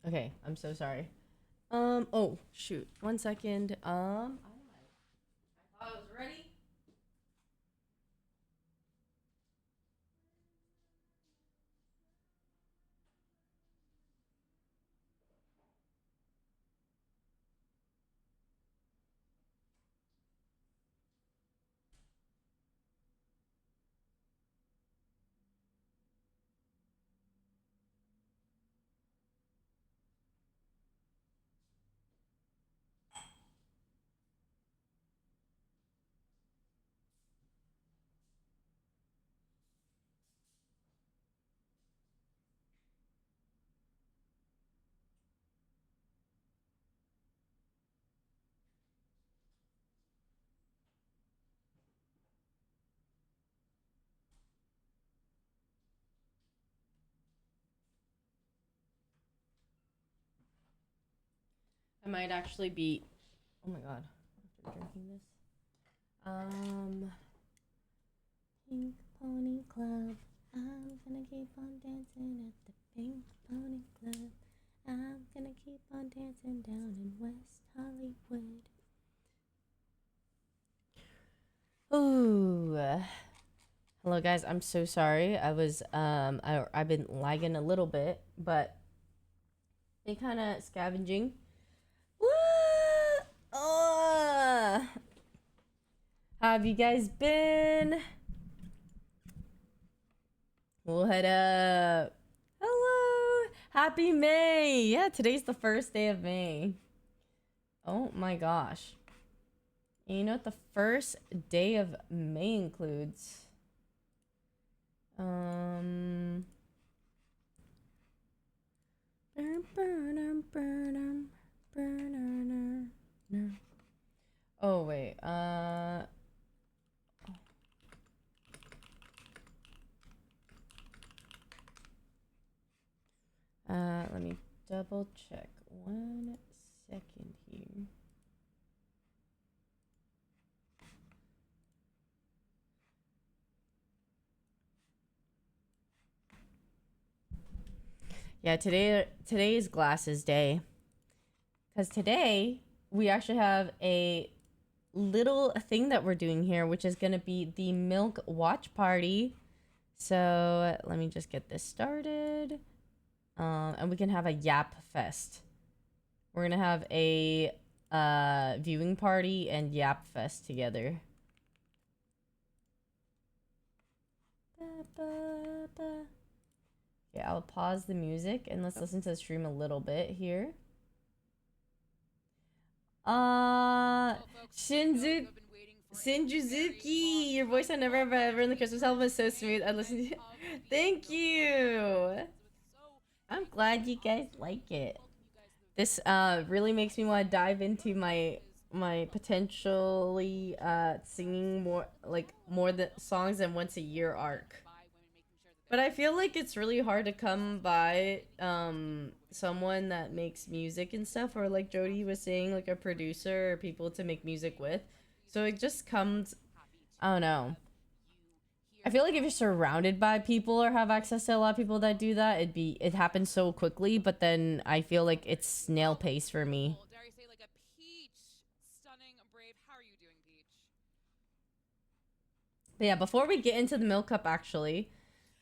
Okay, I'm so sorry. Oh shoot. 1 second. I thought I was ready. I might actually be. Oh my god. After drinking this. Pink Pony Club. I'm gonna keep on dancing at the Pink Pony Club. I'm gonna keep on dancing down in West Hollywood. Ooh. Hello guys, I'm so sorry. I've been lagging a little bit, but been kind of scavenging. What? How have you guys been? We'll head up. Hello. Happy May. Yeah, today's the first day of May. Oh my gosh. And you know what the first day of May includes? Oh wait, let me double check 1 second here. Yeah, today is glasses day. Because today we actually have a little thing that we're doing here, which is gonna be the milk watch party. So let me just get this started. And we can have a yap fest. We're gonna have a viewing party and yap fest together. Okay, I'll pause the music and let's listen to the stream a little bit here. Shinjuzuki, your voice I never have ever in the Christmas album is so smooth. I listened to it. Thank you. I'm glad you guys like it. This really makes me want to dive into my potentially singing more the songs than once a year arc. But I feel like it's really hard to come by someone that makes music and stuff, or like Jody was saying, like a producer or people to make music with. So it just comes, I don't know. I feel like if you're surrounded by people or have access to a lot of people that do that, it happens so quickly, but then I feel like it's snail pace for me. But yeah, before we get into the milk cup actually,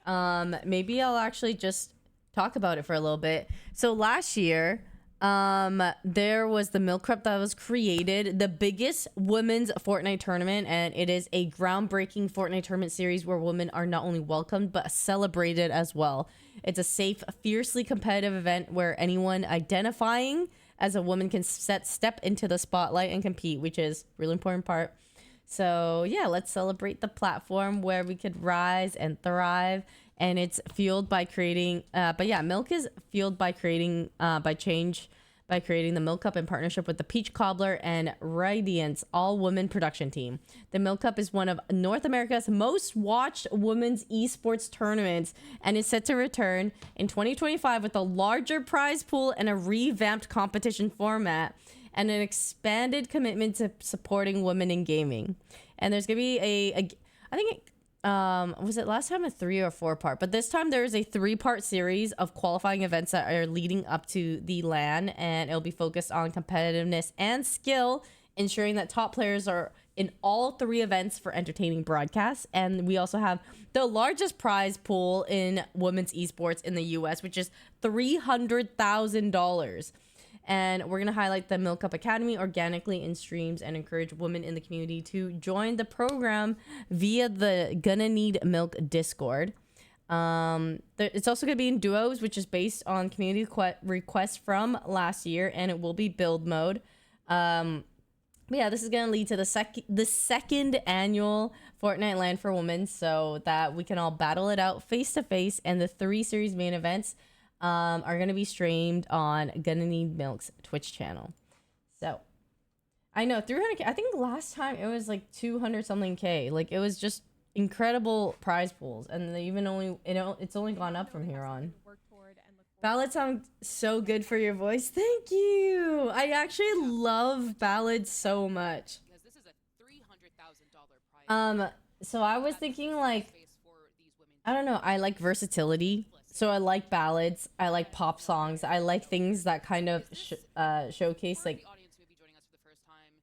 maybe I'll actually just talk about it for a little bit. So last year, there was the milk cup that was created, the biggest women's Fortnite tournament, and it is a groundbreaking Fortnite tournament series where women are not only welcomed but celebrated as well. It's a safe, fiercely competitive event where anyone identifying as a woman can step into the spotlight and compete, which is a really important part. So yeah, let's celebrate the platform where we could rise and thrive. And it's fueled by creating, but yeah, milk is fueled by creating, by creating the Milk Cup in partnership with the Peach Cobbler and Radiance all-women production team. The Milk Cup is one of North America's most watched women's esports tournaments and is set to return in 2025 with a larger prize pool and a revamped competition format and an expanded commitment to supporting women in gaming. And there's gonna be I think was it last time a 3 or 4 part, but this time there is a 3-part series of qualifying events that are leading up to the LAN, and it'll be focused on competitiveness and skill, ensuring that top players are in all 3 events for entertaining broadcasts. And we also have the largest prize pool in women's esports in the US, which is $300,000. And we're going to highlight the Milk Cup Academy organically in streams and encourage women in the community to join the program via the Gonna Need Milk Discord. It's also going to be in duos, which is based on community requests from last year, and it will be build mode. But yeah, this is going to lead to the second annual Fortnite LAN for Women, so that we can all battle it out face to face. And the 3 series main events are going to be streamed on Gonna Need Milk's Twitch channel. So I know 300K. I think last time it was like 200 something K. Like, it was just incredible prize pools, and they even it's only gone up from here on. Ballads sound so good for your voice. Thank you. I actually love ballads so much. So I was thinking, like, I don't know, I like versatility. So I like ballads, I like pop songs, I like things that kind of showcase, like,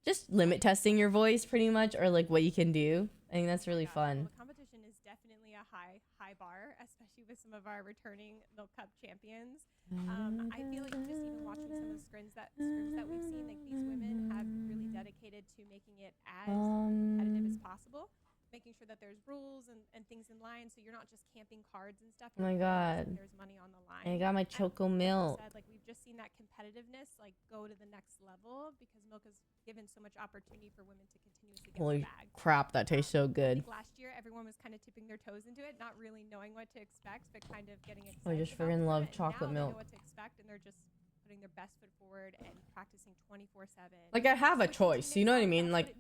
just limit testing your voice pretty much, or like what you can do. I think that's really fun. The competition is definitely a high bar, especially with some of our returning Milk Cup champions. I feel like just even watching some of the scrims that we've seen, like, these women have really dedicated to making it as competitive as possible, making sure that there's rules and things in line, so you're not just camping cards and stuff. Oh my god. There's money on the line. I got my Choco Milk. Like, we've just seen that competitiveness, like, go to the next level because Milk has given so much opportunity for women to continuously get Holy the bag. crap, that tastes so good. I think last year everyone was kind of tipping their toes into it, not really knowing what to expect, but kind of getting excited. I just freaking love chocolate milk. They know what to expect, and they're just putting their best foot forward and practicing 24/7. Like, I have a choice, you know what I mean? Like,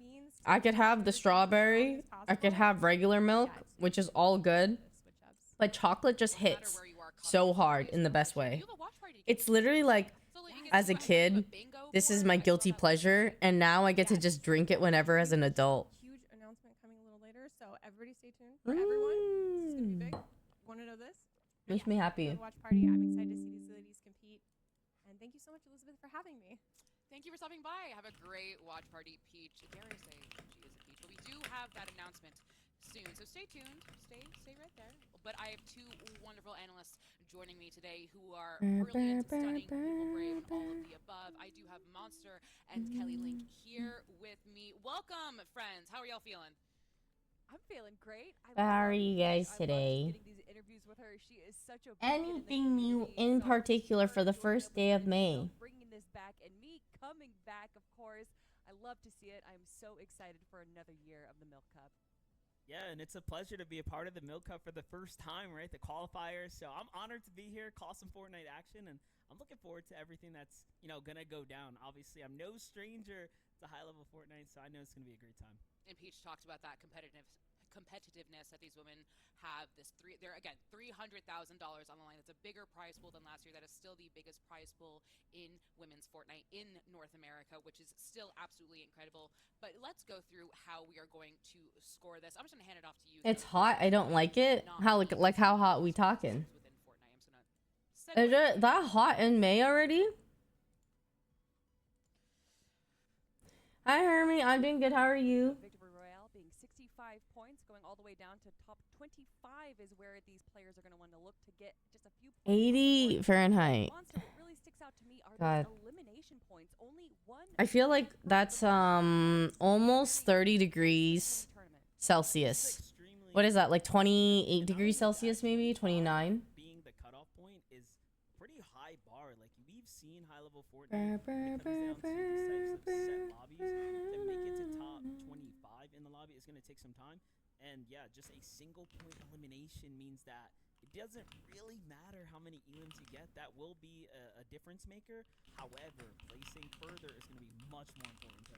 I could have the strawberry, I could have regular milk, which is all good, but chocolate just hits so hard in the best way. It's literally like, as a kid, this is my guilty pleasure, and now I get to just drink it whenever as an adult. Huge announcement coming a little later, so everybody stay tuned. For everyone, this is gonna be big. Want to know this? Makes me happy. Watch party. I'm excited to see these ladies compete, and thank you so much, Elizabeth, for having me. Thank you for stopping by. Have a great watch party, Peach. Dare I say she is a Peach, but we do have that announcement soon, so stay tuned. Stay right there. But I have 2 wonderful analysts joining me today who are brilliant, stunning, beautiful, brave, and all of the above. I do have Monster and Kelly Link here with me. Welcome, friends. How are y'all feeling? I'm feeling great. How are you guys today? Anything new in particular for the first day of May? Bringing this back and me coming back, of course. I love to see it. I'm so excited for another year of the Milk Cup. Yeah, and it's a pleasure to be a part of the Milk Cup for the first time, right? The qualifiers. So I'm honored to be here, call some Fortnite action, and I'm looking forward to everything that's, gonna go down. Obviously, I'm no stranger to high-level Fortnite, so I know it's gonna be a great time. And Peach talked about that competitiveness that these women have. They're again $300,000 on the line. It's a bigger prize pool than last year. That is still the biggest prize pool in women's Fortnite in North America, which is still absolutely incredible. But let's go through how we are going to score this. I'm just gonna hand it off to you. It's hot. I don't like it. How how hot we talking? Is it that hot in May already? Hi Hermie, I'm doing good. How are you? Victory Royale being 65 points, going all the way down to top 25 is where these players are going to want to look to get just a few points. 80 Fahrenheit. Monster, what really sticks out to me are God. those elimination points. Only one. I feel like that's almost 30 degrees Celsius. What is that, like 28 degrees Celsius maybe? 29? Being the cutoff point is pretty high bar. Like, we've seen high-level Fortnite when it comes down to these types of set lobbies. To make it to top 25 in the lobby is going to take some time. And yeah, just a single point elimination means that it doesn't really matter how many elims you get. That will be a difference maker. However, placing further is going to be much more important.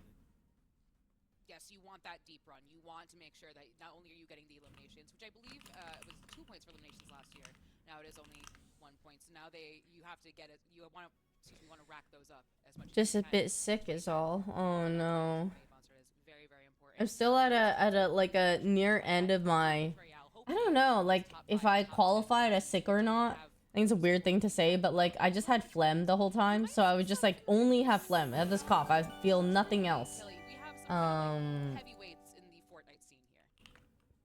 Yes, you want that deep run. You want to make sure that not only are you getting the eliminations, which I believe was 2 points for eliminations last year. Now it is only 1 point. So now you have to get it. You want to rack those up as much. Just as a bit sick is all. Oh no. Monster is very, very important. I'm still at a like a near end of my I don't know, like, if I qualified as sick or not. I think it's a weird thing to say, but like, I just had phlegm the whole time, so I would just like only have phlegm. I have this cough. I feel nothing else. Kelly, we have some kind of, like, heavyweights in the Fortnite scene here.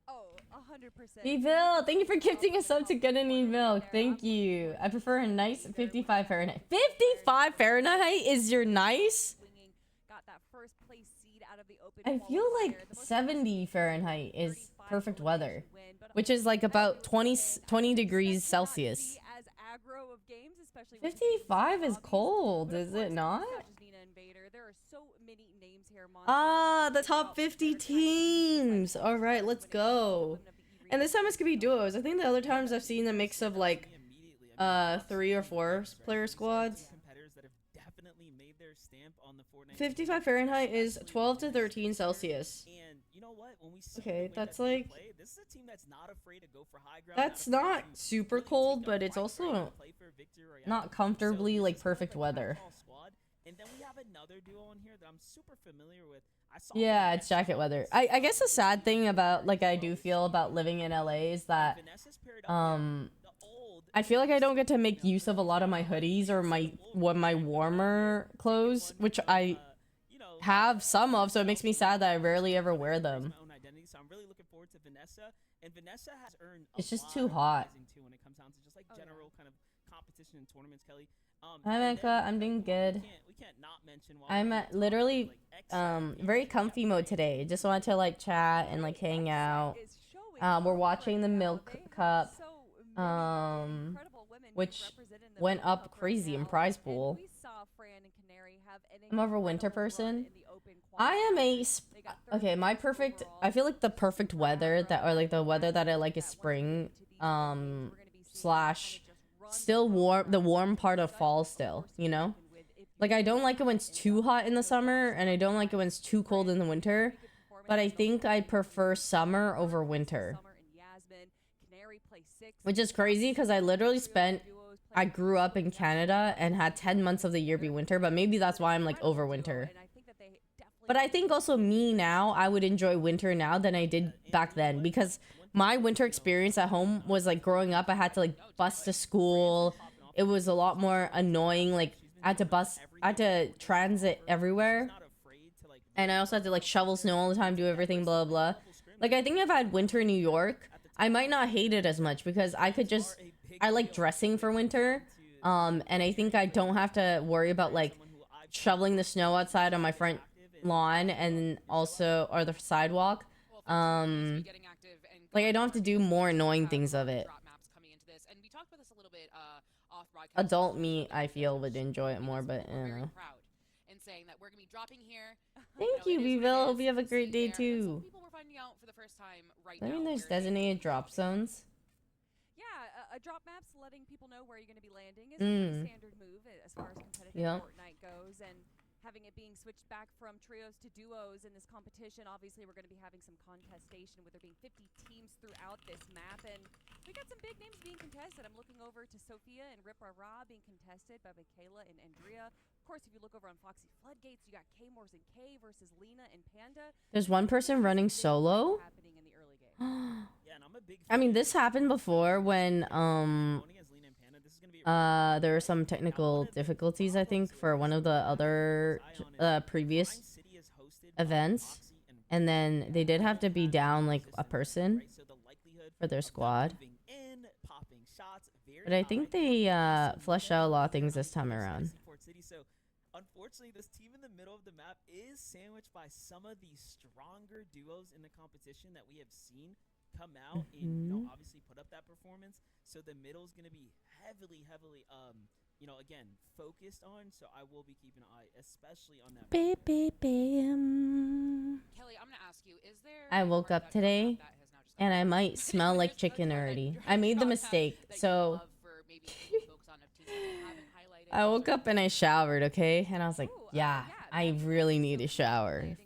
Oh, 100%. Evil, thank you for gifting us up to get an email. Thank you. I prefer a nice 55 Fahrenheit. 55 Fahrenheit is your nice? Swinging, got that first place seed out of the open I feel like qualifier. The most 70 Fahrenheit is 35 perfect weather, win, but which is like about 20 degrees expect to not Celsius. see as aggro of games, especially when 55 is lobbies. cold, But of is course, it not? such as Nina and Vader, there are so many names here, Ah, the Monster, top Out, 50 Better Titans, teams. Cyclops, All right, let's winning go. women of the E And this time it's gonna be duos. I think the other times I've seen a mix of like Immediately, I mean, 3 or 4 player squads. competitors that have definitely made their stamp on the Fortnite 55 Fahrenheit is 12 to 13 Celsius. And you know what? When we see Okay, the way that's that they like- play, this is a team that's not afraid to go for high ground. That's afraid not to super really cold, take a but it's fight also for it and play for victory royale. not comfortably So like this is kind of perfect like weather. an all squad. And then we have another duo on here that I'm super familiar with. I saw Yeah, Vanessa it's jacket on weather. this I guess the sad thing season about like I as do well. feel about living in LA is that Vanessa's paired up with the old I feel like I don't get to make use of a lot of my hoodies or my warmer clothes, which I you know, have some of, so it makes me sad that I rarely ever wear them. my own identity, so I'm really looking forward to Vanessa. And Vanessa has earned a It's just lot too of hot. prizing, too, when it comes down to just like general kind of competition and tournaments, Kelly. Hi, and Mecca. then I'm doing good. we can't not mention while I'm we're at talking, literally like, excellent very games. comfy mode today. Just wanted to like chat and like hang out. is showing We're off watching the right now. Milk They have Cup, so many incredible women being which represented in the went Milk up Cup right crazy in now. prize And pool. we saw Fran and Canary have an I'm a winter incredible run person. in the open I am a qualifiers. They got okay. My 30 perfect. overall. I feel like the perfect weather that, or like the weather that I like is spring. Slash still warm, the warm part of fall still, you know? Like I don't like it when it's too hot in the summer and I don't like it when it's too cold in the winter, but I think I prefer summer over winter. Which is crazy because I literally I grew up in Canada and had 10 months of the year be winter, but maybe that's why I'm like over winter. But I think also me now, I would enjoy winter now than I did back then because my winter experience at home was like growing up, I had to like bus to school. It was a lot more annoying. Like I had to transit everywhere. And I also had to like shovel snow all the time, do everything, blah, blah. Like I think if I had winter in New York, I might not hate it as much because I like dressing for winter. And I think I don't have to worry about like shoveling the snow outside on my front lawn and also or the sidewalk. Like I don't have to do more annoying things of it. Adult me, I feel, would enjoy it more, but I don't know. And saying that we're gonna be dropping here. Thank you, know, it is what it Viville. is. Hope you have a great day See there. And some too. people were finding out for the first time right I now mean, there's where it is. designated drop zones. Yeah, a drop map's letting people know where you're going to be landing is a Mm. pretty standard move as far as competitive Yeah. Fortnite goes, and having it being switched back from trios to duos in this competition. Obviously, we're going to be having some contestation with there being 50 teams throughout this map, and we got some big names being contested. I'm looking over to Sophia and Rip Ra being contested by Michaela and Andrea. Of course, if you look over on Foxy Floodgates, you got K-Mors and K versus Lena and Panda. There's one person running solo. Happening in the early game. Yeah, and I'm a big I mean, fan this happened before when going against Lena and Panda. This is gonna be there were some technical difficulties, I think, for one of the other previous events, and then they did have to be down like a person for their squad. But I think they fleshed out a lot of things this time around. So, unfortunately, this team in the middle of the map is sandwiched by some of the stronger duos in the competition that we have seen come out and, obviously put up that performance. So the middle is going to be heavily, again, focused on. So I will be keeping an eye, especially on that. Kelly, I'm gonna ask you, is there I woke up today that has now just and I might smell like chicken already. I made the mistake, so I woke up and I showered, okay? And I was like, yeah, I really need a shower.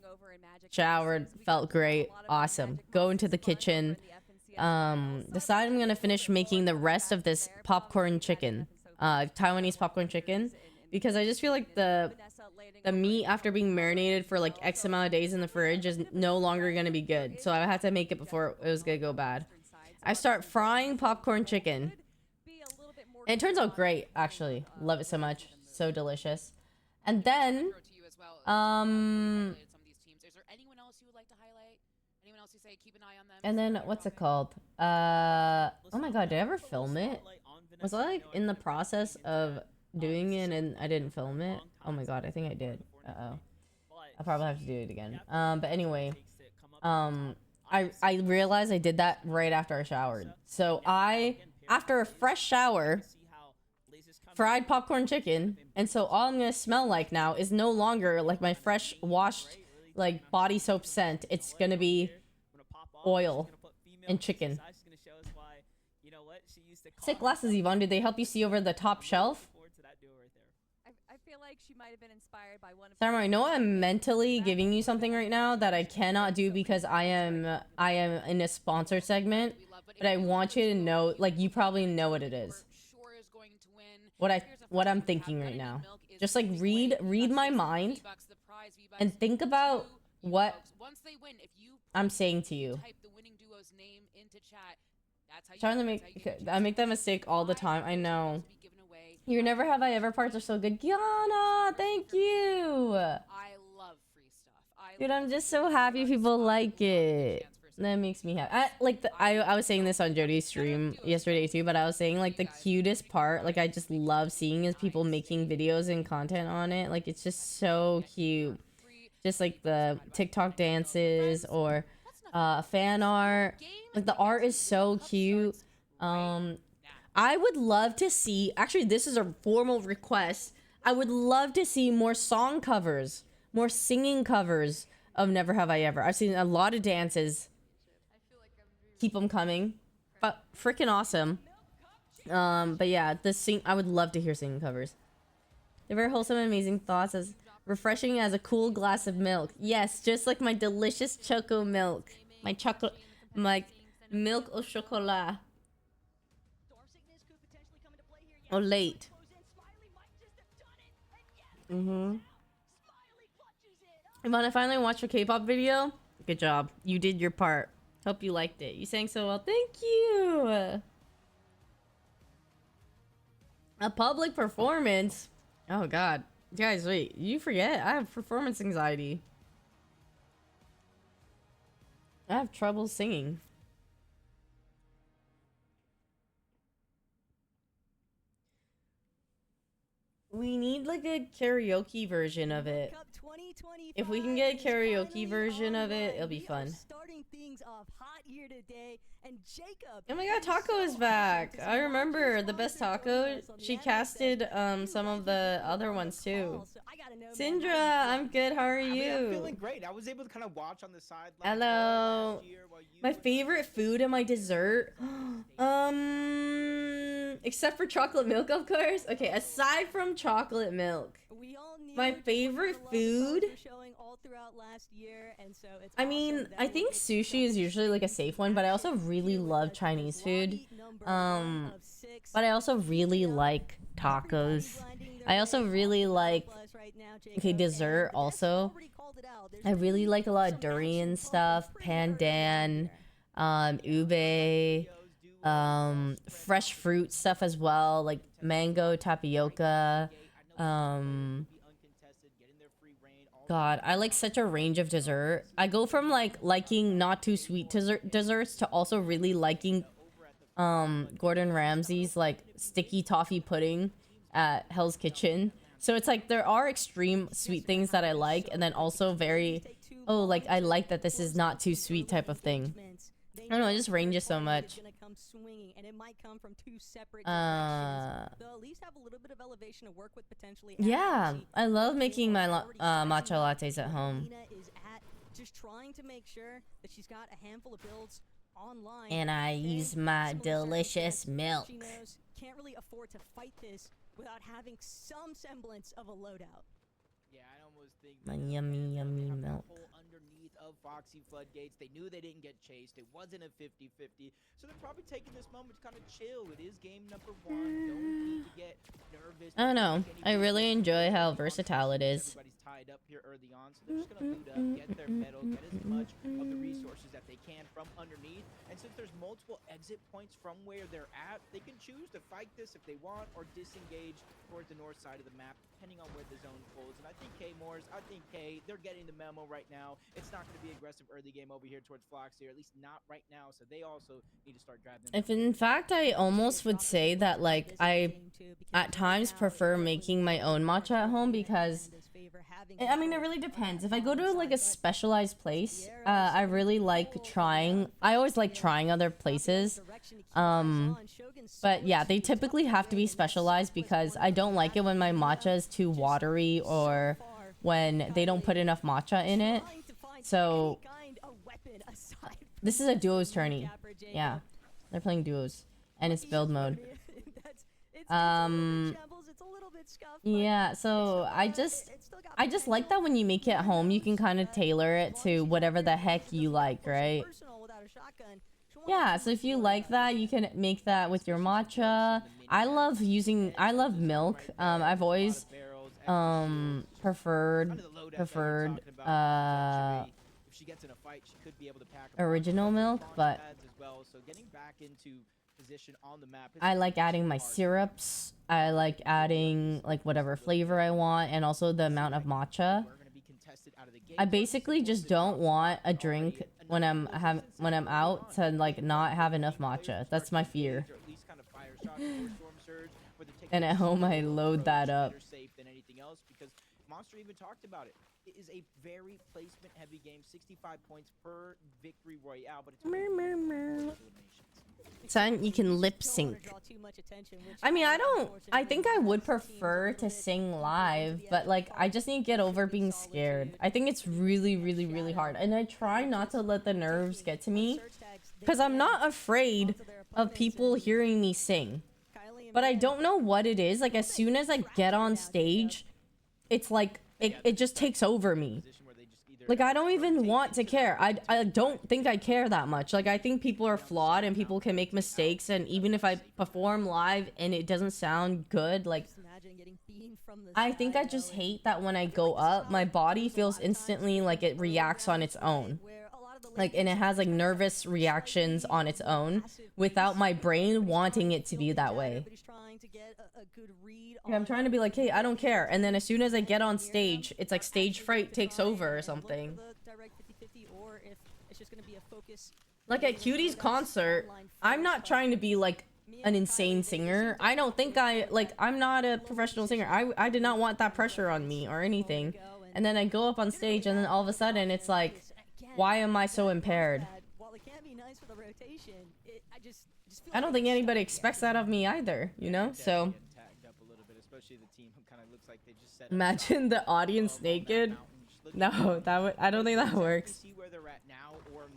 Showered, felt great, awesome. Go into the kitchen. Decide I'm gonna finish making the rest of this popcorn chicken, Taiwanese popcorn chicken, because I just feel like the meat after being marinated for like X amount of days in the fridge is no longer gonna be good. So I had to make it before it was gonna go bad. I start frying popcorn chicken. Be a little bit more And it turns out chaotic great, for, actually. Love it so much. So delicious. And then, Throw to you as well. Highlighted some of these teams. Is there anyone else you would like to highlight? Anyone else you say keep an eye on them? and then what's it called? Oh my god, did I ever film it? Was I like in the process of doing it and I didn't film it? Oh my god, I think I did. Uh-oh. I'll probably have to do it again. But anyway, I realized I did that right after I showered. So after a fresh shower, fried popcorn chicken, and so all I'm gonna smell like now is no longer like my fresh washed like body soap scent. It's gonna be oil and chicken. Sick glasses, Yvonne. Did they help you see over the top shelf? I feel like she might have been inspired by one of Sarah, I know I'm mentally giving you something right now that I cannot do because I am in a sponsored segment, but I want you to know, like, you probably know what it is. What I'm thinking right now. Just like read my mind and think about what I'm saying to you. Trying to I make that mistake all the time. I know. Your Never Have I Ever parts are so good. Gianna, thank you. I love free stuff. Dude, I'm just so happy people like it. That makes me happy. I was saying this on Jody's stream yesterday too, but I was saying like the cutest part, like I just love seeing is people making videos and content on it. Like it's just so cute. Just like the TikTok dances or fan art. Like the art is so cute. I would love to see, actually this is a formal request, I would love to see more song covers, more singing covers of Never Have I Ever. I've seen a lot of dances. Keep them coming. But freaking awesome. But yeah, I would love to hear singing covers. They're very wholesome and amazing thoughts, as refreshing as a cool glass of milk. Yes, just like my delicious choco milk. My milk au chocolat. Oh, late. Yvonne, I finally watched your K-pop video. Good job. You did your part. Hope you liked it. You sang so well. Thank you. A public performance. Oh, God. Guys, wait. You forget? I have performance anxiety. I have trouble singing. We need like a karaoke version of it. If we can get a karaoke version of it, it'll be fun. Oh my god, Taco is back. I remember the best taco. She casted some of the other ones too. Syndra, I'm good. How are you? I'm feeling great. I was able to kind of watch on the side. Hello. My favorite food and my dessert. Except for chocolate milk, of course. Okay, aside from chocolate milk, my favorite food. I mean, I think sushi is usually like a safe one, but I also really love Chinese food. But I also really like tacos. I also really like, okay, dessert also. I really like a lot of durian stuff, pandan, ube, fresh fruit stuff as well, like mango, tapioca. God, I like such a range of dessert. I go from like liking not too sweet desserts to also really liking Gordon Ramsay's like sticky toffee pudding at Hell's Kitchen. So it's like there are extreme sweet things that I like, and then also very, oh, like I like that this is not too sweet type of thing. I don't know, it just ranges so much. Yeah, I love making my matcha lattes at home. And I use my delicious milk. Can't really afford to fight this without having some semblance of a loadout. Yeah, I almost think My yummy milk. of Foxy Floodgates. They knew they didn't get chased. It wasn't a 50-50. So they're probably taking this moment to kind of chill. It is game number 1. Don't need to get nervous. I don't know. I really enjoy how versatile it is. Everybody's tied up here early on, so they're just going to loot up, get their metal, get as much of the resources that they can from underneath. And since there's multiple exit points from where they're at, they can choose to fight this if they want or disengage towards the north side of the map, depending on where the zone folds. And I think they're getting the memo right now. It's not going to be aggressive early game over here towards Floxy, or at least not right now. So they also need to start driving. If in fact, I almost would say that, like, I at times prefer making my own matcha at home because, I mean, it really depends. If I go to like a specialized place, I really like trying. I always like trying other places. But yeah, they typically have to be specialized because I don't like it when my matcha is too watery or when they don't put enough matcha in it. So this is a duos tourney. Yeah, they're playing duos and it's build mode. Yeah, so I just like that when you make it at home, you can kind of tailor it to whatever the heck you like, right? Yeah, so if you like that, you can make that with your matcha. I love milk. I've always preferred original milk, but I like adding my syrups. I like adding like whatever flavor I want, and also the amount of matcha. I basically just don't want a drink when I'm out to like not have enough matcha. That's my fear. And at home I load that up. Monster even talked about it. It is a very placement heavy game, 65 points per victory royale, but it's Son, you can lip sync. I mean, I think I would prefer to sing live, but like I just need to get over being scared. I think it's really, really, really hard, and I try not to let the nerves get to me because I'm not afraid of people hearing me sing, but I don't know what it is. Like as soon as I get on stage, it's like it just takes over me. Like, I don't even want to care. I don't think I care that much. Like, I think people are flawed and people can make mistakes. And even if I perform live and it doesn't sound good, like, I think I just hate that when I go up, my body feels instantly like it reacts on its own. Like, and it has, like, nervous reactions on its own without my brain wanting it to be that way. Yeah, I'm trying to be like, hey, I don't care. And then as soon as I get on stage, it's like stage fright takes over or something. Like at Cutie's concert, I'm not trying to be like an insane singer. I don't think I'm not a professional singer. I did not want that pressure on me or anything. And then I go up on stage and then all of a sudden it's like, why am I so impaired? I don't think anybody expects that of me either, you know? So imagine the audience naked. No, I don't think that works.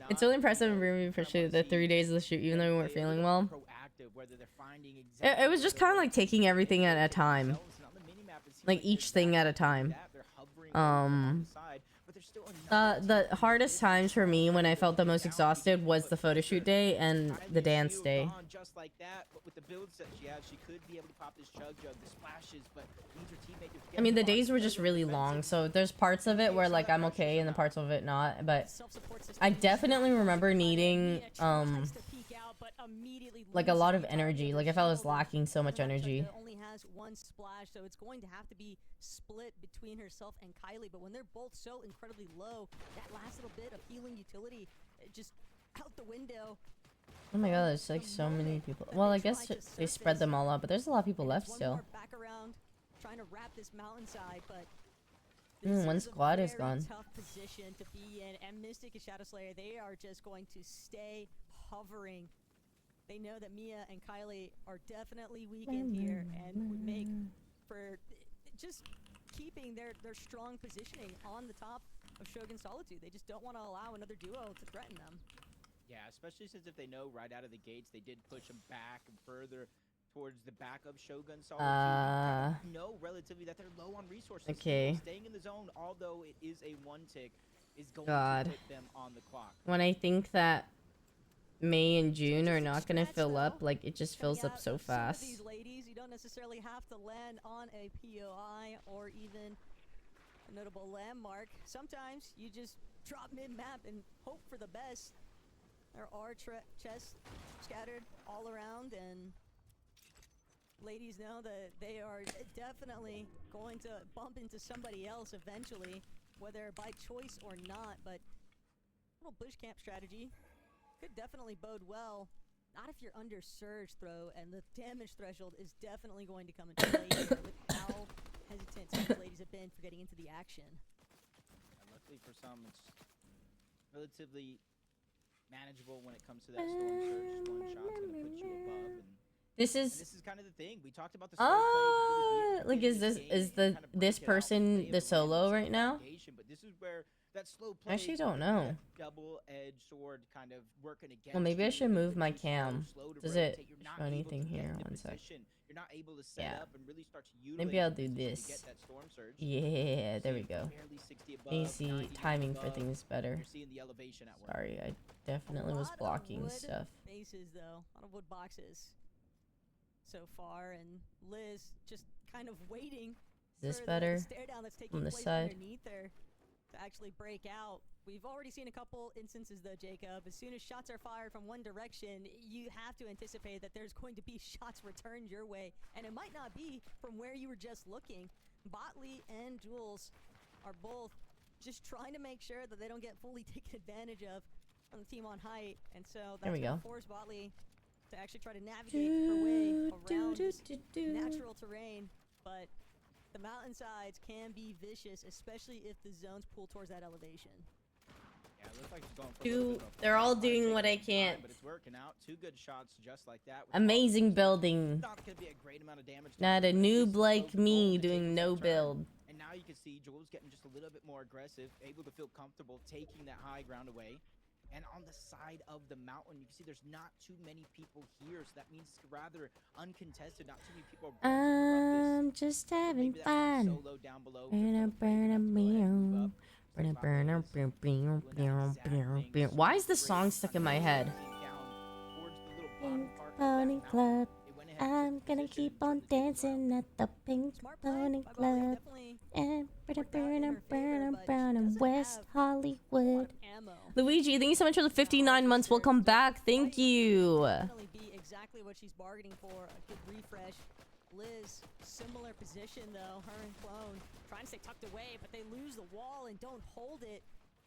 It's really impressive and really appreciate the 3 days of the shoot, even though we weren't feeling well. It was just kind of like taking everything at a time, like each thing at a time. The hardest times for me when I felt the most exhausted was the photo shoot day and the dance day. I mean, the days were just really long, so there's parts of it where like I'm okay and the parts of it not, but I definitely remember needing like a lot of energy. Like if I was lacking so much energy. Only has one splash, so it's going to have to be split between herself and Kylie, but when they're both so incredibly low, that last little bit of healing utility just out the window. Oh my god, there's like so many people. Well, I guess they spread them all out, but there's a lot of people left still. Back around, trying to wrap this mountainside, but one squad is gone. Tough position to be in, and Mystic and Shadow Slayer, they are just going to stay hovering. They know that Mia and Kylie are definitely weakened here and would make for just keeping their strong positioning on the top of Shogun Solitude. They just don't want to allow another duo to threaten them. Yeah, especially since if they know right out of the gates, they did push them back and further towards the back of Shogun Solitude. Know relatively that they're low on resources. Okay. Staying in the zone, although it is a one tick. is going God. to put them on the clock. When I think that May and June are just a not gonna scratch, fill up, though, like it just coming fills up out so of some of these fast. ladies, you don't necessarily have to land on a POI or even a notable landmark. Sometimes you just drop mid-map and hope for the best. There are chests scattered all around, and ladies know that they are definitely going to bump into somebody else eventually, whether by choice or not. But little bush camp strategy could definitely bode well. Not if you're under surge throw, and the damage threshold is definitely going to come into play here with how hesitant some of the ladies have been for getting into the action. And luckily for some, it's relatively manageable when it comes to that storm surge. One shot's gonna put you above, and This And is this is kind of the thing. We talked about the slow play. like is this this person the solo right now? But this is where that slow I actually play, don't know. that double-edged sword kind of working against Well, maybe I you. should You're a move bit my too cam. slow to Does rotate. it You're not show able anything to get here? into One sec. position. You're not able to set Yeah. up and really start to utilize Maybe I'll your do position to this. get that storm surge. Yeah, there we See, go. barely 60 above, Easy 99 timing for above. things better. You're seeing the elevation at work. Sorry, I A definitely was lot of blocking wood stuff. bases, though. A lot of wood boxes so far, and Liz just kind of waiting Is this for better? the stare down that's taking On the place side? underneath her to actually break out. We've already seen a couple instances, though, Jacob. As soon as shots are fired from one direction, you have to anticipate that there's going to be shots returned your way, and it might not be from where you were just looking. Botley and Jules are both just trying to make sure that they don't get fully taken advantage of from the team on height, and so There that's we going go. to force Botley to actually try to navigate her way around this natural terrain, but the mountainsides can be vicious, especially if the zones pull towards that elevation. Yeah, it looks like he's going for a little bit of a They're all flat doing taking what I some time, can't. But it's working out. 2 good shots just like that. with Amazing Botley. building. Not gonna be a great amount of damage. Not a But at noob least like slow me roll the doing tables no in turn. build. And now you can see Jules getting just a little bit more aggressive, able to feel comfortable taking that high ground away. And on the side of the mountain, you can see there's not too many people here, so that means it's rather uncontested. Not too many people are going to interrupt this. Just So having maybe that one fun. solo down below could feel afraid to have to go ahead and move up. Why is this song stuck in my head? Pink Pony Club. I'm gonna keep on dancing at the Pink Smart play Pony by Botley, Club. definitely And worked out in her favor, but brown she in doesn't West have a lot Hollywood. of ammo. Luigi, thank you so much for the 59 months. Welcome back. Thank you. Definitely be exactly what she's bargaining for. A good refresh. Liz, similar position though. Her and Clone trying to stay tucked away, but they lose the wall and don't hold it.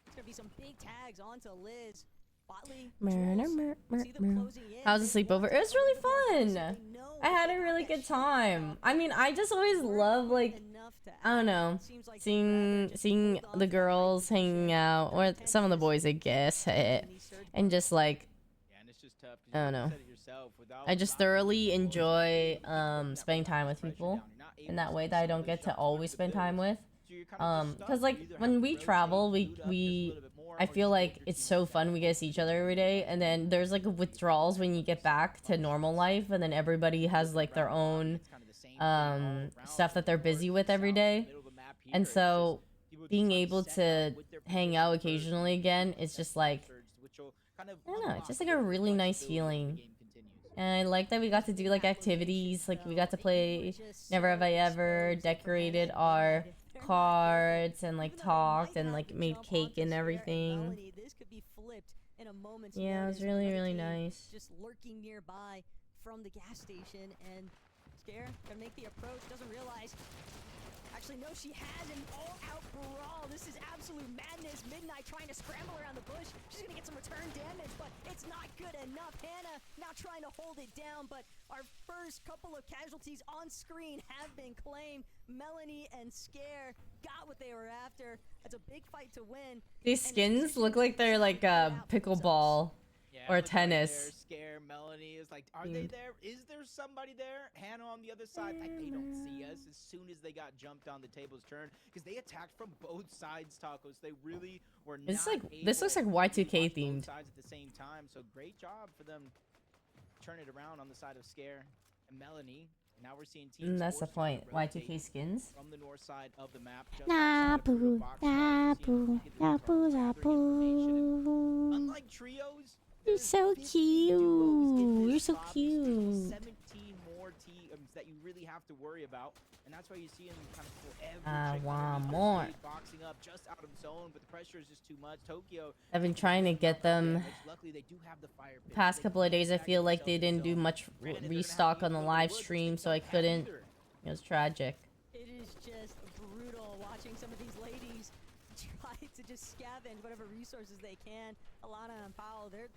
It's gonna be some big tags onto Liz. Botley, Jules, see them closing in. How's the They want sleepover? to It was go really to the front. fun. They know I had they a have really that good shot time. up. I mean, I just always love like Enough to I don't add. know, It seems like they'd rather just seeing hold on to the that girls right hanging position. out, Their or some of the intentions boys, I guess, in these surge and just like Yeah, and it's just tough. 'Cause I don't you know. said it yourself, without I just allowing thoroughly people to enjoy keep putting that spending time with pressure people down. You're not able in to that way see that I some don't of the get to shots always through spend the time builds. with. So you're kind of just Because stuck. like You either when have we to travel, rotate, boot up just a we little bit more, I or feel just like hold your it's team so at fun. We get to see each other every day, and then there's like withdrawals when you get back to normal life, and then everybody has like their own It's kind of the same thing all around. stuff that they're North, busy with every south, day. middle of the map here, And it's so just people just being trying able set to up with their hang position out first, occasionally and again, then it's that just storm like surge, which will kind of I don't know, it's unlock just like a different really nice flexibility as the feeling. game continues. And I like that we got to do like activities, like we got to play Never Have I Ever, decorated our cards, and like talked and like made cake and everything. This could be flipped in a moment's Yeah, it was notice. really, Another really team nice. Just lurking nearby from the gas station, and Scare gonna make the approach. Doesn't realize. Actually, no, she has an all-out brawl. This is absolute madness. Midnight trying to scramble around the bush. She's gonna get some return damage, but it's not good enough. Hannah now trying to hold it down, but our first couple of casualties on screen have been claimed. Melanie and Scare got what they were after. It's a big fight to win. These skins look like they're like pickleball Yeah, or look right tennis. there, Scare, Melanie is like, are they there? Is there somebody there? Hannah on the other side, like they don't see us. As soon as they got jumped on, the tables turned because they attacked from both sides. Tacos, they really were not. It's like able this looks like to Y2K watch both themed. sides at the same time. So great job for them, turn it around on the side of Scare and Melanie. Now we're seeing teams That's the forced to point. rotate Y2K skins. from the north side of the map. Just outside of the Nabu, box side, you see them Nabu, gathering information. And Nabu. unlike trios, You're there's so 50 duos in cute. this You're so lobby, so there's cute. 17 more teams that you really have to worry about, and that's why you see them kind of pull every I chick want underneath their more. feet, boxing up just out of zone, but the pressure is just too much. Tokyo, I've been trying to get them luckily they do have the fire pit. past They couple of can days. I stack feel like themselves they in didn't do zone. much Granted, they're gonna have to restock use on the a little live wood, which stream, they so I don't have couldn't. either. It was tragic. It is just brutal watching some of these ladies try to just scavenge whatever resources they can. Alana and Paolo, they're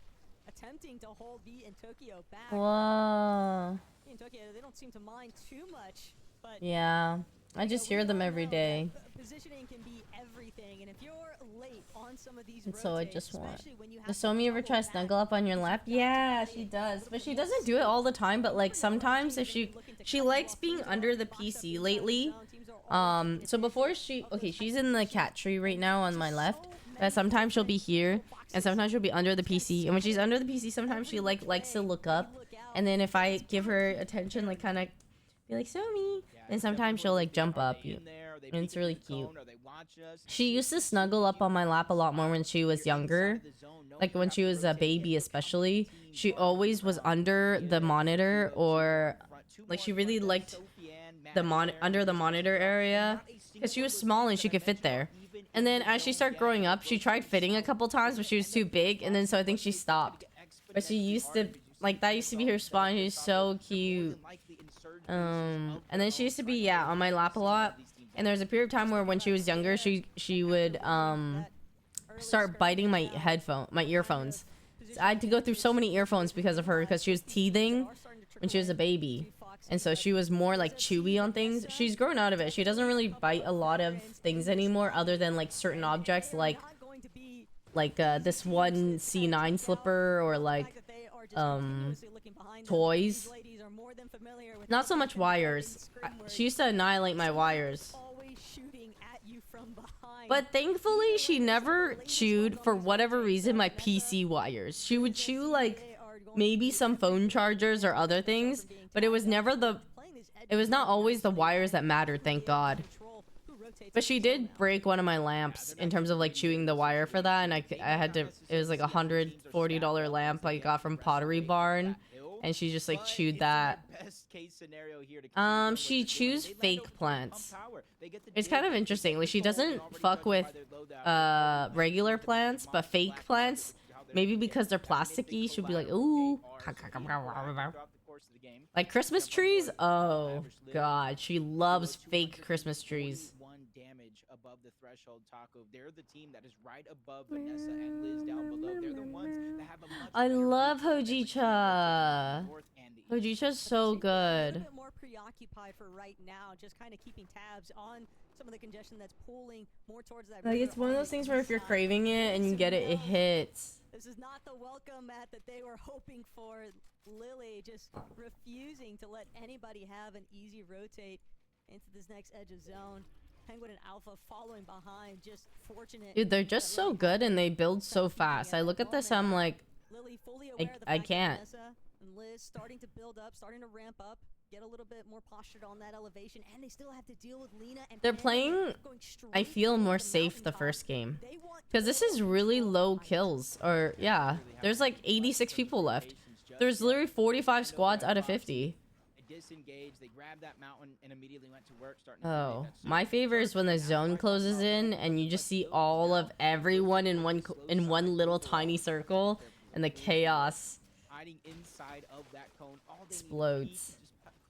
attempting to hold V and Tokyo back. Whoa. V and Tokyo, they don't seem to mind too much, but Yeah. I just hear them every day. Positioning can be everything, and if you're late on some of these And so I rotates, just want. especially when you have Does to Somi ever double try to back, snuggle up on your lap? Yeah, she does. But she doesn't do it all the time. But like sometimes if she likes being under the PC lately. So before she's in the cat tree right now on my left. But sometimes she'll be here, and sometimes she'll be under the PC. And when she's under the PC, sometimes she likes to look up. And then if I give her attention, like kind of be like Somi, and sometimes she'll like jump up. And it's really cute. She used to snuggle up on my lap a lot more when she was younger. Like when she was a baby especially. She always was under the monitor, or like she really liked the under the monitor area because she was small and she could fit there. And then as she started growing up, she tried fitting a couple times, but she was too big, and then so I think she stopped. But she used to like that used to be her spot. She's so cute. And then she used to be on my lap a lot. And there was a period of time where when she was younger, she would start biting my earphones. So I had to go through so many earphones because of her, because she was teething when she was a baby. And so she was more like chewy on things. She's grown out of it. She doesn't really bite a lot of things anymore other than like certain objects like this one C9 slipper, or like toys. Not so much wires. She used to annihilate my wires. But thankfully, she never chewed, for whatever reason, my PC wires. She would chew like maybe some phone chargers or other things, but it was not always the wires that mattered, thank God. But she did break one of my lamps in terms of like chewing the wire for that, and I had to, it was like $140 lamp I got from Pottery Barn, and she just like chewed that. She chews fake plants. It's kind of interesting. Like she doesn't fuck with regular plants, but fake plants, maybe because they're plasticky, she'll be like, ooh. Like Christmas trees? Oh god, she loves fake Christmas trees. Above the threshold. Taco, they're the team that is right above Vanessa and Liz down below. They're the ones that have a much I love Hojicha. Hojicha's so good. A bit more preoccupied for right now, just kind of keeping tabs on some of the congestion that's pulling more towards that. Like it's one of those things where if you're craving it and you get it, it hits. This is not the welcome mat that they were hoping for. Lily just refusing to let anybody have an easy rotate into this next edge of zone. Penguin and Alpha following behind, just fortunate. Dude, they're just so good and they build so fast. I look at this, I'm like, I can't. And Liz starting to build up, starting to ramp up, get a little bit more postured on that elevation, and they still have to deal with Lena and they're playing, I feel, more safe the first game. Because this is really low kills. Or, yeah, there's like 86 people left. There's literally 45 squads out of 50. They grabbed that mountain and immediately went to work, Oh, my favorite is when the zone closes in and you just see all of everyone in one little tiny circle, and the chaos hiding inside of that cone. explodes.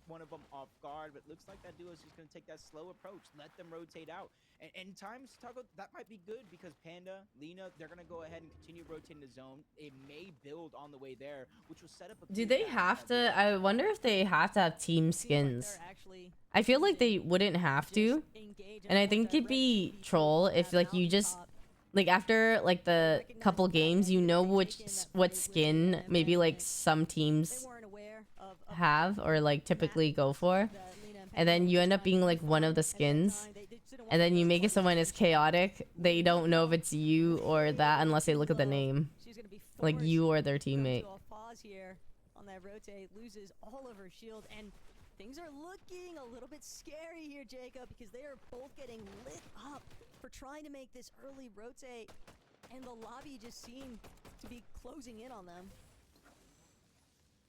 One of them off guard, but looks like that duo is just going to take that slow approach, let them rotate out. And times, Taco, that might be good because Panda, Lena, they're going to go ahead and continue rotating the zone. It may build on the way there, which will set up a... Do they have to? I wonder if they have to have team skins. I feel like they wouldn't have to. And I think it'd be troll if like you just... Like after like the couple games, you know what skin maybe like some teams have or like typically go for, and then you end up being like one of the skins, and then you make it someone is chaotic. They don't know if it's you or that unless they look at the name, like you or their teammate. On that rotate, loses all of her shield, and things are looking a little bit scary here, Jacob, because they are both getting lit up for trying to make this early rotate, and the lobby just seemed to be closing in on them.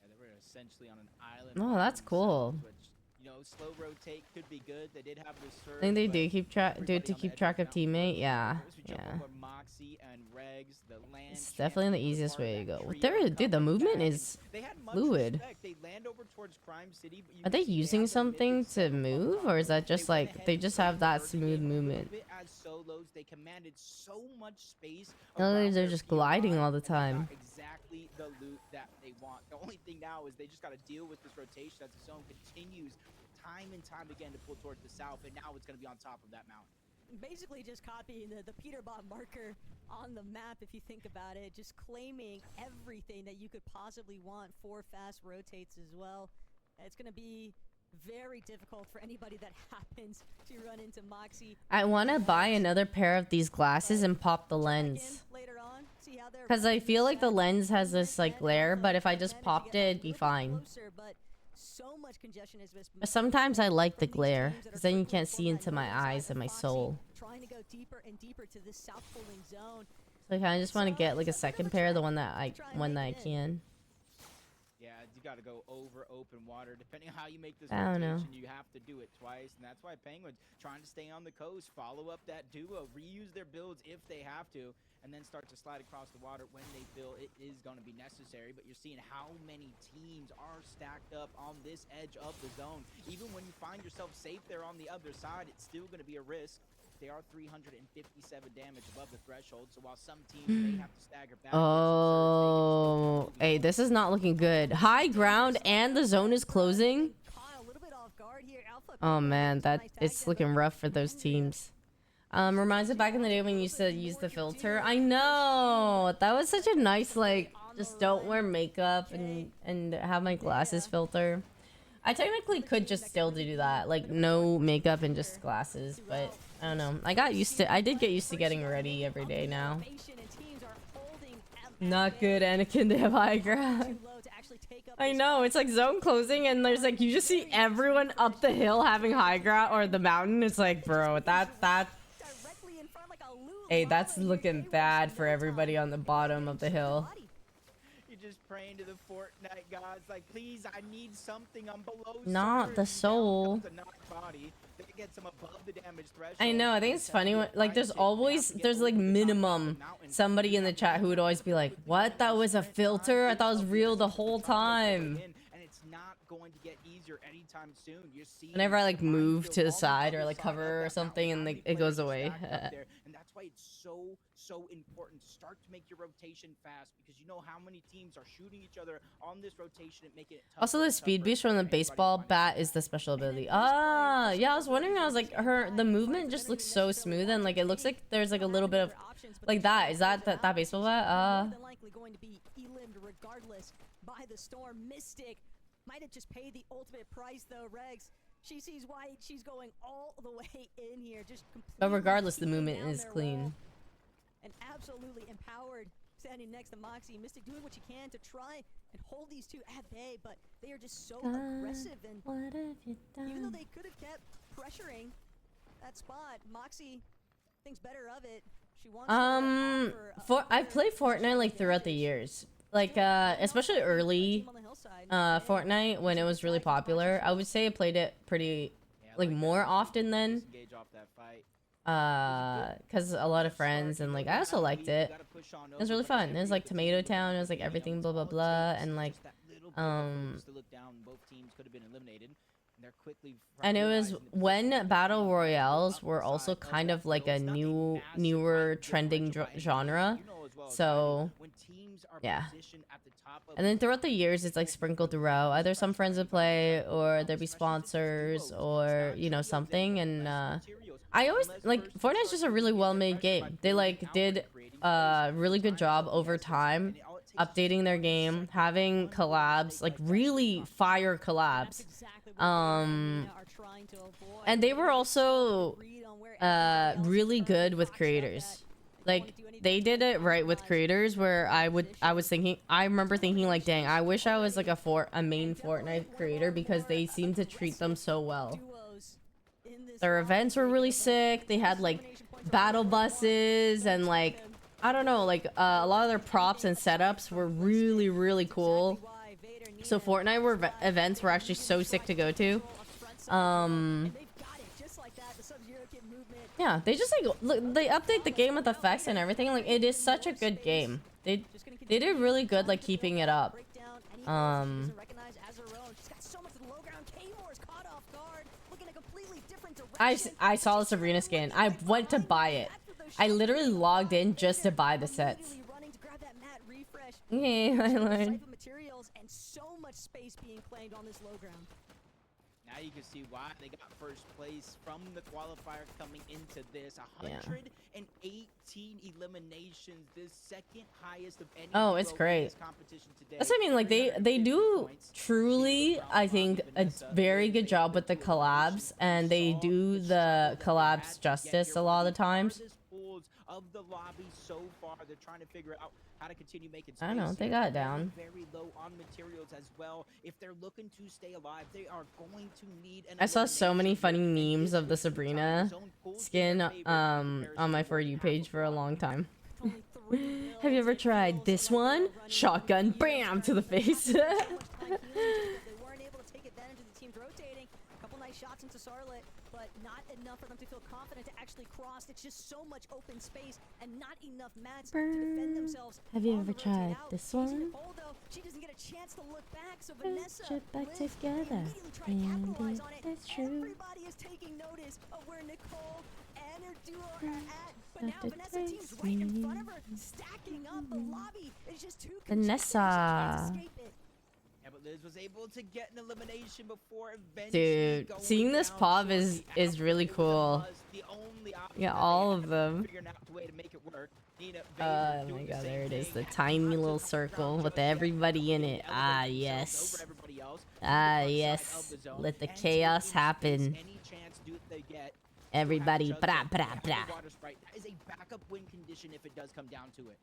Yeah, they were essentially on an island. Oh, by that's cool. themselves, which, you know, slow rotate could be good. They did have the surge. I think they but do keep track. Do it to everybody on the keep edge track was of down teammate. first. Yeah, First we jump yeah. over Moxie and Regs, the land It's definitely the champions, easiest part of way to that go. trio There, dude, the coming movement back, and is they had much fluid. respect. They land over towards Crime City, but you Are can they see using have the something Mythic to set up on move, top. or is that They just went like ahead they and just played have the that early smooth game a little movement? bit as solos. They commanded so much space. No, around they're their just P1, gliding all the and they got time. exactly the loot that they want. The only thing now is they just got to deal with this rotation as the zone continues time and time again to pull towards the south, and now it's going to be on top of that mountain. Basically just copying the Peterbot marker on the map, if you think about it, just claiming everything that you could possibly want for fast rotates as well. It's going to be very difficult for anybody that happens to run into Moxie. I want to buy another pair of these glasses and pop the Check in lens. later on, see how they're Because I running feel like the set. lens has You this might like net glare, alpha but if I advantage just to popped get it, a it'd be little bit fine. closer, but so much congestion is But sometimes I like the from these glare, teams that are because then you quickly can't see pulling that into my northern side eyes and of my Foxy, soul. trying to go deeper and deeper to this south pulling zone. So I kind of just want to get like a It's a bit of second a pair, the trek one that to try and one that I make it in. can. Yeah, you got to go over open water. Depending on how you make this I don't know. rotation, you have to do it twice, and that's why Penguins trying to stay on the coast, follow up that duo, reuse their builds if they have to, and then start to slide across the water when they feel it is going to be necessary. But you're seeing how many teams are stacked up on this edge of the zone. Even when you find yourself safe there on the other side, it's still going to be a risk. They are 357 damage above the threshold, so while some teams may have to stagger back, Oh, hey, this is not looking good. High ground and the zone is closing. Caught a little bit off guard here. Alpha Oh Panther man, gets a that nice tag it's there, looking but rough for those teams. Reminds me back in the day when you used to use the filter. I know that was such a nice like just don't wear makeup and have my glasses filter. I technically could just still do that, like no makeup and just glasses, but I don't know. I did get used to getting ready every day now. Formation and teams are holding Not good, Anakin, to have high ground. too low to actually take up I this know, fight. it's like zone closing and there's like, you just see everyone up the hill having high ground or the mountain. It's like, bro, that, Directly in front like a Lulu hey, that's Lava here. looking They bad waste for no everybody time. on the bottom of the hill. Body. You're just praying to the Fortnite gods, like, please, I need something. I'm below Not surge. the And down soul. comes a knocked body. They get some above the damage threshold. I know, I think it's funny when, like, there's always, there's like minimum somebody in the chat who would always be like, what, that was a filter? I thought it was real the whole time. And it's not going to get easier anytime soon. You're seeing Whenever I like move Minefield to the on side or other like side cover of or that something mountain. and How like many it goes players are away. stacked up there? And that's why it's so important to start to make your rotation fast, because you know how many teams are shooting each other on this rotation and making it tougher Also, the and speed tougher boost from the for anybody to baseball find bat a is the special And then ability. this player, Ah, for yeah, I some was wondering, I was like, the movement just looks so smooth and like, it looks like there's like a little bit of, like that. Is that that baseball bat? More than likely going to be eliminated regardless by the storm. Mystic might have just paid the ultimate price though. Regs, she sees white. She's going all the way in here, just completely. But regardless, the keeping movement down is their clean. wall. And absolutely empowered, standing next to Moxie. Mystic doing what she can to try and hold these two at bay, but they are just so aggressive. And What have you even though done? they could have kept pressuring that spot, Moxie thinks better of it. She wants to offer a I've played Fortnite like throughout the years, like especially early Fortnite when it was really popular. I would say I played it pretty like more often then, Disengage off that fight. because a lot of friends and like I also liked it. It was really fun. It was like Tomato Town. It was like everything blah blah blah and like and it was when battle royales were also kind of like a newer trending genre. So yeah. And then throughout the years, it's like sprinkled throughout. Either some friends would play, or there'd be sponsors, or you know something. And I always like Fortnite's just a really well-made game. They like did a really good job over time, updating their game, having collabs, like really fire collabs. And they were also really good with creators. like they did it right with creators where I remember thinking like, dang, I wish I was like a main Fortnite creator because they seem to treat them so well. Their events were really sick. They had like battle buses and like, I don't know, like a lot of their props and setups were really, really cool. So Fortnite events were actually so sick to go to. Yeah, they just like look, they update the game with effects and everything. Like it is such a good game. They did really good like keeping it up. I saw the Sabrina skin. I went to buy it. I literally logged in just to buy the sets. Okay, I learned. Now you can see why they got first place from the qualifier coming into this. 118 eliminations, this second highest of any it's duo in great. this competition today. That's what I mean, like they do truly, I think, a very good job with the collabs, and they do the collabs justice a lot of the times. Of the lobby so far, they're trying to figure out how to continue making space. I know, they got it down. Very low on materials as well. If they're looking to stay alive, they are going to need an I saw so many funny memes of the Sabrina skin on my For You page for a long time. Have you ever tried this one? Shotgun, bam, to the face. Shots into Charlotte, but not enough for them to feel confident to actually cross. It's just so much open space and not enough mats to defend themselves. Have you ever tried this one? She doesn't get a chance to look back, so Vanessa back together. And that's true. Everybody is taking notice of where Nicole and her duo are at, but now Vanessa team's right in front of her, stacking up. The lobby is just too Vanessa. But Liz was able to get an elimination before eventually dude, seeing this pov is really cool. Yeah, all of them. Oh my god, there it is, the tiny little circle with everybody in it. Ah yes. Ah yes. Let the chaos happen. Everybody bra bra bra. That is a backup win condition if it does come down to it.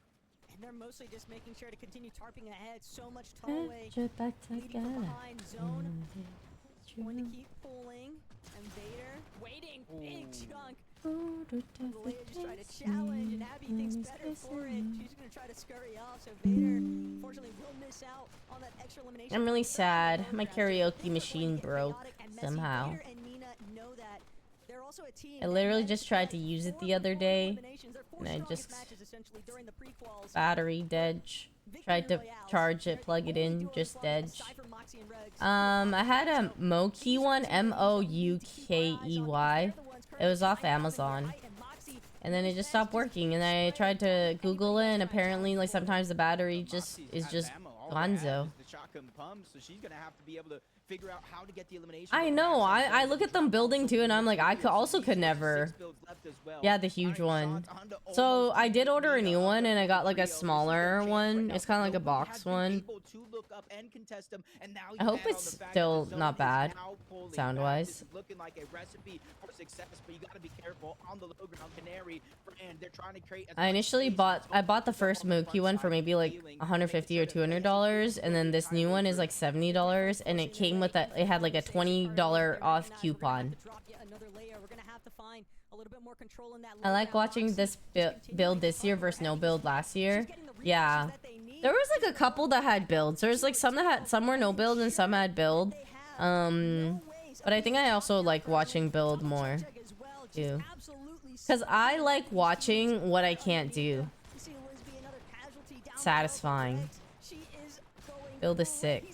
And they're mostly just making sure to continue tarping ahead. So much tunnelway. Back together. Behind zone. Going to keep pulling. And Vader waiting. Big chunk. Leia just trying to challenge, and Abby thinks better for it. She's going to try to scurry off. So Vader, unfortunately, will miss out on that extra elimination. I'm really sad. My karaoke machine broke somehow. I literally just tried to use it the other day, and I just battery dead. Tried to charge it, plug it in, just dead. I had a Moukey one, Moukey. It was off Amazon, and then it just stopped working. And I tried to Google it, and apparently, like sometimes the battery just is just gonzo. Figure out how to get the elimination. I know. I look at them building too, and I'm like, I could never. Yeah, the huge one. So I did order a new one, and I got like a smaller one. It's kind of like a box one. I hope it's still not bad, sound wise. I initially bought the first Moukey one for maybe like $150 or $200, and then this new one is like $70, and it came with it had like a $20 off coupon. I like watching this build this year versus no build last year. Yeah, there was like a couple that had builds. There's like some were no build and some had build. But I think I also like watching build more too, because I like watching what I can't do. Satisfying. Build is sick.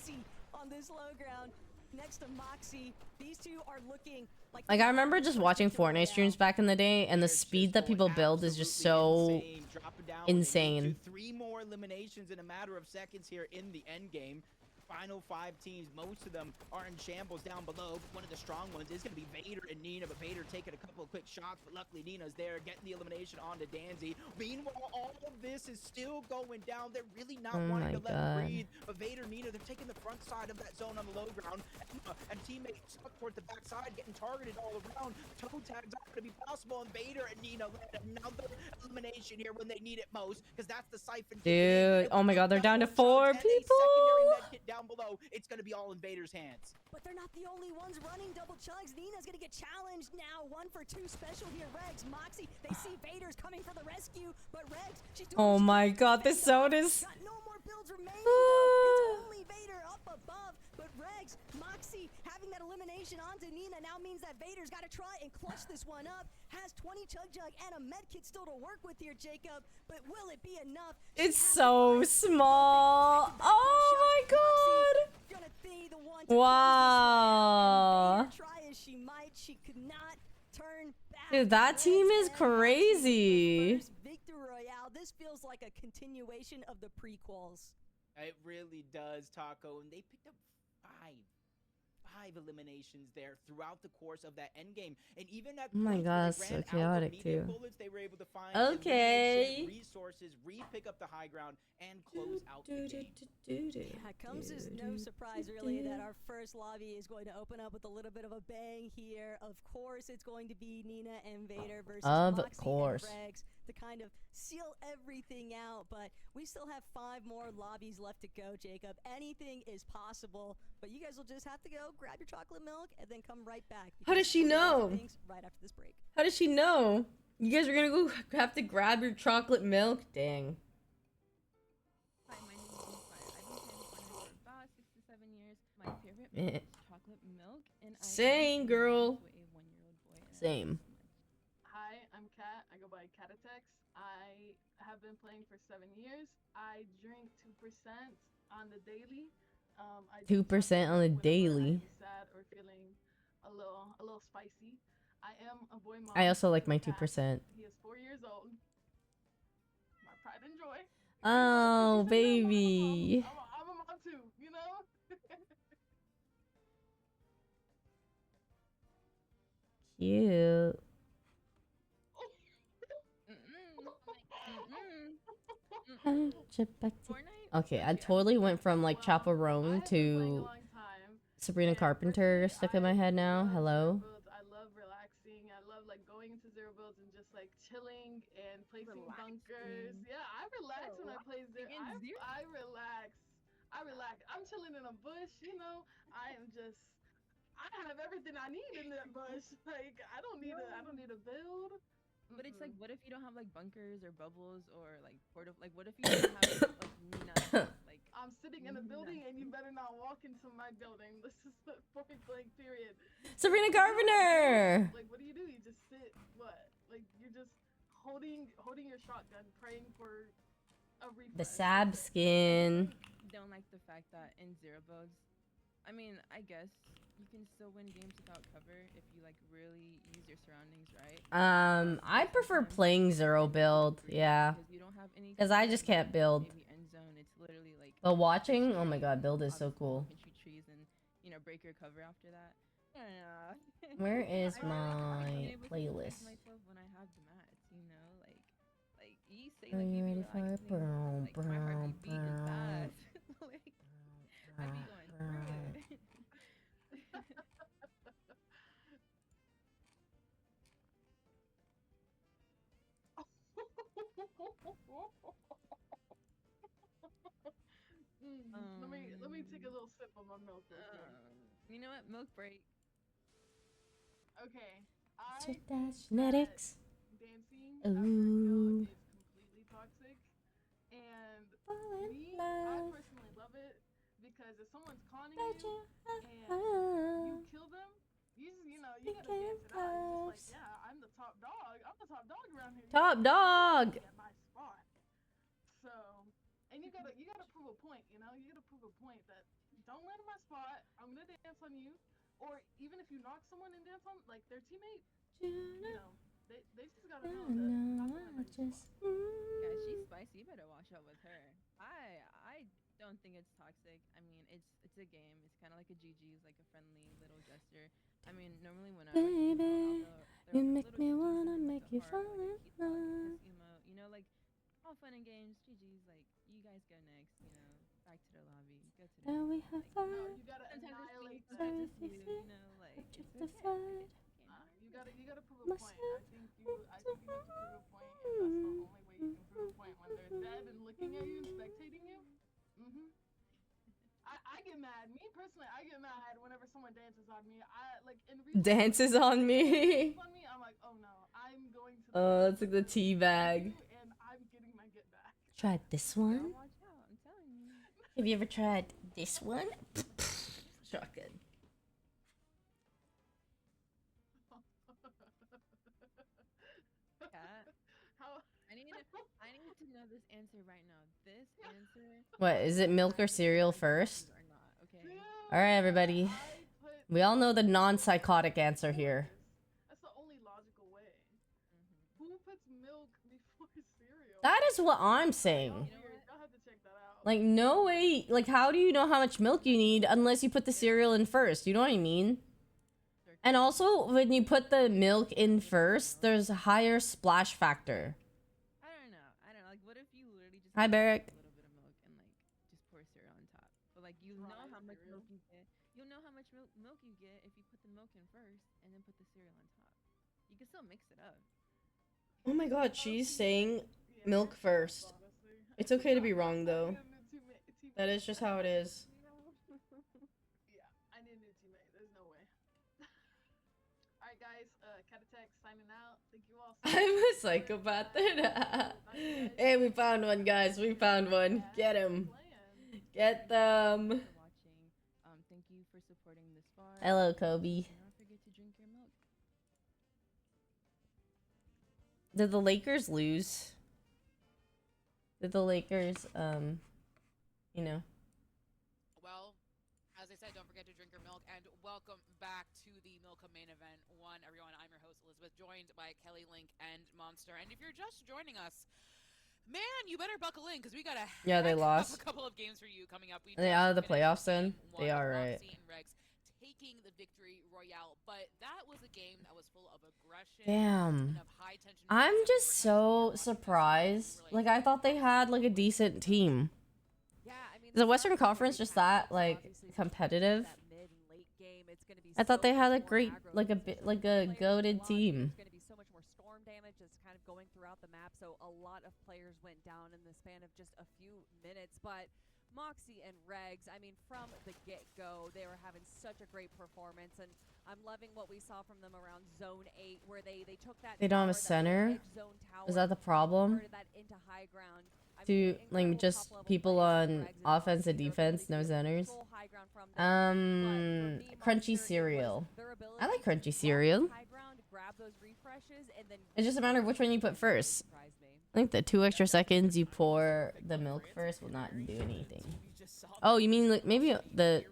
Like I remember just watching Fortnite streams back in the day, and the speed that people build is just so insane. 3 more eliminations in a matter of seconds here in the end game. Final 5 teams, most of them are in shambles down below. One of the strong ones is going to be Vader and Nina, but Vader taking a couple of quick shots, but luckily Nina's there, getting the elimination onto Danzy. Meanwhile, all of this is still going down. They're really not wanting to let him breathe, but Vader, Nina, they're taking the front side of that zone on the low ground, and Team teammate stuck towards the backside, getting targeted all around. Toe tags aren't going to be possible, and Vader and Nina land another elimination here when they need it most, because that's the siphon. Dude, oh my god, they're down to 4 people. Secondary med kit down below. It's going to be all in Vader's hands. But they're not the only ones running double chugs. Nina's gonna get challenged now. 1 for 2 special here. Regs, Moxie, they see Vader's coming for the rescue, but Regs, she's doing Oh what she my can. god, this zone is. Got no more builds remaining though. It's only Vader up above, but Regs, Moxie having that elimination onto Nina now means that Vader's got to try and clutch this one up. Has 20 chug jug and a med kit still to work with here, Jacob, but will it be enough? She It's has to so find small. back-to-back Oh my push-ups. Moxie god. gonna be the one to Wow. close this one out, and Vader, try as she might, she could not turn back. Dude, that team is Reds and Moxie crazy. the first victory royale. This feels like a continuation of the prequels. It really does, Taco. And they picked up five eliminations there throughout the course of that end game. And even at Oh my points god, where that's they so ran out of chaotic medium too. bullets, they were able to find Okay. elimination, resources, re-pick up the high ground, and close out the game. Yeah, it comes as no surprise, really, that our first lobby is going to open up with a little bit of a bang here. Of course, it's going to be Nina and Vader versus Of Moxie course. and Regs to kind of seal everything out. But we still have 5 more lobbies left to go, Jacob. Anything is possible, but you guys will just have to go grab your chocolate milk and then come right back. How does because she we're gonna know? do things right after this break. How does she know? You guys are gonna go have to grab your chocolate milk? Dang. Hi, my name is Inspire. I've been playing Fortnite for about 6 to 7 years. My favorite Eh. milk is chocolate milk, and I Same, am girl. to a 1-year-old boy. And I love Same. him so much. Hi, I'm Kat. I go by Catatex. I have been playing for 7 years. I drink 2% on the daily. I drink 2% on chocolate the milk whenever daily. I am sad or feeling a little spicy. I am a boy mom. I also like to my a cat. 2%. He is 4 years old. My pride and joy. Oh, If you said you're a baby. mom, I'm a mom too, you know? Cute. Fortnite? Okay, I I've totally been went from like well, Chaperone I've been playing a to long time, Sabrina and Carpenter personally, stuck in my head now. love Hello. zero builds. I love relaxing. I love like going into zero builds and just like chilling and placing bunkers. Yeah, I relax when I play zero. I relax. I relax. I'm chilling in a bush, you know. I have everything I need in that bush. Like I don't need a build. But it's like, what if you don't have like bunkers or bubbles or like like, what if you don't have like Nina stuff? Like, I'm sitting in a building and you better not walk into my building. This is the point blank period. Sabrina Carpenter. Like, what do? You just sit, what? Like, you're just holding your shotgun, praying for a refresh. The Sab skin. don't like the fact that in zero builds, I mean, I guess you can still win games without cover if you like really use your surroundings right. I prefer playing zero build. Yeah. Because you don't have any. Because I just can't build. Maybe end zone, it's literally like. But watching, oh my god, build is so cool. You can shoot trees and break your cover after that. Yeah. Where is I my been able to protect playlist? myself when I have the mats, like you say, Are like you you ready be for it? relaxing, like my heart Brown, be beating brown. fast. Like I be going through it. Let me take a little sip of my milk. You know what? Milk break. Okay. Genetics. Dancing after a kill is completely toxic, and I personally love it because if someone's conning you and you kill them, you gotta dance it out. It's just like, yeah, I'm the top dog. I'm the top dog around here. Top dog. At my spot. So, and you gotta prove a point. You gotta prove a point that don't land in my spot. I'm gonna dance on you. Or even if you knock someone and dance on like their teammate, they just gotta know that. Yeah, she's spicy. You better watch out with her. I don't think it's toxic. I mean, it's a game. It's kind of like a GG, like a friendly little gesture. I mean, normally when I Baby, you make me wanna make you fall in love. Like all fun and games. GG's, like you guys go next. Back to the lobby. Go to the Now we have fun. No, you gotta annihilate Sometimes them. it's gotta prove a point. I think you have to prove a point, and that's the only way you can prove a point when they're dead and looking at you and spectating you. I get mad. Me personally, I get mad whenever someone dances on me. I like in real Dances on me. on me. I'm like, oh no, I'm going to. Oh, that's like the tea bag. And I'm getting my get back. Tried this one? Watch out, I'm telling you. Have you ever tried this one? Shotgun. Cat, How? I need to know this answer right now. This answer. What, is it milk or cereal first? Or not? Okay. Alright, everybody. We all know the non-psychotic answer here. That's the only logical way. Who puts milk before cereal? That is what I'm saying. Y'all have to check that out. Like, no way. Like, how do you know how much milk you need unless you put the cereal in first? You know what I mean? And also, when you put the milk in first, there's a higher splash factor. I don't know. Like, what if you literally just Hi, Barrick. a little bit of milk and like just pour cereal on top? But like, you know how much milk you get. You'll know how much milk you get if you put the milk in first and then put the cereal on top. You can still mix it up. Oh my god, she's saying milk first. It's okay to be wrong, though. That is just how it is. Yeah, I need a new teammate. There's no way. Alright, guys. Catatex signing out. Thank you all. I'm a psychopath. Hey, we found one, guys. We found one. Get him. Get them. For watching. Thank you for supporting this far. Hello, Kobe. Do not forget to drink your milk. Did the Lakers lose? Did the Lakers, you know? Well, as I said, don't forget to drink your milk, and welcome back to the Milka main event. One, everyone, I'm your host, Elizabeth, joined by Kelly, Link, and Monster. And if you're just joining us, man, you better buckle in, because we got They lost. a couple of games for you coming up. Are they out of the playoffs then? They are, right? Taking the victory royale, but that was a game that was full of aggression. Damn. And of high tension. I'm just so surprised. Like, I thought they had, like, a decent team. Yeah, I mean, Is the Western Conference just that, like, competitive? I thought they had a great, like a goated team. There's going to be so much more storm damage that's kind of going throughout the map, so a lot of players went down in the span of just a few minutes. But Moxie and Regs, I mean, from the get-go, they were having such a great performance, and I'm loving what we saw from them around Zone 8, where they took that. They don't have a center? Is that the problem? That into high ground. Do, like, just people on offense and defense, no centers? Crunchy cereal. I like crunchy cereal. It's just a matter of which one you put first. I think the 2 extra seconds you pour the milk first will not do anything. Oh, you mean like maybe the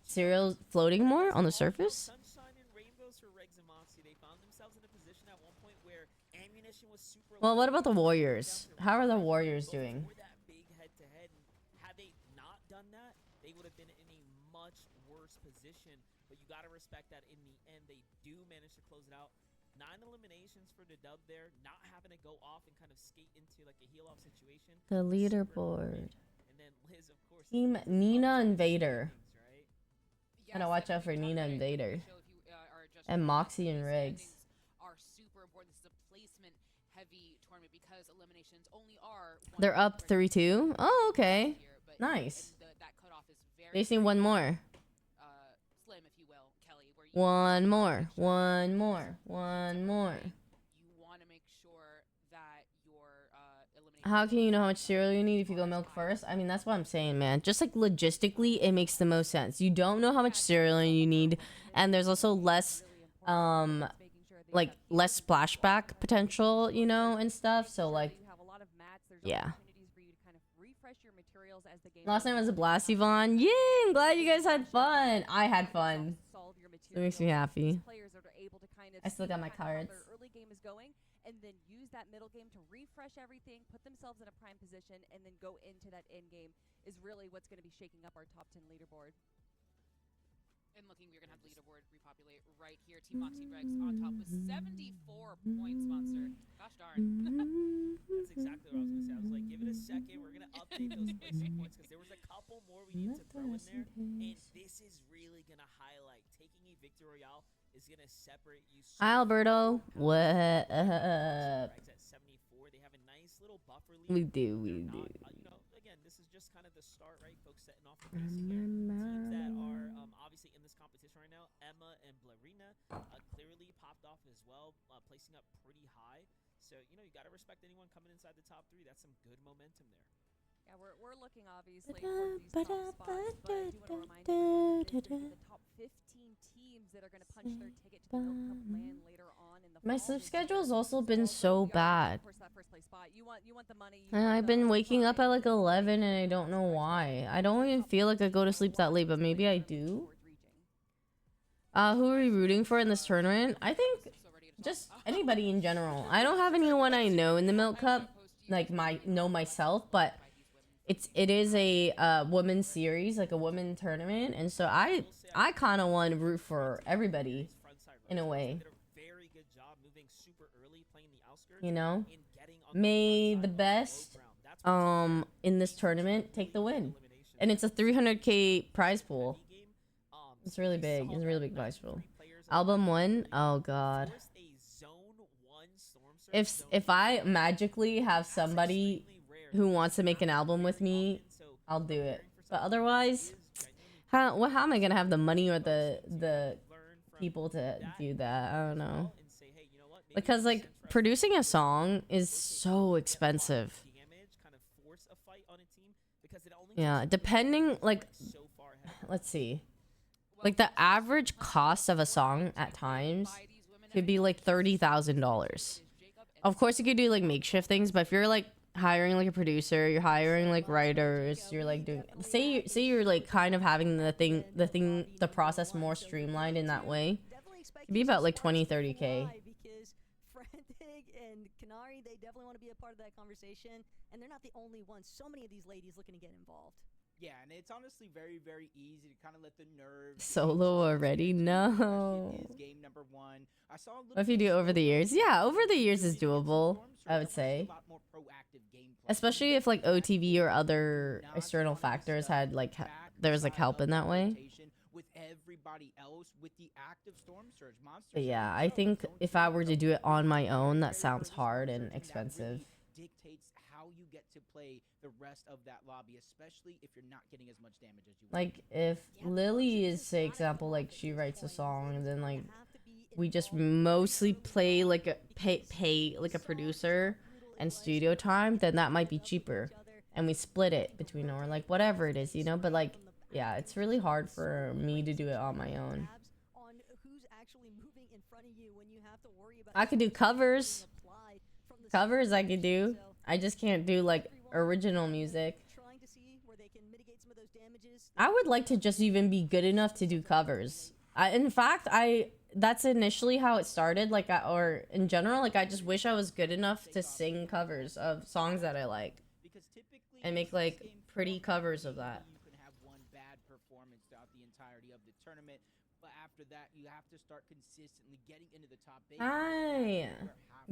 cereal floating more on the surface? Well, what about the Warriors? How are the Warriors doing? But you gotta respect that in the end they do manage to close it out. 9 eliminations for the dub there, not having to go off and kind of skate into like a heel off situation. The leaderboard. And then Liz, of course, Team Nina and Vader. Yes, Gotta watch out for Nina and Vader. And Moxie and Riggs. Are super important. This is a placement heavy tournament because eliminations only are. They're up 3-2. Oh, okay. Nice. That cutoff is very. They just need one more. Slim, if you will, Kelly. Where you One more. One more. One more. You want to make sure that your elimination. How can you know how much cereal you need if you go milk first? I mean, that's what I'm saying, man. Just like logistically, it makes the most sense. You don't know how much cereal you need, and there's also less, like less splashback potential, you know, and stuff. So like, yeah. Last night was a blast, Yvonne. Yay! I'm glad you guys had fun. I had fun. It makes me happy. I still got my cards. Early game is going, and then use that middle game to refresh everything, put themselves in a prime position, and then go into that end game is really what's going to be shaking up our top 10 leaderboard. And looking, we're going to have the leaderboard repopulate right here. Team Moxie Regs on top with 74 points, Monster. Gosh darn. That's exactly what I was going to say. I was like, give it a second. We're going to update those placing points because there was a couple more we need to throw in there. And this is really going to highlight taking a Victory Royale is gonna separate you. Hi, Alberto. What? Rags at 74. They have a nice little buffer lead. We do. They're not, you know, again, this is just kind of the start, right? Folks setting off the pacing here. Teams that are obviously in this competition right now, Emma and Blarina clearly popped off as well, placing up pretty high. So, you know, you got to respect anyone coming inside the top 3. That's some good momentum there. Yeah, we're looking obviously for these top spots, but I do want to remind everyone that this is the top 15 teams that are going to punch their ticket to the Milk Cup LAN later on in the My fall sleep this year. schedule's also been We are so looking, bad. of course, that first place spot. You want the money. I've been waking up at like 11 and I don't know why. I don't even feel like I go to sleep that late, but maybe I do. Who are we rooting for in this tournament? I think just anybody in general. I don't have anyone I know in the Milk Cup, like know myself, but it is a women's series, like a women tournament, and so I kind of want to root for everybody in a way. You know, may the best in this tournament take the win, and it's a 300K prize pool. It's really big. It's a really big prize pool. Album 1, oh god. If I magically have somebody who wants to make an album with me, I'll do it. But otherwise, how am I gonna have the money or the people to do that? I don't know. Because like producing a song is so expensive. Yeah, depending, like, let's see. Like the average cost of a song at times could be like $30,000. Of course you could do like makeshift things, but if you're like hiring like a producer, you're hiring like writers, you're like doing, say you're like kind of having the process more streamlined in that way, it'd be about like 20-30K. Because Frantic and Canary, they definitely want to be a part of that conversation, and they're not the only ones. So many of these ladies looking to get involved. Yeah, and it's honestly very, very easy to kind of let the nerves. Solo already? No. Game number 1. I saw a little What if you do it over the years? Yeah, over the years is doable, I would say. Especially if like OTV or other external factors had like there's like help in that way. With everybody else with the active storm surge monster. But yeah, I think if I were to do it on my own, that sounds hard and expensive. Dictates how you get to play the rest of that lobby, especially if you're not getting as much damage as you want. Like if Lily is, say example, like she writes a song and then like we just mostly play like a pay like a producer and studio time, then that might be cheaper and we split it between, or like whatever it is, you know. But like, yeah, it's really hard for me to do it on my own. I could do covers I could do. I just can't do like original music. I would like to just even be good enough to do covers. In fact, that's initially how it started, like, or in general, like, I just wish I was good enough to sing covers of songs that I like and make like pretty covers of that. You can have one bad performance throughout the entirety of the tournament, but after that you have to start consistently getting into the top 8. Hi.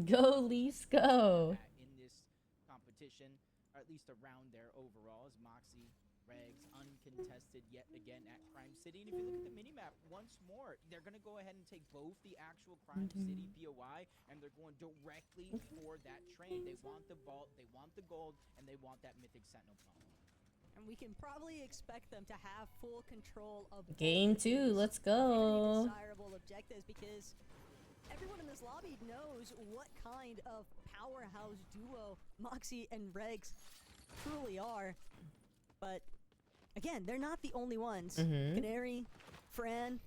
Go Leafs go. In this competition, or at least around there overall, as Moxie Regs uncontested yet again at Crime City. And if you look at the minimap once more, they're going to go ahead and take both the actual Crime City POI and they're going directly for that train. They want the vault, they want the gold, and they want that Mythic Sentinel pump. And we can probably expect them to have full control of Game 2, let's go. Desirable objectives, because everyone in this lobby knows what kind of powerhouse duo Moxie and Regs truly are. But again, they're not the only ones. Canary, Fran,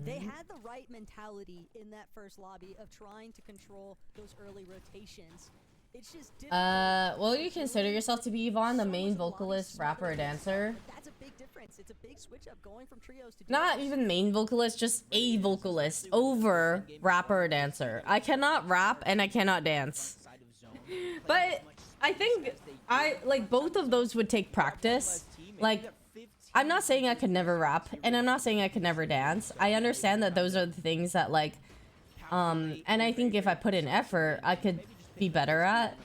they had the right mentality in that first lobby of trying to control those early rotations. It's just will you consider yourself to be, Yvonne, the main vocalist, rapper, or dancer? That's a big difference. It's a big switch up going from trios to Not even main vocalist, just a vocalist over rapper or dancer. I cannot rap and I cannot dance. But I think like both of those would take practice. Like, I'm not saying I could never rap and I'm not saying I could never dance. I understand that those are the things that like and I think if I put in effort, I could be better at.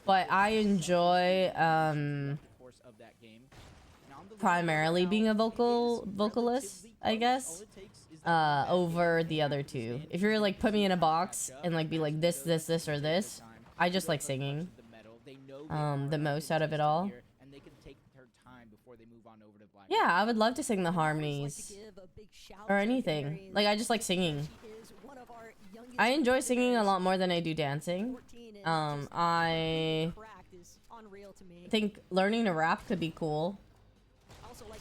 But I enjoy primarily being a vocalist, I guess. over the other two. If you're like put me in a box and like be like this, or this, I just like singing the most out of it all. Yeah, I would love to sing the harmonies or anything. Like I just like singing. I enjoy singing a lot more than I do dancing. I think learning to rap could be cool.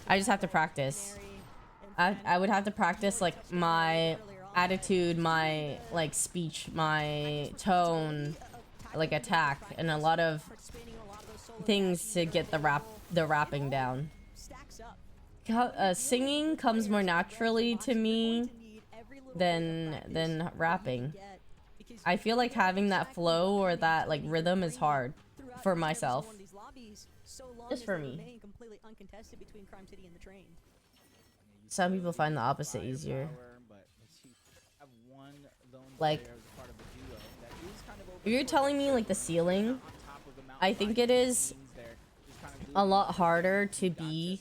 I just have to practice. I would have to practice like my attitude, my like speech, my tone, like attack, and a lot of things to get the rapping down. Singing comes more naturally to me than rapping. I feel like having that flow or that like rhythm is hard for myself. Just for me. Some people find the opposite easier. Like, if you're telling me like the ceiling, I think it is a lot harder to be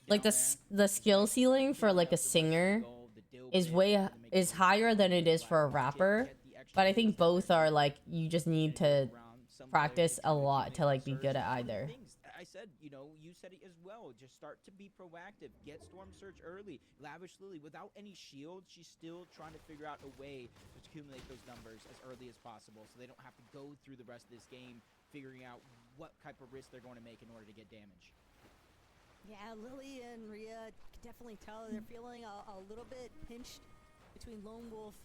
like the skill ceiling for like a singer is higher than it is for a rapper, but I think both are like you just need to practice a lot to like be good at either. I said, you know, you said it as well. Just start to be proactive. Get Storm Surge early. Lavish Lily, without any shield, she's still trying to figure out a way to accumulate those numbers as early as possible so they don't have to go through the rest of this game figuring out what type of risk they're going to make in order to get damage. Yeah, Lily and Rhea can definitely tell they're feeling a little bit pinched between Lone Wolf,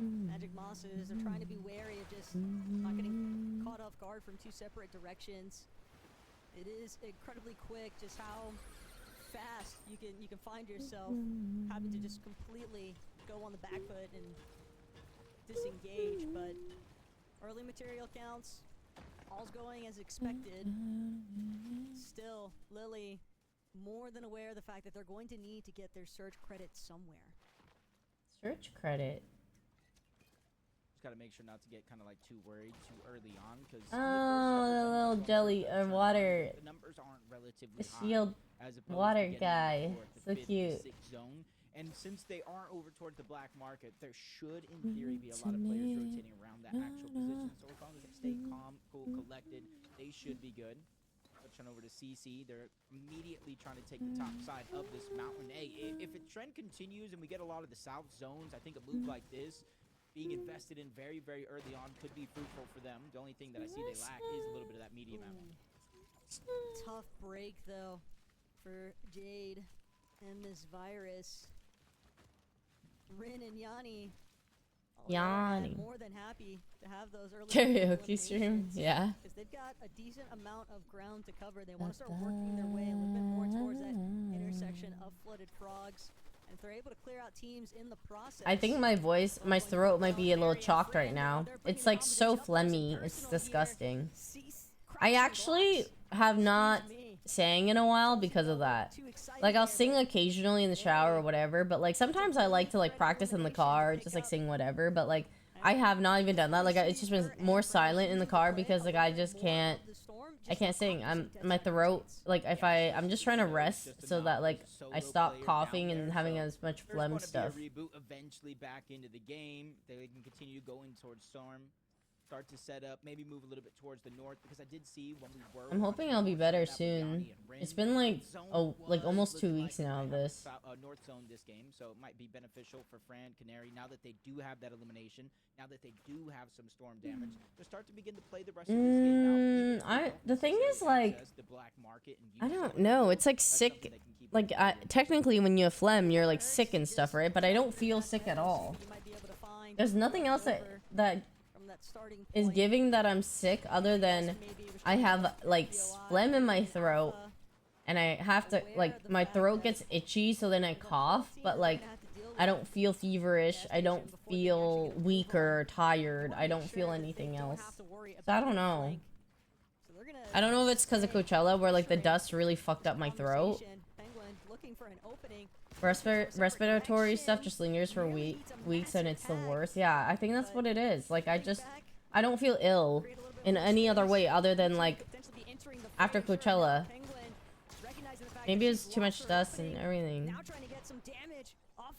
Magic Mosses. They're trying to be wary of just not getting caught off guard from two separate directions. It is incredibly quick just how fast you can find yourself having to just completely go on the back foot and disengage, but early material counts, all's going as expected. Still, Lily more than aware of the fact that they're going to need to get their surge credit somewhere. Surge credit? Got to make sure not to get kind of like too worried too early on because the little jelly water, the numbers aren't relatively the shield high as water guy, so cute. Zone. And since they aren't over towards the black market, there should in theory be a lot of players rotating around that actual position. So as long as they stay calm, cool, collected, they should be good. Touching over to CC, they're immediately trying to take the top side of this mountain. Hey, if a trend continues and we get a lot of the south zones, I think a move like this being invested in very, very early on could be fruitful for them. The only thing that I see they lack is a little bit of that medium ammo. Tough break, though, for Jade and this virus. Rin and Yanni more than happy to have those early karaoke stream, yeah. Because they've got a decent amount of ground to cover. They want to start working their way a little bit more towards that intersection of flooded frogs. And if they're able to clear out teams in the process, I think my throat might be a little chalked right now. It's like so phlegmy. It's disgusting. I actually have not sang in a while because of that. Like I'll sing occasionally in the shower or whatever, but like sometimes I like to like practice in the car, just like sing whatever, but like I have not even done that. Like it's just been more silent in the car because like I can't sing. My throat, like if I'm just trying to rest so that like I stop coughing and having as much phlegm stuff. Reboot eventually back into the game. They can continue going towards Storm. Start to set up, maybe move a little bit towards the north because I did see when we were. I'm hoping I'll be better soon. It's been like almost 2 weeks now of this. North zone this game, so it might be beneficial for Fran, Canary now that they do have that elimination. Now that they do have some storm damage, to start to begin to play the rest of this game out. The thing is like, I don't know. It's like sick. Like technically, when you have phlegm, you're like sick and stuff, right? But I don't feel sick at all. There's nothing else that is giving that I'm sick other than I have like phlegm in my throat and I have to like my throat gets itchy, so then I cough, but like I don't feel feverish, I don't feel weak or tired, I don't feel anything else. So I don't know. I don't know if it's because of Coachella where like the dust really fucked up my throat. Respiratory stuff just lingers for weeks and it's the worst. Yeah, I think that's what it is. Like I don't feel ill in any other way other than like after Coachella. Maybe it's too much dust and everything.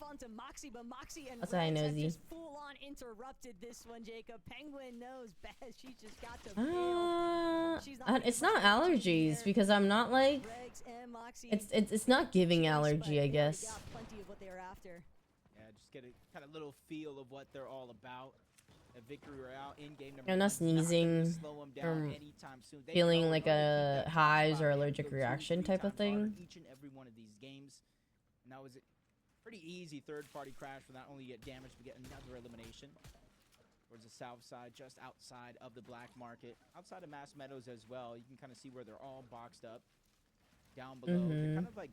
off onto Moxie, but Moxie and That's why I Rex have nosy. just full-on interrupted this one, Jacob. Penguin knows best. She just got to bail. She's not It's getting not much opportunity allergies here. because I'm not like Rex and Moxie it's not giving close, but allergy, I they already guess. got plenty of what they were after. Yeah, just get a kind of little feel of what they're all about. A victory royale in game number I'm not 1 's not gonna sneezing slow 'em down from anytime soon. They feeling know like in order to keep a that top hives spot, or they have to allergic go 2, reaction 3 type of times harder thing. each and every one of these games. And that was a pretty easy third-party crash for not only get damage but get another elimination towards the south side, just outside of the black market, outside of Mass Meadows as well. You can kind of see where they're all boxed up down below. They're kind of like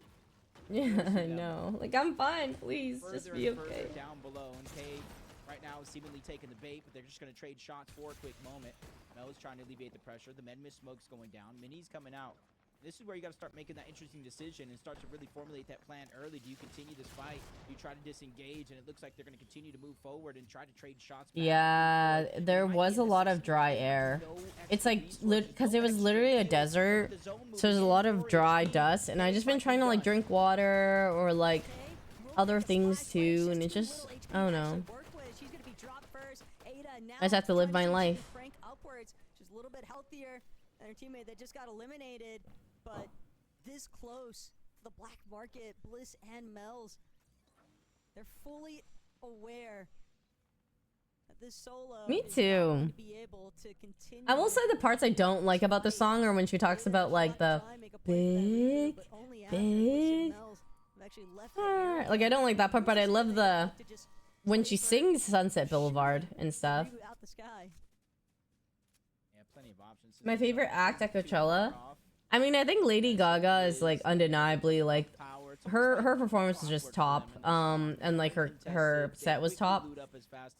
Yeah, forcing I them know. Like, I'm fine. Please, just further be and okay. further down below, and Cave right now is seemingly taking the bait, but they're just going to trade shots for a quick moment. Mel is trying to alleviate the pressure. The med miss smoke's going down. Minnie's coming out. This is where you got to start making that interesting decision and start to really formulate that plan early. Do you continue this fight? Do you try to disengage? And it looks like they're going to continue to move forward and try to trade shots back. Yeah, there was a lot of dry air. It's like, because it was literally a desert, so there's a lot of dry dust, and I just been trying to like drink water or like other things too, and it just, I don't know. I just have to live my life. Frank upwards, she's a little bit healthier than her teammate that just got eliminated, but this close to the black market, Bliss and Mel's, they're fully aware that this solo Me is not too. going to be able to continue. I will say the parts I don't like about the song are when she talks about like the big, big. Like, I don't like that part, but I love the when she sings Sunset Boulevard and stuff. Out the sky. Yeah, plenty of options. My favorite act at Coachella. I mean, I think Lady Gaga is like undeniably like her performance is just top. And like her set was top.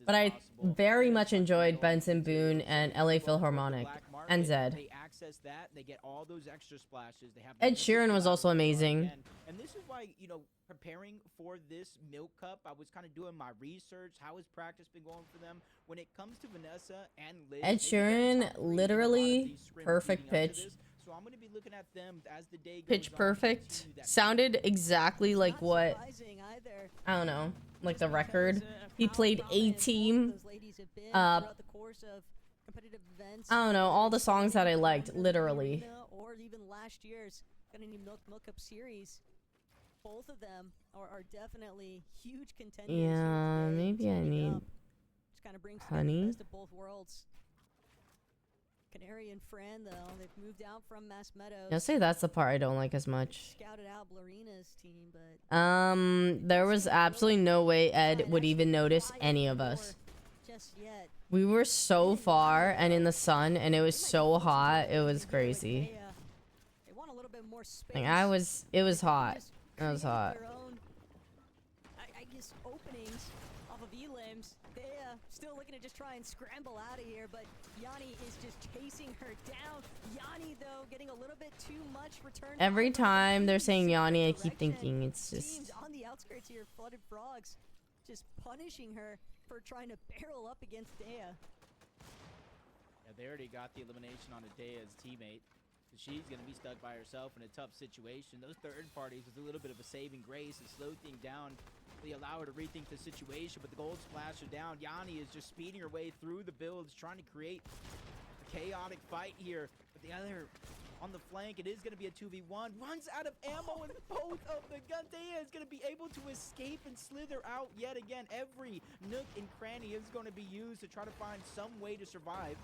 But I very much enjoyed Benson Boone and LA Philharmonic and Zed. They access that. They get all those extra splashes. They have Ed Sheeran was also amazing. And this is why, you know, preparing for this Milk Cup, I was kind of doing my research. How has practice been going for them? When it comes to Vanessa and Liz, Ed Sheeran, literally perfect pitch. So I'm going to be looking at them as the day goes Pitch on, perfect. continue that Sounded exactly like what, I don't know, like the record. He played A-Team. I don't know, all the songs that I liked, literally. Or even last year's Milk Cup series. Both of them are definitely huge contenders. Yeah, maybe I need Just kind of brings honey. the best of both worlds. Canary and Fran, though, they've moved out from Mass Meadows. I'll say that's the part I don't like as much. Scouted out Blarina's team, but There was absolutely no way Ed would even notice any of us. just yet. We were so far and in the sun, and it was so hot. It was crazy. They want a little bit more space. Like it was hot. It was hot. Their own, I guess, openings off of E-limbs. They still looking to just try and scramble out of here, but Yanni is just chasing her down. Yanni, though, getting a little bit too much return. Every time they're saying Yanni, I keep thinking it's just... Teams on the outskirts here, Flooded Frogs, just punishing her for trying to barrel up against Dea. Yeah, they already got the elimination on Adea's teammate. So she's going to be stuck by herself in a tough situation. Those third parties with a little bit of a saving grace and slow things down. They allow her to rethink the situation, but the gold splash are down. Yanni is just speeding her way through the builds, trying to create a chaotic fight here. But the other on the flank, it is going to be a 2v1. Runs out of ammo in both of the guns. Dea is going to be able to escape and slither out yet again. Every nook and cranny is going to be used to try to find some way to survive.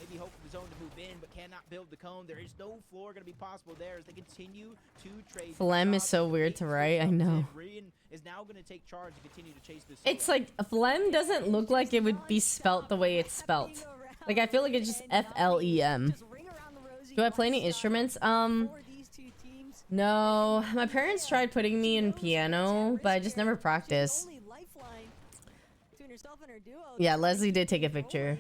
Maybe hope for the zone to move in, but cannot build the cone. There is no floor going to be possible there as they continue to trade. Phlegm is so weird to write, I know. Rian is now going to take charge and continue to chase this. It's like, phlegm doesn't look like it would be spelt the way it's spelt. Like, I feel like it's just F-L-E-M. Do I play any instruments? No. My parents tried putting me in piano, but I just never practiced. Yeah, Leslie did take a picture.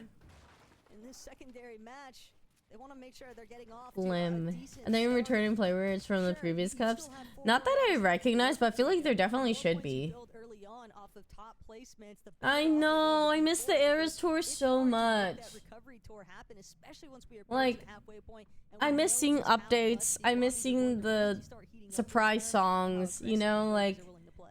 In this secondary match, they want to make sure they're getting off. Phlegm. Are they returning players from the previous cups? Not that I recognize, but I feel like there definitely should be. I know. I miss the Eras Tour so much. Like, I miss seeing updates. I miss seeing the surprise songs, you know, like,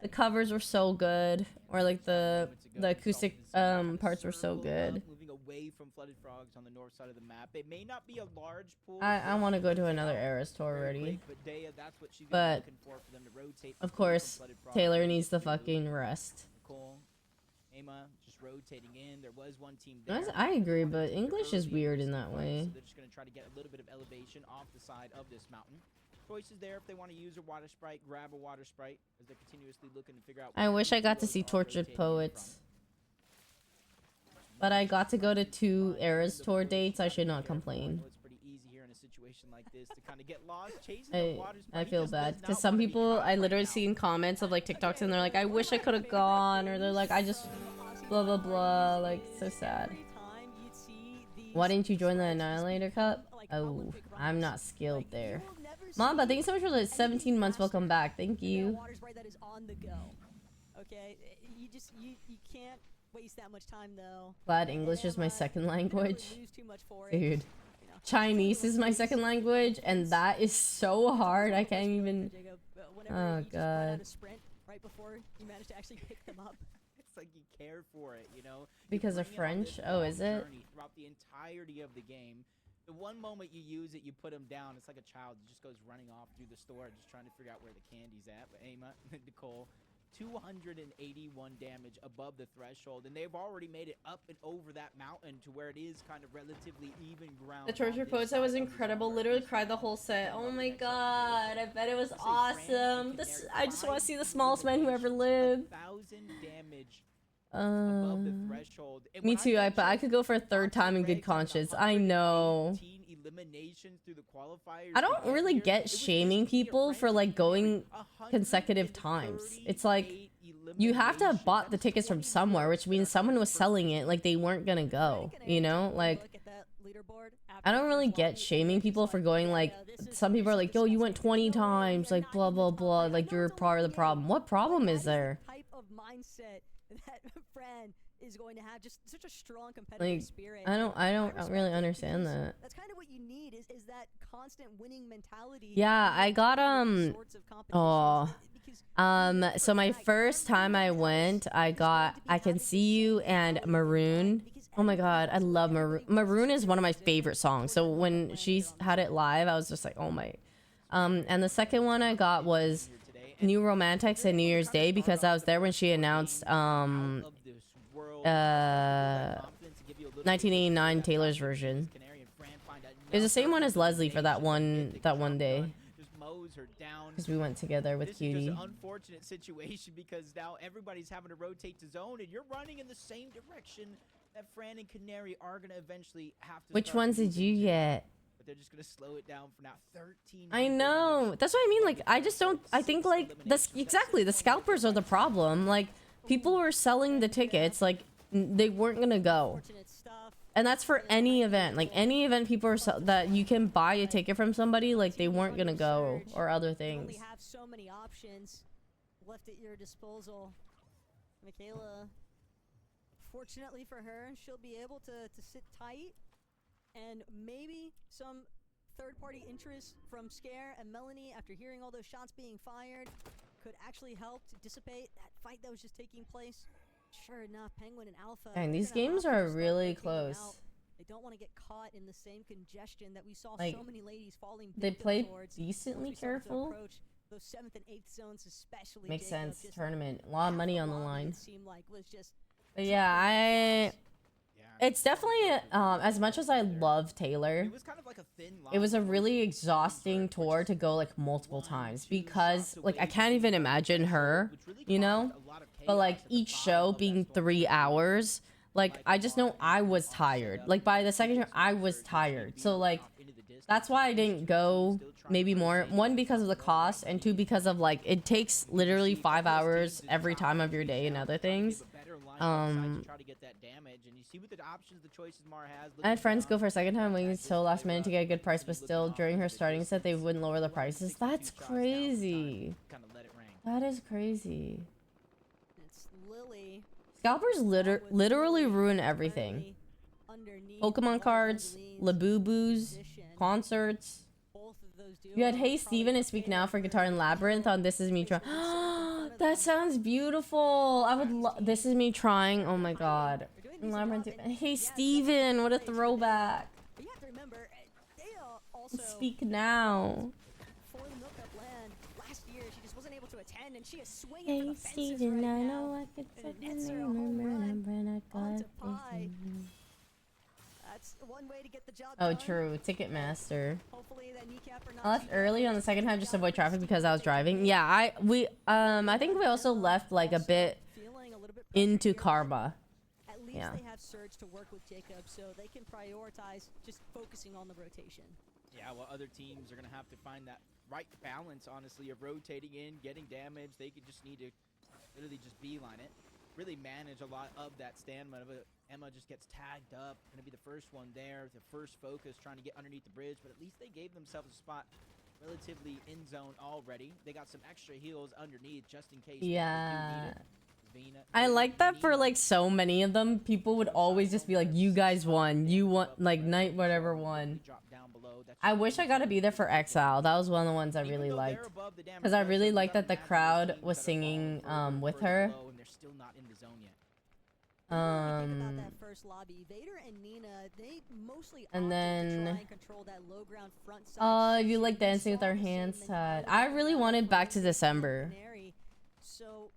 The covers were so good, or like the acoustic parts were so good. Moving away from flooded frogs on the north side of the map. It may not be a large pool. I want to go to another Eras tour already. But Daya, that's what she's But looking for them to rotate. of course, Taylor needs the fucking rest. Nicole, Emma, just rotating in. There was one team there. I agree, but English is weird in that way. So they're just gonna try to get a little bit of elevation off the side of this mountain. Choices there if they want to use a water sprite, grab a water sprite as they're continuously looking to figure out. I wish I got to see Tortured Poets. But I got to go to 2 Eras tour dates. I should not complain. It's pretty easy here in a situation like this to kind of get lost chasing the water I sprite. feel bad because some people I literally seen comments of like TikToks and they're like, I wish I could have gone, or they're like, I just blah blah blah, like so sad. Why didn't you join the Annihilator Cup? Oh, I'm not skilled there. Mamba, thank you so much for the 17 months. Welcome back. Thank you. Water sprite that is on the go. Okay, you can't waste that much time though. Glad English is my second language. Lose too much for it. Dude, Chinese is my second language, and that is so hard. I can't even. Oh god. Right before you manage to actually pick them up. It's like you care for it, you know. Because of French? Oh, is it? Throughout the entirety of the game. The one moment you use it, you put him down. It's like a child. He just goes running off through the store, just trying to figure out where the candy's at. But Emma, Nicole, 281 damage above the threshold, and they've already made it up and over that mountain to where it is kind of relatively even ground. The Torture Poets was incredible. Literally cried the whole set. Oh my god, I bet it was awesome. I just want to see the smallest man who ever lived. 1,000 damage above the threshold. Me too. I could go for a third time in good conscience. I know. I don't really get shaming people for like going consecutive times. It's like you have to have bought the tickets from somewhere, which means someone was selling it, like they weren't gonna go, you know? Like I don't really get shaming people for going, like some people are like, yo, you went 20 times, like blah blah blah, like you're part of the problem. What problem is there? Type of mindset that Fran is going to have, just such a strong competitive spirit. I don't really understand that. That's kind of what you need is that constant winning mentality. Yeah, I got so my first time I went, I got I Can See You and Maroon. Oh my god, I love Maroon. Maroon is one of my favorite songs. So when she had it live, I was just like, oh my. And the second one I got was New Romantics and New Year's Day, because I was there when she announced 1989 Taylor's version. It was the same one as Leslie for that one day. Because we went together with Cutie. This is just an unfortunate situation because now everybody's having to rotate to zone, and you're running in the same direction that Fran and Canary are going to eventually have to. Which ones did you get? But they're just going to slow it down for now. 13. I know. That's what I mean. Like, I just don't. I think like exactly the scalpers are the problem. Like, people were selling the tickets. Like, they weren't gonna go. And that's for any event. Like, any event people are that you can buy a ticket from somebody, like, they weren't gonna go, or other things. You have so many options left at your disposal. Michaela, fortunately for her, she'll be able to sit tight, and maybe some third-party interest from Scare and Melanie after hearing all those shots being fired could actually help to dissipate that fight that was just taking place. Sure enough, Penguin and Alpha. Dang, these games are really close. They don't want to get caught in the same congestion that we saw like, so many ladies falling. They played decently careful. Those 7th and 8th zones especially. Makes sense. Tournament, a lot of money on the line. Just but yeah, it's definitely as much as I love Taylor, it was a really exhausting tour to go like multiple times, because like I can't even imagine her, you know, but like each show being 3 hours, like I just know I was tired. Like by the second year I was tired, so like that's why I didn't go maybe more. 1, because of the cost, and 2, because of like it takes literally 5 hours every time of your day and other things. I had friends go for a second time waiting so last minute to get a good price, but still during her starting set they wouldn't lower the prices. That's crazy. That is crazy. Scalpers literally ruin everything. Pokemon cards, Labubu's, concerts. You had Hey Steven and Speak Now for Guitar and Labyrinth on This Is Me. of the That sounds beautiful. I would love. This is me trying. Oh my god. They're doing a decent Labyrinth- job, and Hey yeah, Steven, what a plays for them. throwback. But you have to remember, they also Speak now. for the Milk Cup land last year. She just wasn't able to attend, and she is swinging for Hey the fences Steven, right I now. know I could And suck it your nets her a name, home run but I got onto this Pi. in. That's one way to get the job Oh, done. true. Ticketmaster. Hopefully that kneecap or not I left too early bad. on the second half just to avoid traffic because I was Steven driving. Yeah, I think we also left like a bit feeling a little bit pressured into here. karma. At least Yeah. they have Surge to work with Jacob, so they can prioritize just focusing on the rotation. Yeah, well, other teams are going to have to find that right balance, honestly, of rotating in, getting damage. They could just need to literally just beeline it. Really manage a lot of that stamina. But Emma just gets tagged up. Going to be the first one there. The first focus trying to get underneath the bridge. But at least they gave themselves a spot relatively in zone already. They got some extra heals underneath just in case. Yeah. Vina, I like that for like so many of them, people would always just be like, you guys won, you won, like Knight whatever won. I wish I got to be there for Exile. That was one of the ones I really liked. Because I really liked that the crowd was singing with her. Think about that first lobby. Vader and Nina, they mostly And opted to then try and control that low ground front side you section. like We dancing with saw our the same hands tied. mentality I really around wanted the back to players December. Canary. So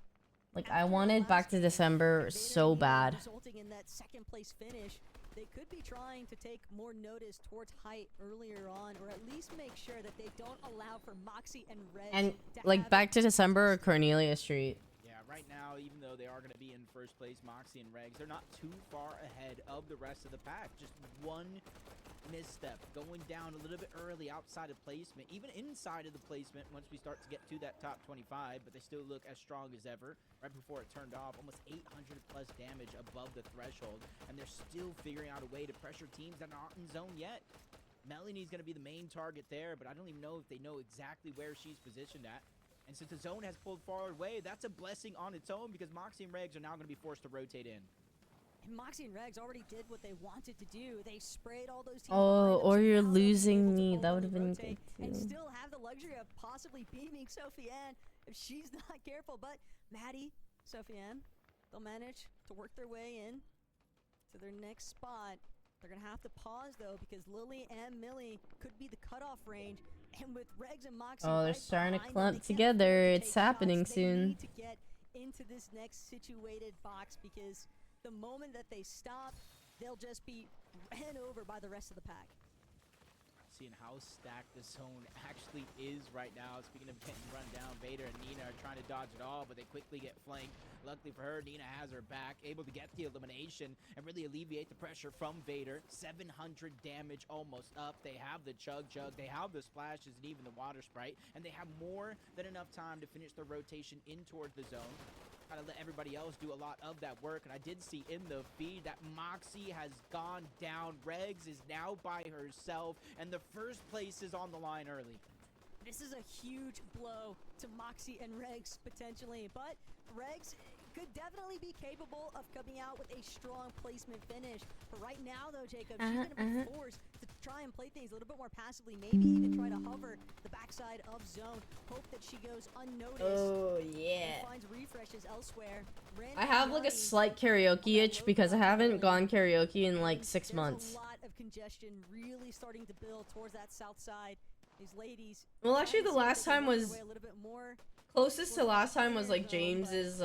Like I after wanted last back to game, December Vader so and Nina bad. resulting in that second place finish, they could be trying to take more notice towards height earlier on, or at least make sure that they don't allow for Moxie and Red And to like have back to it. December or Cornelia Street. Yeah, right now, even though they are going to be in first place, Moxie and Regs, they're not too far ahead of the rest of the pack. Just one misstep, going down a little bit early outside of placement, even inside of the placement once we start to get to that top 25, but they still look as strong as ever. Right before it turned off, almost 800 plus damage above the threshold, and they're still figuring out a way to pressure teams that aren't in zone yet. Melanie's going to be the main target there, but I don't even know if they know exactly where she's positioned at. And since the zone has pulled far away, that's a blessing on its own because Moxie and Regs are now going to be forced to rotate in. And Moxie and Regs already did what they wanted to do. They sprayed all those teams Oh, behind them, or so you're now they'll be losing able to me. That would openly have been rotate good and too. still have the luxury of possibly beaming Sofiane if she's not careful. But Maddie, Sofiane, they'll manage to work their way in to their next spot. They're going to have to pause, though, because Lily and Millie could be the cutoff range. And with Regs and Moxie Oh, they're right starting to behind them, clump they can't together. afford to It's take happening shots. They soon. need to get into this next situated box because the moment that they stop, they'll just be ran over by the rest of the pack. Seeing how stacked the zone actually is right now. Speaking of getting run down, Vader and Nina are trying to dodge it all, but they quickly get flanked. Luckily for her, Nina has her back, able to get the elimination and really alleviate the pressure from Vader. 700 damage almost up. They have the Chug Jug, they have the splashes and even the Water Sprite, and they have more than enough time to finish their rotation in towards the zone. Kind of let everybody else do a lot of that work, and I did see in the feed that Moxie has gone down. Regs is now by herself, and the first place is on the line early. This is a huge blow to Moxie and Regs potentially, but Regs could definitely be capable of coming out with a strong placement finish. But right now, though, Jacob, she's going to be forced to try and play things a little bit more passively, maybe even try to hover the backside of zone, hope that she goes unnoticed. Oh yeah. And finds refreshes elsewhere. I have like a slight karaoke itch because I haven't gone karaoke in like 6 months. There's a lot of congestion really starting to build towards that south side. These ladies. Well, actually, the last time was a little bit more. closest to last time was like James's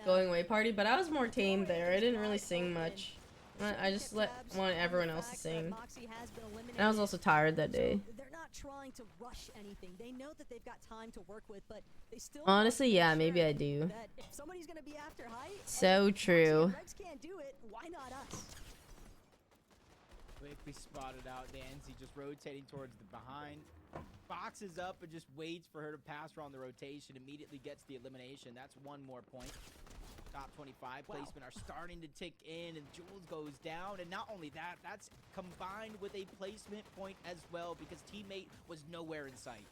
going away party, but I was more tame there. I didn't really sing much. I just wanted everyone else to sing. And I was also tired that day. They're not trying to rush anything. They know that they've got time to work with, but they still Honestly, yeah, maybe I do. that if somebody's gonna be after height, So true. Regs can't do it. Why not us? Quickly spotted out. Dancy just rotating towards the behind. Boxes up and just waits for her to pass her on the rotation. Immediately gets the elimination. That's one more point. Top 25 placement are starting to tick in, and Jules goes down. And not only that, that's combined with a placement point as well because teammate was nowhere in sight.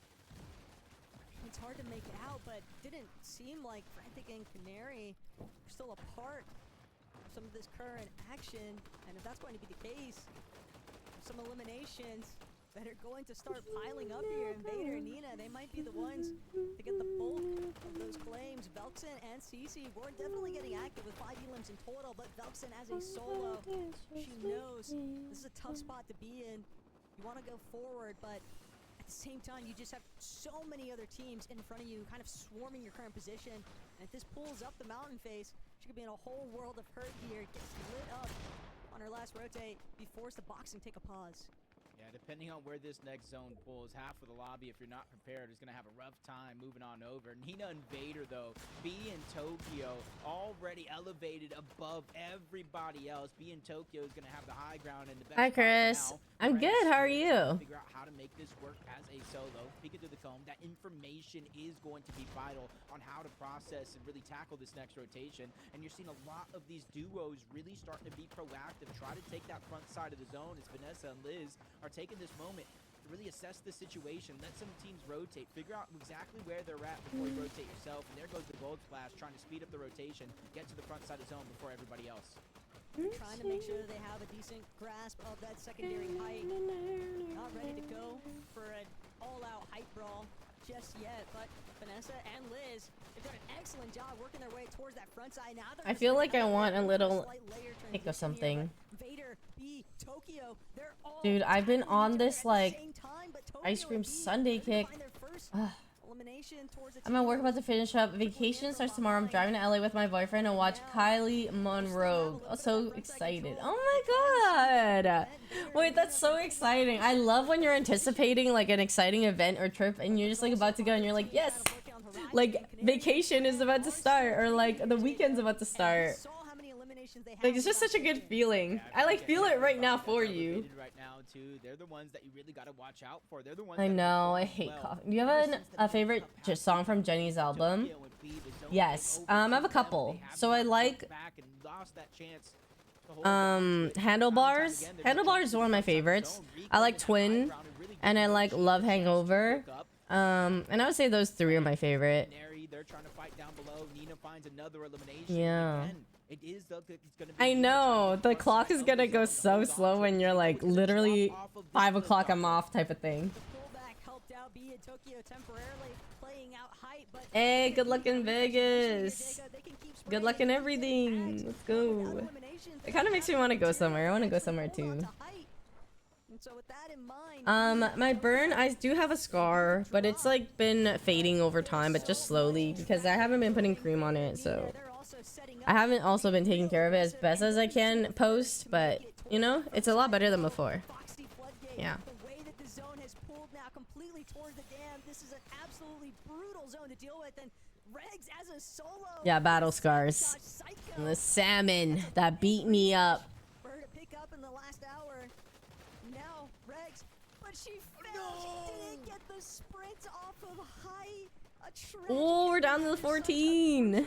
It's hard to make it out, but didn't seem like Frantic and Canary were still a part of some of this current action. And if that's going to be the case, some eliminations, that are going to start piling up here. Invader and Nina, they might be the ones to get the bulk of those claims. Velxen and Cece were definitely getting active with 5 elims in total, but Velxen as a solo, she knows this is a tough spot to be in. You want to go forward, but at the same time, you just have so many other teams in front of you kind of swarming your current position. And if this pulls up the mountain face, she could be in a whole world of hurt here. Gets lit up on her last rotate, be forced to boxing take a pause. Yeah, depending on where this next zone pulls, half of the lobby, if you're not prepared, is going to have a rough time moving on over. Nina and Vader, though, B in Tokyo, already elevated above everybody else. B in Tokyo is going to have the high ground and the best. Hi, Chris. I'm good. How are you? Figure out how to make this work as a solo. Peek into the comb. That information is going to be vital on how to process and really tackle this next rotation. And you're seeing a lot of these duos really starting to be proactive, try to take that front side of the zone as Vanessa and Liz are taking this moment to really assess the situation, let some teams rotate, figure out exactly where they're at before you rotate yourself, and there goes the gold splash, trying to speed up the rotation, get to the front side of zone before everybody else. Trying to make sure that they have a decent grasp of that secondary height. Not ready to go for an all-out height brawl just yet, but Vanessa and Liz, they've done an excellent job working their way towards that front side. Now I feel like I want a little pick of something. Vader, B, Tokyo, they're all Dude, I've been on this like time, but ice Tokyo cream and B Sunday kick. find their first elimination towards the I'm at work about to finish up. Vacation starts tomorrow. I'm driving to LA with my boyfriend to watch Kylie Monroe. I'm so excited. Oh my god. Wait, that's so exciting. I love when you're anticipating like an exciting event or trip and you're just like about to go and you're like, yes, like vacation is about to start or like the weekend's about to start. Like it's just such a good feeling. I like feel it right now for you. Right now too, they're the ones that you really got to watch out for. They're the ones I know. I hate coffee. Do you have a favorite song from Jenny's album? Yes. I have a couple. So I like Handlebars. Handlebars is one of my favorites. I like Twin, and I like Love Hangover. And I would say those 3 are my favorite. They're trying to fight down below. Nina finds another elimination. Yeah. It is it's gonna be I know. The clock is gonna go so slow when you're like literally 5 o'clock I'm off type of thing. Hey, good luck in Vegas. Good luck in everything. Let's go. It kind of makes me want to go somewhere. I want to go somewhere too. My burn, I do have a scar, but it's like been fading over time, but just slowly because I haven't been putting cream on it, so I haven't also been taking care of it as best as I can post, but you know, it's a lot better than before. Yeah. Yeah, battle scars. And the salmon that beat me up. Oh, we're down to the 14. But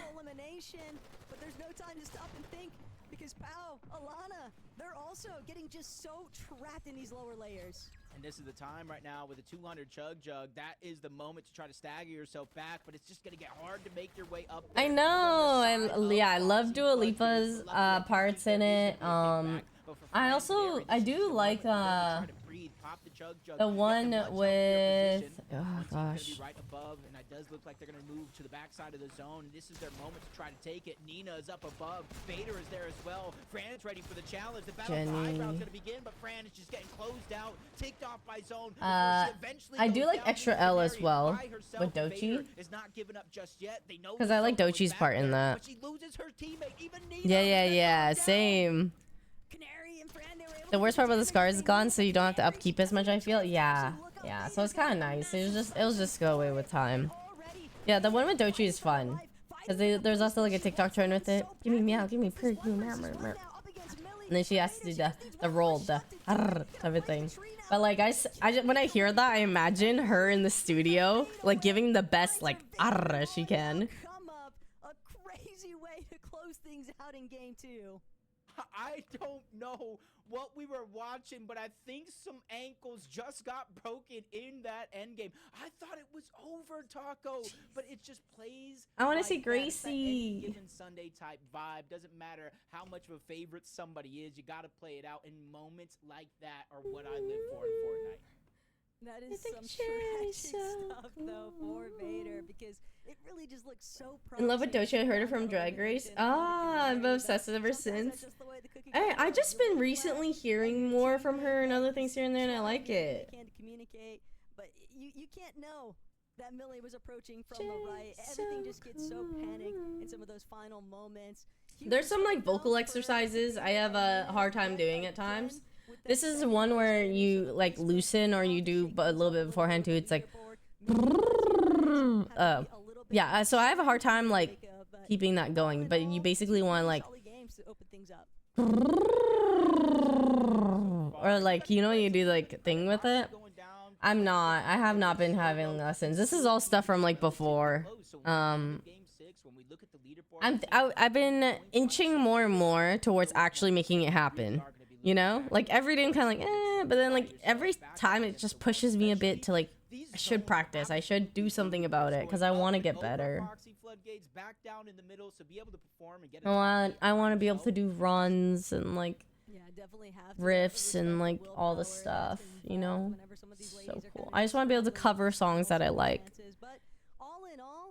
there's no time to stop and think because Pao, Alana, they're also getting just so trapped in these lower layers. And this is the time right now with a 200 chug jug. That is the moment to try to stagger yourself back, but it's just gonna get hard to make your way up there. I know. I love Dua Lipa's parts in it. I do like the one with oh gosh. Right above, and it does look like they're gonna move to the backside of the zone. This is their moment to try to take it. Nina is up above. Vader is there as well. Fran is ready for the challenge. The battle for high ground is gonna begin, but Fran is just getting closed out, ticked off by zone. I do like Extra L as well with Dochi. Because I like Dochi's part in that. But she loses her teammate, even Nina. Yeah. Same. The worst part about the scars is gone, so you don't have to upkeep as much, I feel. Yeah. So it's kind of nice. It'll just go away with time. Yeah, the one with Dochi is fun. Because there's also like a TikTok trend with it. Give me meow, give me purr, give me meow, meow, meow. And then she has to do the roll, the type of thing. But like, when I hear that, I imagine her in the studio, like giving the best, like, she can. Come up a crazy way to close things out in game 2. I don't know what we were watching, but I think some ankles just got broken in that end game. I thought it was over, Taco, but it just plays. I want to like see Gracie. Given Sunday type vibe. Doesn't matter how much of a favorite somebody is. You got to play it out, in moments like that are what I live for in Fortnite. That is think some cherry tragic so stuff, though, for Vader, because it really just looks so In love with promising. Dochi, I heard it on from the Drag Race. elimination, on the Ah, I've been community, obsessed but with ever sometimes that's since. just the way the cookie I crumbles. just You been live, recently laugh, hearing and more from teammate her and other things makes here and there, and I try like everything they it. can to communicate, but you can't know that Millie was approaching from the right. Everything just gets so panicked in some of those final moments. There's some like vocal exercises I have a hard time doing at times. This is one where you like loosen or you do a little bit beforehand too. It's like, yeah. So I have a hard time like keeping that going, but you basically want to like, or like, you know, you do like thing with it. I'm not. I have not been having lessons. This is all stuff from like before. I've been inching more and more towards actually making it happen. You know, like every day I'm kind of like, but then like every time it just pushes me a bit to like, I should practice. I should do something about it because I want to get better. I want to be able to do runs and like riffs and like all the stuff, you know. So cool. I just want to be able to cover songs that I like.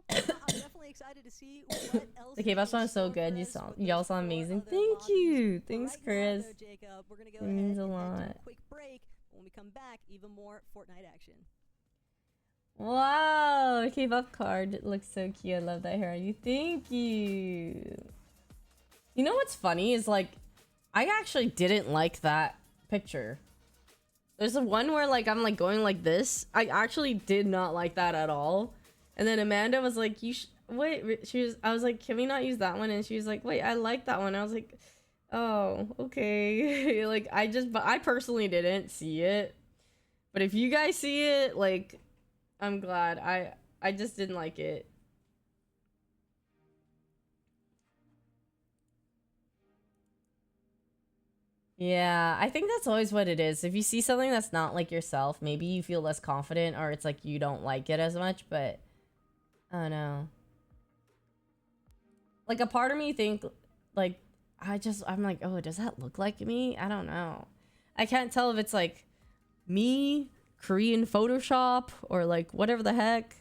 I'm definitely excited to see what else The K-pop song is so good. Y'all sound amazing. Thank you. Thanks, Chris. It means a lot. Quick break. When we come back, even more Fortnite action. Wow, K-pop card. It looks so cute. I love that hair on you. Thank you. You know what's funny is like, I actually didn't like that picture. There's the one where like I'm like going like this. I actually did not like that at all. And then Amanda was like, wait, I was like, can we not use that one? And she was like, wait, I like that one. I was like, oh, okay. Like, but I personally didn't see it. But if you guys see it, like, I'm glad. I just didn't like it. Yeah, I think that's always what it is. If you see something that's not like yourself, maybe you feel less confident or it's like you don't like it as much, but I don't know. Like a part of me think like I'm like, oh, does that look like me? I don't know. I can't tell if it's like me, Korean Photoshop, or like whatever the heck.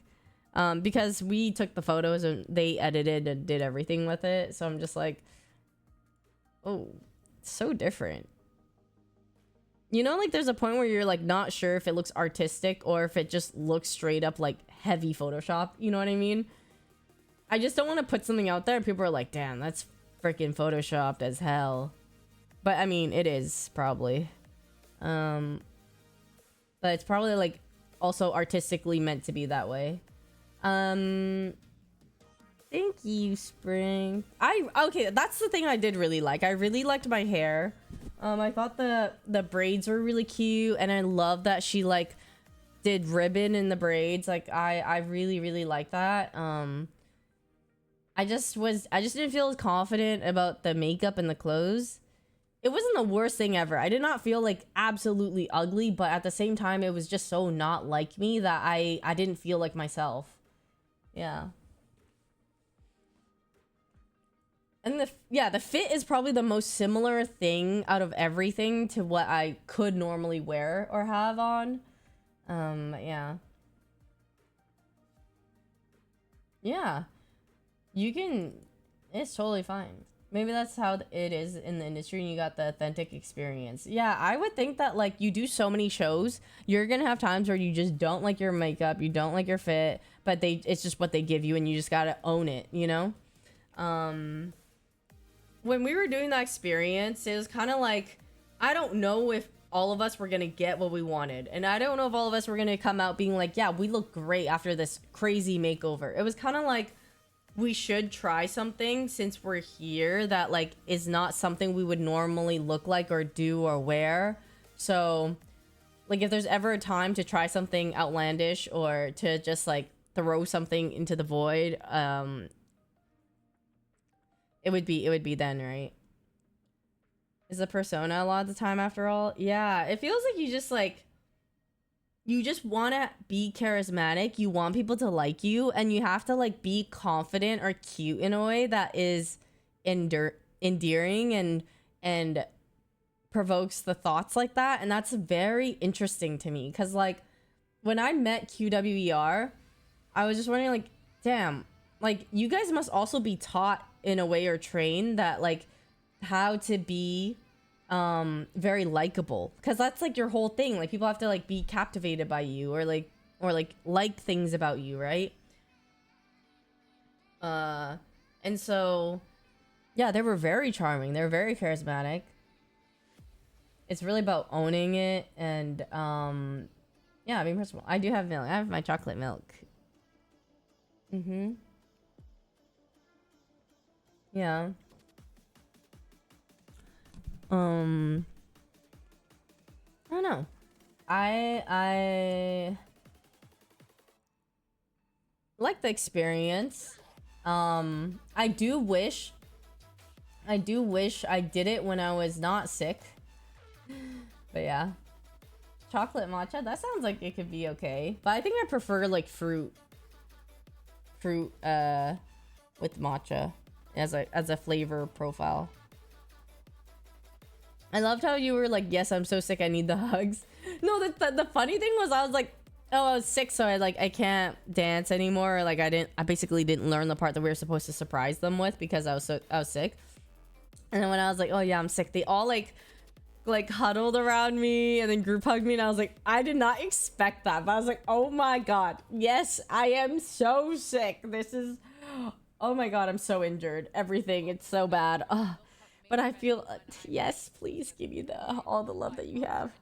Because we took the photos and they edited and did everything with it. So I'm just like, oh, it's so different. You know, like there's a point where you're like not sure if it looks artistic or if it just looks straight up like heavy Photoshop. You know what I mean? I just don't want to put something out there and people are like, damn, that's freaking photoshopped as hell. But I mean, it is probably. But it's probably like also artistically meant to be that way. Thank you, Spring. Okay, that's the thing I did really like. I really liked my hair. I thought the braids were really cute, and I love that she like did ribbon in the braids. Like I really like that. I just didn't feel as confident about the makeup and the clothes. It wasn't the worst thing ever. I did not feel like absolutely ugly, but at the same time it was just so not like me that I didn't feel like myself. Yeah. And the fit is probably the most similar thing out of everything to what I could normally wear or have on. Yeah. Yeah. You can, it's totally fine. Maybe that's how it is in the industry and you got the authentic experience. Yeah, I would think that like you do so many shows, you're gonna have times where you just don't like your makeup, you don't like your fit, but it's just what they give you and you just gotta own it, you know? When we were doing that experience, it was kind of like, I don't know if all of us were gonna get what we wanted. And I don't know if all of us were gonna come out being like, yeah, we look great after this crazy makeover. It was kind of like, we should try something since we're here that like is not something we would normally look like or do or wear. So like if there's ever a time to try something outlandish or to just like throw something into the void, it would be then, right? Is the persona a lot of the time after all? Yeah, it feels like you just want to be charismatic. You want people to like you, and you have to like be confident or cute in a way that is endearing and provokes the thoughts like that. And that's very interesting to me because like when I met QWER, I was just wondering, like, damn, like, you guys must also be taught in a way or trained that, like, how to be very likable, because that's like your whole thing. Like, people have to like be captivated by you, or like things about you, right? And so yeah, they were very charming, they were very charismatic. It's really about owning it. And yeah, I mean, first of all, I do have milk. I have my chocolate milk. Yeah. I don't know. I like the experience. I do wish I did it when I was not sick. But yeah. Chocolate matcha, that sounds like it could be okay. But I think I prefer like fruit with matcha as a flavor profile. I loved how you were like, yes, I'm so sick, I need the hugs. No, the funny thing was, I was like, oh, I was sick, so I can't dance anymore. Like, I basically didn't learn the part that we were supposed to surprise them with because I was sick. And then when I was like, oh yeah, I'm sick, they all like huddled around me and then group hugged me, and I was like, I did not expect that. But I was like, oh my god, yes, I am so sick. This is, oh my god, I'm so injured. Everything, it's so bad. Ugh. But I feel, yes, please give me all the love that you have.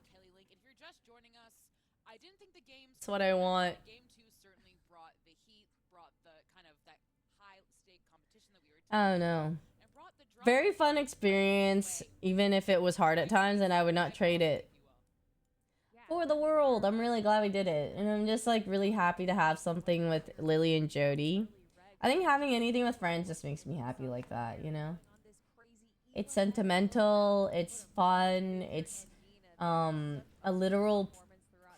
That's what I want. I don't know. Very fun experience, even if it was hard at times, and I would not trade it for the world. I'm really glad we did it, and I'm just like really happy to have something with Lily and Jody. I think having anything with friends just makes me happy like that, you know? It's sentimental, it's fun, it's a literal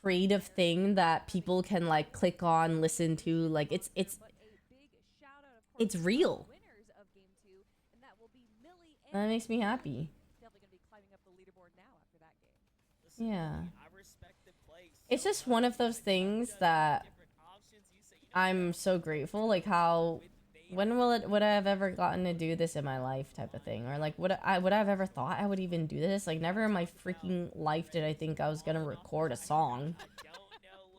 creative thing that people can like click on, listen to. Like, it's real. That makes me happy. Yeah. It's just one of those things that I'm so grateful. Like, how, when would I have ever gotten to do this in my life, type of thing? Or like, would I have ever thought I would even do this? Like, never in my freaking life did I think I was gonna record a song.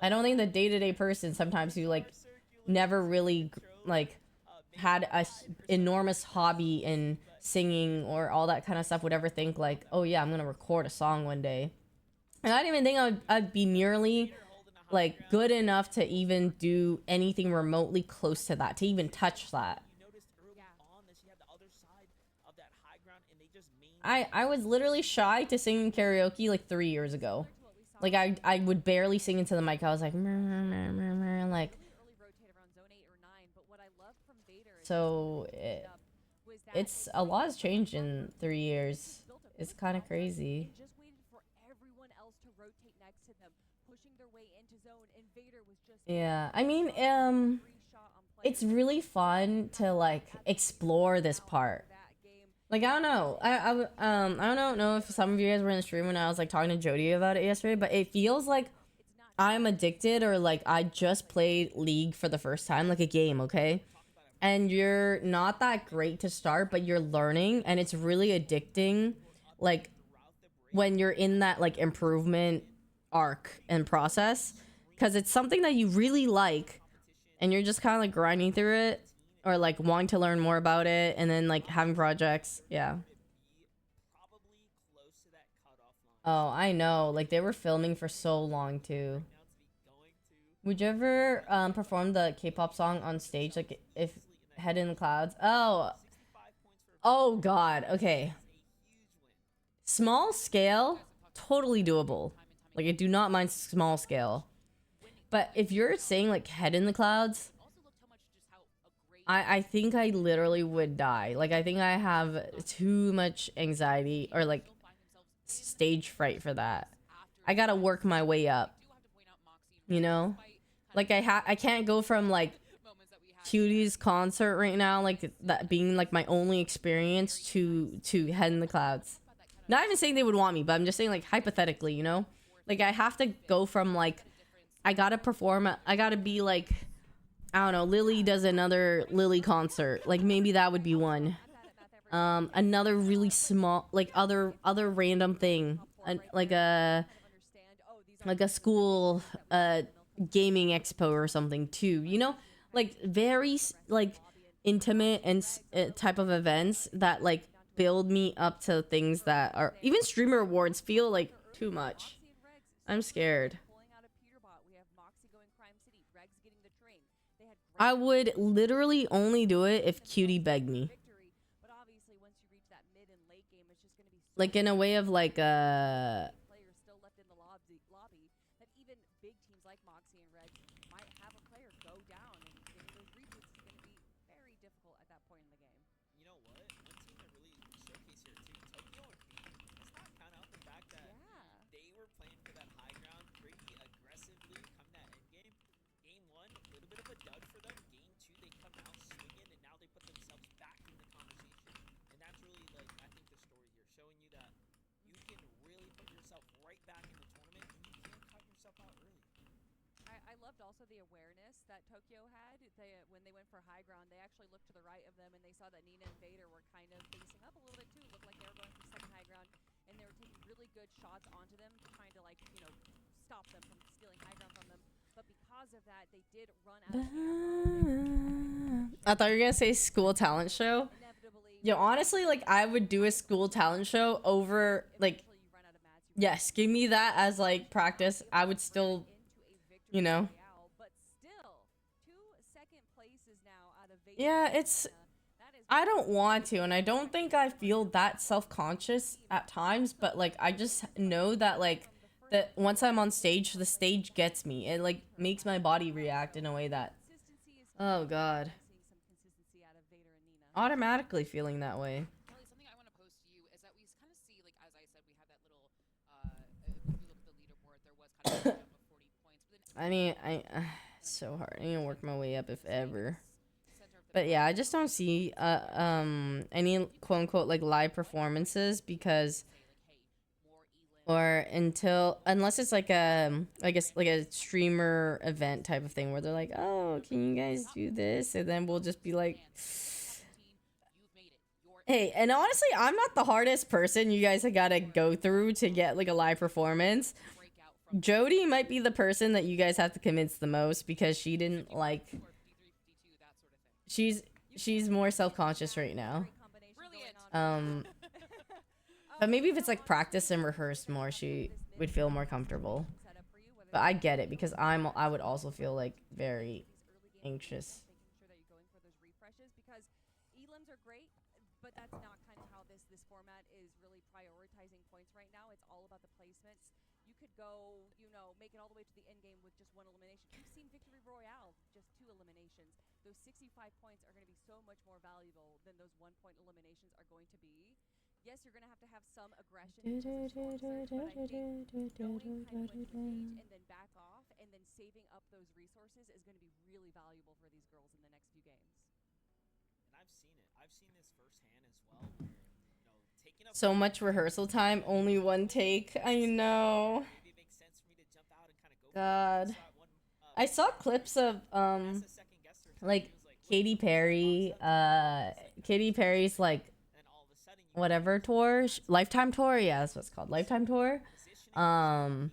I don't think the day-to-day person sometimes who like never really like had a enormous hobby in singing or all that kind of stuff would ever think like, oh yeah, I'm gonna record a song one day. And I didn't even think I'd be nearly like good enough to even do anything remotely close to that, to even touch that. I was literally shy to sing karaoke like 3 years ago. Like, I would barely sing into the mic. I was like, like, so it's a lot has changed in 3 years. It's kind of crazy. Yeah, I mean, it's really fun to like explore this part. Like, I don't know. I don't know if some of you guys were in the stream when I was like talking to Jody about it yesterday, but it feels like I'm addicted, or like I just played League for the first time, like a game, okay? And you're not that great to start, but you're learning, and it's really addicting. Like, when you're in that like improvement arc and process, because it's something that you really like, and you're just kind of like grinding through it, or like wanting to learn more about it, and then like having projects. Yeah. Oh, I know. Like, they were filming for so long too. Would you ever perform the K-pop song on stage, like if Head in the Clouds? Oh god. Okay. Small scale, totally doable. Like, I do not mind small scale. But if you're saying like Head in the Clouds, I think I literally would die. Like, I think I have too much anxiety or like stage fright for that. I gotta work my way up, you know? Like, I can't go from like Cutie's concert right now, like that being like my only experience, to Head in the Clouds. Not even saying they would want me, but I'm just saying like hypothetically, you know? Like, I have to go from like I gotta perform. I gotta be like, I don't know. Lily does another Lily concert. Like maybe that would be one. Another really small, like other random thing, like a school gaming expo or something too. You know, like very like intimate and type of events that like build me up to things that are even streamer awards feel like too much. I'm scared. I would literally only do it if Cutie begged me. Like in a way of like players still left in the lobby that even big teams like Moxie and Reds might have a player go down, and getting those reboots is going to be very difficult at that point in the game. You know what? One team that really showcased here too, Tokyo and P. Let's not count out the fact that they were playing for that high ground pretty aggressively come that end game. Game 1, a little bit of a dud for them. Game 2, they come out swinging, and now they put themselves back in the conversation. And that's really, like, I think the story here, showing you that you can really put yourself right back in the tournament, and you can cut yourself out early. I loved also the awareness that Tokyo had. When they went for high ground, they actually looked to the right of them, and they saw that Nina and Vader were kind of facing up a little bit too. Looked like they were going for second high ground, and they were taking really good shots onto them, trying to, like, you know, stop them from stealing high ground from them. But because of that, they did run out of ammo. I thought you were gonna say school talent show. Yo, honestly, like I would do a school talent show over like, yes, give me that as like practice. I would still, you know. Yeah, it's, I don't want to, and I don't think I feel that self-conscious at times, but like I just know that like that once I'm on stage, the stage gets me. It like makes my body react in a way that, oh god, automatically feeling that way. Kelly, something I want to pose to you is that we kind of see, like, as I said, we have that little, if you look at the leaderboard, there was kind of a jump of 40 points. But then I mean, it's so hard. I need to work my way up if ever. But yeah, I just don't see any quote unquote like live performances because, or until, unless it's like a, I guess like a streamer event type of thing where they're like, oh, can you guys do this? And then we'll just be like, hey, and honestly, I'm not the hardest person you guys have got to go through to get like a live performance. Jody might be the person that you guys have to convince the most because she didn't like, she's more self-conscious right now. But maybe if it's like practice and rehearsed more, she would feel more comfortable. But I get it because I would also feel like very anxious. Elims are great, but that's not kind of how this format is really prioritizing points right now. It's all about the placements. You could go, you know, make it all the way to the end game with just one elimination. We've seen Victory Royale, just 2 eliminations. Those 65 points are going to be so much more valuable than those 1-point eliminations are going to be. Yes, you're going to have some aggression in terms of storm surge, but I think going kind of into the cage and then back off and then saving up those resources is going to be really valuable for these girls in the next few games. And I've seen it. I've seen this firsthand as well. Where, you know, taking up So much rehearsal time, only one take. I know. maybe it makes sense for me to jump out and kind of go. God. I saw clips of like Katy Perry, Katy Perry's like whatever tour, Lifetime tour. Yeah, that's what it's called, Lifetime tour. And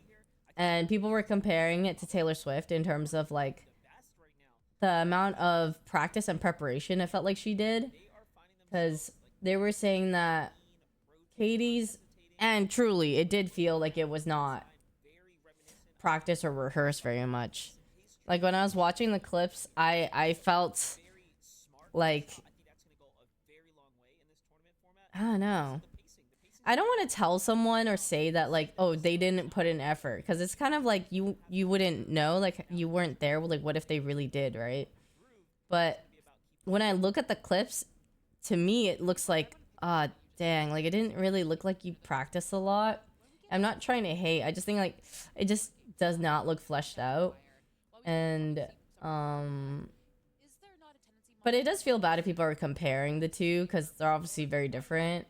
people were comparing it to Taylor Swift in terms of like the amount of practice and preparation it felt like she did, because they were saying that Katie's, and truly it did feel like it was not practice or rehearsed very much. Like when I was watching the clips, I felt like, I don't know. I don't want to tell someone or say that like, oh, they didn't put in effort, because it's kind of like you wouldn't know, like you weren't there. Like what if they really did, right? But when I look at the clips, to me it looks like, ah, dang, like it didn't really look like you practiced a lot. I'm not trying to hate. I just think like it just does not look fleshed out. And but it does feel bad if people are comparing the two, because they're obviously very different.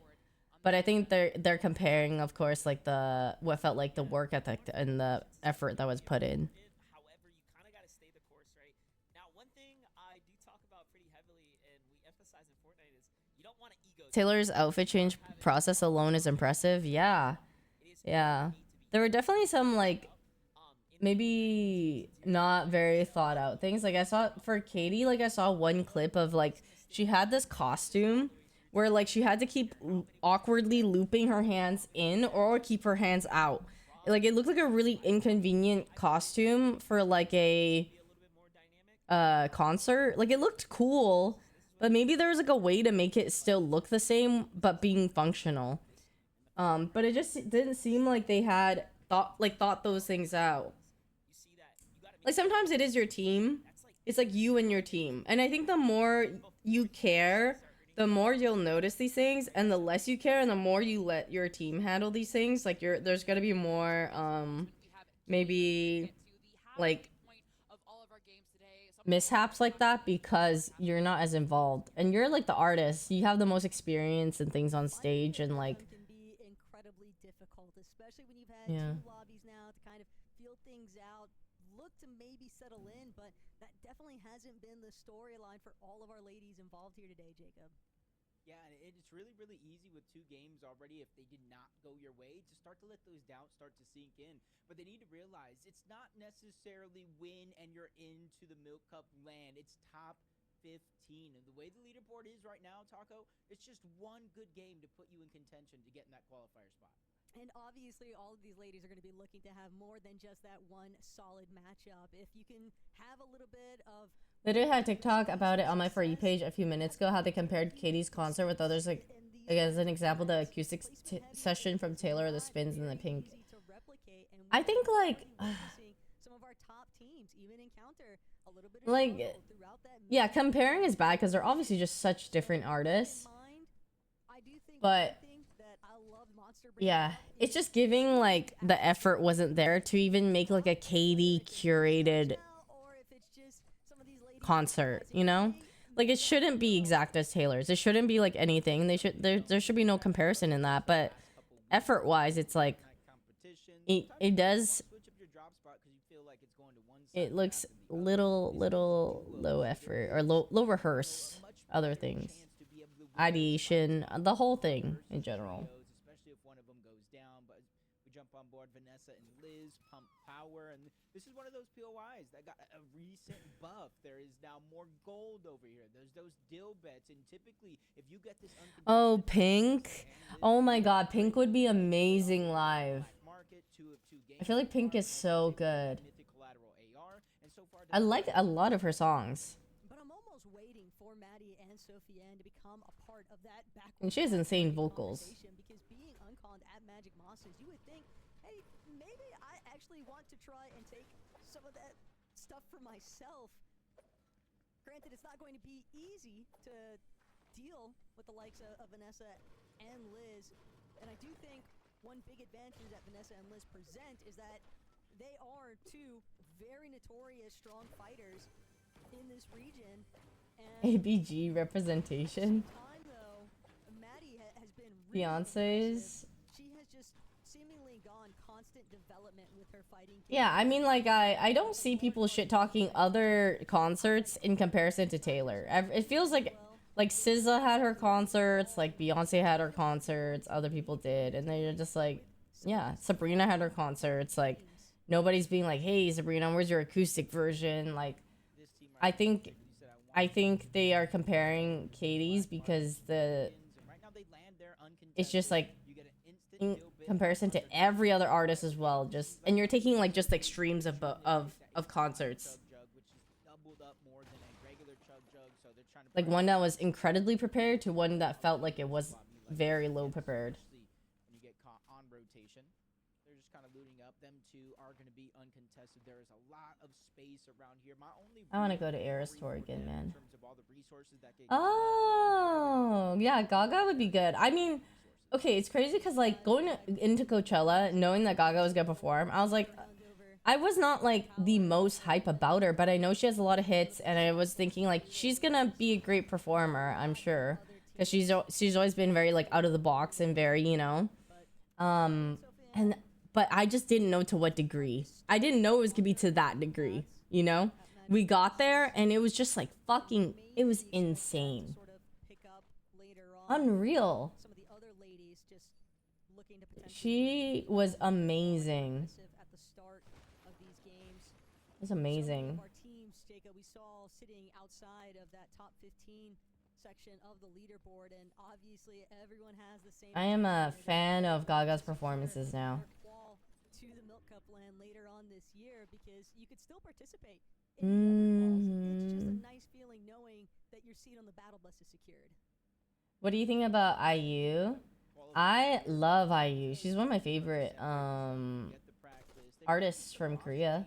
But I think they're comparing, of course, like what felt like the work ethic and the effort that was put in. Taylor's outfit change process alone is impressive. Yeah. Yeah. There were definitely some like maybe not very thought out things. Like I saw for Katie, like I saw one clip of like she had this costume where like she had to keep awkwardly looping her hands in or keep her hands out. Like it looked like a really inconvenient costume for like a concert. Like it looked cool, but maybe there was like a way to make it still look the same but being functional. But it just didn't seem like they had thought those things out. Like sometimes it is your team. It's like you and your team. And I think the more you care, the more you'll notice these things, and the less you care and the more you let your team handle these things, like there's gonna be more maybe like mishaps like that because you're not as involved and you're like the artist. You have the most experience and things on stage and like can be incredibly difficult, especially when you've had Yeah. 2 lobbies now to kind of feel things out, look to maybe settle in, but that definitely hasn't been the storyline for all of our ladies involved here today, Jacob. Yeah, and it's really, really easy with 2 games already if they did not go your way to start to let those doubts start to sink in. But they need to realize it's not necessarily win and you're into the Milk Cup land. It's top 15. And the way the leaderboard is right now, Taco, it's just one good game to put you in contention to get in that qualifier spot. And obviously, all of these ladies are going to be looking to have more than just that one solid matchup. If you can have a little bit of... Literally had TikTok about it on my For You page a few minutes ago, how they compared Katie's concert with others. Like as an example, the acoustic session from Taylor, the spins, and the pink. I think like some of our top teams even encounter a little bit of like struggle throughout that yeah, comparing is bad because they're obviously just such different artists. I do think But one thing that I love Monster bringing yeah, up it's just giving like the effort wasn't there to even make like a Katie curated or if it's just some of these ladies concert, you know? Like it shouldn't be exact as Taylor's. It shouldn't be like anything. There should be no comparison in that. But effort wise, it's like it does. It looks little low effort or low rehearsed other things. Ideation, the whole thing in general. Especially if one of them goes down, but we jump on board Vanessa and Liz, pump power, and this is one of those POIs that got a recent buff. There is now more gold over here. There's those dill bets, and typically, if you get this Oh, Pink. Oh my god, Pink would be amazing live. I feel like Pink is so good. I like a lot of her songs. But I'm almost waiting for Maddie and Sophie-Ann to become a part of that backwards And she has insane vocals. conversation, because being unconned at Magic Mosses, you would think, hey, maybe I actually want to try and take some of that stuff for myself. Granted, it's not going to be easy to deal with the likes of Vanessa and Liz, and I do think one big advantage that Vanessa and Liz present is that they are 2 very notorious strong fighters in this region. And ABG representation. time, though, Maddie has been really Beyonce's. She has just seemingly gone constant development with her fighting. Yeah, I mean, like, I don't see people shit talking other concerts in comparison to Taylor. It feels like SZA had her concerts, like Beyonce had her concerts, other people did, and they're just like, yeah, Sabrina had her concerts, like, nobody's being like, hey, Sabrina, where's your acoustic version? Like, I think they are comparing Katie's because it's just like in comparison to every other artist as well. Just and you're taking like just extremes of concerts. Like one that was incredibly prepared to one that felt like it was very low prepared. When you get caught on rotation, they're just kind of looting up. Them 2 are going to be uncontested. There is a lot of space around here. My only I want to go to Eras Tour again, man. in terms of all the resources that Oh, yeah, Gaga would be good. I mean, okay, it's crazy because like going into Coachella, knowing that Gaga was gonna perform, I was like, I was not like the most hype about her, but I know she has a lot of hits, and I was thinking like she's gonna be a great performer, I'm sure, because she's always been very like out of the box and very, you know, but I just didn't know to what degree. I didn't know it was gonna be to that degree, you know. We got there and it was just like fucking, it was insane. Sort of pick up later Unreal. Some of the other ladies just looking to potentially She was amazing. at the start of these games. It was So many amazing. of our teams, Jacob, we saw sitting outside of that top 15 section of the leaderboard, and obviously everyone has the same. I am a intention. fan of Gaga's performances now. Qual to the Milk Cup land later on this year, because you could still participate in the other quals. It's just a nice feeling knowing that your seat on the battle bus is secured. What do you think about IU? I love IU. She's one of my favorite artists from Korea.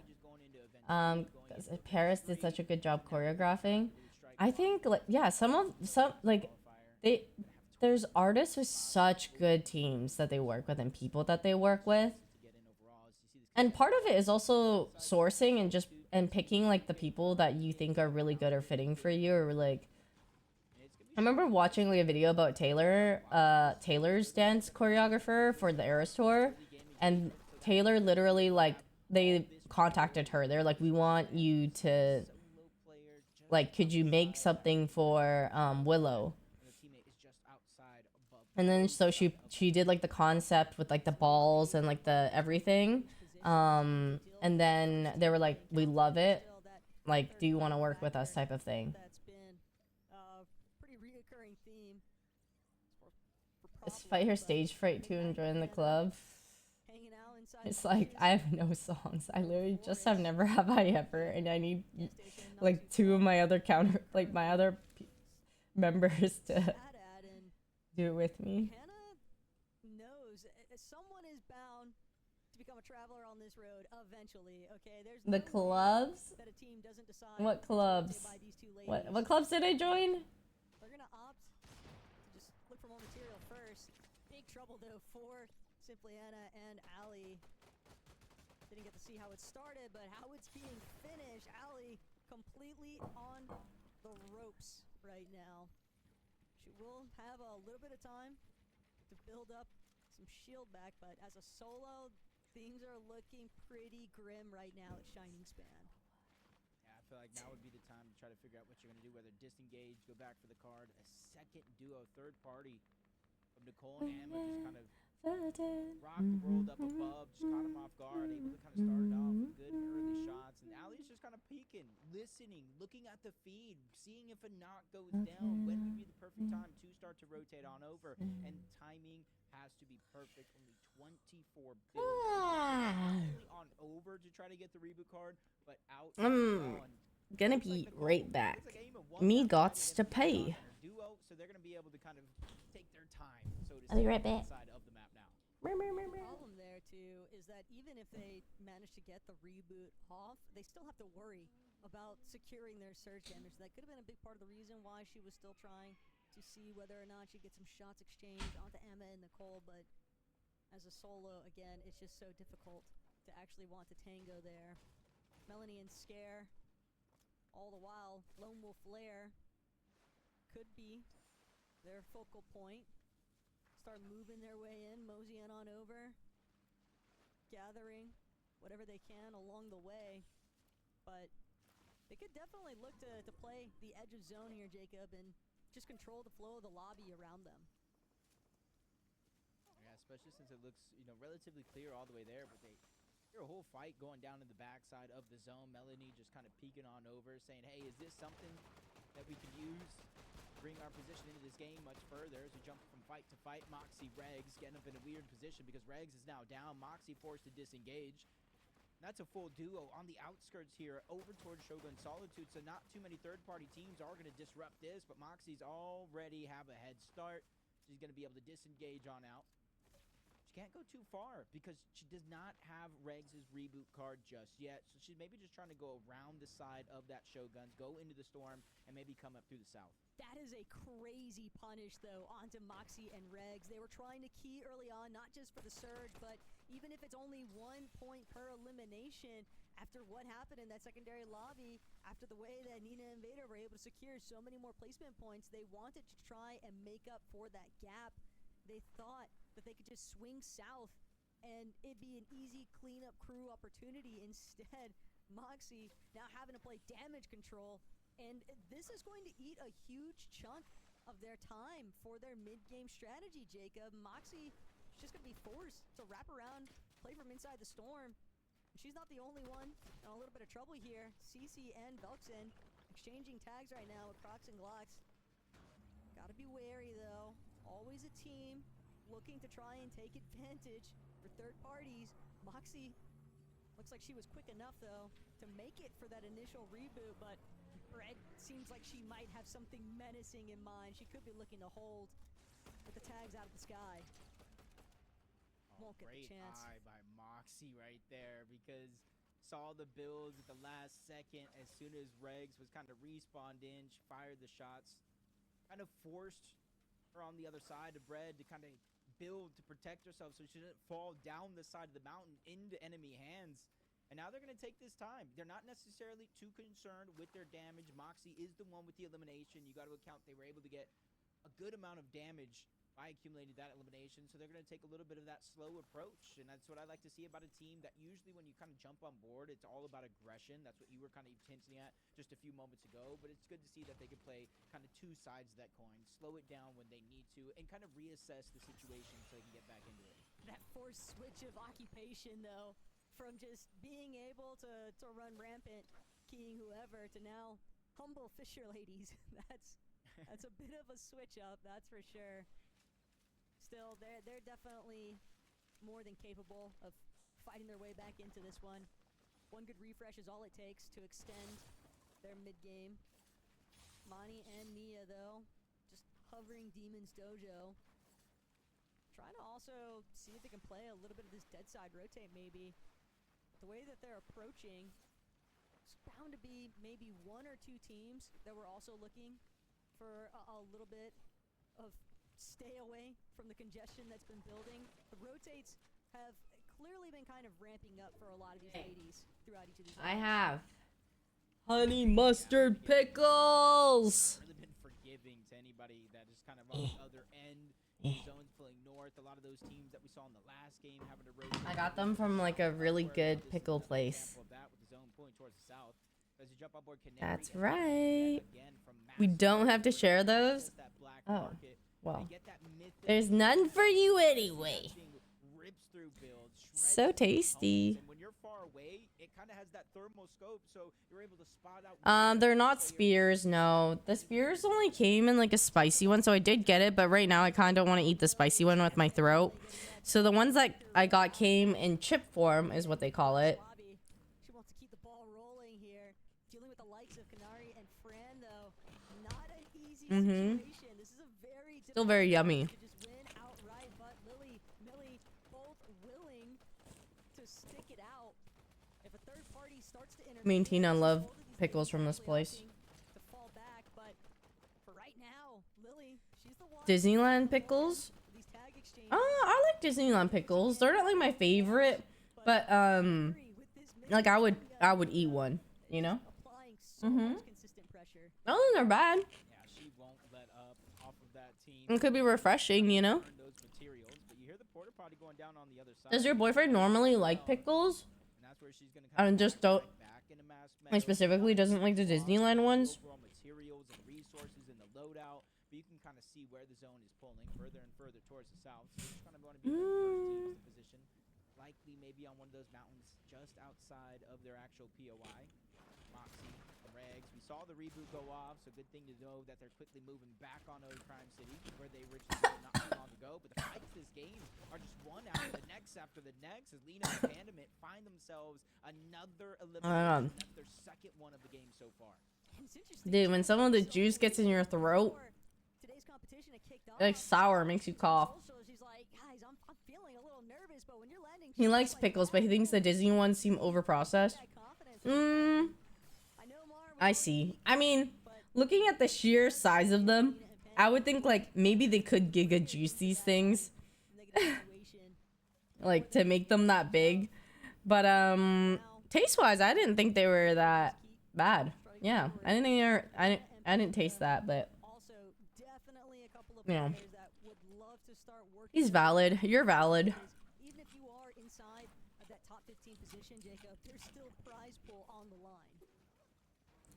Paris did such a good job choreographing. I think like yeah, some like there's artists with such good teams that they work with and people that they work with. And part of it is also sourcing and picking like the people that you think are really good or fitting for you, or like I remember watching like a video about Taylor's dance choreographer for the Eras tour, and Taylor literally like they contacted her. They're like, we want you to like, could you make something for Willow? And then so she did like the concept with like the balls and like the everything. And then they were like, we love it. Like, do you want to work with us type of thing. That's been a pretty reoccurring theme. Is Fight Her stage fright too and join the club? Hanging out inside It's like, I have no songs. I literally just have never have I ever, and I need like two of my other my other members to do it with me. Hannah knows someone is bound to become a traveler on this road eventually. Okay, there's The no way clubs? that a team doesn't decide What to clubs? by these two ladies. What clubs did I join? They're gonna opt to just look for more material first. Big trouble though for Simply Anna and Allie. Didn't get to see how it started, but how it's being finished. Allie completely on the ropes right now. She will have a little bit of time to build up some shield back, but as a solo, things are looking pretty grim right now at Shining Span. Yeah, I feel like now would be the time to try to figure out what you're going to do, whether disengage, go back for the card, a second duo, third party of Nicole and Emma just kind of rock the world up above, just caught him off guard, able to kind of start it off with good early shots, and Allie's just kind of peeking, listening, looking at the feed, seeing if a knock goes down, when would be the perfect time to start to rotate on over, and timing has to be perfect. Only 24 builds on over to try to get the reboot card, but out Gonna be right back. Me gots to pay. Duo, so they're gonna be able to kind of take their time, so to I'll be right back. side of the map now. The problem there too is that even if they manage to get the reboot off, they still have to worry about securing their surge damage. That could have been a big part of the reason why she was still trying to see whether or not she gets some shots exchanged onto Emma and Nicole, but as a solo, again, it's just so difficult to actually want to tango there. Melanie and Scare, all the while, Lone Wolf Lair could be their focal point. Start moving their way in, moseying on over, gathering whatever they can along the way. But they could definitely look to play the edge of zone here, Jacob, and just control the flow of the lobby around them. Yeah, especially since it looks, relatively clear all the way there, but they hear a whole fight going down in the backside of the zone. Melanie just kind of peeking on over, saying, hey, is this something that we can use? Bring our position into this game much further as we jump from fight to fight. Moxie, Regs getting up in a weird position because Regs is now down. Moxie forced to disengage. That's a full duo on the outskirts here over towards Shogun Solitude, so not too many third-party teams are going to disrupt this, but Moxie's already have a head start. She's going to be able to disengage on out. She can't go too far because she does not have Regs' reboot card just yet, so she's maybe just trying to go around the side of that Shoguns, go into the storm, and maybe come up through the south. That is a crazy punish, though, onto Moxie and Regs. They were trying to key early on, not just for the surge, but even if it's only 1 point per elimination, after what happened in that secondary lobby, after the way that Nina and Vader were able to secure so many more placement points, they wanted to try and make up for that gap. They thought that they could just swing south and it'd be an easy cleanup crew opportunity. Instead, Moxie now having to play damage control, and this is going to eat a huge chunk of their time for their mid-game strategy, Jacob. Moxie is just going to be forced to wrap around, play from inside the storm. She's not the only one in a little bit of trouble here. CC and Velxen exchanging tags right now with Crocs and Glocks. Gotta be wary though. Always a team looking to try and take advantage for third parties. Moxie looks like she was quick enough though to make it for that initial reboot, but Red seems like she might have something menacing in mind. She could be looking to hold with the tags out of the sky. Won't get the chance. Great eye by Moxie right there, because saw the builds at the last second. As soon as Regs was kind of respawned in, she fired the shots, kind of forced her on the other side of Red to kind of build to protect herself so she didn't fall down the side of the mountain into enemy hands. And now they're going to take this time. They're not necessarily too concerned with their damage. Moxie is the one with the elimination. You got to account they were able to get a good amount of damage by accumulating that elimination, so they're going to take a little bit of that slow approach, and that's what I like to see about a team that usually when you kind of jump on board, it's all about aggression. That's what you were kind of hinting at just a few moments ago, but it's good to see that they can play kind of two sides of that coin, slow it down when they need to, and kind of reassess the situation so they can get back into it. That forced switch of occupation, though, from just being able to run rampant, keying whoever, to now humble fisher ladies. That's a bit of a switch up, that's for sure. Still, they're definitely more than capable of fighting their way back into this one. One good refresh is all it takes to extend their mid-game. Mani and Mia, though, just hovering Demon's Dojo. Trying to also see if they can play a little bit of this dead side rotate, maybe. The way that they're approaching, it's bound to be maybe one or two teams that were also looking for a little bit of stay away from the congestion that's been building. The rotates have clearly been kind of ramping up for a lot of these ladies throughout each of these I rounds. have honey mustard pickles. Really been forgiving to anybody that is kind of on the other end. The zone's pulling north. A lot of those teams that we saw in the last game having to rotate. I got them from like a really good pickle place. Of that with the zone pulling towards the south. As you jump on board Canary, That's and right. again from We don't have to share those. that black Oh, market. well. They get that mythic There's none for you anyway. rips through builds, So shreds through tasty. opponents, and when you're far away, it kind of has that thermal scope, so you're able to spot out. They're not spears, no. The spears only came in like a spicy one, so I did get it, but right now I kind of want to eat the spicy one with my throat. So the ones that I got came in chip form, is what they call it. She wants to keep the ball rolling here. Dealing with the likes of Kanari and Fran, though, not an easy situation. This is a very Still very yummy. to just win outright, but Millie, both willing to stick it out. If a third party starts to intervene, Me and Tina love both of these pickles ladies from this probably place. opting to fall back, but for right now, Lily, she's the one Disneyland pickles? these tag exchanges. I like Disneyland pickles. They're not like my favorite, but like I would eat one, you know? Applying so much consistent pressure. I don't think they're bad. Yeah, she won't let up off of that team. It could be refreshing, you know? Burn those materials, but you hear the porta potty going down on the other side. Does your boyfriend normally like pickles? And that's where she's gonna I kinda just don't. back into mass Like metal, specifically doesn't like the Disneyland ones. overall materials and resources in the loadout, but you can kind of see where the zone is pulling further and further towards the south. So it's kind of going to be the first team's position, likely maybe on one of those mountains just outside of their actual POI. Moxie, Regs. We saw the reboot go off, so good thing to know that they're quickly moving back on over Crime City, where they originally were not too long ago. But the fights this game are just one after the next after the next, as Lena and Abandonment find themselves another elimination. That's their second one of the game so far. It's interesting. Dude, when some of the juice gets in your throat, Today's competition had kicked off. like sour, makes you cough. Also, she's like, guys, I'm feeling a little nervous, but when you're landing, He likes pickles, but he thinks the Disney ones seem overprocessed. I see. I mean, looking at the sheer size of them, I would think like maybe they could giga juice these things, like to make them that big. But taste wise, I didn't think they were that bad. Yeah, I didn't think they were. I didn't taste that, but Also, definitely a couple of you know, players that would love to start working. he's valid. You're valid. Even if you are inside of that top 15 position, Jacob, there's still prize pool on the line.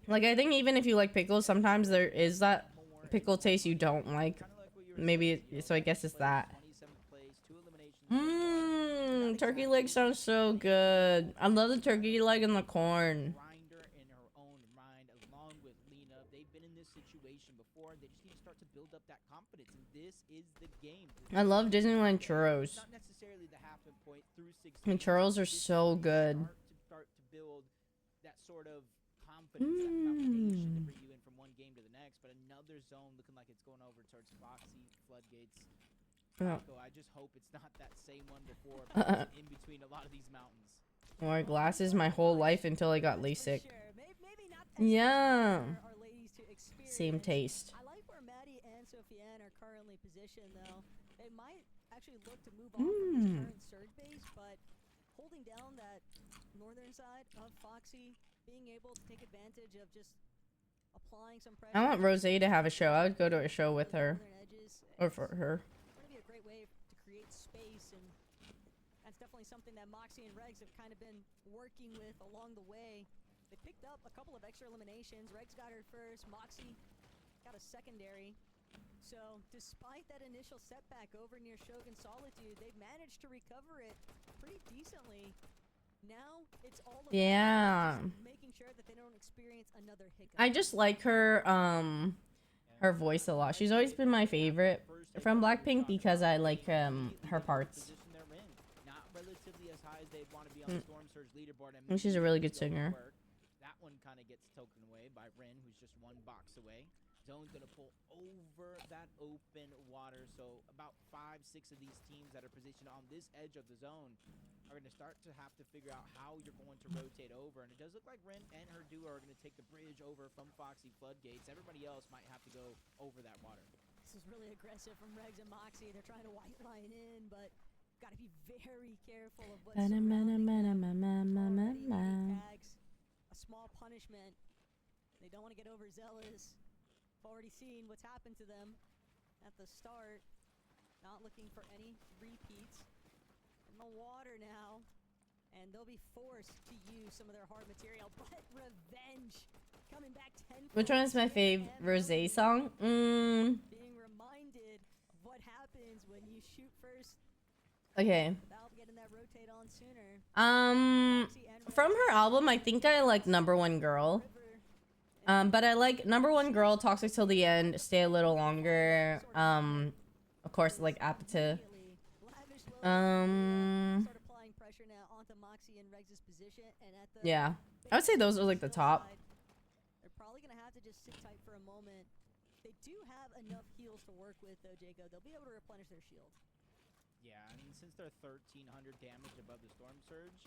Like I think even if you like pickles, sometimes there is that pickle taste you don't like. Kinda like what you were Maybe saying, so I guess it's 27th that. place, 27th place, 2 eliminations so far. Not Turkey exactly leg sounds so good. I love the turkey leg and the corn. grinder in her own mind, along with Lena. They've been in this situation before. They just need to start to build up that confidence, and this is the game. I love Disneyland It's churros. not necessarily the halfway point through 16. And churros are This is so where you good. Start to build that sort of confidence, that foundation to bring you in from one game to the next. But another zone looking like it's going over towards Foxy Floodgates. Yeah. Taco, I just hope it's not that same one before, in between a lot of these mountains. Wore glasses my whole life until I got LASIK. Sure. Maybe not Yeah. for our ladies to experience. Same taste. I like where Maddie and Sofiane are currently positioned, though. They might actually look to move on from this current surge base, but holding down that northern side of Foxy, being able to take advantage of just applying some pressure. I want Rose to have a show. I would go to a show with her. Or for her. It's going to be a great way to create space, and that's definitely something that Moxie and Regs have kind of been working with along the way. They picked up a couple of extra eliminations. Regs got her first. Moxie got a secondary. So, despite that initial setback over near Shogun Solitude, they've managed to recover it pretty decently. Now, it's all about just making sure that they don't experience another hiccup. I just like her voice a lot. She's always been my favorite from Blackpink because I like her parts. Not relatively as high as they'd want to be on the Storm Surge leaderboard. And she's a really good singer. That one kind of gets taken away by Rin, who's just one box away. Zone's going to pull over that open water. So about 5, 6 of these teams that are positioned on this edge of the zone are going to start to have to figure out how you're going to rotate over. And it does look like Rin and her duo are going to take the bridge over from Foxy Floodgates. Everybody else might have to go over that water. This is really aggressive from Regs and Moxie. They're trying to white line in, but got to be very careful of what's surrounding them. Tags, a small punishment. They don't want to get overzealous. Already seen what's happened to them at the start. Not looking for any repeats. In the water now. And they'll be forced to use some of their hard material. But revenge coming back 10. Which one is my fave Rosé song? Being reminded of what happens when you shoot first. Okay. Without getting that rotate on sooner. From her album, I think I like Number One Girl. But I like Number One Girl, Toxic Till the End, Stay a Little Longer. Of course, like Apata. Yeah, I would say those are like the top. They're probably gonna have to just sit tight for a moment. They do have enough heals to work with, though, Jacob. They'll be able to replenish their shield. Yeah, I mean, since they're 1,300 damage above the Storm Surge,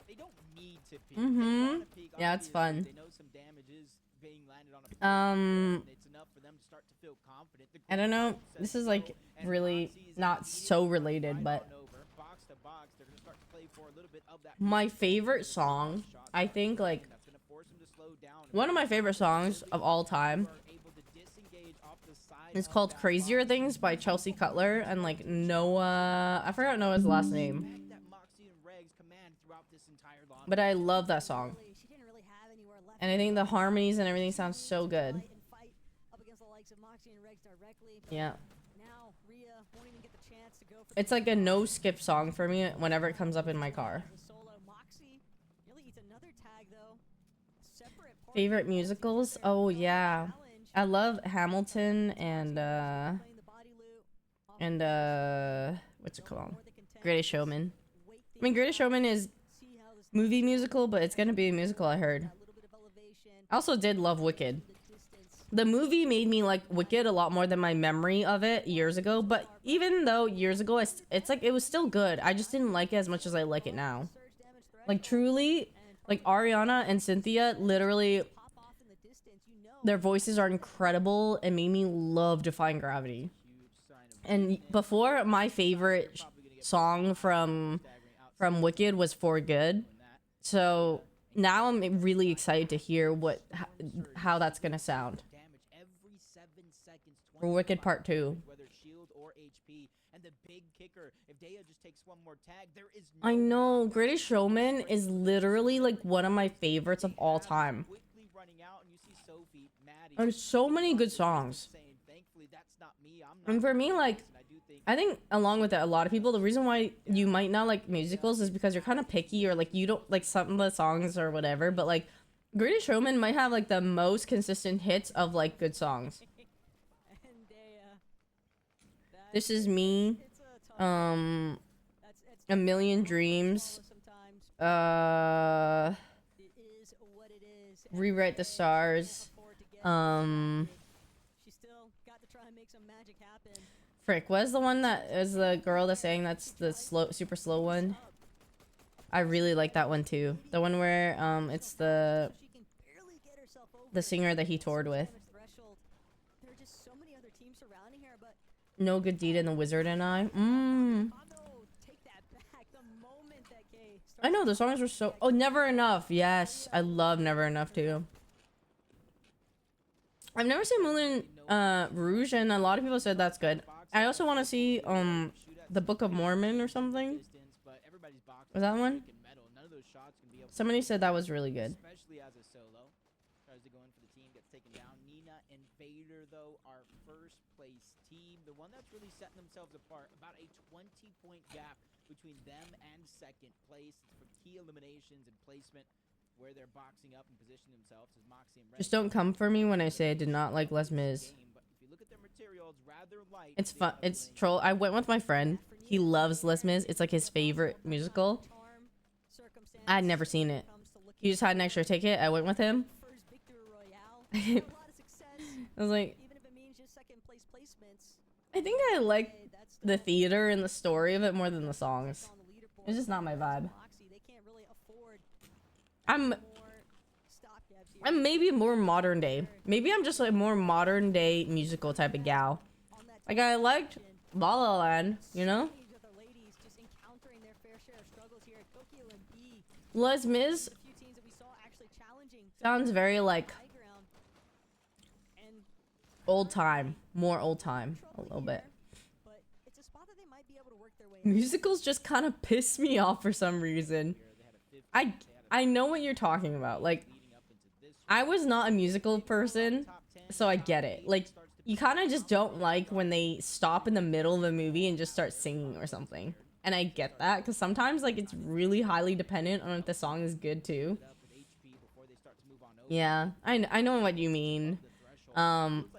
they don't need to peek. Peek, yeah, it's fun. They know some damage is being landed on a it's enough for them to start to feel confident. I don't know. This is like really not so related, but my favorite song, I think like one of my favorite songs of all time is called Crazier Things by Chelsea Cutler and like Noah. I forgot Noah's last name. But I love that song. And I think the harmonies and everything sounds so good. Yeah. It's like a no skip song for me whenever it comes up in my car. Favorite musicals? Oh yeah. I love Hamilton and what's it called? Greatest Showman. I mean, Greatest Showman is movie musical, but it's gonna be a musical, I heard. I also did love Wicked. The movie made me like Wicked a lot more than my memory of it years ago, but even though years ago it's like it was still good, I just didn't like it as much as I like it now. Like truly, like Ariana and Cynthia, literally their voices are incredible and made me love Defying Gravity. And before, my favorite song from Wicked was For Good. So now I'm really excited to hear how that's gonna sound for Wicked Part 2. I know, Greatest Showman is literally like one of my favorites of all time. There's so many good songs. that's not me. I'm not And for me, like, and I do think I think along with it, a lot of people, the reason why you might not like musicals is because you're kind of picky, or like you don't like some of the songs or whatever. But like, Greatest Showman might have like the most consistent hits of like good songs. And This Is Me, it's a tough A Million Dreams, sometimes. It is what it is. and Rewrite the they Stars, can't afford to get distracted. She still got to try and make some magic happen. frick, what is the one that is the girl that's saying that's the slow, super slow one? I really like that one too. The one where it's the She can barely get herself over the singer that he toured with. damage threshold. There are just so many other teams surrounding her, but No Good Deed in The Wizard and I. Ando, take that back. The moment that Kay I know the songs were so. Oh, Never Enough. Yes, I love Never Enough too. I've never seen Moulin Rouge, and a lot of people said that's good. I also want to see the Book of Mormon or something. Was that one? Somebody said that was really good. especially as a solo. Tries to go in for the team, gets taken down. Nina and Vader, though, are first place team. The one that's really setting themselves apart. About a 20-point gap between them and second place. It's for key eliminations and placement where they're boxing up and positioning themselves as Moxie and Red. Just don't come for me when I say I did not like Les Mis. But if you look at their material, it's rather light. It's fun. It's troll. I went with my friend. He loves Les Mis. It's like his favorite musical. I had never seen it. He just had an extra ticket. I went with him. first victory royale. A lot of success, I was like, even if it means just second place placements. I think I like the theater and the story of it more than the songs. On the leaderboard. It's just not my vibe. Moxie, they can't really afford I'm more stopgaps here. I'm maybe more modern day. Maybe I'm just like more modern day musical type of gal. On that Like I liked La La Land, you know? stage of the ladies just encountering their fair share of struggles here at Tokyo and B. Les Mis A few teams that we saw actually challenging sounds very like high ground. And old time, more old time a little bit. but it's a spot that they might be able to work their way out. Musicals just kind of piss me off for some reason. I know what you're talking about. Like I was not a musical person, so I get it. Like you kind of just don't like when they stop in the middle of a movie and just start singing or something. And I get that because sometimes like it's really highly dependent on if the song is good too. Yeah, I know what you mean.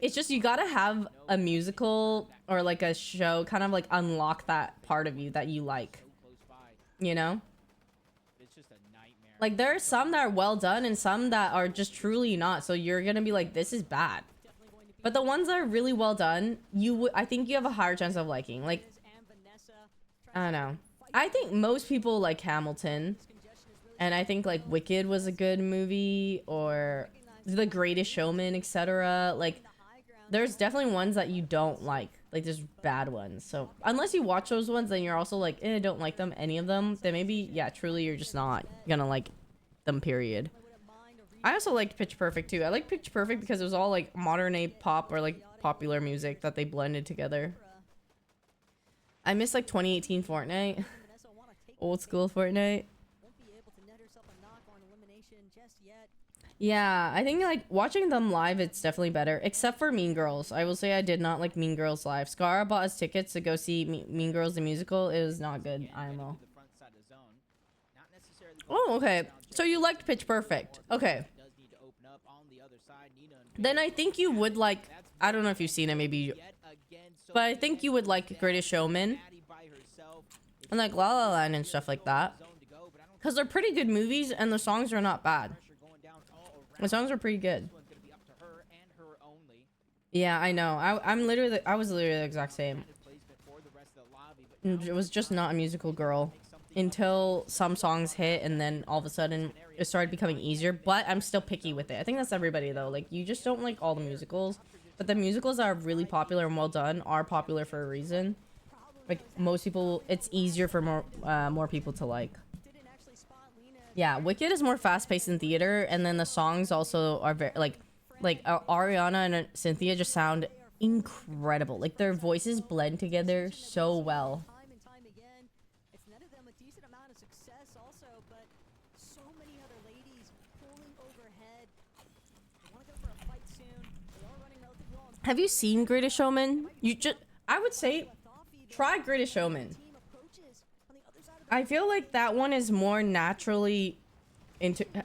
It's just you gotta have a musical or like a show kind of like unlock that part of you that you like. You know? It's just a nightmare. Like there are some that are well done and some that are just truly not. So you're gonna be like, this is bad. But the ones that are really well done, I think you have a higher chance of liking. Like, I don't know. I think most people like Hamilton, and I think like Wicked was a good movie, or The Greatest Showman, etc. Like, there's definitely ones that you don't like. Like, there's bad ones. So unless you watch those ones, then you're also like, don't like them, any of them. Then maybe, yeah, truly, you're just not gonna like them. Period. I also liked Pitch Perfect too. I like Pitch Perfect because it was all like modern day pop or like popular music that they blended together. I miss like 2018 Fortnite. Old school Fortnite. Yeah, I think like watching them live, it's definitely better. Except for Mean Girls. I will say I did not like Mean Girls live. Scara bought us tickets to go see Mean Girls the musical. It was not good. IMO. Oh, okay. So you liked Pitch Perfect. Okay. Then I think you would like, I don't know if you've seen it, maybe, but I think you would like Greatest Showman and like La La Land and stuff like that. Because they're pretty good movies and the songs are not bad. The songs are pretty good. Yeah, I know. I was literally the exact same. It was just not a musical girl until some songs hit and then all of a sudden it started becoming easier, but I'm still picky with it. I think that's everybody though. Like you just don't like all the musicals, but the musicals that are really popular and well done are popular for a reason. Like most people, it's easier for more people to like. Yeah, Wicked is more fast-paced in theater, and then the songs also are very like Ariana and Cynthia just sound incredible. Like their voices blend together so well. Have you seen Greatest Showman? I would say try Greatest Showman. I feel like that one is more naturally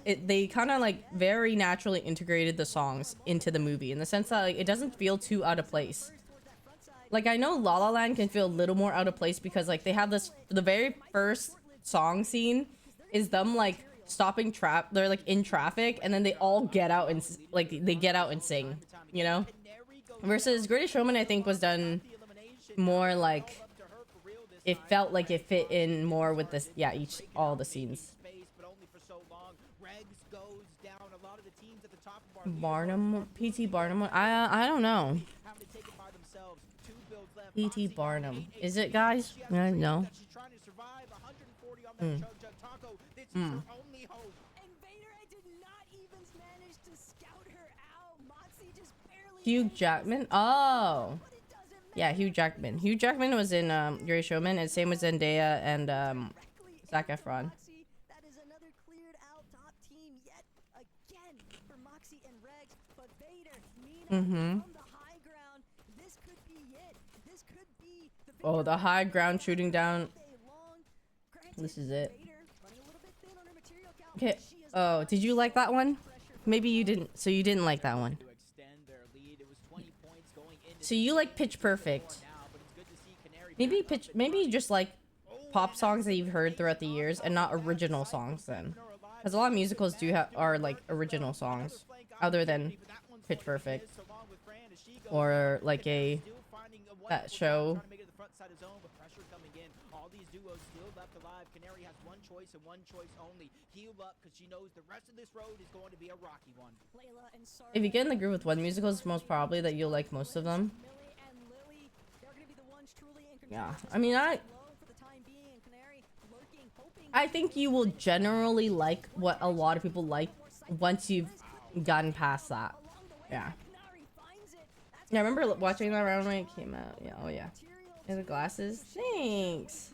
they kind of like very naturally integrated the songs into the movie in the sense that like it doesn't feel too out of place. Like I know La La Land can feel a little more out of place because like they have the very first song scene is them like stopping they're like in traffic and then they all get out and like they get out and sing, you know? Versus Greatest Showman I think was done more like it felt like it fit in more with this all the scenes. Barnum, PT Barnum. I don't know. PT Barnum. Is it, guys? No. Hugh Jackman? Oh. Yeah, Hugh Jackman. Hugh Jackman was in Greatest Showman, and same with Zendaya and Zac Efron. Oh, the high ground shooting down. This is it. Okay. Oh, did you like that one? Maybe you didn't. So you didn't like that one. So you like Pitch Perfect. Maybe you just like pop songs that you've heard throughout the years and not original songs then. Because a lot of musicals are like original songs other than Pitch Perfect. Or like that show. If you get in the groove with one musical, it's most probably that you'll like most of them. Yeah, I mean, I think you will generally like what a lot of people like once you've gotten past that. Yeah. Yeah, I remember watching that around when it came out. Yeah, oh yeah. And the glasses. Thanks.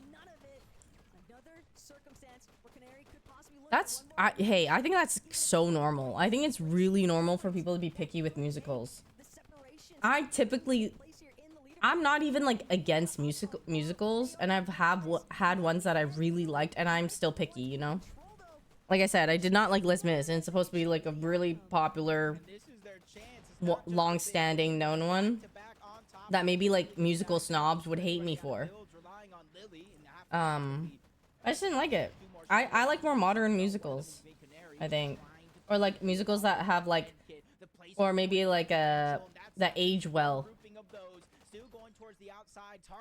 Hey, I think that's so normal. I think it's really normal for people to be picky with musicals. I'm not even like against musicals, and I've had ones that I really liked, and I'm still picky, you know? Like I said, I did not like Les Mis, and it's supposed to be like a really popular, long-standing, known one that maybe like musical snobs would hate me for. I just didn't like it. I like more modern musicals, I think, or like musicals that have like, or maybe like that age well,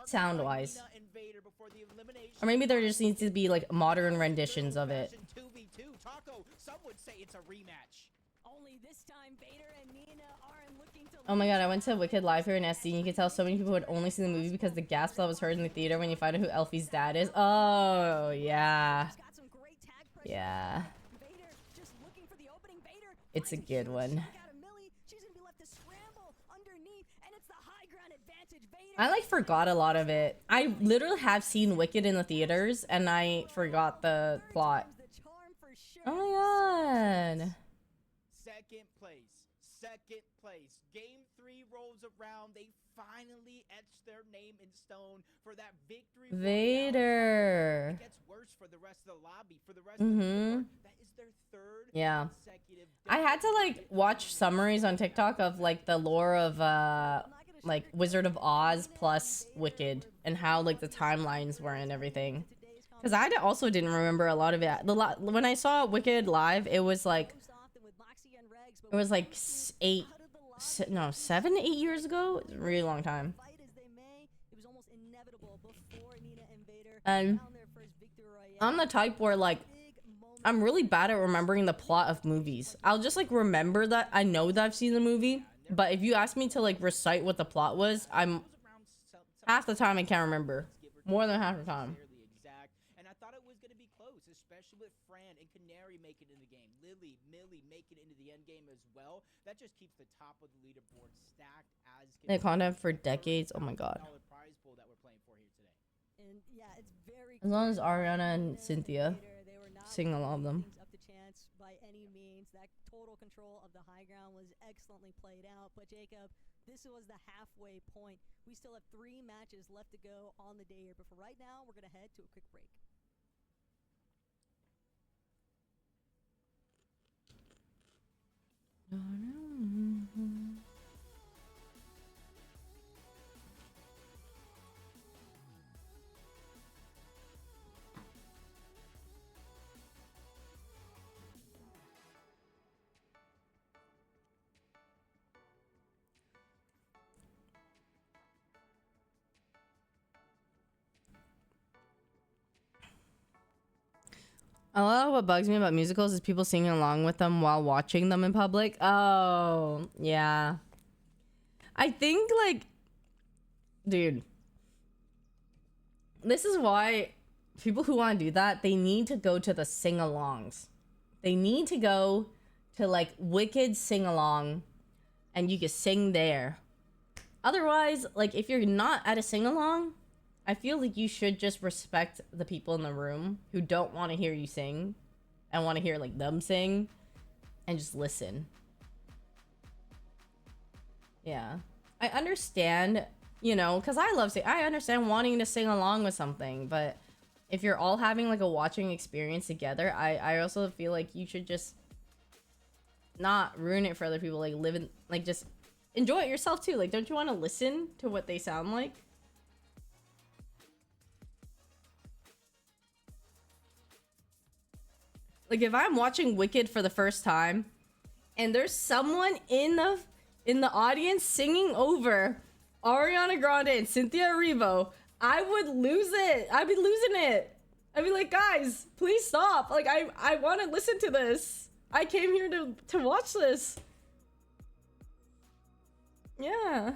sound wise, or maybe there just needs to be like modern renditions of it. Oh my god, I went to Wicked Live here in SC, and you can tell so many people had only seen the movie because the gasp that was heard in the theater when you find out who Elfie's dad is. Oh, yeah. Yeah. It's a good one. I like forgot a lot of it. I literally have seen Wicked in the theaters, and I forgot the plot. Oh my god. Second place. Game 3 rolls around. They finally etched their name in stone for that victory. Vader. It gets worse for the rest of the lobby. For the rest of the board, that is their third consecutive. I had to like watch summaries on TikTok of like the lore of like Wizard of Oz plus Wicked and how like the timelines were and everything. Because I also didn't remember a lot of it. When I saw Wicked live, it was like 7, 8 years ago. It's a really long time. And I'm the type where like I'm really bad at remembering the plot of movies. I'll just like remember that I know that I've seen the movie, but if you ask me to like recite what the plot was, I'm half the time I can't remember. More than half the time. And I thought it was going to be close, especially with Fran and Canary making it in the game. Lily, Millie making it into the end game as well. That just keeps the top of the leaderboard stacked as They content for decades. Oh my god. As long as Ariana and Cynthia sing all of them. That total control of the high ground was excellently played out. But Jacob, this was the halfway point. We still have 3 matches left to go on the day here. But for right now, we're going to head to a quick break. A lot of what bugs me about musicals is people singing along with them while watching them in public. Oh, yeah. I think, like, dude, this is why people who want to do that, they need to go to the sing-alongs. They need to go to, like, Wicked sing-along, and you can sing there. Otherwise, like, if you're not at a sing-along, I feel like you should just respect the people in the room who don't want to hear you sing and want to hear, like, them sing, and just listen. Yeah. I understand, you know, because I love I understand wanting to sing along with something, but if you're all having, like, a watching experience together, I also feel like you should just not ruin it for other people. Like, live in, like, just enjoy it yourself, too. Like, don't you want to listen to what they sound like? Like, if I'm watching Wicked for the first time and there's someone in the audience singing over Ariana Grande and Cynthia Erivo, I would lose it. I'd be losing it. I'd be like, guys, please stop. Like, I want to listen to this. I came here to watch this. Yeah.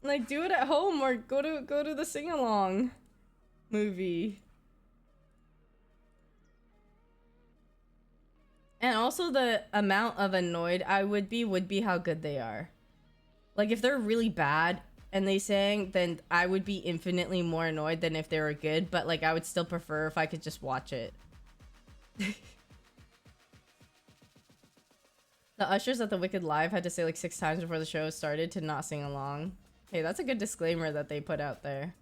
Like, do it at home or go to the sing-along movie. And also the amount of annoyed I would be how good they are. Like, if they're really bad and they sang, then I would be infinitely more annoyed than if they were good. But, like, I would still prefer if I could just watch it. The ushers at the Wicked Live had to say, like, 6 times before the show started to not sing along. Hey, that's a good disclaimer that they put out there.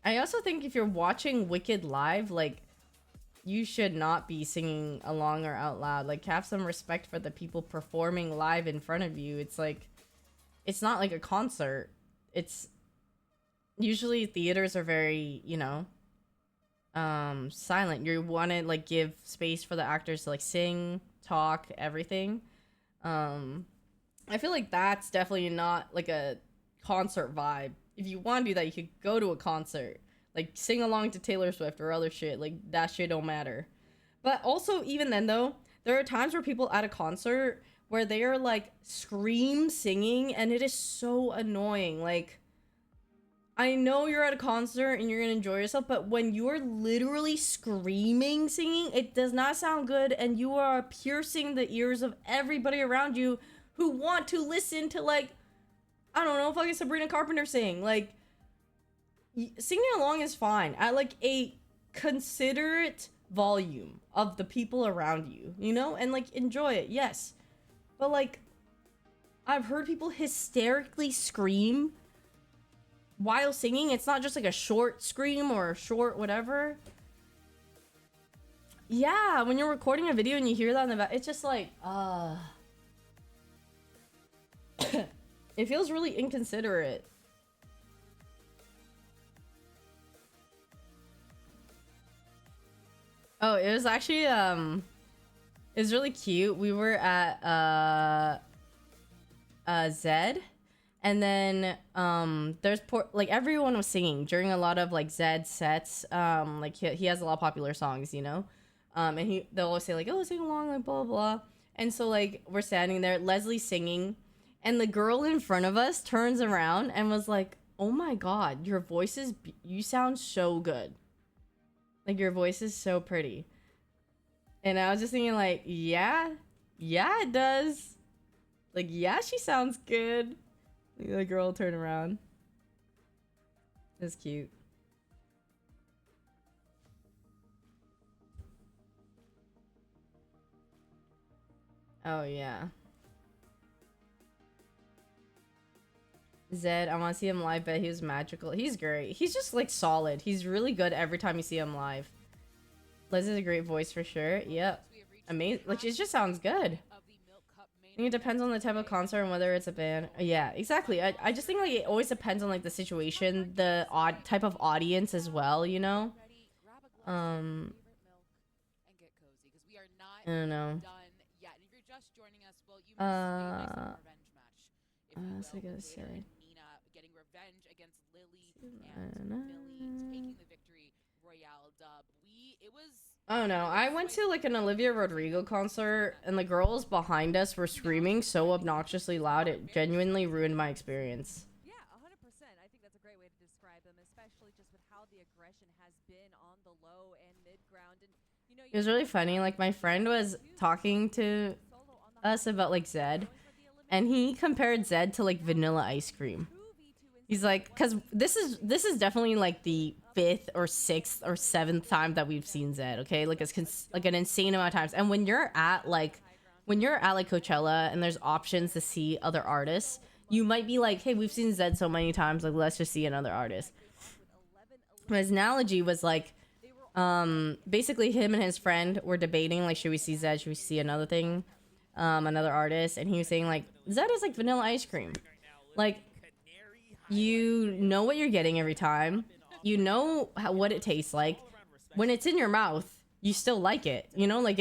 I also think if you're watching Wicked live, like, you should not be singing along or out loud. Like, have some respect for the people performing live in front of you. It's like, it's not like a concert. It's usually theaters are very, you know, silent. You want to, like, give space for the actors to, like, sing, talk, everything. I feel like that's definitely not like a concert vibe. If you want to do that, you could go to a concert. Like, sing along to Taylor Swift or other shit. Like, that shit don't matter. But also, even then, though, there are times where people at a concert where they are, like, scream singing, and it is so annoying. Like, I know you're at a concert and you're gonna enjoy yourself, but when you're literally screaming singing, it does not sound good, and you are piercing the ears of everybody around you who want to listen to, like, I don't know, fucking Sabrina Carpenter sing. Like, singing along is fine at, like, a considerate volume of the people around you, you know? And, like, enjoy it, yes. But, like, I've heard people hysterically scream while singing. It's not just, like, a short scream or a short whatever. Yeah, when you're recording a video and you hear that in the back, it's just like, it feels really inconsiderate. Oh, it was actually, it was really cute. We were at, Zed, and then, there's, like, everyone was singing during a lot of, like, Zed sets. Like, he has a lot of popular songs, you know? And they'll always say, like, oh, sing along, like, blah, blah, blah. And so, like, we're standing there, Leslie's singing, and the girl in front of us turns around and was like, oh my god, your voice is, you sound so good. Like, your voice is so pretty. And I was just thinking, like, yeah, it does. Like, yeah, she sounds good. The girl turn around. That's cute. Oh yeah. Zed, I want to see him live, but he was magical. He's great. He's just like solid. He's really good every time you see him live. Liz is a great voice for sure. Yep. Amazing. Like, it just sounds good. I think it depends on the type of concert and whether it's a band. Yeah, exactly. I just think like it always depends on like the situation, the odd type of audience as well, you know? I don't know. What's I gonna say? Getting revenge against Lily and Millie, taking the victory royale dub. It was. I don't know. I went to like an Olivia Rodrigo concert and the girls behind us were screaming so obnoxiously loud it genuinely ruined my experience. Yeah, 100%. I think that's a great way to describe them, especially just with how the aggression has been on the low and mid ground. And you know, It was really funny. Like my friend was talking to us about like Zed, and he compared Zed to like vanilla ice cream. He's like, because this is definitely like the 5th or 6th or 7th time that we've seen Zed. Okay, like it's like an insane amount of times. And when you're at like Coachella and there's options to see other artists, you might be like, hey, we've seen Zed so many times, like let's just see another artist. His analogy was like, basically him and his friend were debating like, should we see Zed? Should we see another thing, another artist? And he was saying like, Zed is like vanilla ice cream, like. You know what you're getting every time. You know what it tastes like. When it's in your mouth, you still like it. You know, like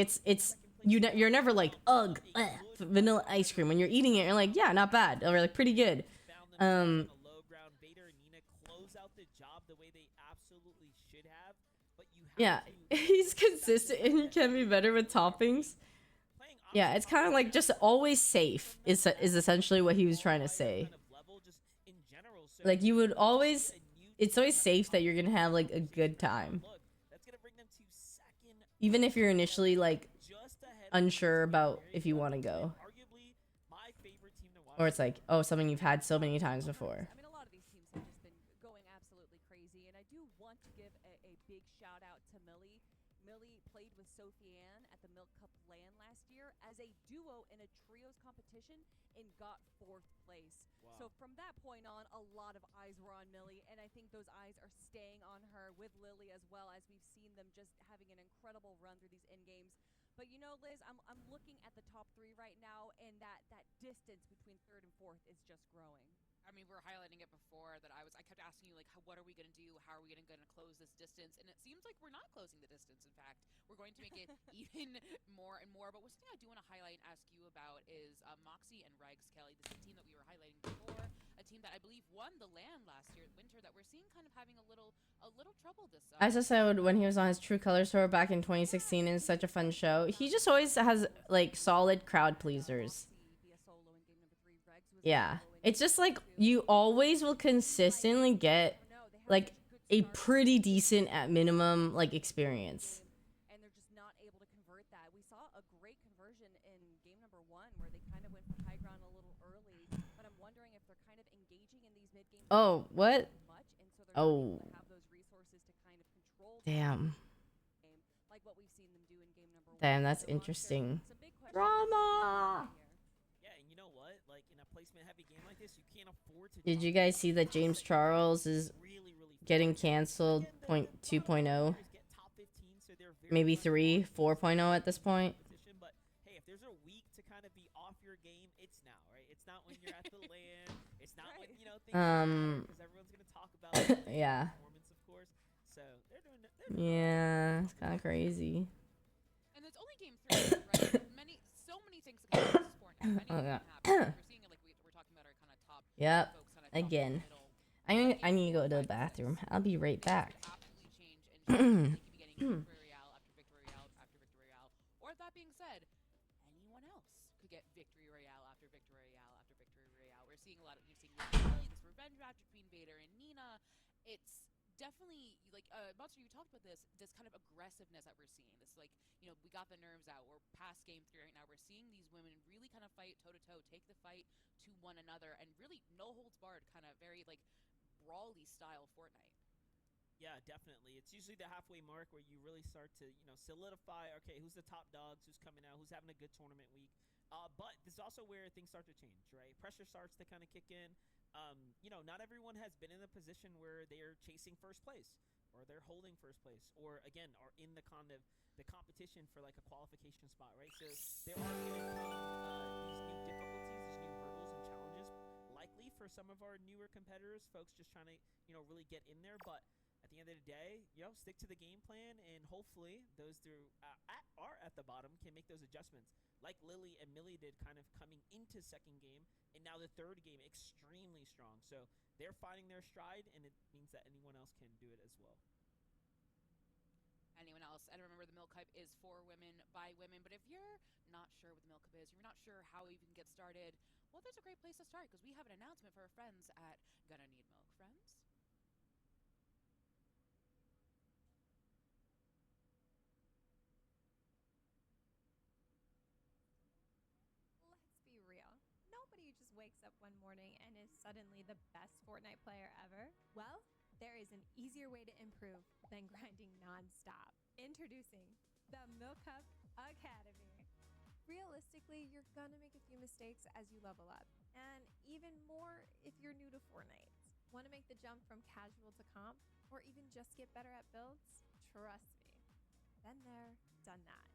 you're never like, ugh, vanilla ice cream. When you're eating it, you're like, yeah, not bad, or like pretty good. Yeah, he's consistent and he can be better with toppings. Yeah, it's kind of like just always safe is essentially what he was trying to say. Like you would always, it's always safe that you're gonna have like a good time, even if you're initially like unsure about if you want to go, or it's like, oh, something you've had so many times before. I mean, a lot of these teams have just been going absolutely crazy, and I do want to give a big shout out to Millie. Millie played with Sophie Ann at the Milk Cup LAN last year as a duo in a trios competition and got 4th place. So from that point on, a lot of eyes were on Millie, and I think those eyes are staying on her with Lily as well, as we've seen them just having an incredible run through these end games. But you know, Liz, I'm looking at the top 3 right now, and that distance between 3rd and 4th is just growing. I mean, we were highlighting it before that I kept asking you, like, what are we going to do? How are we going to close this distance? And it seems like we're not closing the distance. In fact, we're going to make it even more and more. But one thing I do want to highlight and ask you about is Moxie and Regs, Kelly. This is a team that we were highlighting before, a team that I believe won the LAN last year, winter, that we're seeing kind of having a little trouble this summer. As I said, when he was on his True Colors tour back in 2016, and such a fun show. He just always has like solid crowd pleasers. Yeah. It's just like you always will consistently get like a pretty decent at minimum like experience. And they're just not able to convert that. We saw a great conversion in game number 1 where they kind of went for high ground a little early, but I'm wondering if they're kind of engaging in these mid games. Oh, what? Much, and so they're oh. Able to have those resources to kind of control. Damn. Like what we've seen them do in game number 1. Damn, that's interesting. Drama. Did you guys see that James Charles is getting canceled 2.0? Maybe 3, 4.0 at this point. But hey, if there's a week to kind of be off your game, it's now, right? It's not when you're at the LAN. It's not when, you know, things because everyone's going to talk about yeah. performance, of course. So they're doing yeah, it's kind of crazy. And it's only game 3, right? So many things that happen in sport now. Oh, yeah. We're seeing it like we're talking about our kind of top. Yep. Folks, kind of Again. top I need to go to the bathroom. I'll be right back. Absolutely change and victory royale after victory royale after victory royale. Or that being said, anyone else could get victory royale after victory royale after victory royale. We're seeing you're seeing this revenge match between Vader and Nina. It's definitely like Monster, you talked about this kind of aggressiveness that we're seeing. This like, you know, we got the nerves out. We're past game 3 right now. We're seeing these women really kind of fight toe to toe, take the fight to one another, and really no holds barred, kind of very like brawly style Fortnite. Yeah, definitely. It's usually the halfway mark where you really start to, solidify, okay, who's the top dogs, who's coming out, who's having a good tournament week. But this is also where things start to change, right? Pressure starts to kind of kick in. Not everyone has been in a position where they are chasing first place, or they're holding first place, or again, are in the competition for like a qualification spot, right? So there are going to come these new difficulties, these new hurdles and challenges, likely for some of our newer competitors, folks just trying to, really get in there. But at the end of the day, stick to the game plan, and hopefully those who are at the bottom can make those adjustments, like Lily and Millie did, kind of coming into second game, and now the third game extremely strong. So they're finding their stride, and it means that anyone else can do it as well. Anyone else. And remember, the Milk Cup is for women, by women. But if you're not sure what the Milk Cup is, you're not sure how you can get started, well, there's a great place to start, because we have an announcement for our friends at Gonna Need Milk. Friends? Let's be real. Nobody just wakes up one morning and is suddenly the best Fortnite player ever. Well, there is an easier way to improve than grinding nonstop. Introducing the Milk Cup Academy. Realistically, you're gonna make a few mistakes as you level up, and even more if you're new to Fortnite. Want to make the jump from casual to comp, or even just get better at builds? Trust me. Been there, done that.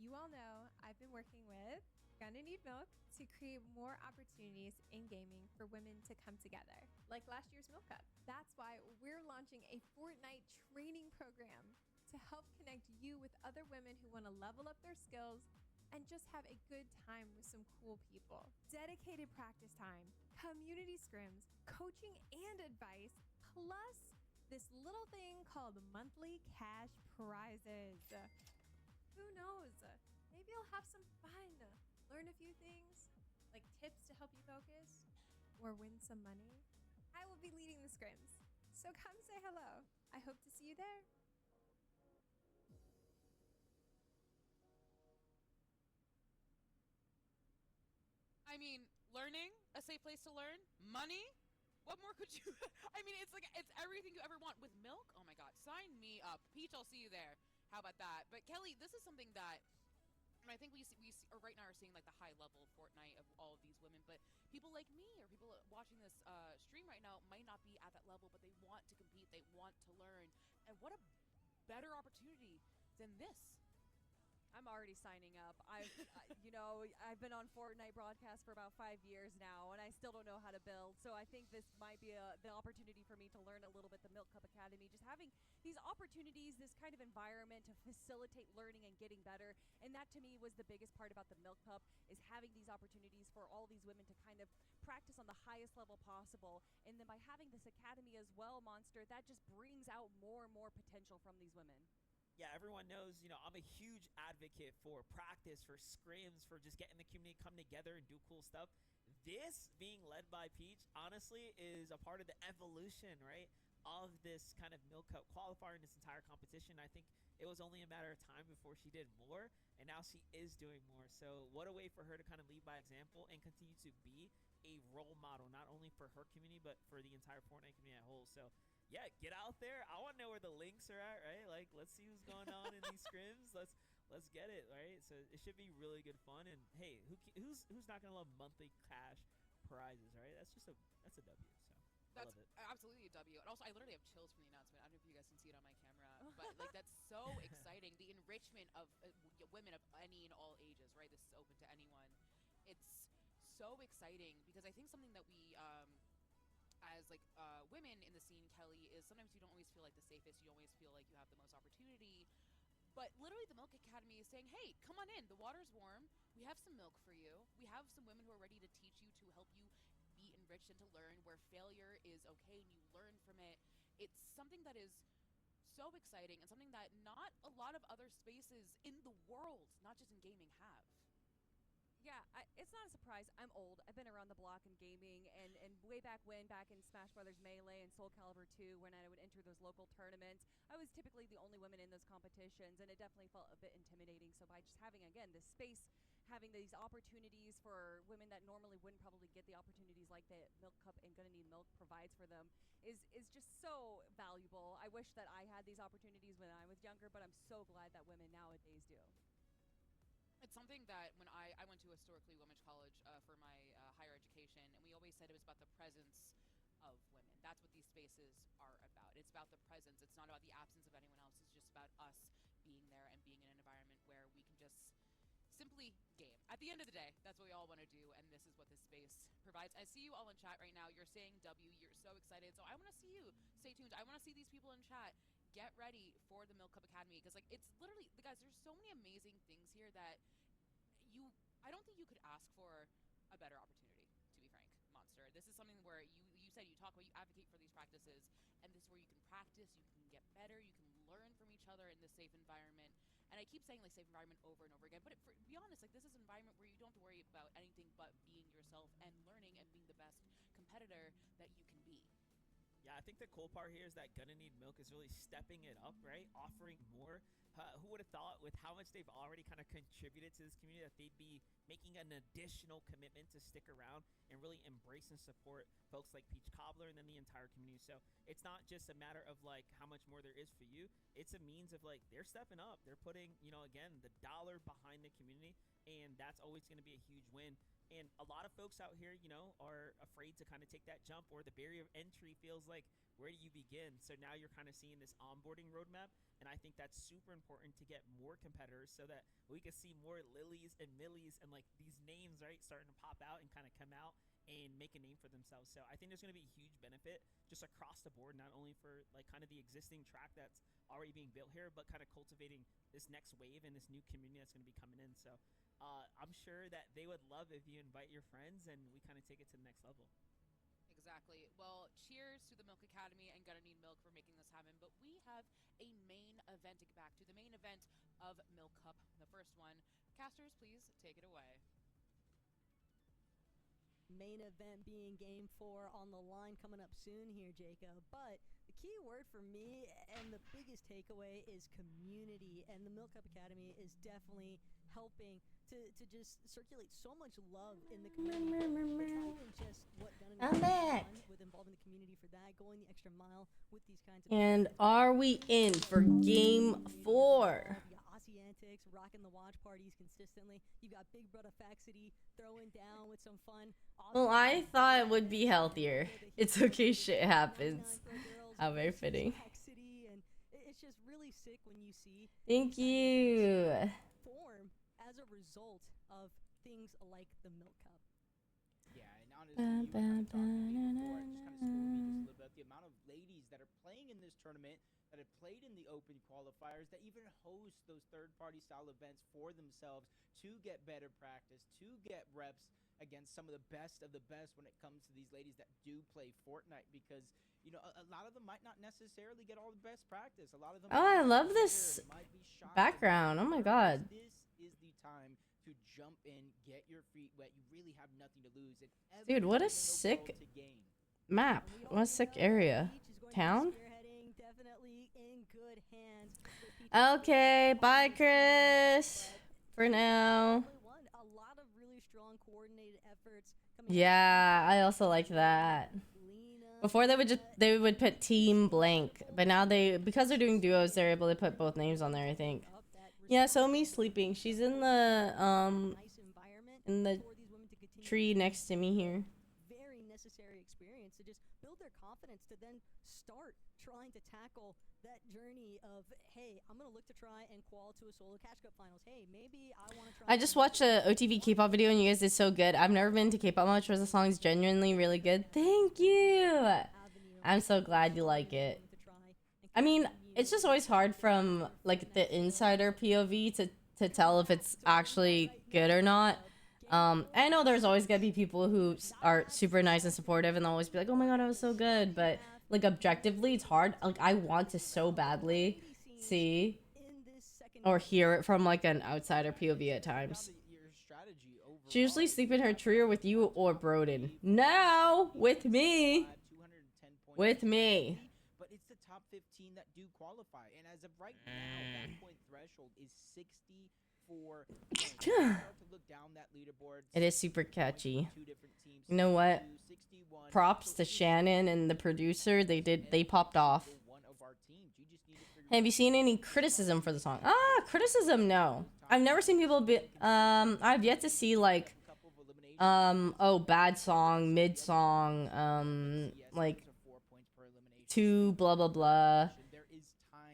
You all know I've been working with Gonna Need Milk to create more opportunities in gaming for women to come together, like last year's Milk Cup. That's why we're launching a Fortnite training program to help connect you with other women who want to level up their skills and just have a good time with some cool people. Dedicated practice time, community scrims, coaching and advice, plus this little thing called monthly cash prizes. Who knows? Maybe you'll have some fun, learn a few things, like tips to help you focus, or win some money. I will be leading the scrims, so come say hello. I hope to see you there. I mean, learning, a safe place to learn, money. What more could you? I mean, it's like it's everything you ever want with milk. Oh my God, sign me up, Peach. I'll see you there. How about that? But Kelly, this is something that I think we see, or right now are seeing like the high level Fortnite of all of these women. But people like me or people watching this stream right now might not be at that level, but they want to compete, they want to learn, and what a better opportunity than this. I'm already signing up. I've been on Fortnite broadcast for about 5 years now, and I still don't know how to build. So I think this might be the opportunity for me to learn a little bit the Milk Cup Academy. Just having these opportunities, this kind of environment to facilitate learning and getting better. And that to me was the biggest part about the Milk Cup, is having these opportunities for all these women to kind of practice on the highest level possible. And then by having this academy as well, Monster, that just brings out more and more potential from these women. Yeah, everyone knows, I'm a huge advocate for practice, for scrims, for just getting the community come together and do cool stuff. This being led by Peach, honestly, is a part of the evolution, right, of this kind of Milk Cup qualifier in this entire competition. I think it was only a matter of time before she did more, and now she is doing more. So what a way for her to kind of lead by example and continue to be a role model, not only for her community, but for the entire Fortnite community as a whole. So yeah, get out there. I want to know where the links are at, right? Like, let's see who's going on in these scrims. Let's get it, right? So it should be really good fun. And hey, who's not gonna love monthly cash prizes, right? That's a W. So That's I love it. absolutely a W. And also, I literally have chills from the announcement. I don't know if you guys can see it on my camera, but like that's so exciting. The enrichment of women of any and all ages, right? This is open to anyone. It's so exciting because I think something that we as like women in the scene, Kelly, is sometimes you don't always feel like the safest. You don't always feel like you have the most opportunity. But literally the Milk Academy is saying, hey, come on in. The water's warm. We have some milk for you. We have some women who are ready to teach you, to help you be enriched and to learn where failure is okay and you learn from it. It's something that is so exciting and something that not a lot of other spaces in the world, not just in gaming, have. Yeah, it's not a surprise. I'm old. I've been around the block in gaming, and way back when, back in Smash Brothers Melee and Soul Calibur 2, when I would enter those local tournaments, I was typically the only woman in those competitions, and it definitely felt a bit intimidating. So by just having, again, this space, having these opportunities for women that normally wouldn't probably get the opportunities like that Milk Cup and Gonna Need Milk provides for them is just so valuable. I wish that I had these opportunities when I was younger, but I'm so glad that women nowadays do. It's something that when I went to a historically women's college for my higher education, and we always said it was about the presence of women. That's what these spaces are about. It's about the presence. It's not about the absence of anyone else. It's just about us being there and being in an environment where we can just simply game. At the end of the day, that's what we all want to do, and this is what this space provides. I see you all in chat right now. You're saying W. You're so excited. So I want to see you. Stay tuned. I want to see these people in chat. Get ready for the Milk Cup Academy, because like it's literally, guys, there's so many amazing things here that I don't think you could ask for a better opportunity, to be frank, Monster. This is something where you said you talk about, you advocate for these practices, and this is where you can practice, you can get better, you can learn from each other in this safe environment. And I keep saying like safe environment over and over again, but to be honest, like this is an environment where you don't have to worry about anything but being yourself and learning and being the best competitor that you can be. Yeah, I think the cool part here is that Gonna Need Milk is really stepping it up, right? Offering more. Who would have thought with how much they've already kind of contributed to this community that they'd be making an additional commitment to stick around and really embrace and support folks like Peach Cobbler and then the entire community. So it's not just a matter of like how much more there is for you. It's a means of like they're stepping up. They're putting, again, the dollar behind the community, and that's always going to be a huge win. And a lot of folks out here, are afraid to kind of take that jump, or the barrier of entry feels like, where do you begin? So now you're kind of seeing this onboarding roadmap. And I think that's super important to get more competitors so that we can see more Lilies and Millies and like these names, right, starting to pop out and kind of come out and make a name for themselves. So I think there's going to be a huge benefit just across the board, not only for like kind of the existing track that's already being built here, but kind of cultivating this next wave and this new community that's going to be coming in. So I'm sure that they would love if you invite your friends and we kind of take it to the next level. Exactly. Well, cheers to the Milk Academy and Gonna Need Milk for making this happen. But we have a main event to get back to, the main event of Milk Cup, the first one. Casters, please take it away. Main event being game 4 on the line coming up soon here, Jacob. But the key word for me and the biggest takeaway is community, and the Milk Cup Academy is definitely helping to just circulate so much love in the community. It's not even just what I'm back with involving the community for that, going the extra mile with these kinds of and are we in for game 4? You got Aussie Antics rocking the watch parties consistently. You got Big Brother Faxity throwing down with some fun. Well, I thought it would be healthier. It's okay, shit happens. How very fitting. And it's just really sick when you see Thank you. form as a result of things like the Milk Cup. Yeah, and honestly, you were kind of talking to me before, and just kind of schooling me just a little bit. The amount of ladies that are playing in this tournament, that have played in the open qualifiers, that even host those third-party style events for themselves to get better practice, to get reps against some of the best when it comes to these ladies that do play Fortnite, because a lot of them might not necessarily get all the best practice. A lot of them. Oh, I love this background. Oh my god. This is the time to jump in, get your feet wet. You really have nothing to lose. And Dude, what a sick map. What a sick area. Town? Definitely in good hands. Okay, bye, Chris. For now. A lot of really strong coordinated efforts. Yeah, I also like that. Before they would put team blank, but now because they're doing duos, they're able to put both names on there, I think. Yeah, Somi's sleeping. She's in the tree next to me here. Very necessary experience to just build their confidence to then start trying to tackle that journey of, hey, I'm gonna look to try and qual to a solo catch cup finals. Hey, maybe I want to try. I just watched a OTV K-pop video and you guys did so good. I've never been to K-pop much, but the song's genuinely really good. Thank you. I'm so glad you like it. I mean, it's just always hard from like the insider POV to tell if it's actually good or not. I know there's always gonna be people who are super nice and supportive and they'll always be like, oh my god, I was so good, but like objectively it's hard. Like I want to so badly see or hear it from like an outsider POV at times. She usually sleep in her tree or with you or Broden. No, with me. With me. But it's the top 15 that do qualify, and as of right now, that point threshold is 64 points. Start to look down that leaderboard. It is super catchy. Two different teams, You know what? 61. Props to Shannon and the producer. They popped off. One of our teams. You just need to figure Have you seen any criticism for the song? Criticism, no. I've never seen people be I've yet to see like oh, bad song, mid song, like too blah blah blah.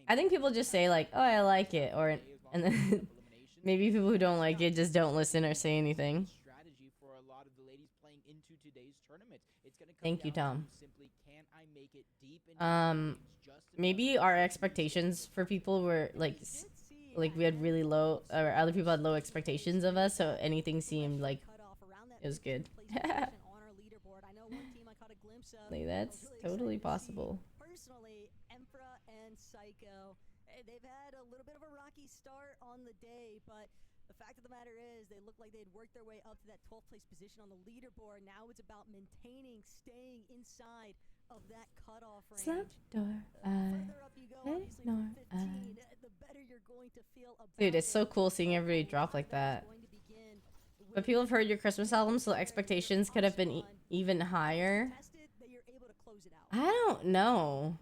I think people just say like, "Oh, I like it," or and then maybe people who don't like it just don't listen or say anything. strategy for a lot of the ladies playing into today's tournament. It's gonna come Thank you, down to Tom. simply, can I make it deep enough? Maybe our expectations for people were like we had really low, or other people had low expectations of us, so anything seemed like it was good. Like, that's totally possible. Personally, Emperor and Psycho, they've had a little bit of a rocky start on the day, but the fact of the matter is they look like they'd worked their way up to that 12th place position on the leaderboard. Now it's about maintaining, staying inside of that cutoff range. Slap door, Further up you go, obviously, from 15, the better you're going to feel about Dude, it's so it. cool seeing everybody drop like that. Going to begin But people have heard your Christmas album, so expectations could have been even higher. tested that you're able to close it out. I don't know.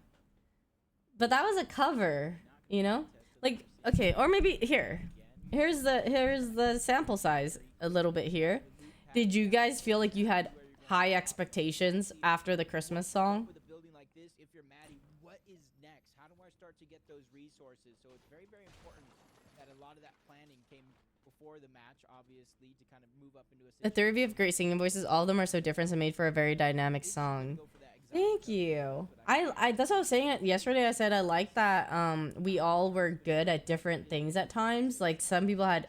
But that was a cover, you know? Like, okay, or maybe here's the sample size a little bit here. Did you guys feel like you had high expectations after the Christmas song? With a building like this, if you're Maddie, what is next? How do I start to get those resources? So it's very, very important that a lot of that planning came before the match, obviously, to kind of move up into a The three of you have great singing voices. All of them are so different and made for a very dynamic song. go for that exact Thank you. I that's what I was saying yesterday. I said I like that we all were good at different things at times. Like some people had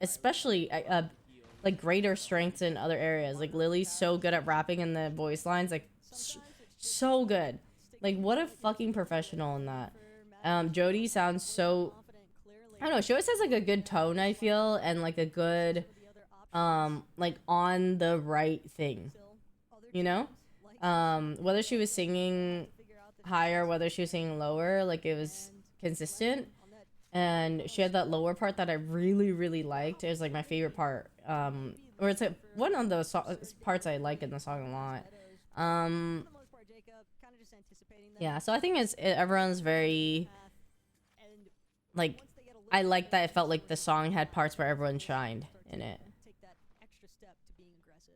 especially like greater strengths in other areas. Like Lily's so good at rapping in the voice lines, like so good. Like what a fucking professional in that. Jody sounds so, I don't know, she always has like a good tone, I feel, and like a good like on the right thing. You know? Whether she was singing higher, whether she was singing lower, like it was consistent. And she had that lower part that I really, really liked. It was like my favorite part. Or it's like one of those parts I like in the song a lot. Yeah, so I think everyone's very, like, I like that it felt like the song had parts where everyone shined in it. Take that extra step to being aggressive.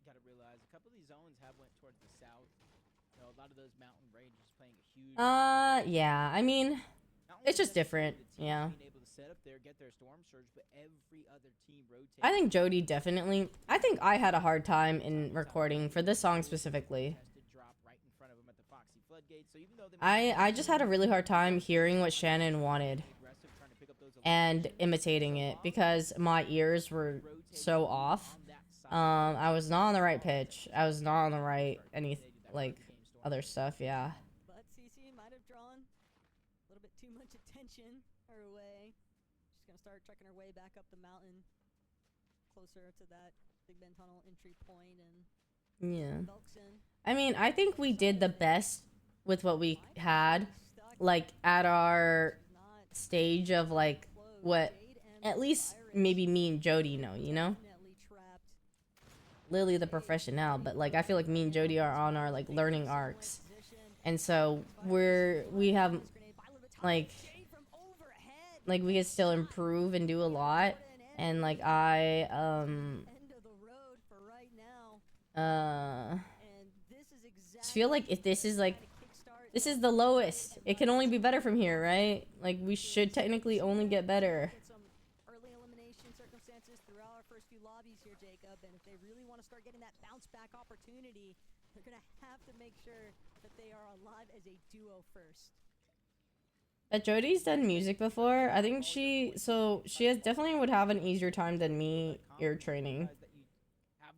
you got to realize a couple of these zones have went towards the south. You know, a lot of those mountain ranges playing a huge. Yeah, I mean, it's just different. Yeah. Being able to set up there, get their storm surge, but every other team rotates. I think Jody definitely. I think I had a hard time in recording for this song specifically. I just had a really hard time hearing what Shannon wanted and imitating it because my ears were so off. I was not on the right pitch. I was not on the right other stuff. Yeah. But CC might have drawn a little bit too much attention her way. She's gonna start trekking her way back up the mountain, closer to that Big Ben Tunnel entry point, and Yeah. Belkson. I mean, I think we did the best with what we had, like at our stage of like what at least maybe me and Jody know, you know? Lily the professional, but like I feel like me and Jody are on our like learning arcs. And so we have like we can still improve and do a lot. And like I just feel like if this is the lowest, it can only be better from here, right? Like we should technically only get better. Some early elimination circumstances throughout our first few lobbies here, Jacob, and if they really want to start getting that bounce back opportunity, they're gonna have to make sure that they are alive as a duo first. But Jody's done music before. I think she has definitely would have an easier time than me ear training.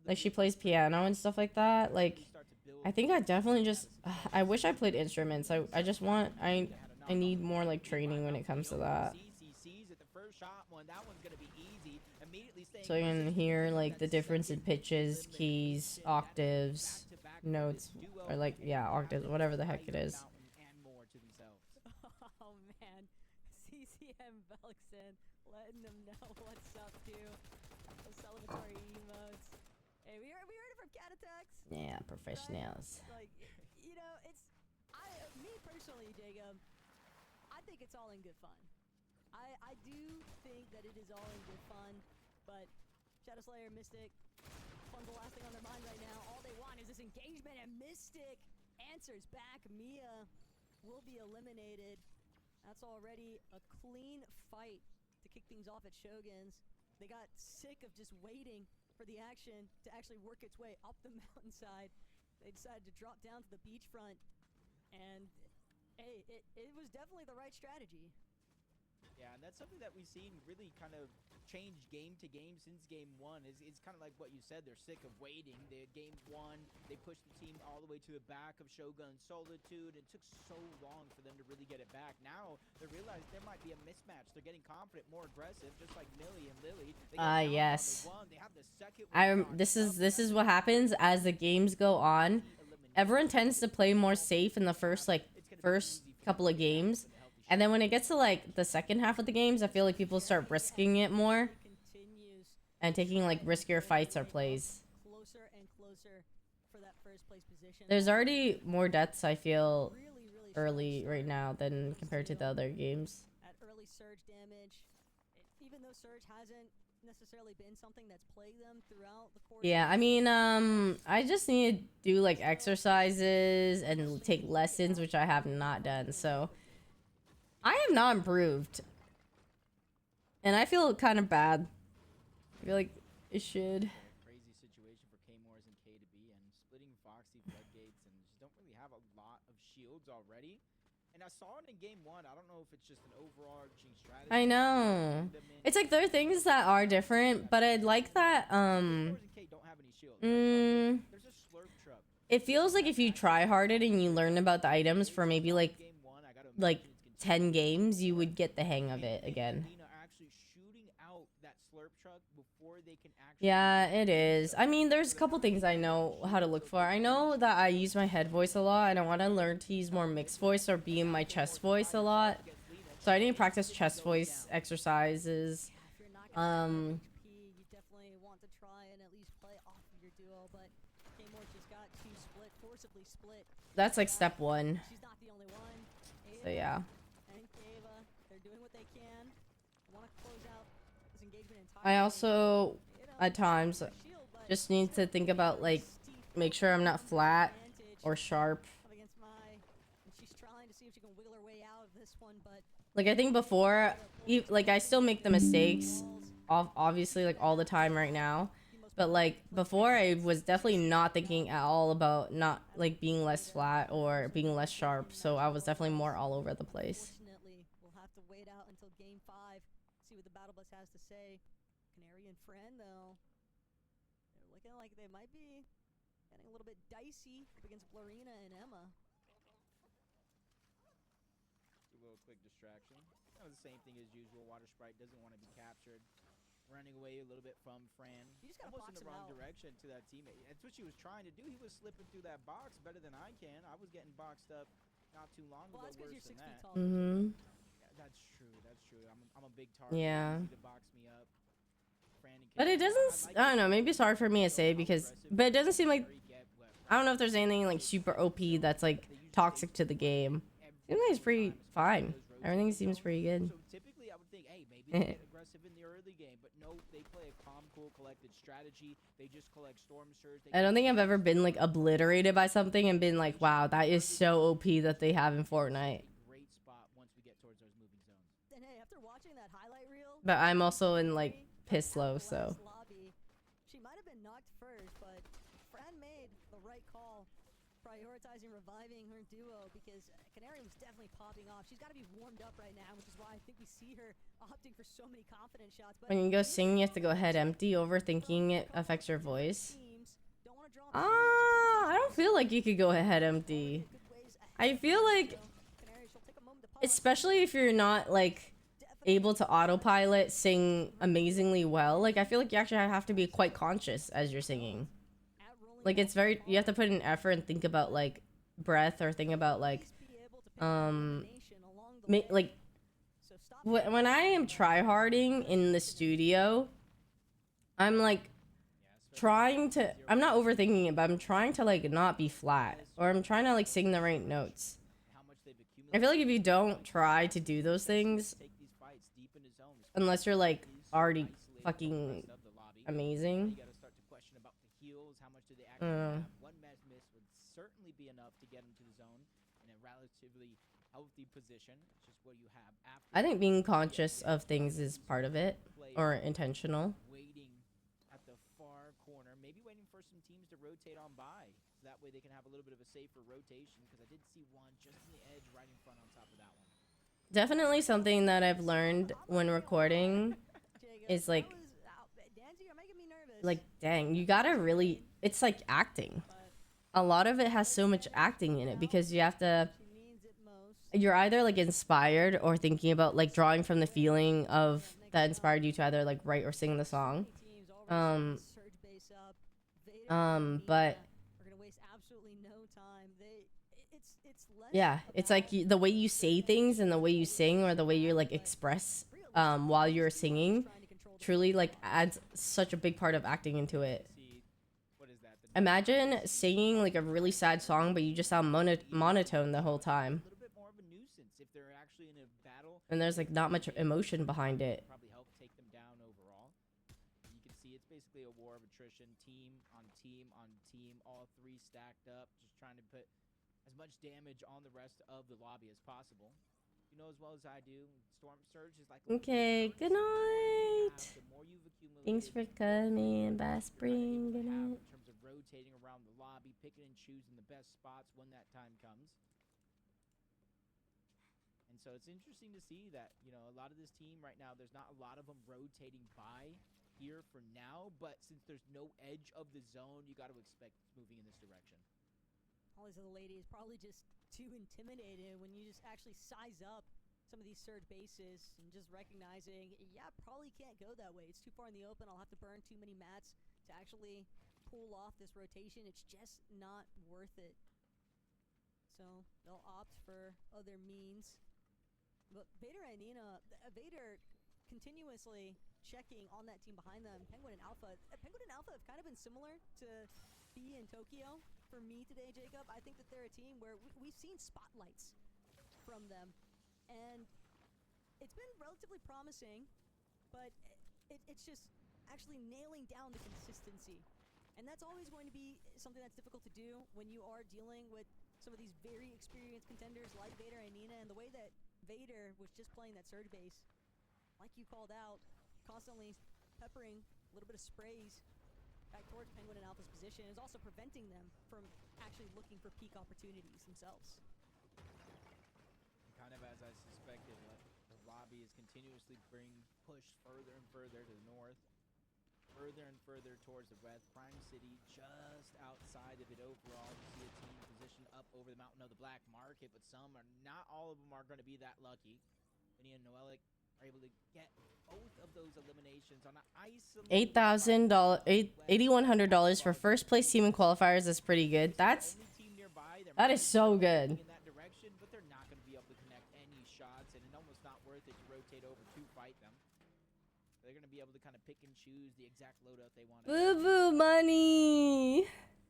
Like she plays piano and stuff like that. Like I think I definitely just I wish I played instruments. I just want I need more like training when it comes to that. shot one. That one's gonna be easy. Immediately staying So you can aggressive, hear picking up like that the difference in second pitches, elimination, keys, octaves, back-to-back for notes, this duo, or like and yeah, they octaves, have whatever the this heck it entire is. mountain and more to themselves. Oh man, CCM Belkson letting them know what's up too. Those celebratory emotes. Hey, we heard it from Cat Attacks. Yeah, professionals. Like, you know, me personally, Jacob, I think it's all in good fun. I do think that it is all in good fun, but Shadow Slayer, Mystic, fun's the last thing on their mind right now. All they want is this engagement, and Mystic answers back. Mia will be eliminated. That's already a clean fight to kick things off at Shogun's. They got sick of just waiting for the action to actually work its way up the mountainside. They decided to drop down to the beachfront, and hey, it was definitely the right strategy. Yeah, and that's something that we've seen really kind of change game to game since game one. It's kind of like what you said. They're sick of waiting. They had game one. They pushed the team all the way to the back of Shogun's Solitude. It took so long for them to really get it back. Now they realize there might be a mismatch. They're getting confident, more aggressive, just like Millie and Lily. Yes. They have the second one This is what happens as the games go on. Everyone tends to play more safe in the first couple of games. And then when it gets to like the second half of the games, I feel like people start risking it more and taking like riskier fights or plays. Closer and closer for that first place position. There's already more deaths, I feel, early right now than compared to the other games. At early surge damage, even though surge hasn't necessarily been something that's plagued them throughout the course. Yeah, I mean, I just need to do like exercises and take lessons, which I have not done, so I have not improved. And I feel kind of bad. I feel like it should. Crazy situation for K-Morris and K to be in. Splitting Foxy floodgates and just don't really have a lot of shields already. And I saw it in game one. I don't know if it's just an overarching strategy. I know. It's like there are things that are different, but I'd like that, it feels like if you try harded and you learn about the items for maybe like 10 games, you would get the hang of it again. Yeah, it is. I mean, there's a couple things I know how to look for. I know that I use my head voice a lot. I don't want to learn to use more mixed voice or be in my chest voice a lot. So I need to practice chest voice exercises. You definitely want to try and at least play off of your duo, but K-Morris just got too split, forcibly split. That's like step one. She's not the only one. So yeah. And Kava, they're doing what they can. Want to close out this engagement entirely. I also, at times, just need to think about like, make sure I'm not flat or sharp. She's trying to see if she can wiggle her way out of this one, but Like I think before, like I still make the mistakes, obviously like all the time right now. But like before, I was definitely not thinking at all about not like being less flat or being less sharp. So I was definitely more all over the place. Unfortunately, we'll have to wait out until game 5, see what the Battle Bus has to say. Canary and Friend, though, they're looking like they might be getting a little bit dicey up against Florina and Emma. A little quick distraction. That was the same thing as usual. Water Sprite doesn't want to be captured. Running away a little bit from Fran. You just gotta almost in box the him wrong out. direction to that teammate. That's what she was trying to do. He was slipping through that box better than I can. I was getting boxed up not too long ago. Well, that's because Worse you're 6 than feet that. tall. Mm-hmm. Yeah, that's true. That's true. I'm a big target. Yeah. Easy to box me up. Fran and But it doesn't, I don't know, maybe it's hard for me to say because, but it doesn't seem like, I don't know if there's anything like super OP that's like toxic to the game. Seems like it's pretty fine. Everything seems pretty good. So typically I would think, hey, maybe they get aggressive in the early game, but no, they play a calm, cool, collected strategy. They just collect Storm Surge. I don't think I've ever been like obliterated by something and been like, wow, that is so OP that they have in Fortnite. Great spot once we get towards those moving zones. And hey, after watching that highlight reel, But I'm also in like piss low, so. lobby, she might have been knocked first, but Fran made the right call, prioritizing reviving her duo because Canary was definitely popping off. She's got to be warmed up right now, which is why I think we see her opting for so many confident shots. But When you go sing, you have to go head empty. Overthinking it affects your voice. I don't feel like you could go head empty. I feel like, especially if you're not like, able to autopilot sing amazingly well. Like I feel like you actually have to be quite conscious as you're singing. Like it's very, you have to put in effort and think about like breath or think about like like when I am tryharding in the studio, I'm like trying to, I'm not overthinking it, but I'm trying to like not be flat, or I'm trying to like sing the right notes. I feel like if you don't try to do those things, unless you're like already fucking amazing, One match miss would certainly be enough to get him to the zone in a relatively healthy position. It's just what you have after. I think being conscious of things is part of it, or intentional. Waiting at the far corner, maybe waiting for some teams to rotate on by, so that way they can have a little bit of a safer rotation. Because I did see one just in the edge right in front on top of that one. Definitely something that I've learned when recording is like dang, you gotta really, it's like acting. A lot of it has so much acting in it because you have to, you're either like inspired or thinking about like drawing from the feeling of that inspired you to either like write or sing the song. But yeah, it's like the way you say things and the way you sing or the way you like express while you're singing truly like adds such a big part of acting into it. Imagine singing like a really sad song, but you just sound monotone the whole time. And there's like not much emotion behind it. Probably help take them down overall. You can see it's basically a war of attrition, team on team on team, all three stacked up, just trying to put as much damage on the rest of the lobby as possible. You know as well as I do, Storm Surge is like okay, good night. Thanks for coming, Bass Spring. Good night. In terms of rotating around the lobby, picking and choosing the best spots when that time comes. And so it's interesting to see that, you know, a lot of this team right now, there's not a lot of them rotating by here for now, but since there's no edge of the zone, you got to expect moving in this direction. All these other ladies probably just too intimidated when you just actually size up some of these surge bases and just recognizing, yeah, probably can't go that way. It's too far in the open. I'll have to burn too many mats to actually pull off this rotation. It's just not worth it. So they'll opt for other means. But Vader and Nina, Vader continuously checking on that team behind them. Penguin and Alpha. Penguin and Alpha have kind of been similar to B in Tokyo. For me today, Jacob, I think that they're a team where we've seen spotlights from them. And it's been relatively promising, but it's just actually nailing down the consistency. And that's always going to be something that's difficult to do when you are dealing with some of these very experienced contenders like Vader and Nina, and the way that Vader was just playing that surge base, like you called out, constantly peppering a little bit of sprays back towards Penguin and Alpha's position, is also preventing them from actually looking for peak opportunities themselves. Kind of as I suspected, the lobby is continuously being pushed further and further to the north, further and further towards the west. Prime City just outside of it overall. You see a team positioned up over the mountain of the Black Market, but some are not, all of them are going to be that lucky. Vinny and Noelic are able to get both of those eliminations on an isolated $8,100 for first place team in qualifiers is pretty good. That is so good. in that direction, but they're not going to be able to connect any shots, and it's almost not worth it to rotate over to fight them. They're going to be able to kind of pick and choose the exact loadout they want. Boo boo money.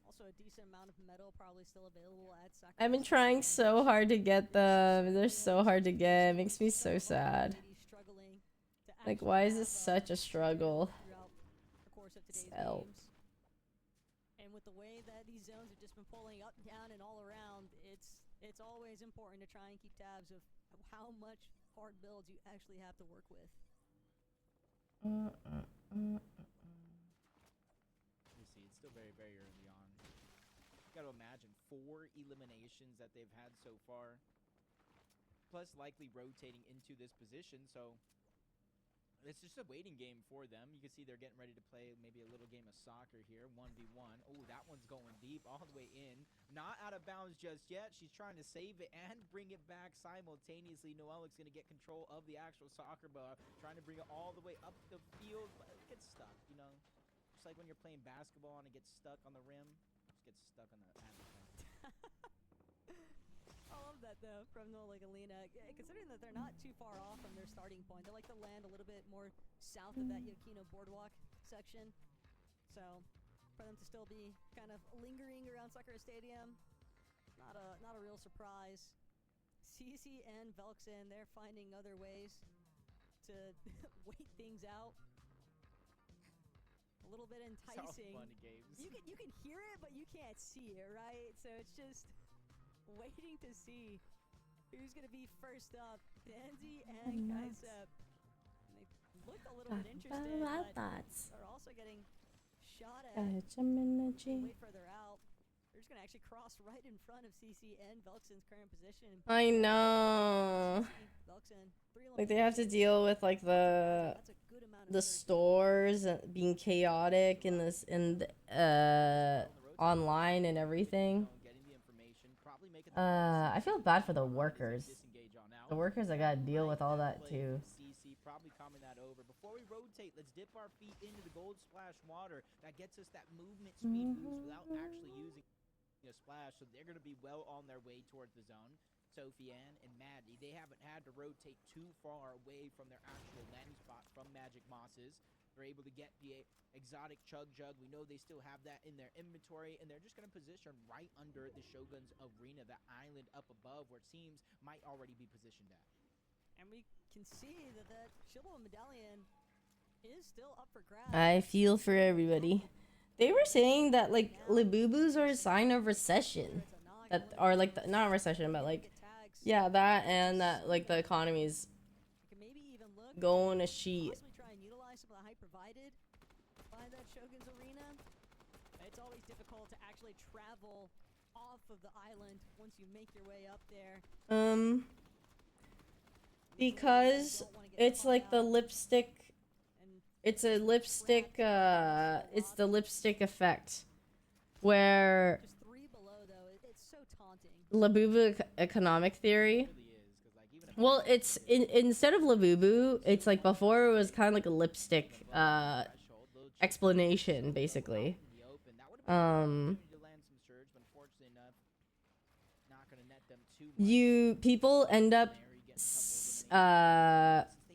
Also, a decent amount of metal probably still available at Sacrifice. I've been trying so hard to get them. They're so hard to get. It makes me so sad. Like, why is this such a struggle? Help. And with the way that these zones have just been pulling up, down, and all around, it's always important to try and keep tabs of how much hard builds you actually have to work with. You see, it's still very, very early on. You got to imagine 4 eliminations that they've had so far, plus likely rotating into this position. So It's just a waiting game for them. You can see they're getting ready to play maybe a little game of soccer here, 1v1. Oh, that one's going deep all the way in. Not out of bounds just yet. She's trying to save it and bring it back simultaneously. Noelic's going to get control of the actual soccer ball, trying to bring it all the way up the field, but it gets stuck, you know? Just like when you're playing basketball and it gets stuck on the rim. Just gets stuck on the I love that though from Nola Galena, considering that they're not too far off from their starting point. They like to land a little bit more south of that Yokino boardwalk section. So for them to still be kind of lingering around Sakura Stadium, not a real surprise. Cece and Velxen, they're finding other ways to wait things out. A little bit enticing. It's all fun games. You can hear it, but you can't see it, right? So it's just waiting to see who's gonna be first up. Danzy and Kaisep. They look a little bit interested, but they're also getting shot at way further out. They're just gonna actually cross right in front of CC and Velxen's current position. I know. Velxen, Like they have to deal with like the stores being chaotic in this online and everything. I feel bad for the workers. The workers that gotta deal with all that too. Probably calming that over. Before we rotate, let's dip our feet into the gold splash water. That gets us that movement speed boost without actually using a splash. So they're going to be well on their way towards the zone. Sophianne and Maddie, they haven't had to rotate too far away from their actual landing spot from Magic Mosses. They're able to get the exotic Chug Jug. We know they still have that in their inventory, and they're just going to position right under the Shogun's Arena, that island up above where it seems might already be positioned at. And we can see that that Shilbo medallion is still up for grabs. I feel for everybody. They were saying that like Labubus are a sign of recession. That are like not recession, but like yeah, that and that like the economy's going to shit. Possibly try and utilize some of the height provided by that Shogun's Arena. It's always difficult to actually travel off of the island once you make your way up there. Because it's like the lipstick. It's a lipstick. It's the lipstick effect, where Just 3 below though, it's so taunting. Labubu economic theory. Well, it's instead of Labubu, it's like before it was kind of like a lipstick explanation, basically. People end up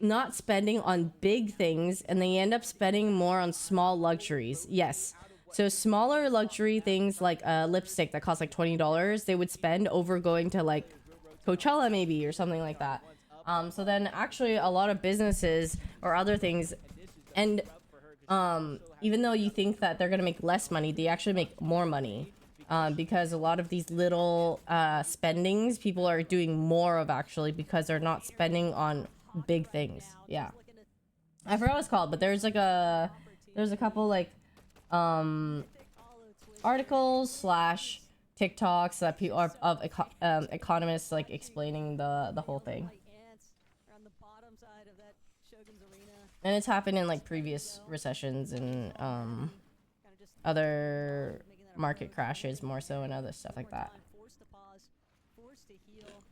not spending on big things, and they end up spending more on small luxuries. Yes. So smaller luxury things like a lipstick that costs like $20, they would spend over going to like Coachella maybe or something like that. So then actually a lot of businesses or other things, and even though you think that they're gonna make less money, they actually make more money. Because a lot of these little spendings people are doing more of actually because they're not spending on big things. Yeah, I forgot what it's called, but there's a couple like articles / TikToks that people are of economists like explaining the whole thing. And it's happened in like previous recessions and other market crashes more so and other stuff like that.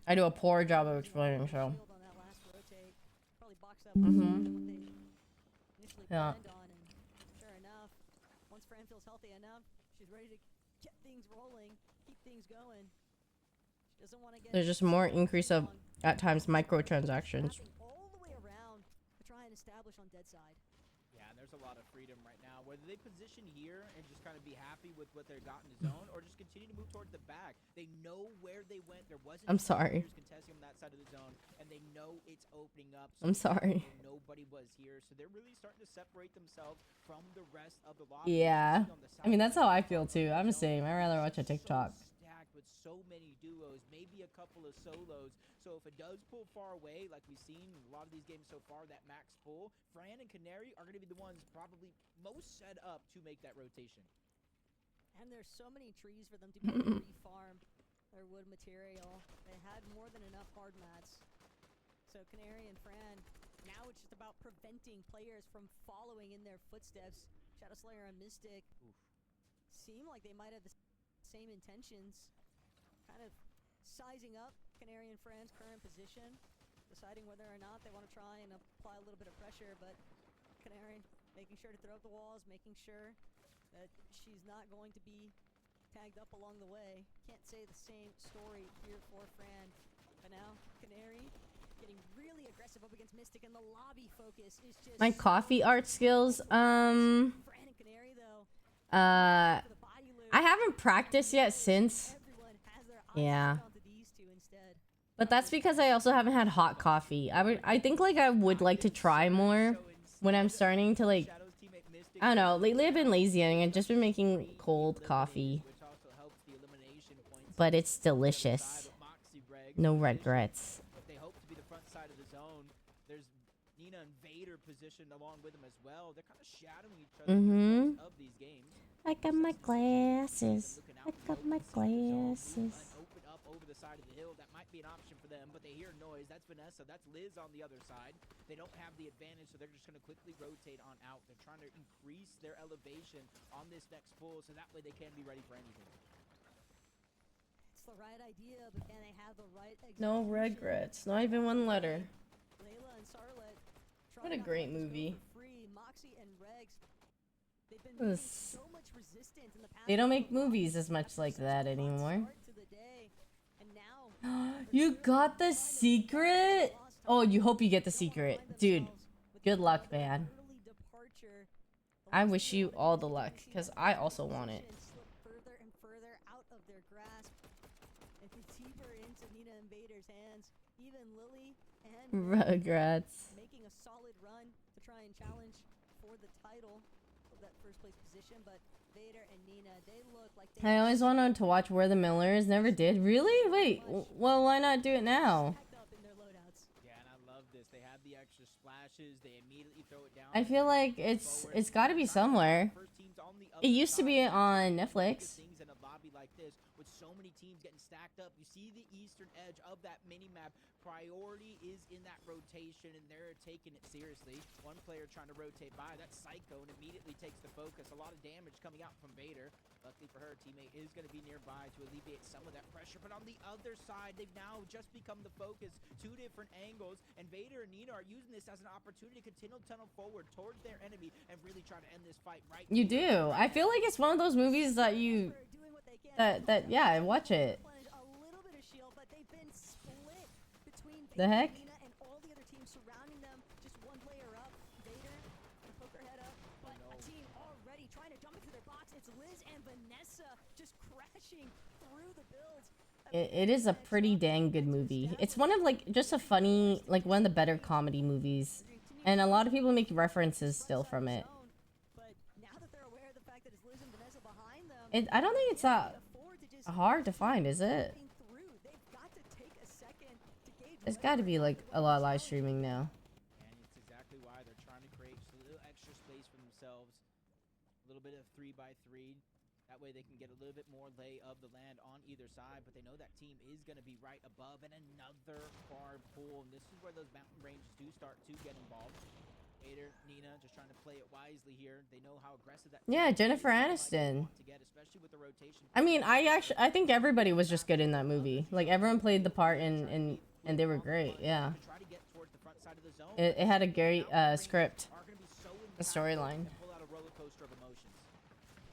I do a poor job of explaining, so. Yeah. Sure enough, once Fran feels healthy enough, she's ready to get things rolling, keep things going. She doesn't want to get. There's just more increase of at times microtransactions. All the way around to try and establish on dead side. Yeah, and there's a lot of freedom right now. Whether they position here and just kind of be happy with what they got in the zone, or just continue to move towards the back. They know where they went. There wasn't. I'm sorry. Contesting on that side of the zone, and they know it's opening up. I'm sorry. Nobody was here, so they're really starting to separate themselves from the rest of the lobby. Yeah, I mean that's how I feel too. I'm the same. I'd rather watch a TikTok. Stacked with so many duos, maybe a couple of solos. So if it does pull far away, like we've seen in a lot of these games so far, that max pull, Fran and Canary are going to be the ones probably most set up to make that rotation. And there's so many trees for them to be able to refarm their wood material. They had more than enough hard mats. So Canary and Fran Now it's just about preventing players from following in their footsteps. Shadow Slayer and Mystic seem like they might have the same intentions. Kind of sizing up Canary and Fran's current position, deciding whether or not they want to try and apply a little bit of pressure, but Canary making sure to throw up the walls, making sure that she's not going to be tagged up along the way. Can't say the same story here for Fran. But now, Canary getting really aggressive up against Mystic, and the lobby focus is just... My coffee art skills, Fran and Canary, though, I for the body loop, haven't practiced yet since. everyone has their eyes Yeah. set onto these two instead. But that's because I also haven't had hot coffee. I think like I would like to try more when I'm starting to like, I don't know, lately I've been lazy and I've just been making cold coffee. But it's delicious. No regrets. They hope to be the front side of the zone. There's Nina and Vader positioned along with them as well. They're kind of shadowing each other Mhm. of these games. I got my glasses. I got my glasses. Open up over the side of the hill. That might be an option for them, but they hear noise. That's Vanessa. That's Liz on the other side. They don't have the advantage, so they're just going to quickly rotate on out. They're trying to increase their elevation on this next pull, so that way they can be ready for anything. It's the right idea, but can they have the right No execution? regrets. Not even one letter. Layla and Sarlet What trying a not to great let this go movie. for free. Moxie and Regs, they've been Ugh. meeting so much resistance in the past They don't make couple of movies months as much after like such a that hot anymore. start to the day. And now You got the secret? Oh, you hope you get the secret. Dude, good luck, man. early departure. The I last wish thing you they all wanna the do luck, is see 'cause that I first also want it. position slip further and further out of their grasp and deeper into Nina and Vader's hands. Even Lily and Mary Regrets. making a solid run to try and challenge for the title of that first place position, but Vader and Nina, they look like they I always wanted to watch Where the Millers. Never did. Really? Wait. Well, why not do it now? stacked up in their loadouts. Yeah, and I love this. They have the extra splashes. They immediately throw it down. I feel like it's got to be somewhere. First team's on the It other used to be side. on Biggest Netflix. things in a lobby like this, with so many teams getting stacked up, you see the eastern edge of that mini map. Priority is in that rotation, and they're taking it seriously. One player trying to rotate by. That Psycho and immediately takes the focus. A lot of damage coming out from Vader. Luckily for her, teammate is going to be nearby to alleviate some of that pressure. But on the other side, they've now just become the focus. Two different angles, and Vader and Nina are using this as an opportunity to continue to tunnel forward towards their enemy and really try to end this fight right You here. do. I feel like it's one of those movies that you They're doing what they can. that yeah, I watch it. Replenish a little bit of shield, but they've been split between The Vader heck? and Nina and all the other teams surrounding them. Just one player up, Vader, and poke her head up. But a team already trying to jump into their box. It's Liz and Vanessa just crashing through the builds. It is a pretty dang good movie. It's one of like just a funny, like one of the better comedy movies, and a lot of people make references still from it. But now that they're aware of the fact that it's Liz and Vanessa behind them, I don't think it's that afford to just hard to find, is it? think through. They've got to take a second to gauge There's whether got to or be not like they're a going lot to of live challenge. streaming now. And it's exactly why they're trying to create just a little extra space for themselves. A little bit of 3x3. That way they can get a little bit more lay of the land on either side, but they know that team is going to be right above, and another far pull, and this is where those mountain ranges do start to get involved. Vader, Nina, just trying to play it wisely here. They know how aggressive that Yeah, team is, Jennifer they want Aniston. to get, especially with the rotation. I mean, I think everybody was just good in that movie. Like everyone played the part and they were great. Yeah. To try to get towards the front side of the zone. It had a great script, Are gonna be so a storyline. and pull out a roller coaster of emotions.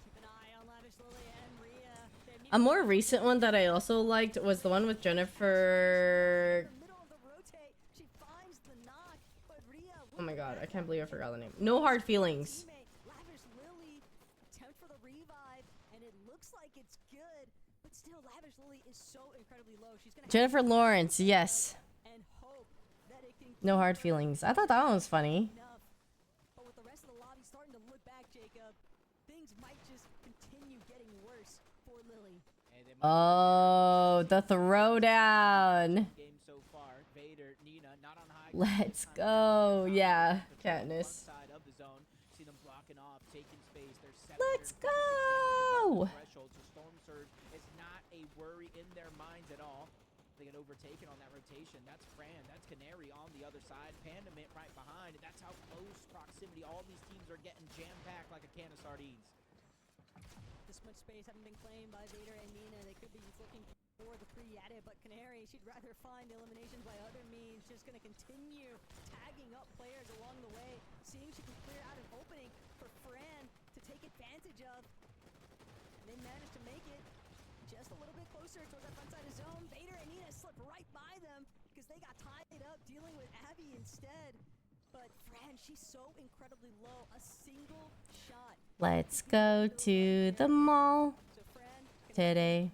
Keep an eye on Lavish Lily and Rhea. They A more recent one that I also liked was the one with Jennifer. in the middle of the rotate. She finds the knock, but Rhea Oh my god, I can't believe I forgot the name. No Hard Feelings. teammate Lavish Lily attempt for the revive, and it looks like it's good, but still Lavish Lily is so incredibly low. She's gonna have Jennifer Lawrence, yes. and hope that it can No Hard Feelings. I thought that one was funny. enough. But with the rest of the lobby starting to look back, Jacob, things might just continue getting worse for Lily. Hey, they might Oh, the throwdown. game so far. Vader, Nina, not on high. Let's go. Yeah, Katniss. Side of the zone. See them blocking off, taking space. They're Let's go. Threshold, so Storm Surge is not a worry in their minds at all. They get overtaken on that rotation. That's Fran. That's Canary on the other side. Pandamint right behind. And that's how close proximity all these teams are getting jam-packed like a can of sardines. This much space having been claimed by Vader and Nina. They could be looking for the pre-edit, but Canary, she'd rather find eliminations by other means. Just going to continue tagging up players along the way, seeing she can clear out an opening for Fran to take advantage of. And they managed to make it just a little bit closer towards that front side of zone. Vader and Nina slipped right by them because they got tied up dealing with Abby instead. But Fran, she's so incredibly low. A single shot. Let's go to the mall today.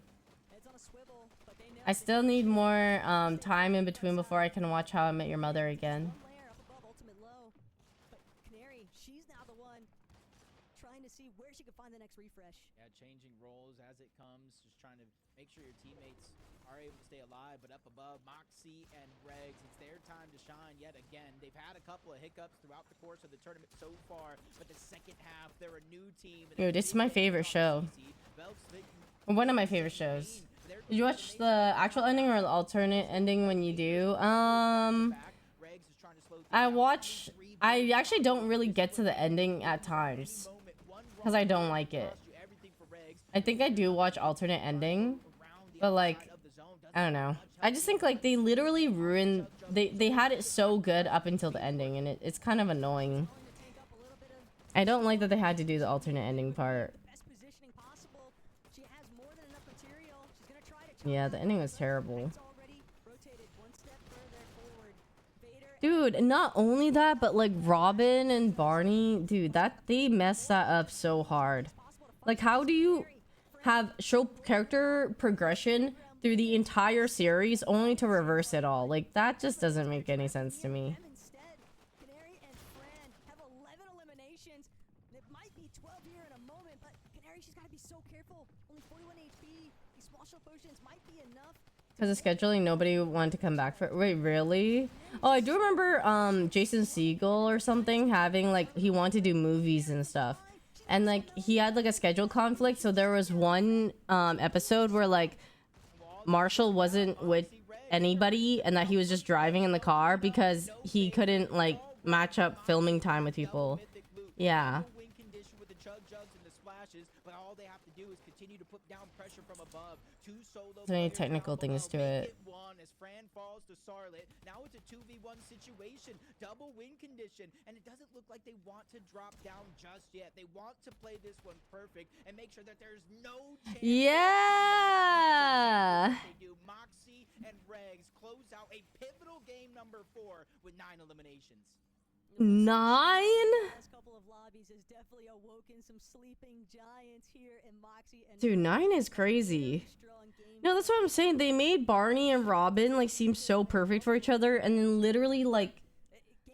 I still need more time in between before I can watch How I Met Your Mother again. But Canary, she's now the one trying to see where she can find the next refresh. Yeah, changing roles as it comes, just trying to make sure your teammates are able to stay alive. But up above, Moxie and Regs, it's their time to shine yet again. They've had a couple of hiccups throughout the course of the tournament so far, but the second half, they're a new team. Dude, this is my favorite show. One of my favorite shows. Did you watch the actual ending or the alternate ending when you do? I actually don't really get to the ending at times because I don't like it. I think I do watch alternate ending, but like, I don't know. I just think like they literally ruined, they had it so good up until the ending, and it's kind of annoying. I don't like that they had to do the alternate ending part. Yeah, the ending was terrible. Dude, not only that, but like Robin and Barney, dude, they messed that up so hard. Like, how do you show character progression through the entire series only to reverse it all? Like, that just doesn't make any sense to me. Canary and Fran have 11 eliminations. It might be 12 here in a moment, but Canary, she's got to be so careful. Only 41 HP. These small shell potions might be enough. Because of scheduling, nobody wanted to come back for it. Wait, really? Oh, I do remember Jason Segel or something having, like, he wanted to do movies and stuff. And, like, he had, like, a schedule conflict. So there was one episode where, like, Marshall wasn't with anybody and that he was just driving in the car because he couldn't, like, match up filming time with people. Yeah. But all they have to do is continue to put down pressure from above. Two solo So many technical things to it. As Fran falls to Charlotte. Now it's a 2v1 situation. Double win condition. And it doesn't look like they want to drop down just yet. They want to play this one perfect and make sure that there's no chance. Yeah. They do. Moxie and Regs close out a pivotal game number 4 with 9 eliminations. 9? Last couple of lobbies has definitely awoken some sleeping giants here in Moxie and Dude, 9 is crazy. No, that's what I'm saying. They made Barney and Robin like seem so perfect for each other, and then literally like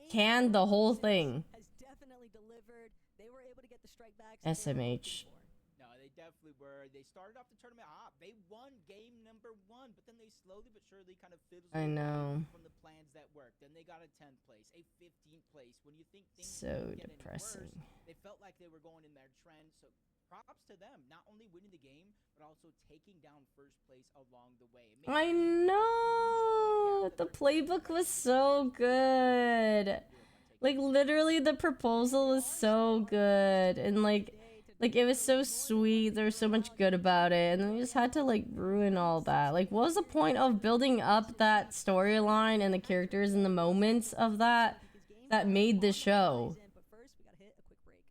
canned the whole thing. has definitely delivered. They were able to get the strike backs. SMH. No, they definitely were. They started off the tournament hot. They won game number 1, but then they slowly but surely kind of fizzled I know. from the plans that worked. Then they got a 10th place, a 15th place. When you think things So couldn't get any depressing. worse, they felt like they were going in their trend. So props to them, not only winning the game, but also taking down first place along the way. I know. The playbook was so good. Like literally the proposal was so good, and like it was so sweet. There was so much good about it, and then we just had to like ruin all that. Like, what was the point of building up that storyline and the characters and the moments of that made the show? But first, we gotta hit a quick break.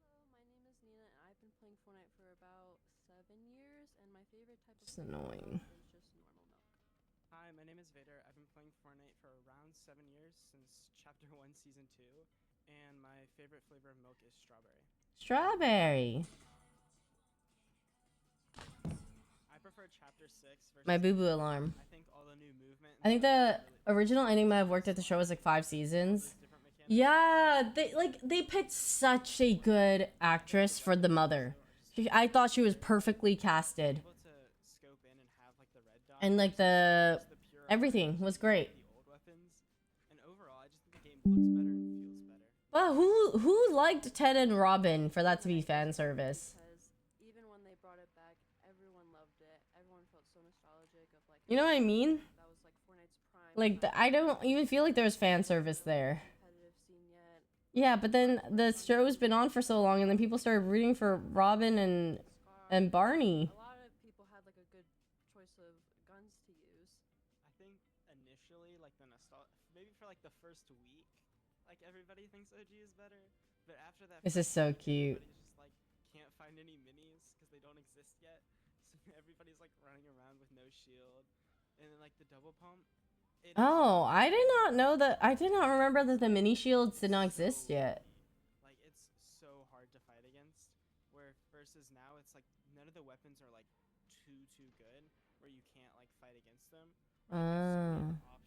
Hello, my name is Nina, and I've been playing Fortnite for about 7 years, and my favorite type of It's annoying. is just normal milk. Hi, my name is Vader. I've been playing Fortnite for around 7 years, since Chapter 1, Season 2, and my favorite flavor of milk is strawberry. Strawberry. I prefer Chapter 6 versus My boo-boo alarm. I think all the new movement. I think the original ending might have worked at the show was like 5 seasons. Yeah, they picked such a good actress for the mother. I thought she was perfectly casted. Able to scope in and have like the red dot And like versus the pure everything was great. the old weapons. And overall, I just think the game looks better and feels better. Well, who liked Ted and Robin for that to be fan service? Because nostalgic of like. You know what I mean? That was like Fortnite's prime. Like, I don't even feel like there was fan service there. Competitive scene yet. Yeah, but then the show's been on for so long, and then people started rooting for Robin and Barney. A lot of people had like a good choice of guns to use. I think initially, like the nostalgia, maybe for like the first week, like everybody thinks OG is better. But after that, This is first so week, cute. everybody just like can't find any minis because they don't exist yet. So everybody's like running around with no shield, and then like the double pump. Oh, I did not know that. I did not remember that the mini shields did not exist yet. Like it's so hard to fight against. Where versus now, it's like none of the weapons are like too good, where you can't like fight against them. Options now.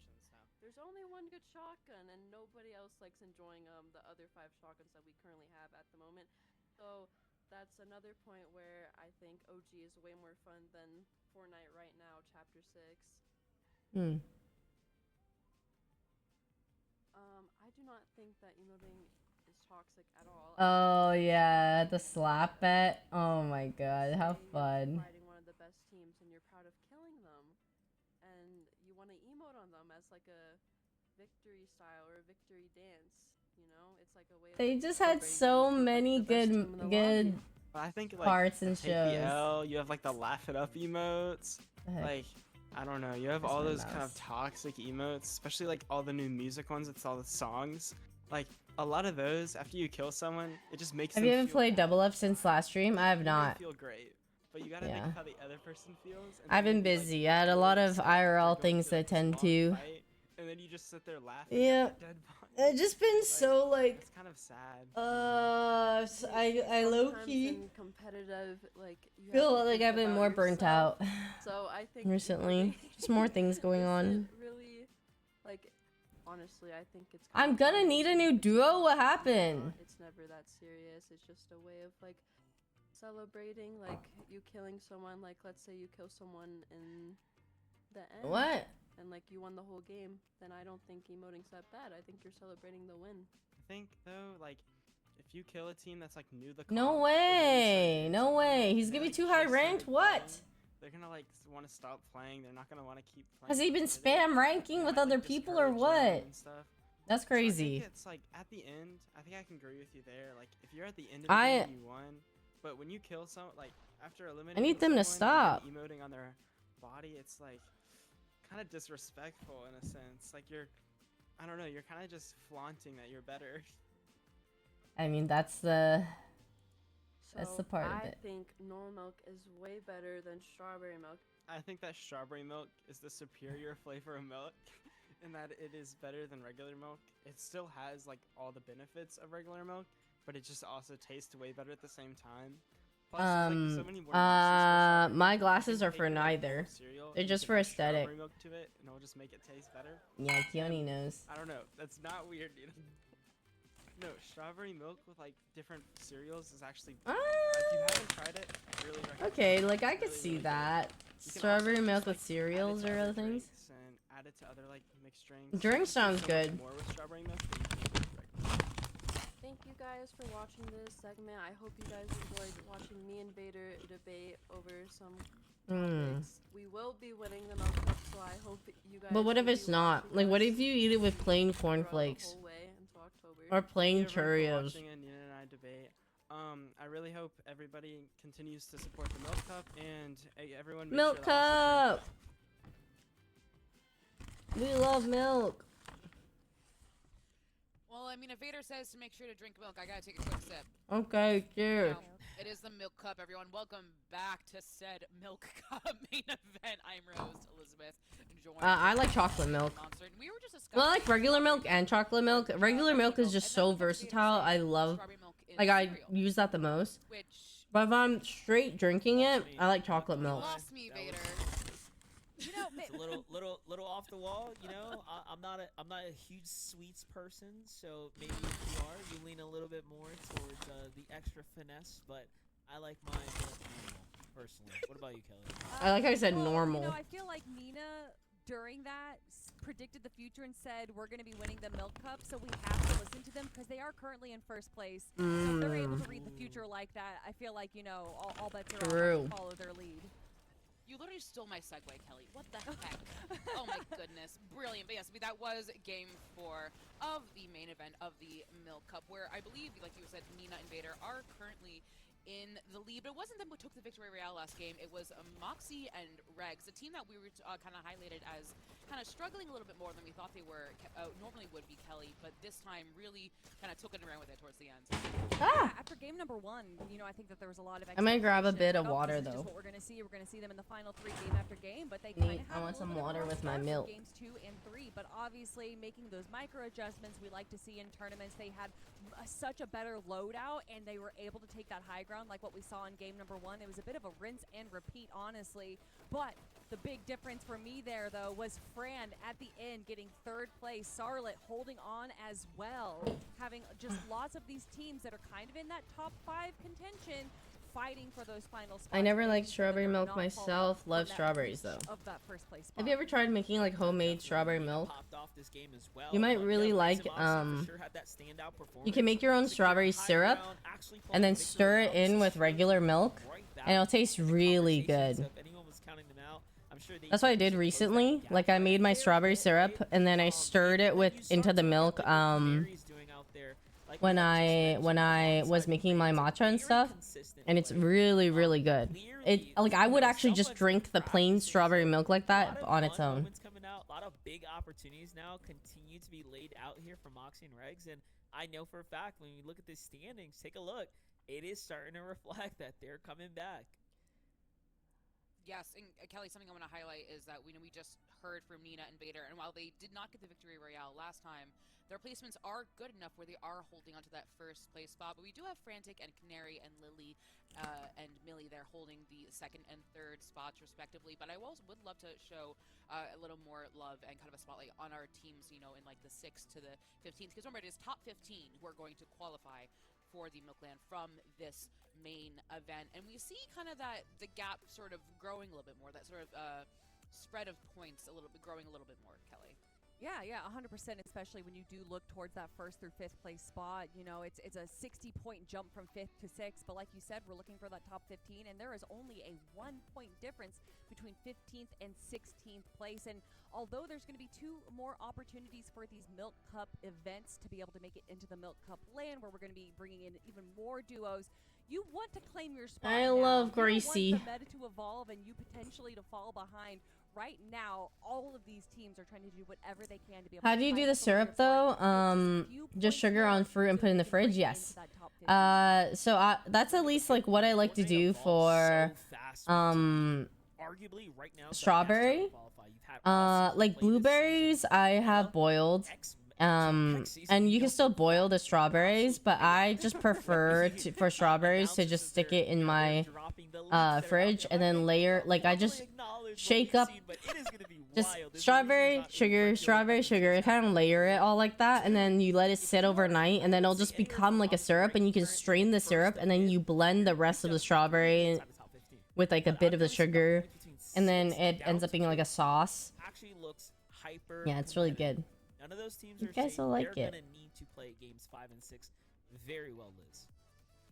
There's only one good shotgun, and nobody else likes enjoying the other 5 shotguns that we currently have at the moment. So that's another point where I think OG is way more fun than Fortnite right now, Chapter 6. I do not think that emoting is toxic at all. Oh yeah, the slap bet. Oh my god, how fun. Fighting one of the best teams and you're proud of killing them, and you want to emote on them as like a victory style or a victory dance. You know, it's like a way. They just had so many good I think like parts and KPL, you have like the laugh it up emotes. Like I don't know, you have all those kind of toxic emotes, especially like all the new music ones. It's all the songs. Like a lot of those, after you kill someone, it just makes. Have you ever played Double Up since last stream? I have not. Feel great, but you gotta think how the other person feels. I've been busy. I had a lot of IRL things to attend to. And then you just sit there laughing. Yeah. It's just been so like. It's kind of sad. I low key competitive like. Feel like I've been more burnt out. So I think recently, just more things going on. Really, like, honestly, I think it's. I'm gonna need a new duo. What happened? It's never that serious. It's just a way of like celebrating, like you killing someone. Like, let's say you kill someone in the end. What? And like you won the whole game, then I don't think emoting's that bad. I think you're celebrating the win. I think though, like, if you kill a team that's like new to the No way, no way. He's gonna be too high ranked. What? They're gonna like want to stop playing. They're not gonna want to keep playing. Has he been spam ranking with other people or what? That's crazy. So I think it's like at the end. I think I can agree with you there. Like if you're at the end of the game, you won. But when you kill someone, like after eliminating, I need them to stop. Emoting on their body, it's like kind of disrespectful in a sense. Like you're, I don't know, you're kind of just flaunting that you're better. I mean, that's the part of it. I think normal milk is way better than strawberry milk. I think that strawberry milk is the superior flavor of milk, and that it is better than regular milk. It still has like all the benefits of regular milk, but it just also tastes way better at the same time. Plus, like, so many more my glasses are for neither. They're just for aesthetic. Strawberry milk to it, and it'll just make it taste better. Yeah, Keone knows. I don't know. That's not weird, dude. No, strawberry milk with like different cereals is actually. If you haven't tried it, I really recommend. Okay, like I could see that. Strawberry milk with cereals or other things. And add it to other like mixed drinks. Drink sounds good. More with strawberry milk. Thank you guys for watching this segment. I hope you guys enjoyed watching me and Vader debate over some topics. We will be winning the milk cup, so I hope you guys. But what if it's not? Like, what if you eat it with plain cornflakes? Or plain Cheerios? I really hope everybody continues to support the Milk Cup, and everyone. Milk Cup. We love milk. Well, I mean, if Vader says to make sure to drink milk, I gotta take a quick sip. Okay, cheers. Now, it is the Milk Cup, everyone. Welcome back to said Milk Cup main event. I'm Rose Elizabeth. I like chocolate milk. We were just Well, I like regular milk and chocolate milk. Regular milk is just so versatile. I love, like, I use that the most. But if I'm straight drinking it, I like chocolate milk. Lost me, Vader. You know, it's a little off the wall. You know, I'm not a huge sweets person, so maybe if you are, you lean a little bit more towards the extra finesse. But I like mine normal, personally. What about you, Kelly? I like how I said normal. You know, I feel like Nina during that predicted the future and said we're going to be winning the Milk Cup, so we have to listen to them because they are currently in first place. So if they're able to read the future like that, I feel like, you know, all bets are on to follow their lead. You literally stole my segue, Kelly. What the heck? Oh my goodness. Brilliant. But yes, that was game 4 of the main event of the Milk Cup, where I believe, like you said, Nina and Vader are currently in the lead. But it wasn't them who took the victory royale last game. It was Moxie and Regs, a team that we were kind of highlighted as kind of struggling a little bit more than we thought they were normally would be, Kelly. But this time really kind of took it around with it towards the end. Ah! After game number 1, you know, I think that there was a lot of. I'm gonna grab a bit of expectations. water This is just though. what we're gonna see. We're gonna see them in the final 3 game after game, but they kind of I want some water with my milk. milk. Games 2 and 3, but obviously making those micro adjustments we like to see in tournaments. They had such a better loadout, and they were able to take that high ground like what we saw in game number 1. It was a bit of a rinse and repeat, honestly, but the big difference for me there, though, was Fran at the end getting 3rd place, Charlotte holding on as well, having just lots of these teams that are kind of in that top 5 contention, fighting for those final spots. I never liked strawberry milk myself. Love strawberries though. Of that first place spot. Have you ever tried making like homemade strawberry milk? Popped off this game as well, You might but really yeah, like Rex and Moxie for sure had that standout you can make your own performance. strawberry Secured high syrup ground, actually and then playing stir it victory in rounds. with regular milk Right back and it'll taste in the really conversation. good. So if anyone was counting them out, I'm sure they That's what I can did close that recently. gap Like I right made my there, strawberry right? syrup and then I stirred it And with then you into start the to milk look at what Mary's doing out there. Like when we had just I mentioned, was onside making my plays, matcha and very stuff, consistent and it's play. really good. It Clearly, like I would you know, actually just someone's drink the plain practicing, strawberry so milk like a that lot of on its fun own. moments coming out, a lot of big opportunities now continue to be laid out here for Moxie and Regs, and I know for a fact when you look at the standings, take a look, it is starting to reflect that they're coming back. Yes, and Kelly, something I want to highlight is that we just heard from Nina and Vader, and while they did not get the victory royale last time, their placements are good enough where they are holding onto that 1st place spot. But we do have Frantic and Canary and Lily and Millie there holding the 2nd and 3rd spots respectively. But I would love to show a little more love and kind of a spotlight on our teams, you know, in like the 6th to the 15th. Because remember, it is top 15 who are going to qualify for the Milkland from this main event, and we see kind of that the gap sort of growing a little bit more, that sort of spread of points growing a little bit more, Kelly. Yeah, 100%, especially when you do look towards that 1st through 5th place spot. You know, it's a 60-point jump from 5th to 6th, but like you said, we're looking for that top 15, and there is only a 1-point difference between 15th and 16th place. And although there's going to be 2 more opportunities for these Milk Cup events to be able to make it into the Milk Cup land, where we're going to be bringing in even more duos, you want to claim your spot. I now. love You don't Gracie. want the meta to evolve and you potentially to fall behind. Right now, all of these teams are trying to do whatever they can to be able How to do you fight do the for the syrup though? leaderboard. Just sugar on fruit and put it in the fridge? Yes. So that's at least like what I like to do for Arguably right now, strawberry. Like blueberries I have boiled. And you can still boil the strawberries, but I just prefer for strawberries to just stick it in my fridge and then layer, like I just shake up just strawberry sugar, kind of layer it all like that, and then you let it sit overnight, and then it'll just become like a syrup, and you can strain the syrup, and then you blend the rest of the strawberry with like a bit of the sugar, and then it ends up being like a sauce. Yeah, it's really good. None of those teams You are guys safe. will like They're it. gonna need to play games 5 and 6 very well, Liz.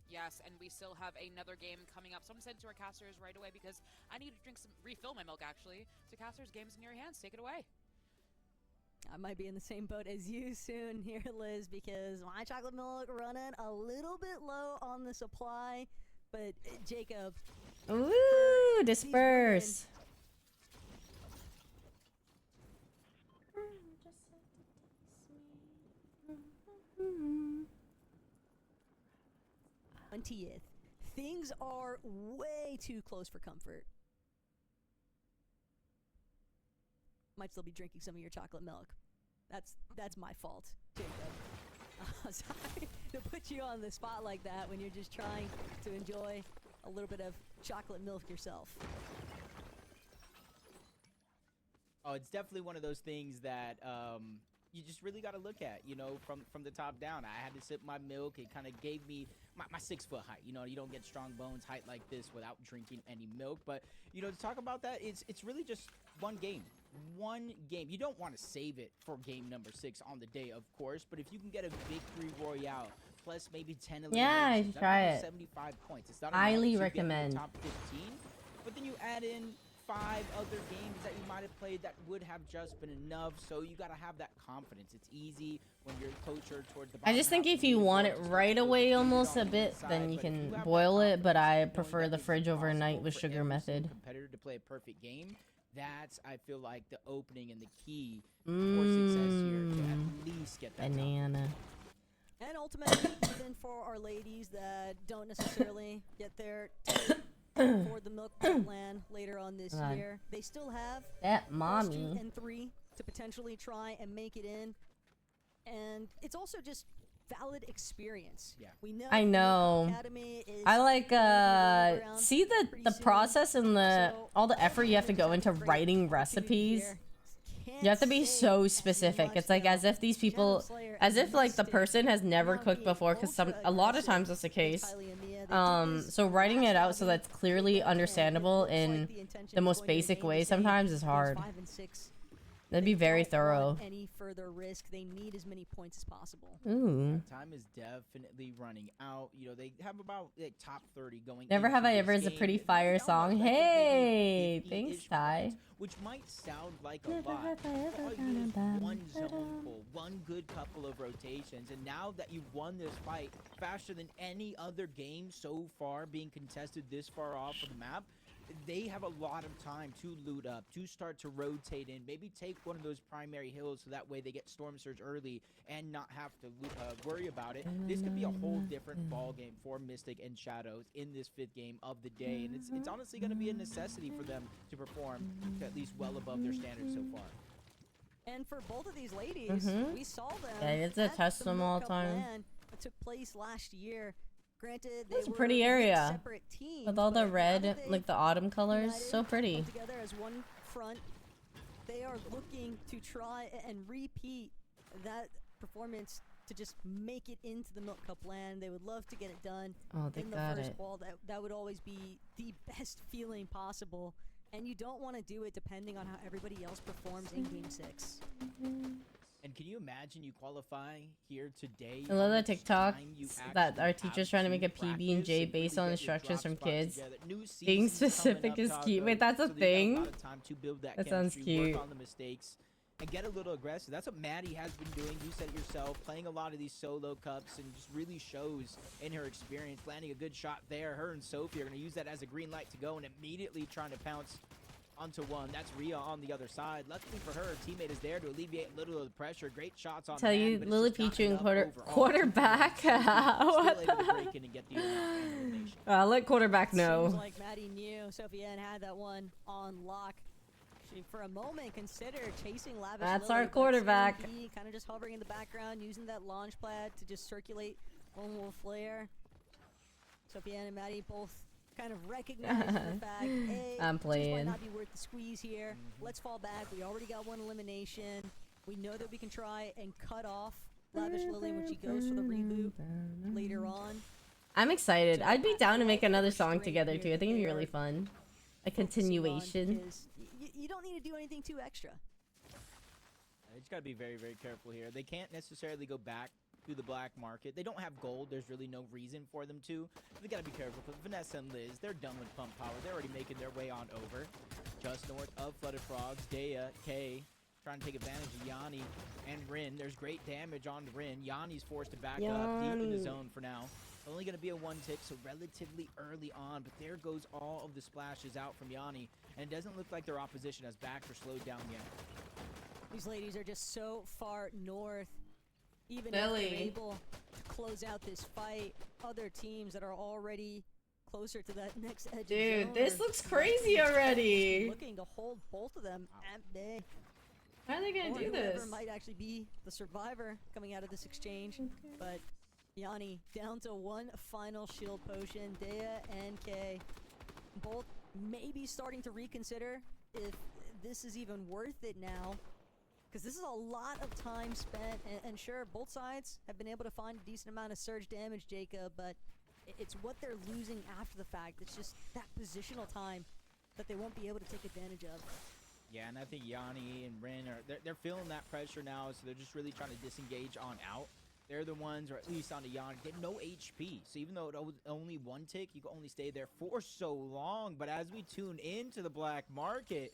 Yes, and we still have another game coming up. So I'm sending to our casters right away because I need to refill my milk actually. So casters, game's in your hands. Take it away. I might be in the same boat as you soon here, Liz, because my chocolate milk running a little bit low on the supply. But Jacob, Ooh, disperse. things are way too close for comfort. Might still be drinking some of your chocolate milk. That's my fault, Jacob. Sorry to put you on the spot like that when you're just trying to enjoy a little bit of chocolate milk yourself. Oh, it's definitely one of those things that you just really got to look at, you know, from the top down. I had to sip my milk. It kind of gave me my 6-foot height. You know, you don't get strong bones height like this without drinking any milk. But, you know, to talk about that, it's really just one game. One game. You don't want to save it for game number 6 on the day, of course. But if you can get a victory royale plus maybe 10 eliminations, yeah, I should try it. 75 points. It's not Highly enough to get in the recommend. top 15. But then you add in 5 other games that you might have played that would have just been enough. So you got to have that confidence. It's easy when you're closer toward the I bottom just think half if of the you leaderboard want to it start to right feel away defeated almost on a the bit, inside, then you but if can you have that boil it, but confidence I knowing prefer that the it's fridge overnight impossible with for sugar every single method. competitor to play a perfect game, that's, I feel like, the opening and the key for success here to at least get that top. Banana. And ultimately, even for our ladies that don't necessarily get there for the milk land later on this God. year, they still have That Phase 2 mommy. and 3 to potentially try and make it in. And it's also just valid experience. Yeah. We know I the Milk know. Academy is I like going to be rolling around see the pretty soon. process and the So all the effort you have to just go into a great writing opportunity recipes. here. You have to be Can't say so as specific. much, It's like though. as if these people, Shadow Slayer as and if like the Mystic person has never now cooked being before, because a lot of ultra-aggressive times that's the case. with Kylie and Mia. They did this So writing it out last so lobby, that's clearly and it understandable looks like in the intention the is most going to basic remain way the same sometimes is for Phase hard. 5 and 6. That'd They be very don't want thorough. any further risk. They need as many points as possible. Ooh. Time is definitely running out. You know, they have about like top 30 going. Never Have into I this Ever is a game. pretty They're fire down song. like, I think, maybe Hey, 50-ish thanks, Ty. points, which might sound like a Never lot. have I But ever all you done need is a one bum, zone pull, one good couple of rotations, and now that you've won this fight faster than any other game so far being contested this far off of the map, they have a lot of time to loot up, to start to rotate in, maybe take one of those primary hills so that way they get Storm Surge early and not have to worry about it. This could be a whole different ball game for Mystic and Shadows in this 5th game of the day, and it's honestly going to be a necessity for them to perform to at least well above their standards so far. And for both of these ladies, we saw them. Yeah, it's a at test the them Milk all Cup time. LAN that took place last year. Granted, they It's a were pretty with area separate teams, with all the but now red, that they've like the autumn colors. united, So pretty. come together as one front, they are looking to try and repeat that performance to just make it into the Milk Cup land. They would love to get it done Oh, they in the got first it. wall. That would always be the best feeling possible. And you don't want to do it depending on how everybody else performs in Game 6. And can you imagine you qualify here today? I love how that much TikTok time you that our actually teacher's have trying to make a to PB and J practice based really on get your instructions drop from spot kids. together. New Being season's specific coming is up, cute. Taco, Wait, that's a so they've got thing? a lot of time to build that That sounds chemistry, cute. work on the mistakes, and get a little aggressive. That's what Maddie has been doing. You said it yourself, playing a lot of these solo cups, and just really shows in her experience, landing a good shot there. Her and Sophie are going to use that as a green light to go, and immediately trying to pounce onto one. That's Rhea on the other side. Luckily for her, her teamate is there to alleviate a little of the pressure. Great shots on Tell Maddie, you, but it's Lily just not Pichu and enough overall. quarterback. Still What able to the- break in and get the elimination. Let quarterback Seems know. like Maddie knew Sophie Ann had that one on lock. She, for a moment, considered chasing Lavish That's Lily, our but quarterback. kind of just hovering in the background, using that launch pad to just circulate one little flare. Sophie Ann and Maddie both kind of recognize the fact, hey, I'm this playing. might not be worth the squeeze here. Let's fall back. We already got one elimination. We know that we can try and cut off Lavish Lily when she goes for the reboot later on. I'm excited. So I'd be down to I make like another the song restraint together here too. I that think it'd be they really are fun. A focusing on, continuation. because you don't need to do anything too extra. They just got to be very, very careful here. They can't necessarily go back to the black market. They don't have gold. There's really no reason for them to. They got to be careful. But Vanessa and Liz, they're done with pump power. They're already making their way on over. Just north of Flooded Frogs, Dea, Kay, trying to take advantage of Yanni and Rin. There's great damage on Rin. Yanni's forced to back up deep in the Yanni. zone for now. Only going to be a one tick, so relatively early on. But there goes all of the splashes out from Yanni. And it doesn't look like their opposition has backed or slowed down yet. These ladies are just so far north. Even if Belly. they're able to close out this fight, other teams that are already closer to that next edge. of Dude, zone this are looks crazy already. looking to hold both of them at bay. How are they gonna Or do whoever this? might actually be the survivor coming out of this exchange. But Yanni down to one final shield potion. Dea and Kay both maybe starting to reconsider if this is even worth it now. Because this is a lot of time spent, and sure, both sides have been able to find a decent amount of surge damage, Jacob, but it's what they're losing after the fact. It's just that positional time that they won't be able to take advantage of. Yeah, and I think Yanni and Rin are they're feeling that pressure now, so they're just really trying to disengage on out. They're the ones, or at least on the Yon, get no HP. So even though it was only 1 tick, you can only stay there for so long. But as we tune into the black market,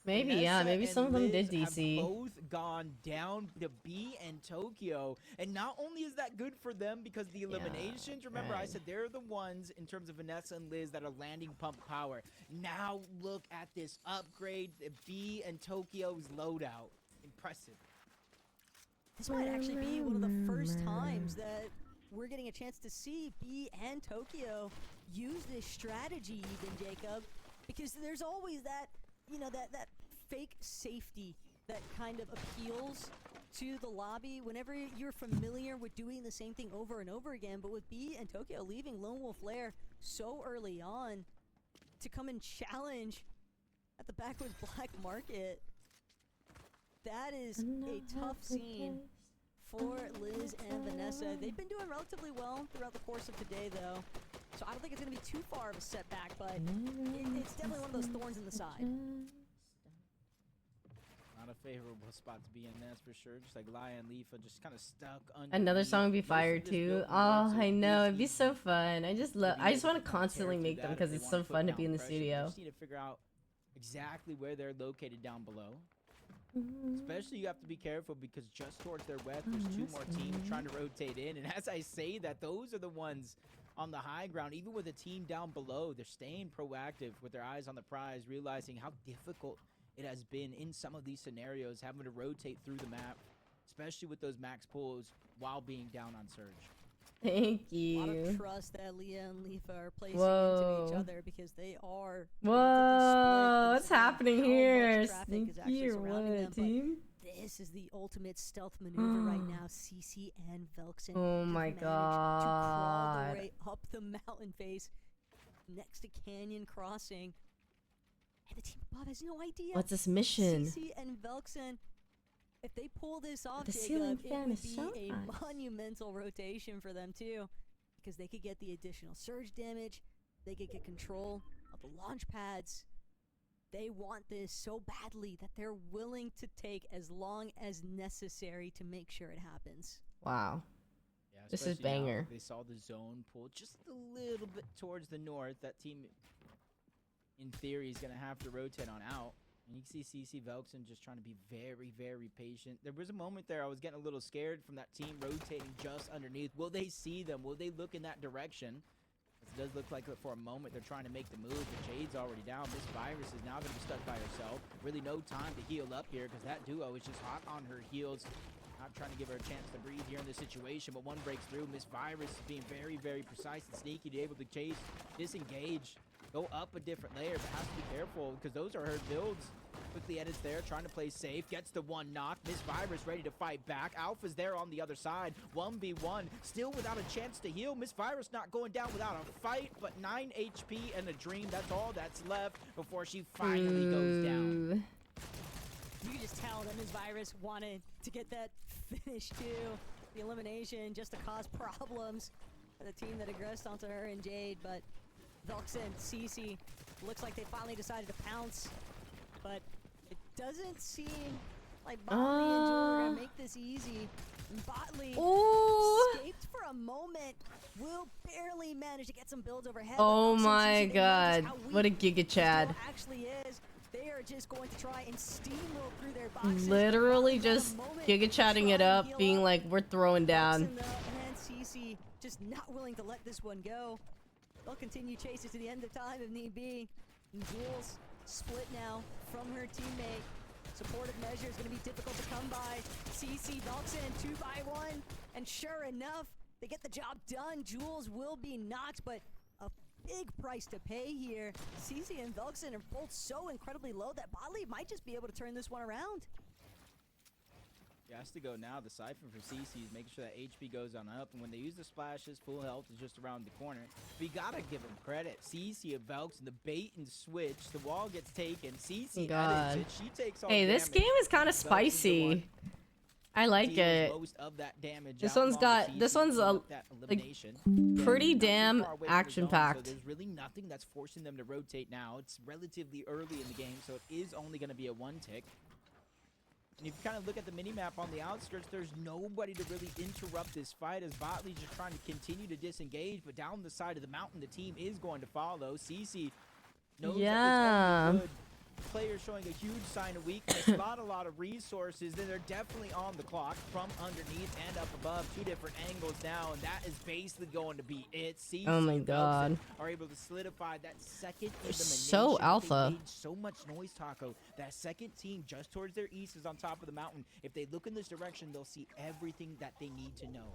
Maybe, yeah, Vanessa maybe and some of them Liz did DC. have both gone down to B and Tokyo. And not only is that good for them because the eliminations, remember I right. said they're the ones in terms of Vanessa and Liz that are landing pump power. Now look at this upgrade, the B and Tokyo's loadout. Impressive. This might actually be one of the first times that we're getting a chance to see B and Tokyo use this strategy, even, Jacob, because there's always that, you know, that fake safety that kind of appeals to the lobby whenever you're familiar with doing the same thing over and over again. But with B and Tokyo leaving Lone Wolf Lair so early on to come and challenge at the backwoods black market, that is a tough scene for Liz and Vanessa. They've been doing relatively well throughout the course of today, though, so I don't think it's going to be too far of a setback, but it's definitely one of those thorns in the side. Not a favorable spot to be in, that's for sure. Just like Laya and Leafa just kind of stuck under. Another song would be fire too. Oh, I know, it'd be so fun. I just want to constantly make them because it's so fun to be in the studio. You just need to figure out exactly where they're located down below. Especially you have to be careful because just towards their west, there's 2 more teams trying to rotate in. And as I say that, those are the ones on the high ground. Even with a team down below, they're staying proactive with their eyes on the prize, realizing how difficult it has been in some of these scenarios, having to rotate through the map, especially with those max pulls while being down on Surge. Thank A lot you. of trust that Leah and Leafa are placing Whoa. into each other because they are. Whoa, what's happening here? Sneaky Here, what, team? This is the ultimate stealth maneuver right now. CC and Velkson. Oh have my managed to crawl god. their way up the mountain face next to Canyon Crossing. And the team above has no idea. What's this mission? CC and Velkson, if they pull this off, The ceiling Jacob, it fan would is be so a nice. monumental rotation for them too, because they could get the additional surge damage, they could get control of the launch pads. They want this so badly that they're willing to take as long as necessary to make sure it happens. Wow. Yeah, This is especially now banger. They saw the zone pull just a little bit towards the north. That team, in theory, is going to have to rotate on out. And you can see CC Velkson just trying to be very, very patient. There was a moment there I was getting a little scared from that team rotating just underneath. Will they see them? Will they look in that direction? It does look like for a moment they're trying to make the move. The Jade's already down. Miss Virus is now going to be stuck by herself. Really no time to heal up here because that duo is just hot on her heels. Not trying to give her a chance to breathe here in this situation, but one breaks through. Miss Virus is being very, very precise and sneaky to be able to chase, disengage, go up a different layer, but has to be careful because those are her builds. Quickly edits there, trying to play safe, gets the 1 knock. Miss Virus ready to fight back. Alpha's there on the other side. 1v1, still without a chance to heal. Miss Virus not going down without a fight, but 9 HP and a dream. That's all that's left before she finally goes down. You can just tell that Ms. Virus wanted to get that finish too. The elimination just to cause problems for the team that aggressed onto her and Jade, but Velkson, CC, looks like they finally decided to pounce, but it doesn't seem like Botley and Jewel are gonna make this easy. Botley escaped for a moment, will barely manage to get some builds overhead. Oh my god, what a Giga Chad. Actually is. They are just going to try and steamroll through their boxes. Literally just Giga Chatting it up, being like, we're throwing down. And CC just not willing to let this one go. They'll continue chases to the end of time if need be. And Jules split now from her teammate. Supportive measure is going to be difficult to come by. CC Velkson 2-by-1, and sure enough, they get the job done. Jules will be knocked, but a big price to pay here. CC and Velkson are both so incredibly low that Botley might just be able to turn this one around. He has to go now. The siphon for CC is making sure that HP goes on up, and when they use the splashes, full health is just around the corner. But you gotta give him credit. CC and Velkson, the bait and switch, the wall gets taken. CC edits it. She takes all Hey, this damage. game is kind of spicy. I like it. Most of that damage This out one's long got with this CC one's a with that like elimination. pretty Not too damn far away from the action zone, packed. So there's really nothing that's forcing them to rotate now. It's relatively early in the game, so it is only going to be a 1 tick. And if you kind of look at the mini-map on the outskirts, there's nobody to really interrupt this fight as Botley's just trying to continue to disengage. But down the side of the mountain, the team is going to follow. CC knows that it's only good. Players showing a huge sign of weakness, a lot of resources. Then they're definitely on the clock from underneath and up above, 2 different angles now, and that is basically going to be it. CC Oh my god. are able to solidify that second They're elimination. so They alpha. made so much noise, Taco. That second team just towards their east is on top of the mountain. If they look in this direction, they'll see everything that they need to know.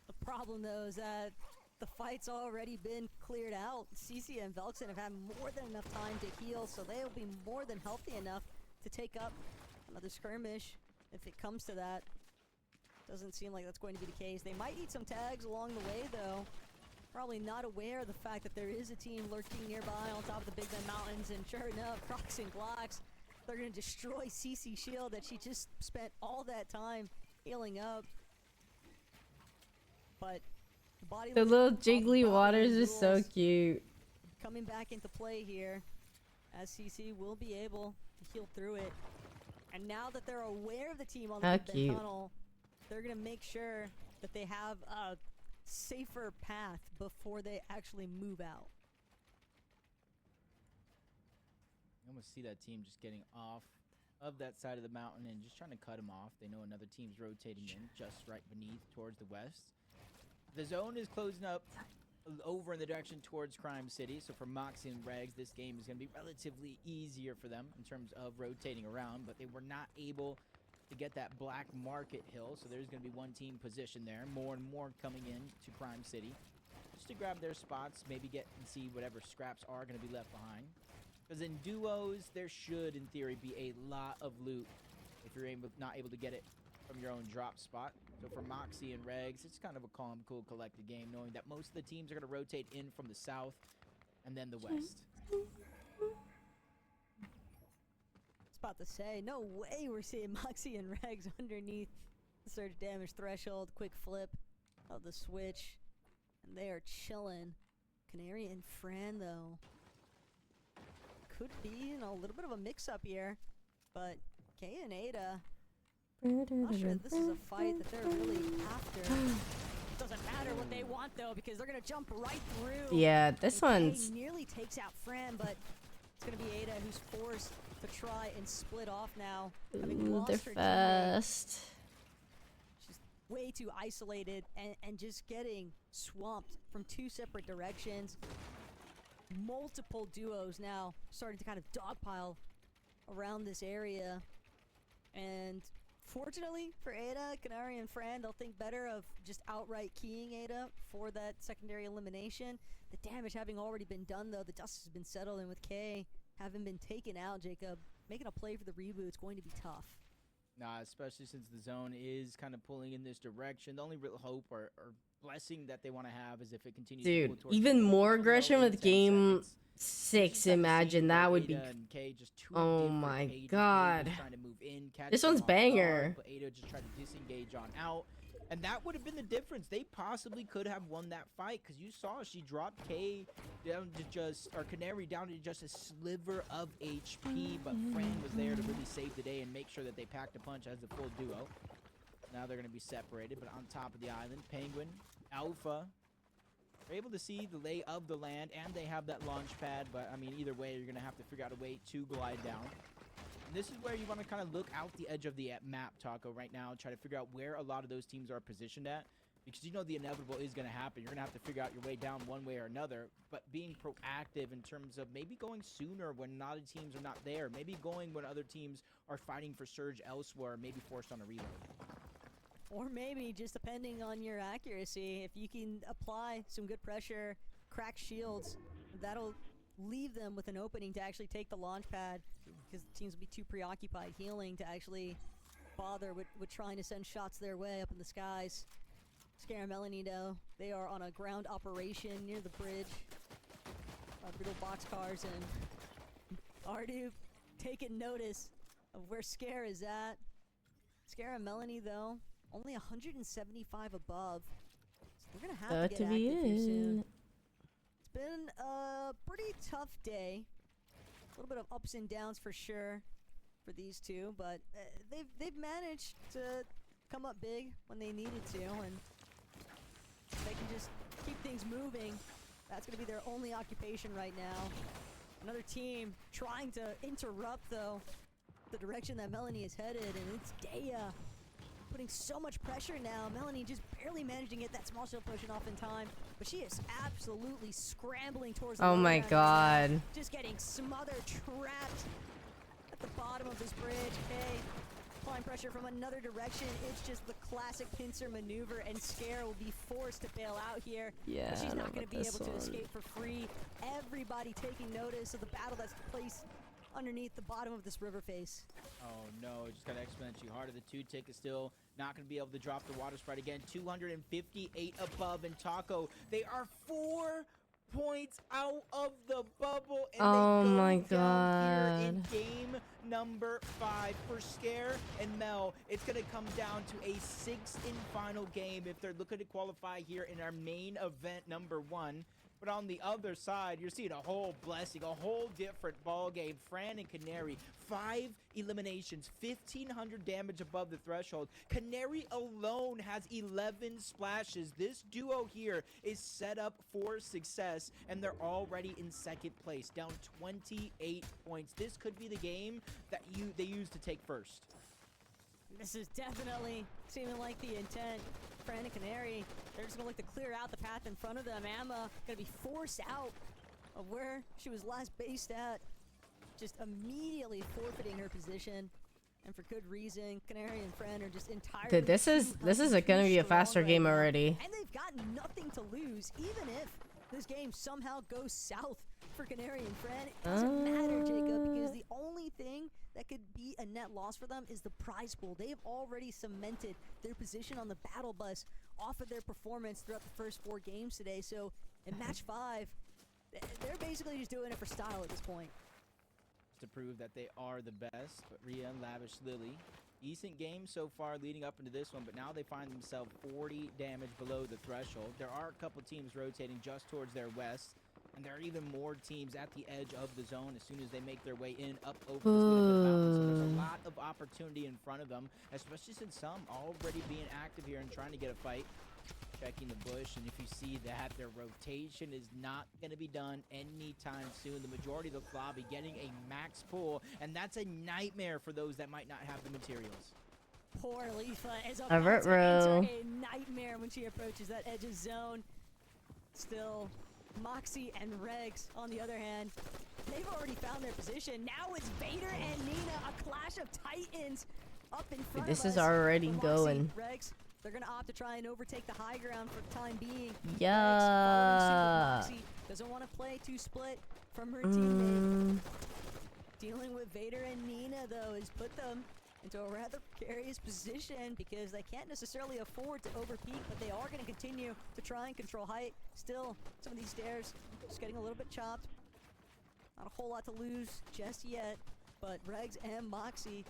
The problem, though, is that the fight's already been cleared out. CC and Velxen have had more than enough time to heal, so they'll be more than healthy enough to take up another skirmish if it comes to that. Doesn't seem like that's going to be the case. They might eat some tags along the way, though. Probably not aware of the fact that there is a team lurking nearby on top of the Big Bend Mountains, and sure enough, Crocs and Glocks, they're going to destroy CC Shield that she just spent all that time healing up. But The little jiggly waters is so cute. Coming back into play here, as CC will be able to heal through it. And now that they're aware of the team on the Big Bend tunnel, they're gonna make sure that they have a safer path before they actually move out. You almost see that team just getting off of that side of the mountain and just trying to cut them off. They know another team's rotating in just right beneath towards the west. The zone is closing up over in the direction towards Crime City. So for Moxie and Regs, this game is going to be relatively easier for them in terms of rotating around. But they were not able to get that Black Market Hill. So there's going to be one team positioned there. More and more coming in to Crime City. Just to grab their spots, maybe get and see whatever scraps are going to be left behind. Because in duos, there should, in theory, be a lot of loot if you're not able to get it from your own drop spot. So for Moxie and Regs, it's kind of a calm, cool, collected game, knowing that most of the teams are going to rotate in from the south and then the west. I was about to say, no way we're seeing Moxie and Regs underneath the surge damage threshold. Quick flip of the switch, and they are chilling. Canary and Fran, though, could be, you know, a little bit of a mix-up here, but Kay and Ada, not sure this is a fight that they're really after. Doesn't matter what they want, though, because they're gonna jump right through. Yeah, this and one's Kay nearly takes out Fran, but it's gonna be Ada who's forced to try and split off now. they're fast. She's way too isolated and just getting swamped from 2 separate directions. Multiple duos now starting to kind of dogpile around this area, and fortunately for Ada, Canary and Fran, they'll think better of just outright keying Ada for that secondary elimination. The damage having already been done, though, the dust has been settled, and with Kay having been taken out, Jacob, making a play for the reboot is going to be tough. Nah, especially since the zone is kind of pulling in this direction. The only real hope or blessing that they want to have is if it continues to pull towards even the more zone aggression in with 10 game seconds. 6, imagine that would be. Ada and Kay just two Oh different my Adas. god. Ada's trying to move in, catch This them one's off guard, banger. but Ada just tried to disengage on out. And that would have been the difference. They possibly could have won that fight, because you saw she dropped Kay down to just, or Canary down to just a sliver of HP, but Fran was there to really save the day and make sure that they packed a punch as a full duo. Now they're going to be separated, but on top of the island, Penguin, Alpha, are able to see the lay of the land, and they have that launch pad, but I mean, either way, you're going to have to figure out a way to glide down. This is where you want to kind of look out the edge of the map, Taco, right now, and try to figure out where a lot of those teams are positioned at, because you know the inevitable is going to happen. You're going to have to figure out your way down one way or another, but being proactive in terms of maybe going sooner when a lot of teams are not there, maybe going when other teams are fighting for surge elsewhere, maybe forced on a reload. Or maybe, just depending on your accuracy, if you can apply some good pressure, crack shields, that'll leave them with an opening to actually take the launch pad, because the teams will be too preoccupied healing to actually bother with trying to send shots their way up in the skies. Scare and Melanie, though, they are on a ground operation near the bridge. Little boxcars, and Ardu taking notice of where Scare is at. Scare and Melanie, though, only 175 above. So they're going to have to get active here soon. It's been a pretty tough day. A little bit of ups and downs for sure. for these two, but they've managed to come up big when they needed to, and they can just keep things moving. That's going to be their only occupation right now. Another team trying to interrupt, though, the direction that Melanie is headed, and it's Dea putting so much pressure now. Melanie just barely managed to get that small shield potion off in time, but she is absolutely scrambling towards the Oh my low ground right now. god. Just getting smothered, trapped at the bottom of this bridge. Okay, applying pressure from another direction. It's just the classic pincer maneuver, and Scare will be forced to bail out here. Yeah, But she's I not know going to be about able this to one. escape for free. Everybody taking notice of the battle that's placed underneath the bottom of this river face. Oh no, it just got exponentially harder. The 2 tick is still not going to be able to drop the water sprite again. 258 above, and Taco, they are 4 points out of the bubble, and Oh they go my down here in god. game number 5 for Scare and Mel. It's going to come down to a 6th and final game if they're looking to qualify here in our main event number 1. But on the other side, you're seeing a whole blessing, a whole different ball game. Fran and Canary, 5 eliminations, 1,500 damage above the threshold. Canary alone has 11 splashes. This duo here is set up for success, and they're already in 2nd place, down 28 points. This could be the game that they use to take first. This is definitely seeming like the intent. Fran and Canary, they're just going to look to clear out the path in front of them. Emma going to be forced out of where she was last based at, just immediately forfeiting her position, and for good reason. Canary and Fran are just entirely Dude, this is going to be a faster game already. and they've got nothing to lose, even if this game somehow goes south for Canary and Fran. It doesn't matter, Jacob, because the only thing that could be a net loss for them is the prize pool. They have already cemented their position on the battle bus off of their performance throughout the first 4 games today. So in match 5, they're basically just doing it for style at this point. To prove that they are the best. But Rhea and Lavish Lily, decent game so far leading up into this one, but now they find themselves 40 damage below the threshold. There are a couple teams rotating just towards their west, and there are even more teams at the edge of the zone as soon as they make their way in up over this little bit of mountain. So there's a lot of opportunity in front of them, especially since some already being active here and trying to get a fight. Checking the bush, and if you see that, their rotation is not going to be done anytime soon. The majority of the lobby getting a max pull, and that's a nightmare for those that might not have the materials. Poor Leafa is A about to ruh-roh. enter a nightmare when she approaches that edge of zone. Still, Moxie and Regs, on the other hand, they've already found their position. Now it's Vader and Nina, a clash of titans up in front This of is us. already But Moxie, going. Regs, they're going to opt to try and overtake the high ground for the time being. Regs Yeah. following suit with Moxie, doesn't want to play too split from her teammate. Dealing with Vader and Nina, though, has put them into a rather precarious position because they can't necessarily afford to overpeak, but they are going to continue to try and control height. Still, some of these stairs just getting a little bit chopped. Not a whole lot to lose just yet, but Regs and Moxie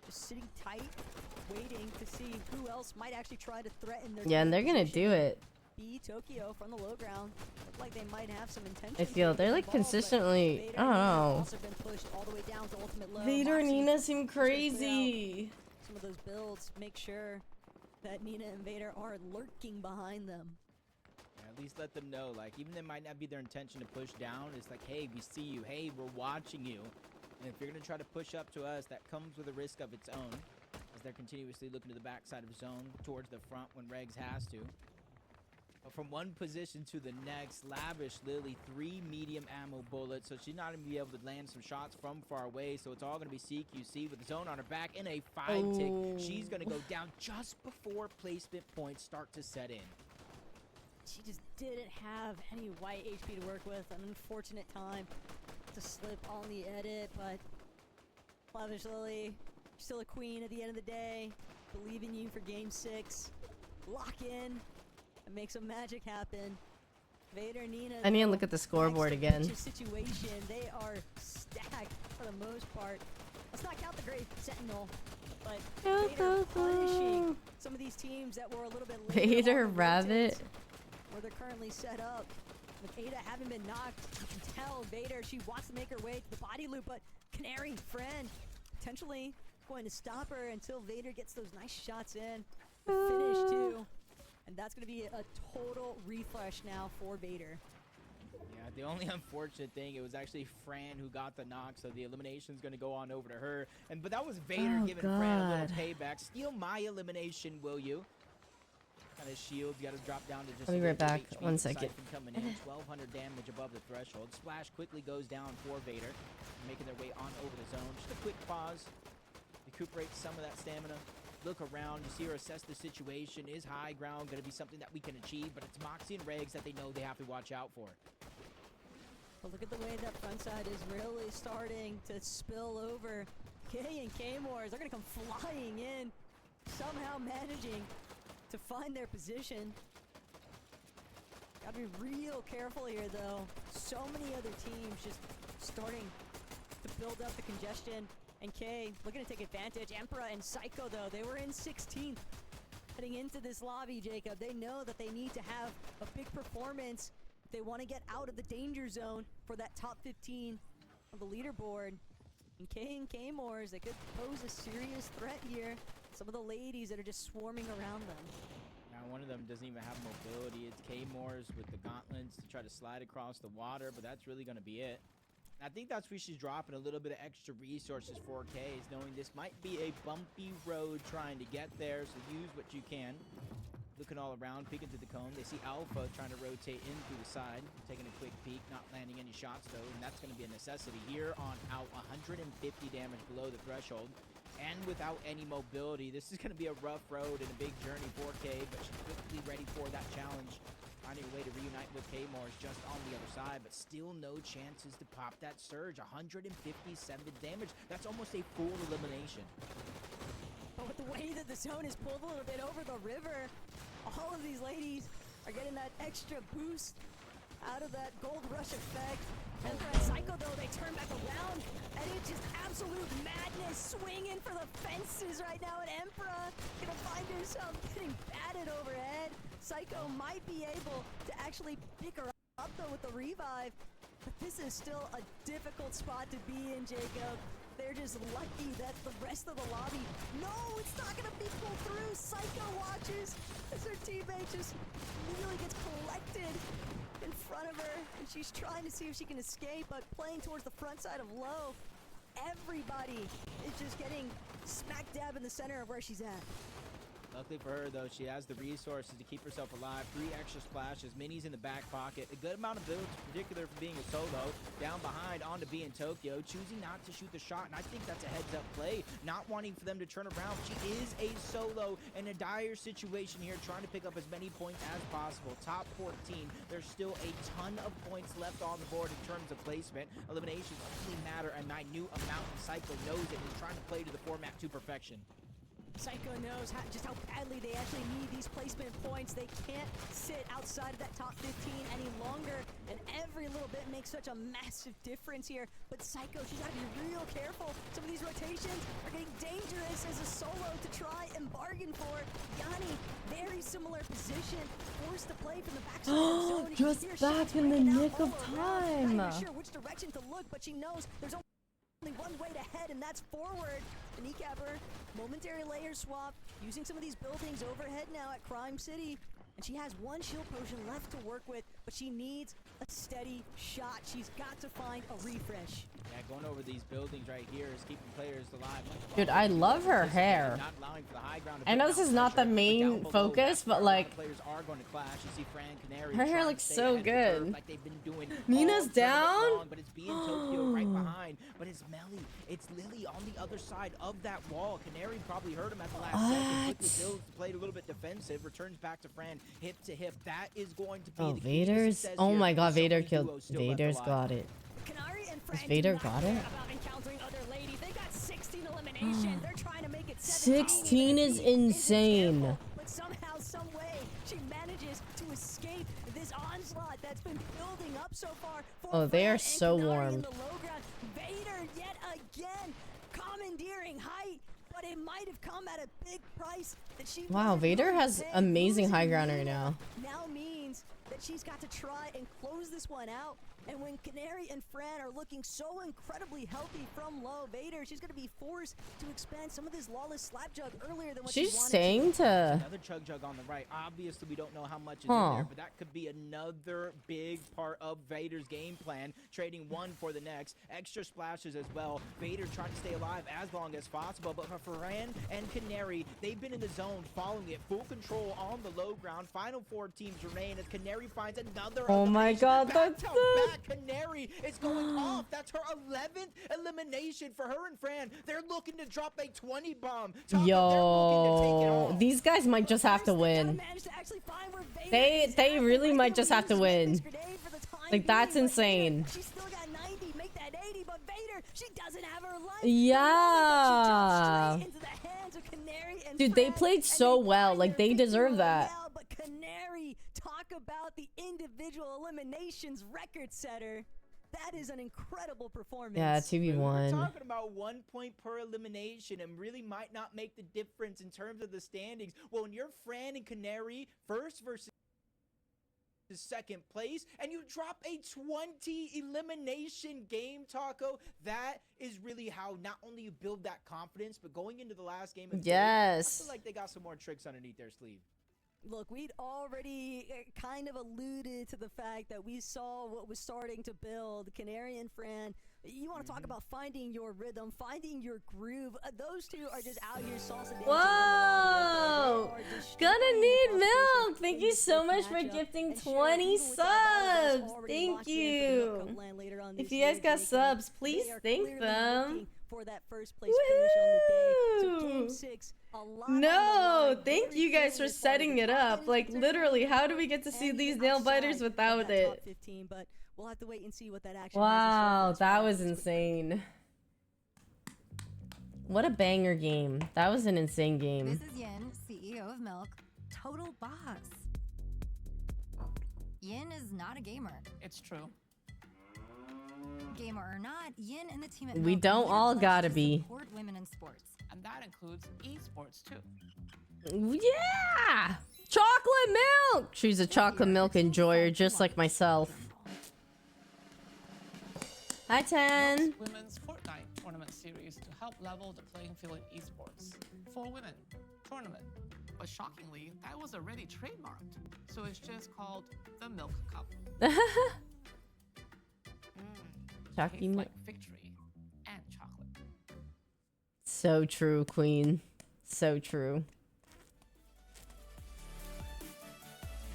just sitting tight, waiting to see who else might actually try to threaten their Yeah, and they're going to position. do it. B Tokyo from the low ground. Look like they might have some intention. I feel they're like consistently, I don't know. Also been pushed all the way down to ultimate low. Vader and Moxie Nina seem just gonna clear out crazy. some of those builds, make sure that Nina and Vader are lurking behind them. Yeah, at least let them know, like, even it might not be their intention to push down. It's like, hey, we see you. Hey, we're watching you. And if you're going to try to push up to us, that comes with a risk of its own, as they're continuously looking to the backside of zone towards the front when Regs has to. But from one position to the next, Lavish Lily, 3 medium ammo bullets, so she's not going to be able to land some shots from far away, so it's all going to be CQC with the zone on her back in a 5-tick. She's going to go down just before placement points start to set in. She just didn't have any white HP to work with. An unfortunate time to slip on the edit, but Lavish Lily, still a queen at the end of the day. Believe in you for game 6. Lock in and make some magic happen. Vader and Nina. I need to look at the scoreboard again. Situation. They are stacked for the most part. Let's not count the Great Sentinel, but Vader punishing some of these teams that were a little bit later. Vader on the Rabbit. rotates where they're currently set up. With Ada having been knocked, you can tell Vader, she wants to make her way to the body loop, but Canary, Friend, potentially going to stop her until Vader gets those nice shots in. The finish too. And that's going to be a total refresh now for Vader. Yeah, the only unfortunate thing, it was actually Fran who got the knock, so the elimination's going to go on over to her. But that was Vader giving Fran a little payback. Steal my elimination, will you? Kind of shields, got to drop down to just I'll be right back. 1 second. Coming in, 1200 damage above the threshold. Splash quickly goes down for Vader, making their way on over the zone. Just a quick pause, recuperate some of that stamina. Look around, you see her assess the situation. Is high ground going to be something that we can achieve? But it's Moxie and Regs that they know they have to watch out for. But look at the way that front side is really starting to spill over. K and K-Mores, they're going to come flying in, somehow managing to find their position. Gotta be real careful here, though. So many other teams just starting to build up the congestion. And K looking to take advantage. Emperor and Psycho, though, they were in 16th heading into this lobby, Jacob. They know that they need to have a big performance if they want to get out of the danger zone for that top 15 of the leaderboard. And K-Mores, they could pose a serious threat here. Some of the ladies that are just swarming around them. Now, one of them doesn't even have mobility. It's K-Mores with the gauntlets to try to slide across the water, but that's really going to be it. I think that's where she's dropping a little bit of extra resources for K's, knowing this might be a bumpy road trying to get there, so use what you can. Looking all around, peeking through the cone. They see Alpha trying to rotate in through the side, taking a quick peek, not landing any shots though, and that's going to be a necessity here on out. 150 damage below the threshold, and without any mobility. This is going to be a rough road and a big journey for K, but she's quickly ready for that challenge. Finding a way to reunite with K-Mores just on the other side, but still no chances to pop that surge. 157 damage. That's almost a full elimination. But with the way that the zone is pulled a little bit over the river, all of these ladies are getting that extra boost out of that gold rush effect. And for Psycho, though, they turn back around, and it's just absolute madness swinging for the fences right now. And Emperor gonna find herself getting batted overhead. Psycho might be able to actually pick her up, though, with the revive. But this is still a difficult spot to be in, Jacob. They're just lucky that the rest of the lobby... No, it's not going to be pulled through. Psycho watches as her teammate just really gets collected in front of her. And she's trying to see if she can escape, but playing towards the front side of low. Everybody is just getting smack dab in the center of where she's at. Luckily for her, though, she has the resources to keep herself alive. 3 extra splashes, minis in the back pocket. A good amount of builds, particular for being a solo. Down behind, on to B in Tokyo, choosing not to shoot the shot. And I think that's a heads-up play, not wanting for them to turn around. She is a solo in a dire situation here, trying to pick up as many points as possible. Top 14, there's still a ton of points left on the board in terms of placement. Eliminations only matter a minute amount, and Psycho knows it and is trying to play to the format to perfection. Psycho knows just how badly they actually need these placement points. They can't sit outside of that top 15 any longer, and every little bit makes such a massive difference here. But Psycho, she's got to be real careful. Some of these rotations are getting dangerous as a solo to try and bargain for. Yanni, very similar position, forced to play from the backside of the zone. Just back in the nick of time. Not even sure which direction to look, but she knows there's only one way to head, and that's forward. The kneecapper, momentary layer swap, using some of these buildings overhead now at Crime City. And she has one shield potion left to work with, but she needs a steady shot. She's got to find a refresh. Yeah, going over these buildings right here is keeping players alive. Dude, I love her hair. Not allowing for the high ground. I know this is not the main focus, but like, players are going to clash. You see Fran Canary. her hair looks so good. Like they've been doing Nina's down. Long, but it's being Tokyo right behind. But it's Melly. It's Lily on the other side of that wall. Canary probably heard him at the last second. Quickly builds, played a little bit defensive. Returns back to Fran, hip to hip. That is going to be the key to Vader's. success Oh here. my God, So Vader many killed. duos still left Vader's alive. got it. Canary and Fran Has Vader do not got care it? about encountering other ladies. They got 16 eliminations. They're trying to make it 17. 16 is insane. Careful, but somehow, some way, she manages to escape this onslaught that's been building up so far. Oh, they are Fran and so Canary in warmed. the low ground. Vader yet again commandeering height, but it might have come at a big price that she Wow, wasn't Vader willing to has pay. amazing Losing high ground right Nina now. now means that she's got to try and close this one out And when Canary and Fran are looking so incredibly healthy from low, Vader, she's going to be forced to expand some of this lawless slap jug earlier than what She's she wanted saying to. Another chug jug on the right. Obviously, we don't know how much is in there, but that could be another big part of Vader's game plan. Trading one for the next. Extra splashes as well. Vader trying to stay alive as long as possible. But for Fran and Canary, they've been in the zone, following it. Full control on the low ground. Final 4 teams remain as Canary finds another. Oh my god, that's back Canary is going off. That's her 11th elimination for her and Fran. They're looking to drop a 20 bomb. Yo, these guys might just have to win. They really might just have to win. Like, that's insane. She's still got 90, make that 80, but Vader, she doesn't have her life. Yeah. Into the hands of Canary and Dude, they Fran, played so well. Like, they deserve that. but Canary, talk about the individual eliminations record setter. That is an incredible performance. Yeah, We're 2v1. talking about 1 point per elimination and really might not make the difference in terms of the standings. Well, when you're Fran and Canary, first versus second place, and you drop a 20 elimination game, Taco, that is really how not only you build that confidence, but going into the last game of the day, I feel like they got some more tricks underneath their sleeve. Look, we'd already kind of alluded to the fact that we saw what was starting to build. Canary and Fran, you want to talk about finding your rhythm, finding your groove. Those two are just out here salsa dancing. Whoa! Gonna need milk. Thank you so much for gifting 20 subs. Thank you. If you guys got subs, please thank them. For that first place finish on the day. So game 6, a lot no, thank you guys for setting it up. Like, literally, how do we get to see these nail biters without it? 15, but we'll have to wait and see what that action Wow, that was insane. What a banger game. That was an insane game. This is Yin, CEO of Milk. Total boss. Yin is not a gamer. It's true. Gamer or not, Yin and the team at We Milk don't all gotta be. support women in sports. And that includes esports too. Yeah! Chocolate milk! She's a chocolate milk enjoyer, just like myself. Hi, 10. Milk's women's Fortnite tournament series to help level the playing field in esports. For women tournament. But shockingly, that was already trademarked. So it's just called the Milk Cup. Chalky milk. Like victory and chocolate. So true, queen. So true.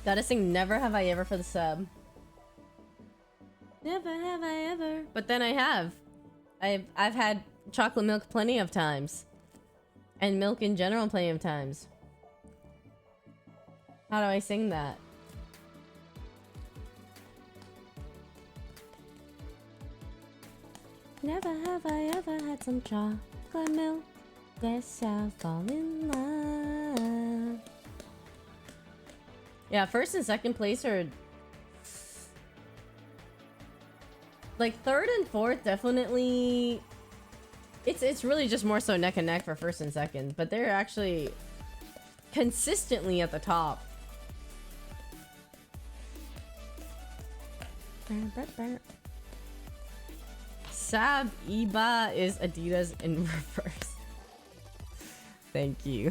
Gotta sing Never Have I Ever for the sub. Never have I ever. But then I have. I've had chocolate milk plenty of times. And milk in general plenty of times. How do I sing that? Never have I ever had some chocolate milk. Guess I'll fall in love. Yeah, first and second place are... Like, third and fourth definitely... It's really just more so neck and neck for first and second. But they're actually consistently at the top. Sab Iba is Adidas in reverse. Thank you.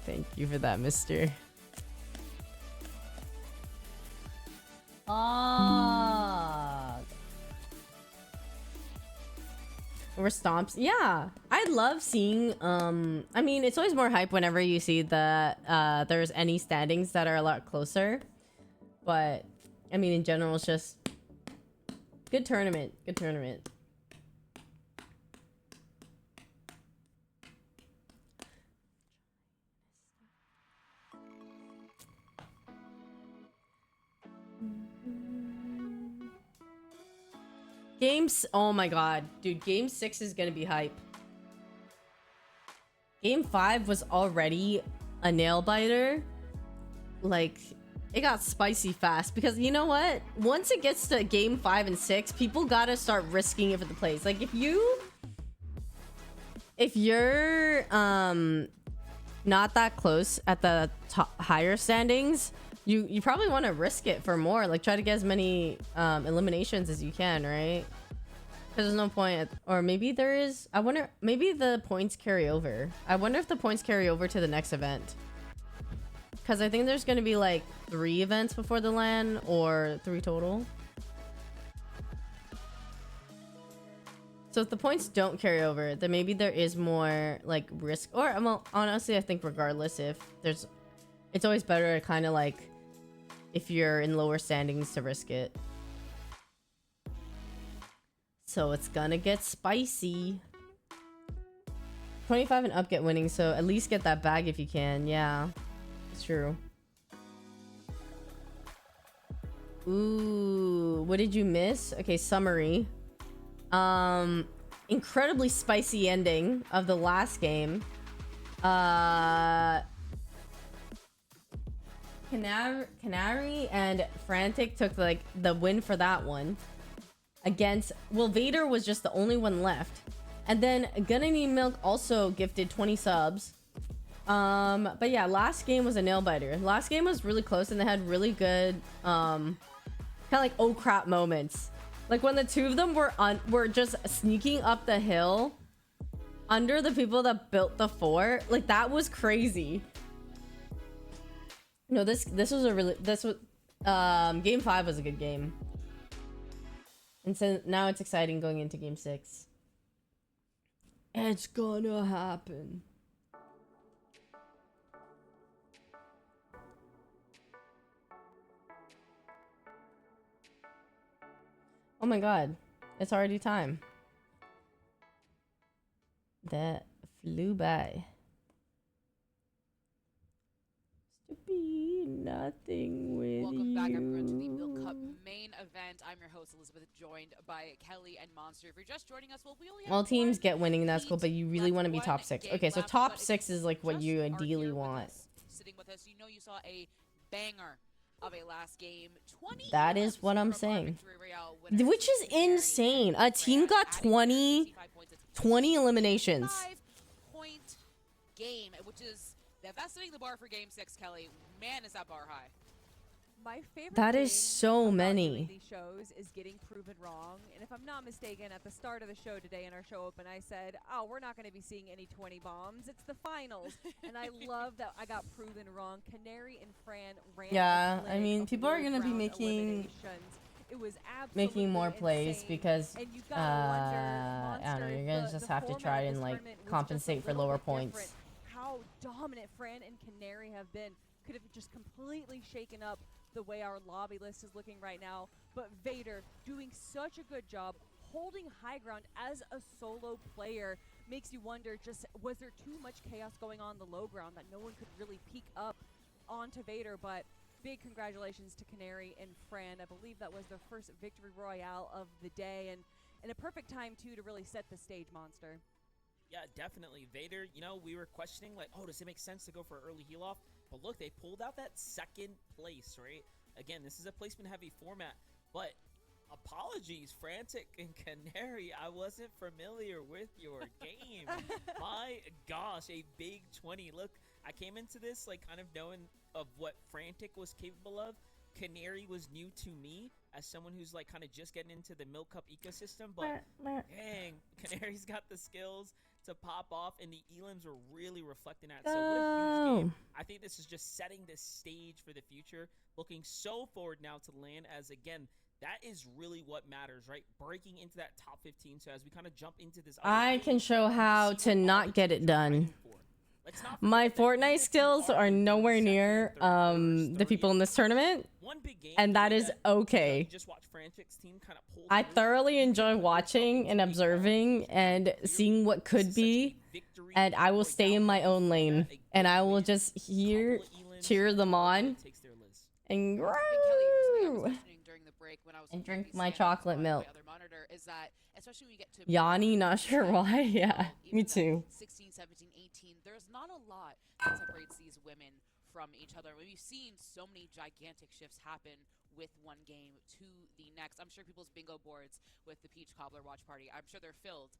Thank you for that, mister. Ah. Or stomps. Yeah. I love seeing I mean, it's always more hype whenever you see that there's any standings that are a lot closer. But I mean, in general, it's just good tournament. Good tournament. Games. Oh my god. Dude, game 6 is gonna be hype. Game 5 was already a nail biter. Like... It got spicy fast because you know what? Once it gets to game 5 and 6, people gotta start risking it for the plays. Like if you're not that close at the top, higher standings, You probably want to risk it for more. Like try to get as many eliminations as you can, right? Because there's no point. Or maybe there is. I wonder. Maybe the points carry over. I wonder if the points carry over to the next event. Because I think there's going to be like 3 events before the LAN, or 3 total. So if the points don't carry over, then maybe there is more like risk. Or well, honestly, I think regardless, if there's, it's always better to kind of like, if you're in lower standings, to risk it. So it's gonna get spicy. 25 and up get winning, so at least get that bag if you can. Yeah, it's true. Ooh, what did you miss? Okay, summary. Incredibly spicy ending of the last game. Canary and Frantic took like the win for that one. Against, well, Vader was just the only one left. And then Gonna Need Milk also gifted 20 subs. But yeah, last game was a nail biter. Last game was really close and they had really good kind of like oh crap moments. Like when the two of them were just sneaking up the hill under the people that built the fort. Like that was crazy. No, this was a really, game 5 was a good game. And so now it's exciting going into game 6. It's gonna happen. Oh my god, it's already time. That flew by. To be nothing with Welcome back, you. everyone, to the Milk Cup main event. I'm your host, Elizabeth, joined by Kelly and Monster. If you're just joining us, well, we only have Well, teams one get winning, that's cool, heat but you really left, want to be one top 6. game Okay, so left, top but if 6 is like what just you are ideally here with want. us, sitting with us, you know you saw a banger of a last game. 20 That is points what I'm from our saying. Victory Royale winners, Which is Canary insane. and A team Fran, got adding their 20 65 points. It's 20 eliminations. 5-point game, which is, if that's setting the bar for game 6, Kelly, man, is that bar high. My favorite That is thing so about many. doing these shows is getting proven wrong. And if I'm not mistaken, at the start of the show today in our show open, I said, "Oh, we're not going to be seeing any 20 bombs. It's the finals." And I love that I got proven wrong. Canary and Fran ran. Yeah, a I mean, clinic of people are gonna be low-ground making eliminations. It was absolutely making more plays insane. because And you gotta wonder, I don't know, Monster, you're gonna the just have to format try of and this like tournament was just a compensate for little lower bit points. different. How dominant Fran and Canary have been could have just completely shaken up the way our lobby list is looking right now. But Vader doing such a good job holding high ground as a solo player makes you wonder, just was there too much chaos going on the low ground that no one could really peek up onto Vader? But big congratulations to Canary and Fran. I believe that was their first victory royale of the day, and a perfect time too to really set the stage, Monster. Yeah, definitely. Vader, you know, we were questioning, like, oh, does it make sense to go for early heal off? But look, they pulled out that second place, right? Again, this is a placement-heavy format, but apologies, Frantic and Canary, I wasn't familiar with your game. My gosh, a big 20. Look, I came into this, like, kind of knowing of what Frantic was capable of. Canary was new to me as someone who's, like, kind of just getting into the Milk Cup ecosystem, but dang, Canary's got the skills to pop off, and the elims are really reflecting that. So what a huge game. I think this is just setting the stage for the future. Looking so forward now to LAN, as again, that is really what matters, right? Breaking into that top 15. So as we kind of jump into this, I can show how to not get it done. My Fortnite skills are nowhere near the people in this tournament, and that is okay. I thoroughly enjoy watching and observing and seeing what could be, and I will stay in my own lane, and I will just cheer them on and grow and drink my chocolate milk. Yanni, not sure why. Yeah, me too. 16, 17, 18, there's not a lot that separates these women from each other. We've seen so many gigantic shifts happen with one game to the next. I'm sure people's bingo boards with the Peach Cobbler watch party, I'm sure they're filled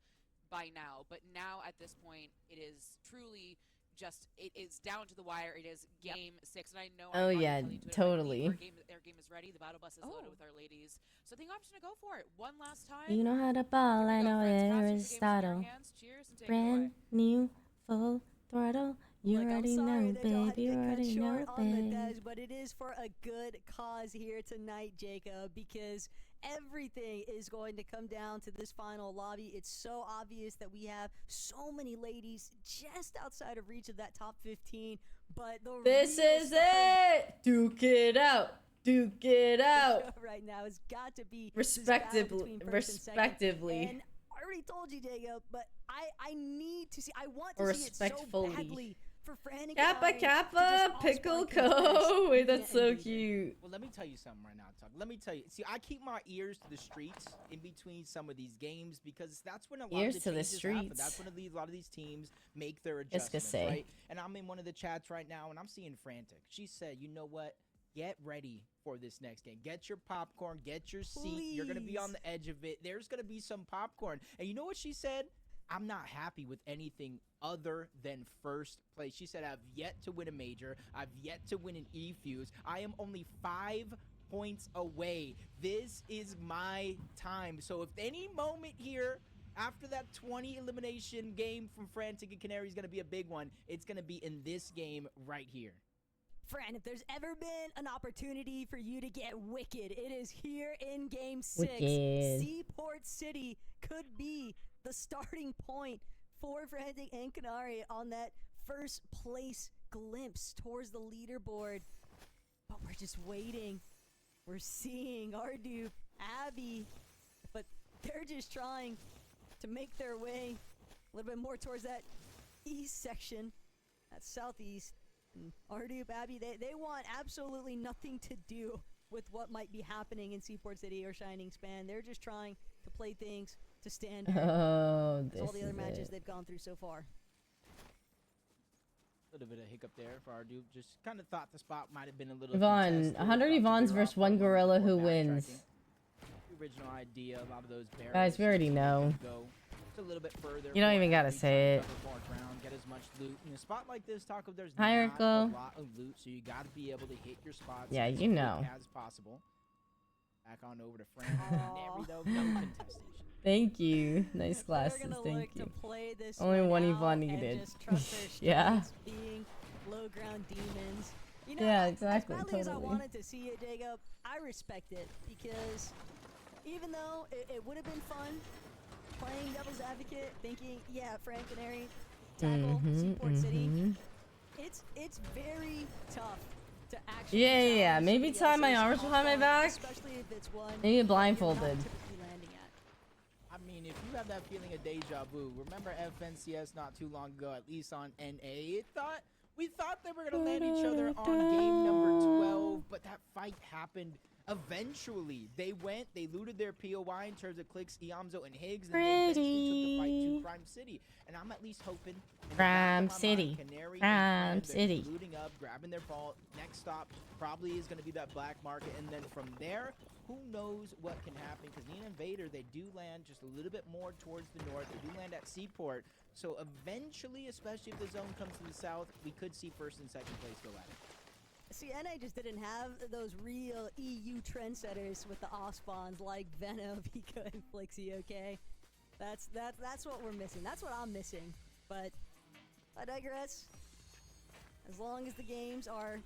by now. But now at this point, it is truly just it is down to the wire. It is game 6, and I know. Oh, I'm yeah, totally. Their game is ready. The battle bus is loaded with our ladies, so I think I'm just gonna go for it one last time. You know how to ball, I know Aristotle. Cheers and take it Brand away. new, full throttle. You Look, already I'm sorry know, that y'all had baby. to You cut already know, short on the baby. Des, but it is for a good cause here tonight, Jacob, because everything is going to come down to this final lobby. It's so obvious that we have so many ladies just outside of reach of that top 15, but This is it. Duke it out. Duke it out. right now has got to be Respectively. And I already told you, Jacob, but I need to see. I want to see it so badly for Fran and Kappa Kanari to Kappa just Pickle all-star contest Co. Wait, Mia that's and so DJ. cute. Well, let me tell you something right now, Tug. Let me tell you. See, I keep my ears to the streets in between some of these games because that's when a lot Ears of to the the changes happen. streets. That's when a lot of these teams make their Just gonna adjustments, say. right? And I'm in one of the chats right now, and I'm seeing Frantic. She said, "You know what? Get ready for this next game. Get your popcorn. Get your seat. You're gonna be on the edge of it. There's gonna be some popcorn." And you know what she said? I'm not happy with anything other than first place. She said, I've yet to win a major. I've yet to win an E-Fuse. I am only 5 points away. This is my time. So if any moment here after that 20 elimination game from Frantic and Canary is going to be a big one, it's going to be in this game right here. Fran, if there's ever been an opportunity for you to get wicked, it is here in Game 6. Wicked. Seaport City could be the starting point for Frantic and Canary on that first place glimpse towards the leaderboard. But we're just waiting. We're seeing WADDUP, Abby, but they're just trying to make their way a little bit more towards that east section, that southeast. And WADDUP, Abby, they want absolutely nothing to do with what might be happening in Seaport City or Shining Span. They're just trying to play things to standard. Oh, That's all this the other is matches it. they've gone through so far. A little bit of hiccup there for our dude. Just kind of thought the spot might have been a little Yvonne, contested. 100 Thought to Yvonnes veer versus off one on gorilla before who backtracking. wins. The original idea, a lot of those barriers. Guys, we already know. Go just a little bit further. You don't more even gotta athletes, say it. cover more ground, get as much loot. In a spot like this, Taco, there's Hi, not Urkel. a lot of loot, so you got to be able to hit your spots. Yeah, as you quick know. as possible. Back on over to Frank. Canary, though, no contestation. Thank you. Nice glasses. They're gonna Thank look you. to play this Only one out Yvonne and needed. just trust their Yeah. strengths being low ground demons. You know, Yeah, exactly, as badly as I totally. wanted to see it, Jacob, I respect it because even though it would have been fun playing devil's advocate, thinking, yeah, Frank Canary, tackle Seaport City, it's very tough to actually. Yeah. challenge Maybe somebody tie my else's arms behind my offline, back. especially if it's one Maybe that you're not blindfolded. typically landing at. I mean, if you have that feeling of deja vu, remember FNCS not too long ago, at least on NA, we thought they were going to land each other on game number 12, but that fight happened eventually. They looted their POI in terms of Clicks, Iamzo, and Higgs, and they eventually took the fight to Prime City. And I'm at least hoping in the back Prime of my City. mind, Canary and Prime Fran, they're City. looting up, grabbing their vault. Next stop probably is going to be that black market, and then from there, who knows what can happen, because Nina and Vader, they do land just a little bit more towards the north. They do land at Seaport. So eventually, especially if the zone comes to the south, we could see first and second place go at it. See, NA just didn't have those real EU trendsetters with the off spawns like Venom, Pika, and Flixie, okay? That's what we're missing. That's what I'm missing. But I digress. As long as the games are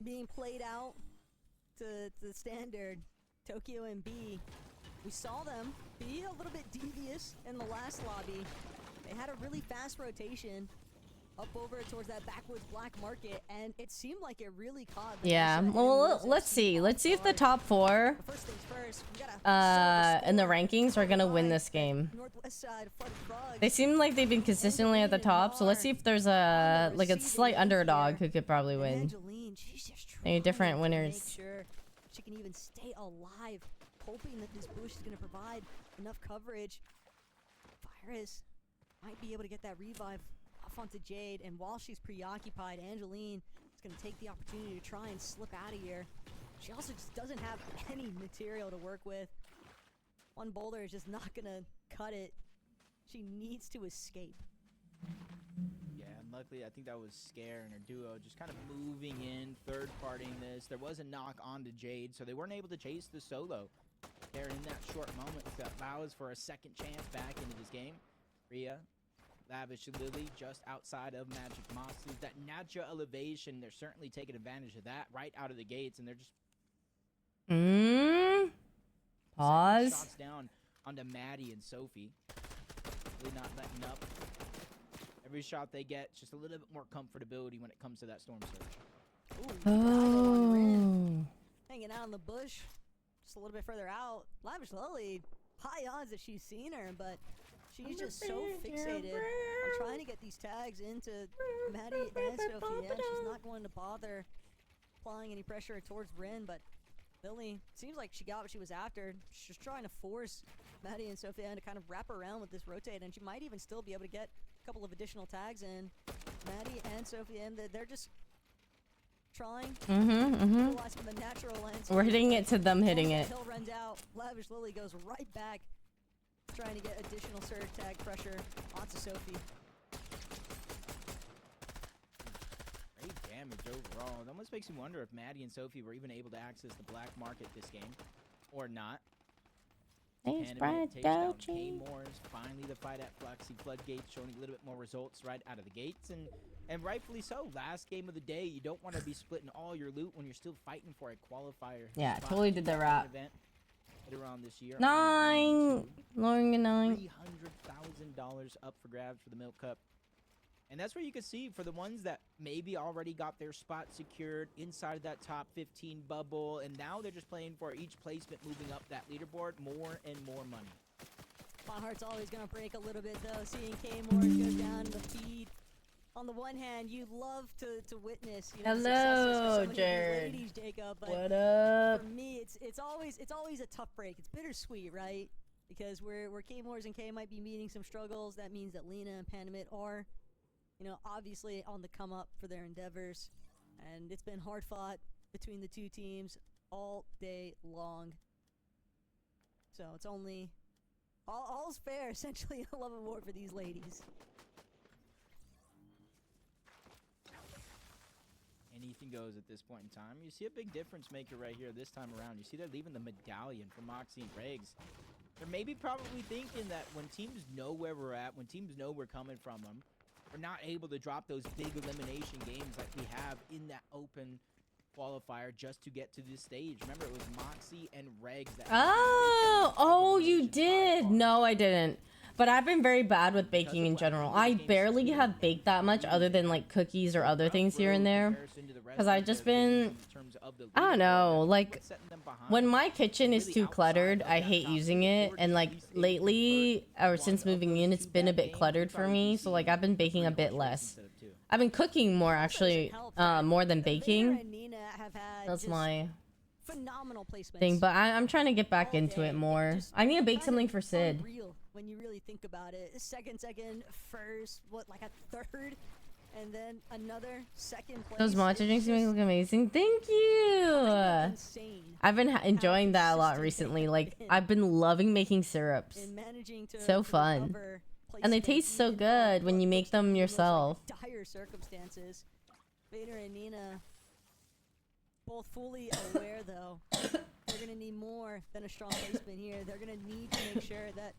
being played out to the standard, Tokyo and B, we saw them be a little bit devious in the last lobby. They had a really fast rotation up over towards that backwoods black market, and it seemed like it really caught. Yeah. Well, let's see. Let's see if the top 4 First things first, we gotta in the rankings are gonna win this game. northwest side of Flooded Frog. They seem like they've been consistently at the top, so let's see if there's a slight underdog who could probably win. Angeline, she's just Any different trying to make winners? sure she can even stay alive, hoping that this bush is gonna provide enough coverage. Virus might be able to get that revive off onto Jade, and while she's preoccupied, Angeline is going to take the opportunity to try and slip out of here. She also just doesn't have any material to work with. One boulder is just not going to cut it. She needs to escape. Yeah, Luckily, I think that was Scare and her duo just kind of moving in, third-partying this. There was a knock on to Jade, so they weren't able to chase the solo there in that short moment. That allows for a second chance back into this game. Rhea, Lavish, Lily just outside of Magic Moxley. That natural elevation, they're certainly taking advantage of that right out of the gates, and they're just Pause. shots down onto Maddie and Sophie. Really not letting up. Every shot they get, just a little bit more comfortability when it comes to that Storm Surge. Ooh, Oh. hanging out in the bush, just a little bit further out. Lavish Lily, high odds that she's seen her, but she's just so fixated on trying to get these tags into Maddie and Sophie. Yeah, she's not going to bother applying any pressure towards Rin, but Lily seems like she got what she was after. She's just trying to force Maddie and Sophia to kind of wrap around with this rotate, and she might even still be able to get a couple of additional tags in. Maddie and Sophia, and they're just trying to utilize from the natural landscape. We're hitting it to them hitting it. Hill runs out. Lavish Lily goes right back, trying to get additional surge tag pressure onto Sophie. Great damage overall. It almost makes me wonder if Maddie and Sophie were even able to access the black market this game or not. Thanks, Brad Dochi. K-Moores, finally the fight at Fluxy Floodgates showing a little bit more results right out of the gates, and rightfully so. Last game of the day, you don't want to be splitting all your loot when you're still fighting for a qualifier. Yeah, spot totally did the in rap. event later on this year. 9. Lowering a 9. $300,000 up for grabs for the Milk Cup. And that's where you can see for the ones that maybe already got their spot secured inside of that top 15 bubble, and now they're just playing for each placement moving up that leaderboard, more and more money. My heart's always going to break a little bit, though, seeing K-Moores go down in the feed. On the one hand, you'd love to witness, you know, Hello, successes for some of these Jared. ladies, Jacob, but What up? for me, it's always a tough break. It's bittersweet, right? Because where K-Moores and K might be meeting some struggles, that means that Lena and Panamit are, you know, obviously on the come up for their endeavors, and it's been hard fought between the two teams all day long. So it's only all's fair, essentially, a love award for these ladies. Anything goes at this point in time. You see a big difference maker right here this time around. You see they're leaving the medallion for Moxie and Regs. They're maybe probably thinking that when teams know where we're at, when teams know we're coming from them, we're not able to drop those big elimination games like we have in that open qualifier just to get to this stage. Remember, it was Moxie and Regs that... Oh, you did. No, I didn't. But I've been very bad with baking in general. I barely have baked that much other than like cookies or other things here and there. Because I've just been, I don't know, like when my kitchen is too cluttered, I hate using it. And like lately, or since moving in, it's been a bit cluttered for me. So like I've been baking a bit less. I've been cooking more actually, more than baking. That's my phenomenal placements thing. But I'm trying to get back into it more. I need to bake something for Sid. When you really think about it, second, first, what, like a third, and then another second place. Those matcha drinks make look amazing. Thank you. I've been enjoying that a lot recently. Like I've been loving making syrups. So fun, and they taste so good when you make them yourself. Dire circumstances. Vader and Nina both fully aware, though, they're gonna need more than a strong placement here. They're gonna need to make sure that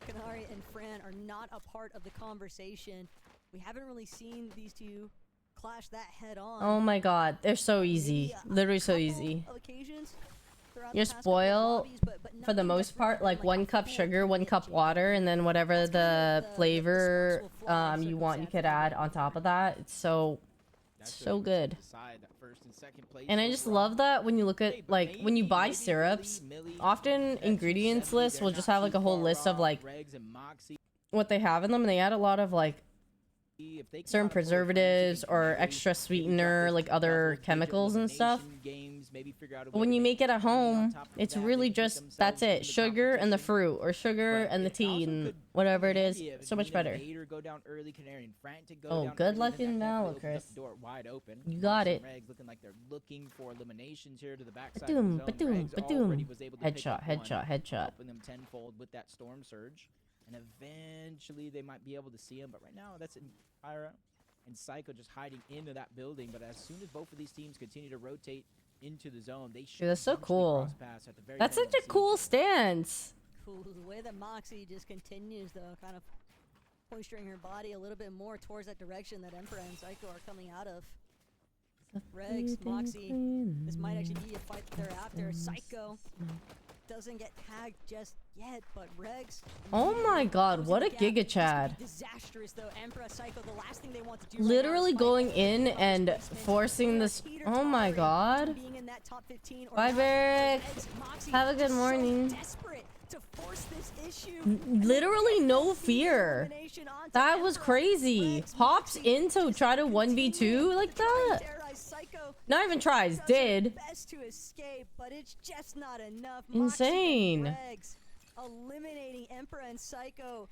Kanari and Fran are not a part of the conversation. We haven't really seen these two clash that head on. Oh my god, they're so easy. Literally so easy. You just boil, for the most part, like 1 cup sugar, 1 cup water, and then whatever the flavor you want, you could add on top of that. It's so good. And I just love that when you look at, like, when you buy syrups, often ingredients lists will just have like a whole list of like what they have in them, and they add a lot of like certain preservatives or extra sweetener, like other chemicals and stuff. But when you make it at home, it's really just, that's it, sugar and the fruit, or sugar and the tea and whatever it is. So much better. Oh, good luck in Valor, Chris. You got it. Ba-doom, ba-doom, ba-doom. Headshot, headshot, headshot. Helping them tenfold with that storm surge. And eventually they might be able to see him, but right now that's in Pyra. and Psycho just hiding into that building. But as soon as both of these teams continue to rotate into the zone, they should that's so eventually cool. cross paths at the very That's end such a and see cool each other. stance. Cool. The way that Moxie just continues, though, kind of posturing her body a little bit more towards that direction that Emperor and Psycho are coming out of. Regs, Moxie, this might actually be a fight that they're after. Psycho doesn't get tagged just yet, but Regs. Oh my god, what a closing the Giga gap. This could Chad. be disastrous, though. Emperor, Psycho, the last thing they want to do Literally right now is going fight in for and placement. forcing They are this. teeter Oh my tottering god. being in that top 15 or Bye, not. Barrick. Regs, Moxie, Have a good just so morning. desperate to force this issue. Literally no fear. Elimination onto That was Emperor. crazy. Regs, Hops Moxie in to just try to continue 1v2 like to try and that. terrorize Psycho. Not even tries, Does her did. best to escape, but it's just not enough. Insane. Moxie and Regs eliminating Emperor and Psycho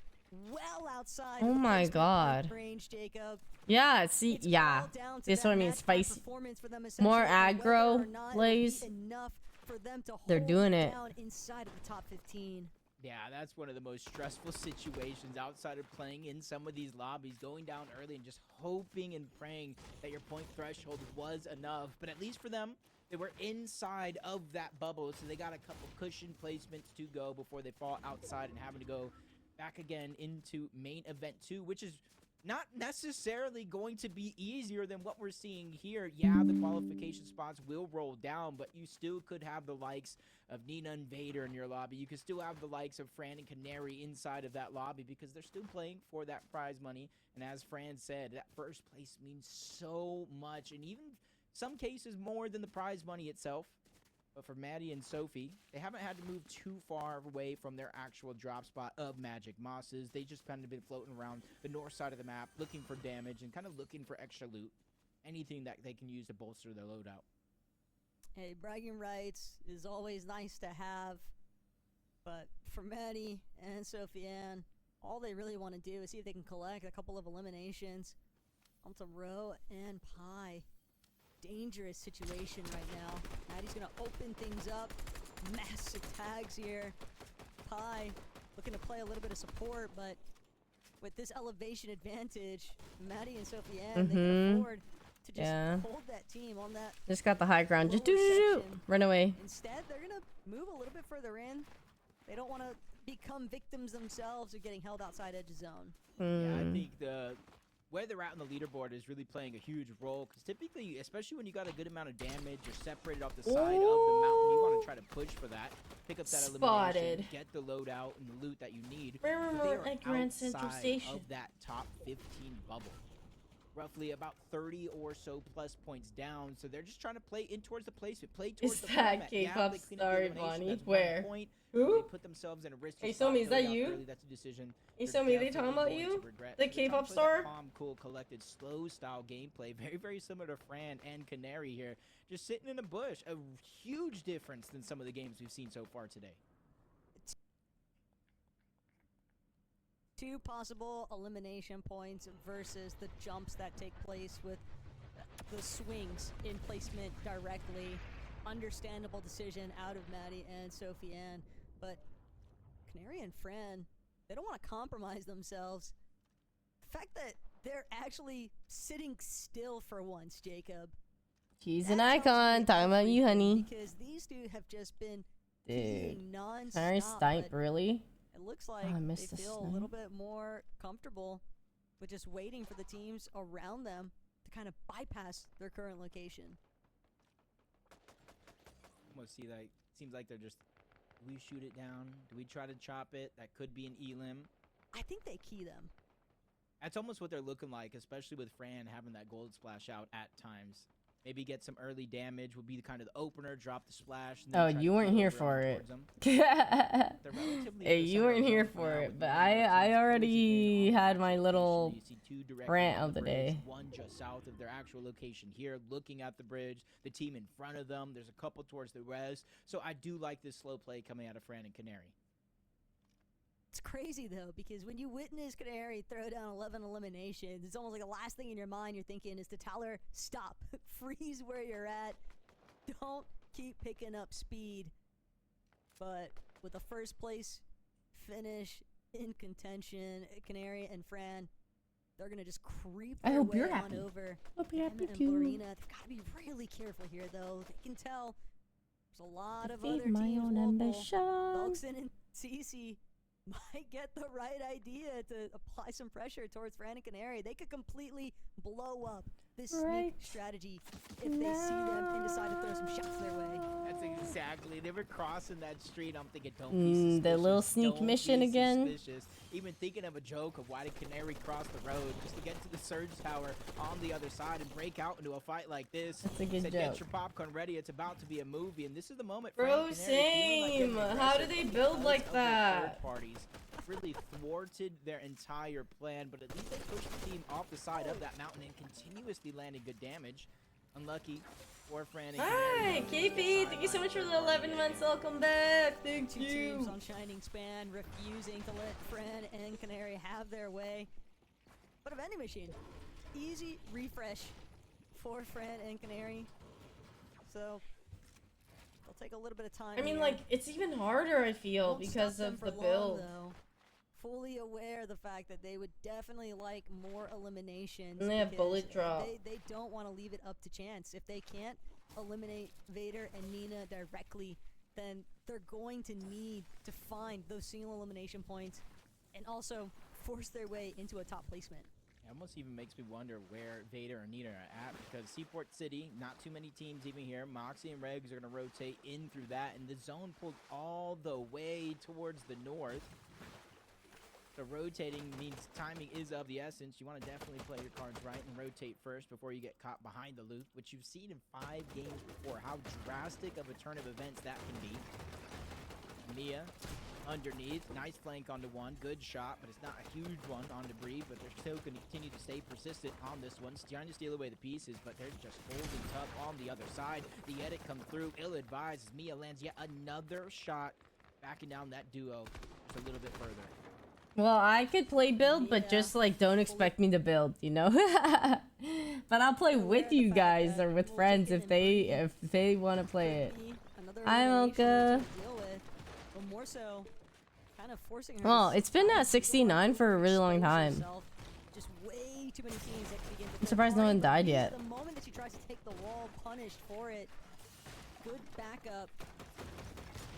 well outside. Oh of the my placement god. point range, Jacob. Yeah, see, It's yeah. all down to This that one means match point spicy. performance for them, More essentially, and whether aggro or not it'll be plays. enough for them to They're hold doing it. down inside of the top 15. Yeah, that's one of the most stressful situations outside of playing in some of these lobbies, going down early and just hoping and praying that your point threshold was enough. But at least for them, they were inside of that bubble, so they got a couple cushion placements to go before they fall outside and having to go back again into main event 2, which is not necessarily going to be easier than what we're seeing here. Yeah, the qualification spots will roll down, but you still could have the likes of Nina and Vader in your lobby. You could still have the likes of Fran and Canary inside of that lobby because they're still playing for that prize money. And as Fran said, that first place means so much, and even some cases more than the prize money itself. But for Maddie and Sophie, they haven't had to move too far away from their actual drop spot of Magic Mosses. They just kind of been floating around the north side of the map, looking for damage and kind of looking for extra loot. Anything that they can use to bolster their loadout. Hey, bragging rights is always nice to have, but for Maddie and Sophie Ann, all they really want to do is see if they can collect a couple of eliminations onto Ro and Pi. Dangerous situation right now. Maddie's gonna open things up. Massive tags here. Pi looking to play a little bit of support, but with this elevation advantage, Maddie and Sophie Ann, they can afford to just hold that team on that. Just got the high ground. Just lower do. section. Run away. Instead, they're gonna move a little bit further in. They don't want to become victims themselves of getting held outside edge zone. Yeah, I think where they're at on the leaderboard is really playing a huge role, because typically, especially when you got a good amount of damage, you're separated off the side of the mountain, you want to try to push for that, pick up that elimination, get the loadout and the loot that you need. But they are outside of that top 15 bubble. Roughly about 30 or so plus points down, so they're just trying to play in towards the placement, play towards Is the that format. K-pop they clean up the star elimination, Yvonnie? that's 1 Where? point. Who? They put themselves in a risky Hey, spot Somi, is that going out you? early. That's a decision Hey, they're Somi, they definitely talking about going to you? regret. The So they're trying to K-pop play that star? calm, cool, collected, slow style gameplay. Very, very similar to Fran and Canary here. Just sitting in a bush. A huge difference than some of the games we've seen so far today. 2 possible elimination points versus the jumps that take place with the swings in placement directly. Understandable decision out of Maddie and Sophie Ann, but Canary and Fran, they don't want to compromise themselves. The fact that they're actually sitting still for once, Jacob. She's an icon. Talking about you, honey. Because these two have just been Dude. non-stop. Sorry, Stipe, really? It looks like I they missed the feel a little bit more comfortable with just waiting for the teams around them to kind of bypass their current location. Almost see like seems like they're just, do we shoot it down? Do we try to chop it? That could be an elim. I think they key them. That's almost what they're looking like, especially with Fran having that gold splash out at times. Maybe get some early damage would be the kind of the opener, drop the splash. And then Oh, try you to weren't beat here over for it. towards them. They're relatively Hey, in the you center weren't of here zone for now it, with but no I cozy already on the had my location. little You see 2 directly rant on of the bridge, day. 1 just south of their actual location here, looking at the bridge. The team in front of them. There's a couple towards the res. So I do like this slow play coming out of Fran and Canary. It's crazy, though, because when you witness Canary throw down 11 eliminations, it's almost like the last thing in your mind you're thinking is to tell her, stop, freeze where you're at, don't keep picking up speed. But with a first place finish in contention, Canary and Fran, they're gonna just creep I their hope way you're on happy. over. Hope you're happy Emma and too. Florina, they've got to be really careful here, though. They can tell there's a lot of Feed other my teams own local. ambition. Belkson and Cece might get the right idea to apply some pressure towards Fran and Canary. They could completely blow up this Right sneak strategy if they see them and decide to throw some shots their way. That's exactly. They were crossing that street. I'm thinking, don't be suspicious. The little sneak Don't mission be again. Suspicious. Even thinking of a joke of why did Canary cross the road just to get to the surge tower on the other side and break out into a fight like this. That's a good Said, joke. get your popcorn ready. It's about to be a movie, and this is the moment. Bro, Fran and Canary feeling like same. How do aggressive they because build like of their that? third parties really thwarted their entire plan, but at least they pushed the team off the side of that mountain and continuously landed good damage. Unlucky for Fran and Hi, Canary. KP. Thank you so much for the 11 months. Welcome back. Thank Two teams you. on Shining Span refusing to let Fran and Canary have their way. But a vending machine. Easy refresh for Fran and Canary. So they'll take a little bit of time. I mean, here. like, it's even harder, I feel, Won't because stop them of for the long, build. though. Fully aware of the fact that they would definitely like more eliminations. And they have because bullet drop. They don't want to leave it up to chance. If they can't eliminate Vader and Nina directly, then they're going to need to find those single elimination points and also force their way into a top placement. It almost even makes me wonder where Vader and Nina are at, because Seaport City, not too many teams even here. Moxie and Regs are going to rotate in through that, and the zone pulled all the way towards the north. So rotating means timing is of the essence. You want to definitely play your cards right and rotate first before you get caught behind the loop, which you've seen in 5 games before, how drastic of a turn of events that can be. Mia underneath, nice flank onto one, good shot, but it's not a huge one onto Bree, but they're still going to continue to stay persistent on this one, trying to steal away the pieces, but they're just holding tough on the other side. The edit comes through, ill-advised as Mia lands yet another shot, backing down that duo just a little bit further. Well, I could play build, but just, like, don't expect me to build, you know? But I'll play with you guys or with friends if they want to play it. Hi, Mocha. But more so, kind of forcing her Well, to it's been at 69 for a really long time. herself. Just way too many teams that can begin to I'm surprised no one died Mia, yet. The moment that she tries to take the wall, punished for it. Good backup.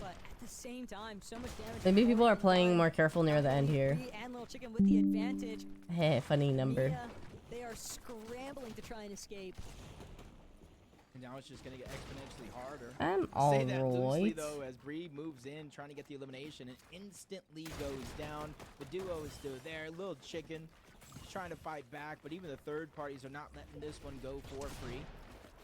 But at the same time, so much damage. Maybe people are already playing done. more careful near the end here. Bree and Little Chicken with the advantage. Hey, funny number. Mia, they are scrambling to try and escape. And now it's just going to get exponentially harder. I'm Say that loosely, alright. though, as Bree moves in, trying to get the elimination, and instantly goes down. The duo is still there. Little Chicken is trying to fight back, but even the third parties are not letting this one go for free.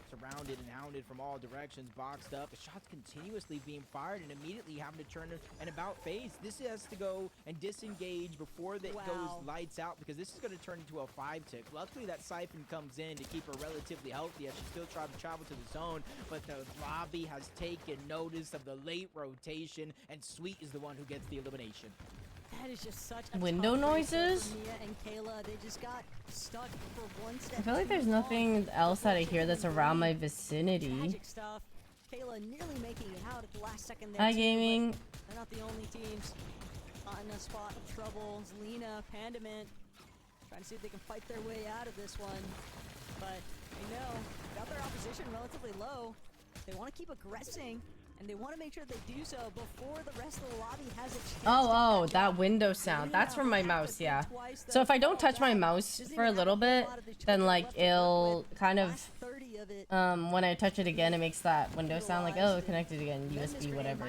Surrounded and hounded from all directions, boxed up. The shots continuously being fired and immediately having to turn an about phase. This has to go and disengage before it goes lights out, because this is going to turn into a 5-tick. Luckily, that Siphon comes in to keep her relatively healthy as she still tries to travel to the zone, but the lobby has taken notice of the late rotation, and Sweet is the one who gets the elimination. That is just such a Window tough break there noises? for Mia and Kayla. They just got stuck for one step. I feel like too there's long. nothing else that I hear that's around my Tragic vicinity. stuff. Kayla nearly making it out at the last second there. Hi, too, gaming. but they're not the only teams caught in a spot of trouble. Lena, Pandament, trying to see if they can fight their way out of this one. But they know, got their opposition relatively low. They want to keep aggressing, and they want to make sure they do so before the rest of the lobby has a chance. Oh, that window sound. That's from my mouse, yeah. So if I don't touch my mouse for a little bit, then like it'll kind of, when I touch it again, it makes that window sound like, oh, connected again, USB, whatever.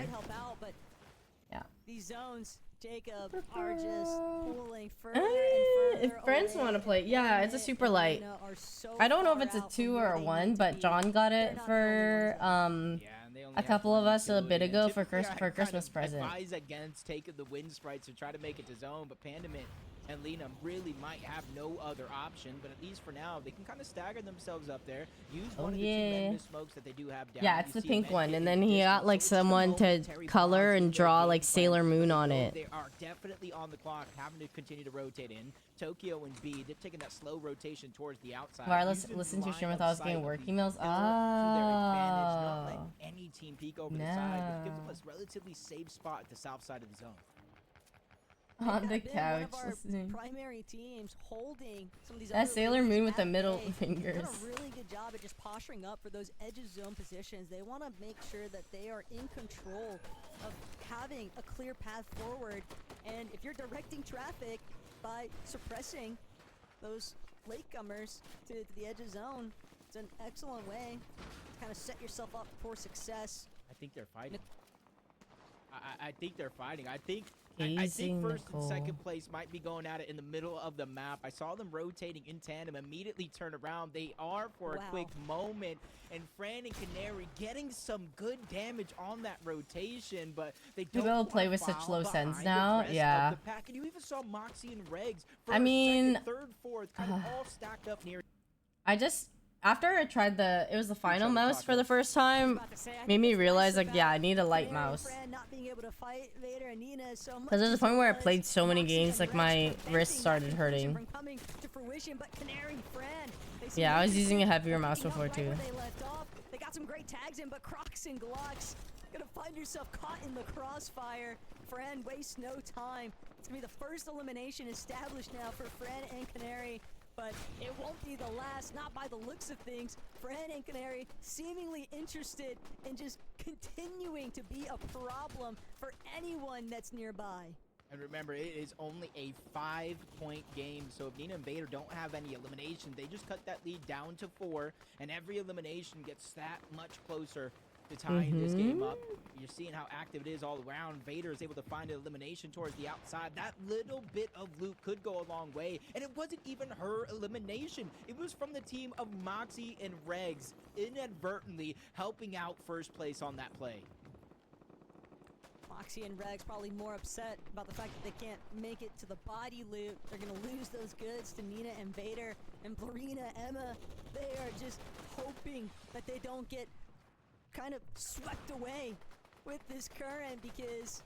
Yeah. These zones, Jacob, are just pulling further and further If friends away. want to play, yeah, it's a super light. I don't know if it's a 2 or a 1, but John got it for a couple of us a bit ago for Christmas present. Advise against taking the wind sprites to try to make it to zone, but Pandament and Lena really might have no other option, but at least for now, they can kind of stagger themselves up there, use one of the two Medmist smokes that they do have down. Yeah, it's You the see a pink med one, kit and in then the he distance, got like so it's just a someone to momentary color pause and in their draw game like plan, Sailor Moon but on they know it. They are definitely on the clock, having to continue to rotate in. Tokyo and B, they're taking that slow rotation towards the outside. Wireless, using listen to your line stream of without us sight getting of work the emails. pillar to their advantage, not Oh. letting any team peek over the side, which gives them a relatively safe spot at the south side of the zone. On the Been one couch of our listening. primary teams holding some of these That other Sailor leads Moon with the at middle bay. fingers. They've done a really good job at just posturing up for those edge of zone positions. They want to make sure that they are in control of having a clear path forward. And if you're directing traffic by suppressing those latecomers to the edge of zone, it's an excellent way to kind of set yourself up for success. I think they're fighting. I think they're fighting. I think Easy, first and Nicole. second place might be going at it in the middle of the map. I saw them rotating in tandem, immediately turn around. They are for a quick moment, and Fran and Canary getting some good damage on that rotation, but they don't People wanna play with such fall low sense behind the now. rest of Yeah. the pack. And you even saw Moxie and Regs I first, mean, second, third, fourth, kind of all stacked up near. After I tried it was the final other mouse for the tacos. first time, made me realize like, yeah, I need a light Canary and mouse. Fran not being able to fight Vader and Nina so much Because there's a as point it where I was played so many Moxie games, and like Rex my preventing wrist that started conclusion hurting. from coming to fruition, but Canary and Fran, they seem Yeah, I was interested using a heavier in mouse picking up before right too. where they left off. They got some great tags in, but Crocs and Glocks gonna find yourself caught in the crossfire. Fran wastes no time. It's gonna be the first elimination established now for Fran and Canary. But it won't be the last, not by the looks of things. Fran and Canary seemingly interested in just continuing to be a problem for anyone that's nearby. And remember, it is only a 5-point game, so if Nina and Vader don't have any elimination, they just cut that lead down to 4, and every elimination gets that much closer to tying this game up. You're seeing how active it is all around. Vader is able to find an elimination towards the outside. That little bit of loot could go a long way, and it wasn't even her elimination. It was from the team of Moxie and Regs, inadvertently helping out first place on that play. Moxie and Regs probably more upset about the fact that they can't make it to the body loot. They're gonna lose those goods to Nina and Vader, and Blarina, Emma, they are just hoping that they don't get kind of swept away with this current, because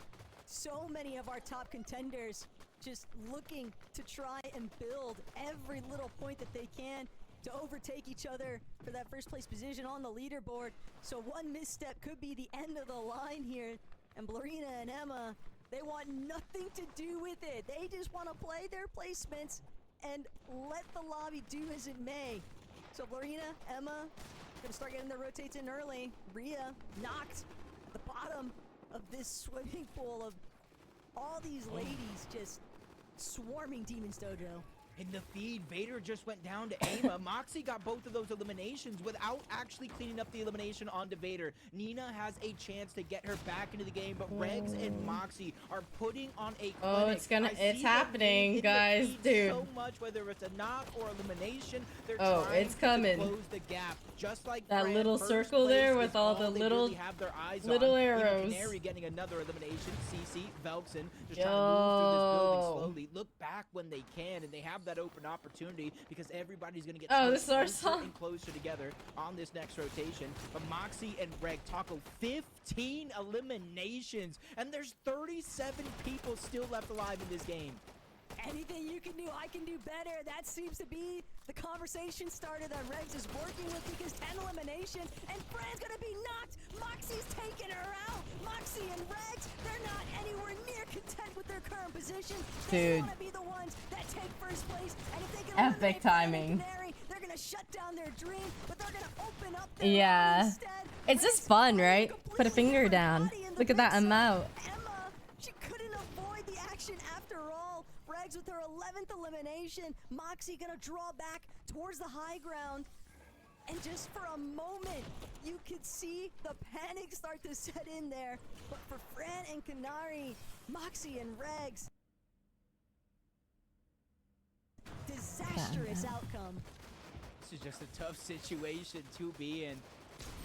so many of our top contenders just looking to try and build every little point that they can to overtake each other for that first place position on the leaderboard. So one misstep could be the end of the line here. And Blarina and Emma, they want nothing to do with it. They just want to play their placements and let the lobby do as it may. So Blarina, Emma, gonna start getting their rotates in early. Rhea knocked at the bottom of this swimming pool of all these ladies just swarming Demon's Dojo. In the feed, Vader just went down to Ama. Moxie got both of those eliminations without actually cleaning up the elimination onto Vader. Nina has a chance to get her back into the game, but Regs and Moxie are putting on a clinic. It's happening, guys, dude. So much, whether it's a knock or elimination, they're Oh, trying it's coming. to close the gap. Just like That Fran, little first circle place there is with all the they little- really have their eyes little on. arrows. Even Canary getting another elimination. CC, Velkson, just trying to move through this building slowly. Look back when they can, and they have that open opportunity because everybody's going to get this is our closer song. and closer together on this next rotation. But Moxie and Reg Taco, 15 eliminations, and there's 37 people still left alive in this game. Anything you can do, I can do better. That seems to be the conversation starter that Regs is working with, because 10 elimination, and Fran's gonna be knocked. Moxie's taking her out. Moxie and Regs, they're not anywhere near content with their current position. They Dude. want to be the ones that take first place, and if they can Epic eliminate Fran and timing. Canary, they're gonna shut down their dream, but they're gonna open up their Yeah. own instead. It's just Regs fun, playing a right? Put a completely finger different down. body in the Look at that pixel. amount. Emma, she couldn't avoid the action after all. Regs with her 11th elimination. Moxie gonna draw back towards the high ground. And just for a moment, you could see the panic start to set in there. But for Fran and Canary, Moxie and Regs, disastrous outcome. This is just a tough situation to be in.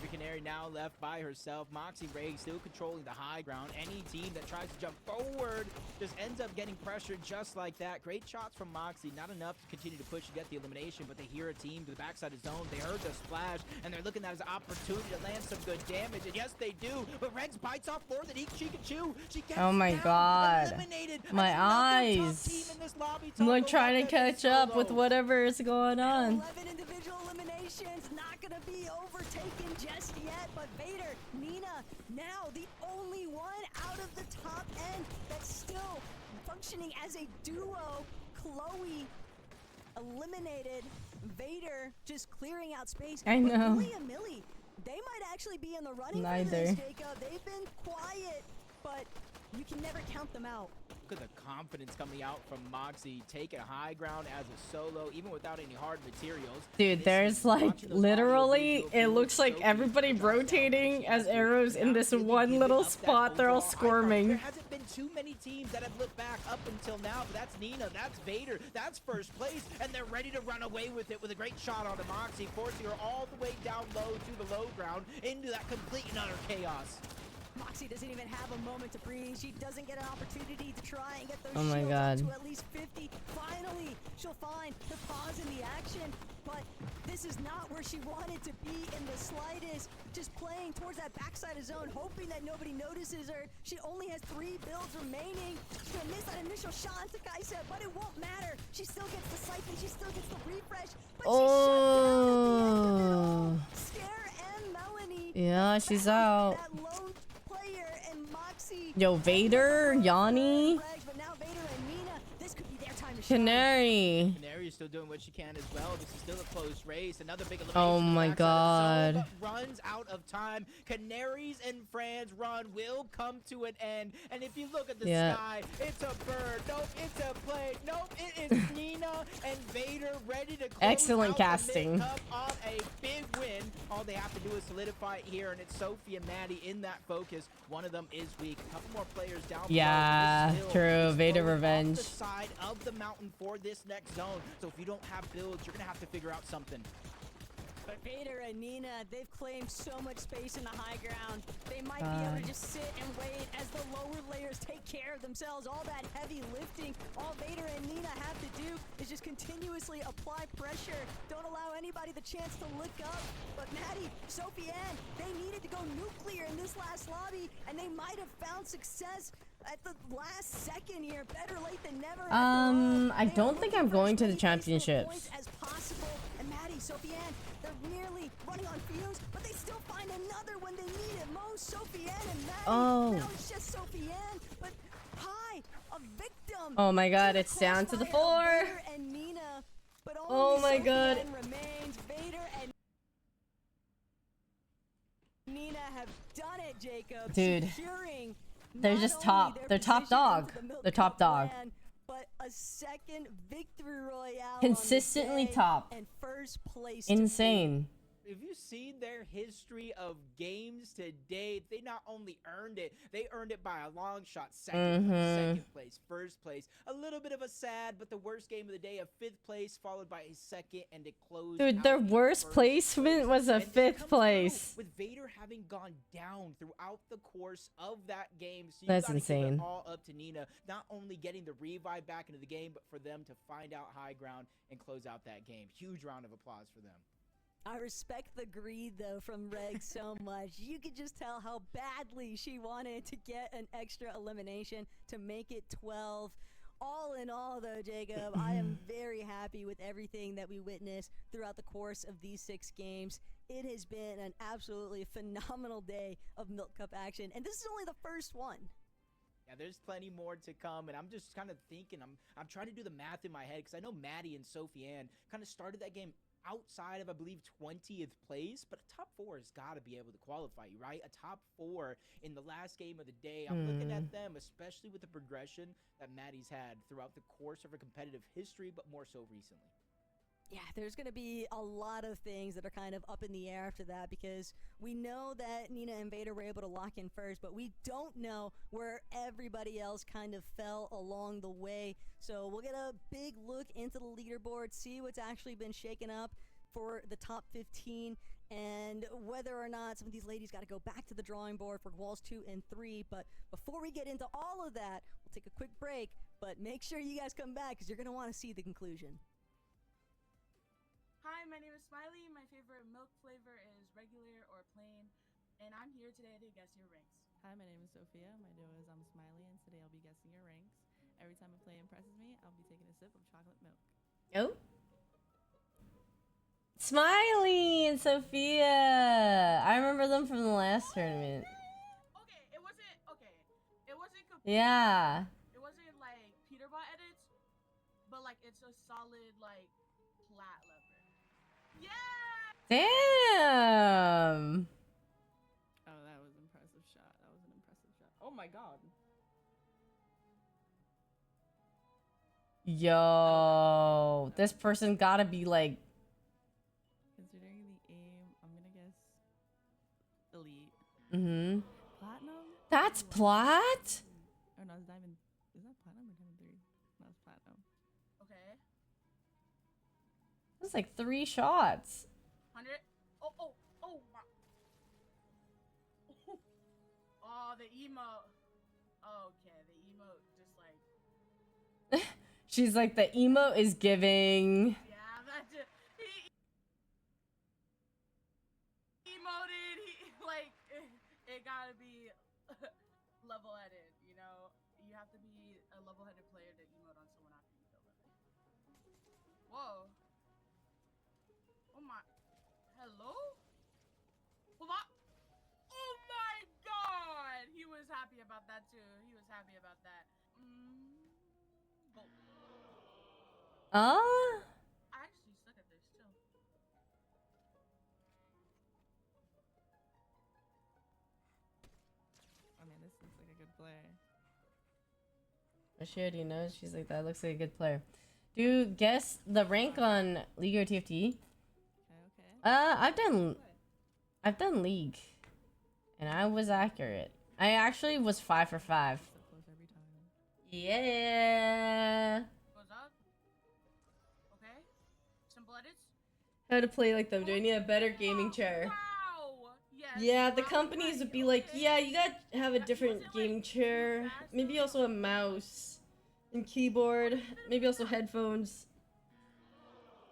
The Canary now left by herself. Moxie Reg still controlling the high ground. Any team that tries to jump forward just ends up getting pressured just like that. Great shots from Moxie. Not enough to continue to push and get the elimination, but they hear a team to the backside of zone. They heard the splash, and they're looking at it as an opportunity to land some good damage. And yes, they do. But Regs bites off more than she can chew. She gets Oh my down, God. eliminated. My Another top eyes. team in this lobby. I'm like Taco trying to Lopez catch up with solo. whatever is going on. 11 individuals individual eliminations. Not gonna be overtaken just yet, but Vader, Nina, now the only one out of the top end that's still functioning as a duo. Chloe eliminated. Vader just clearing out space. I But know. Billy and Millie, they might actually be in the running for Neither. this, Jacob. They've been quiet, but you can never count them out. Look at the confidence coming out from Moxie, taking high ground as a solo, even without any hard materials. Dude, there's like literally, it looks like everybody rotating as arrows in this one little spot. They're all There squirming. hasn't been too many teams that have looked back up until now, but that's Nina, that's Vader, that's first place, and they're ready to run away with it with a great shot onto Moxie, forcing her all the way down low to the low ground into that complete and utter chaos. Moxie doesn't even have a moment to breathe. She doesn't get an opportunity to try and get those Oh my shields God. up to at least 50. Finally, she'll find the pause in the action, but this is not where she wanted to be in the slightest. Just playing towards that backside of zone, hoping that nobody notices her. She only has 3 builds remaining. She's gonna miss that initial shot into Kaisa, but it won't matter. She still gets the siphon, she still gets the refresh, but she's shut down at the end of it all. Scare and Melanie. Yeah, she's out. That lone player and Moxie. Yo, Vader, Yanni, But now Vader and Nina, this could be their time to shine. Canary. Canary is still doing what she can as well. This is still a close race. Another big elimination. Oh from my the backside of God. Zone, but runs out of time. Canaries and Fran's run will come to an end. And if you look at the Yeah. sky, it's a bird. Nope, it's a plane. Nope, it is Nina and Vader ready to close Excellent out casting. the mid-cup on a big win. All they have to do is solidify it here, and it's Sophie and Maddie in that focus. One of them is weak. A couple more players down below. Yeah, This hill true. is Vader going off revenge. the side of the mountain for this next zone. So if you don't have builds, you're gonna have to figure out something. But Vader and Nina, they've claimed so much space in the high ground. They might be able to just sit and wait as the lower layers take care of themselves. All that heavy lifting, all Vader and Nina have to do is just continuously apply pressure. Don't allow anybody the chance to look up. But Maddie, Sophie Ann, they needed to go nuclear in this last lobby, and they might have found success at the last second here. Better late than never. I don't think I'm going to the championships. As possible. And Maddie, Sophie Ann, they're nearly running on fumes, but they still find another when they need it most. Sophie Ann and Maddie. Oh. Now it's just Sophie Ann, but hi, a victim. Oh my God, it's down to the floor. Vader and Nina, but only Oh my Sophie God. Ann remains. Vader and Nina have done it, Jacob. Dude. Securing They're not just only top. their They're top position dog. into the Milk They're top Cup dog. plan, but a second victory royale on Consistently the day top. and first place to Insane. If you've seen their history of games to date, they not only earned it, they earned it by a long shot. Second place, first place. A little bit of a sad, but the worst game of the day, a 5th place, followed by a second, and it closed. Dude, their out in worst first placement place. was a And this 5th comes place. through with Vader having gone down throughout the course of that game. So you That's gotta give it insane. all up to Nina, not only getting the revive back into the game, but for them to find out high ground and close out that game. Huge round of applause for them. I respect the greed, though, from Reg so much. You could just tell how badly she wanted to get an extra elimination to make it 12. All in all, though, Jacob, I am very happy with everything that we witnessed throughout the course of these 6 games. It has been an absolutely phenomenal day of Milk Cup action, and this is only the first one. Yeah, there's plenty more to come, and I'm just kind of thinking, I'm trying to do the math in my head, because I know Maddie and Sophie Ann kind of started that game outside of, I believe, 20th place, but a top 4 has got to be able to qualify you, right? A top 4 in the last game of the day. I'm looking at them, especially with the progression that Maddie's had throughout the course of her competitive history, but more so recently. Yeah, there's going to be a lot of things that are kind of up in the air after that, because we know that Nina and Vader were able to lock in first, but we don't know where everybody else kind of fell along the way. So we'll get a big look into the leaderboard, see what's actually been shaken up for the top 15, and whether or not some of these ladies got to go back to the drawing board for walls 2 and 3. But before we get into all of that, we'll take a quick break, but make sure you guys come back because you're going to want to see the conclusion. Hi, my name is Smiley. My favorite milk flavor is regular or plain, and I'm here today to guess your ranks. Hi, my name is Sophia. My duo is I'm Smiley, and today I'll be guessing your ranks. Every time a play impresses me, I'll be taking a sip of chocolate milk. Oh. Smiley and Sophia. I remember them from the last tournament. Okay, it wasn't okay. It wasn't Yeah. It wasn't like Peterbot edits, but like it's a solid like plat lever. Yeah. Damn. Oh, that was an impressive shot. That was an impressive shot. Oh my god. Yo, this person gotta be like. Considering the aim, I'm gonna guess elite. Mm-hmm. Platinum? That's plat? Oh no, it's diamond. Is that platinum or diamond 3? No, it's platinum. Okay. That's like 3 shots. 100. Oh my. Oh, the emote. Okay, the emote just like. She's like, the emo is giving. Yeah, that just he emoted. He like it gotta be level-headed. You know, you have to be a level-headed player to emote on someone after you kill them. Whoa. Oh my. Hello. Hold on. Oh my god! He was happy about that too. He was happy about that. Bolt. I actually suck at this too. I mean, this looks like a good play. She already knows. She's like, that looks like a good player. Dude, guess the rank on League or TFT? Okay. I've done League. And I was accurate. I actually was 5 for 5. So close every time. Yeah. Goes up. Okay. Simple edits. How to play like them. Do I need a better gaming chair? Wow. Yes. Yeah, the wow, companies right, would be like, okay. yeah, you gotta have a different gaming chair. Maybe also a mouse and keyboard. Maybe also headphones.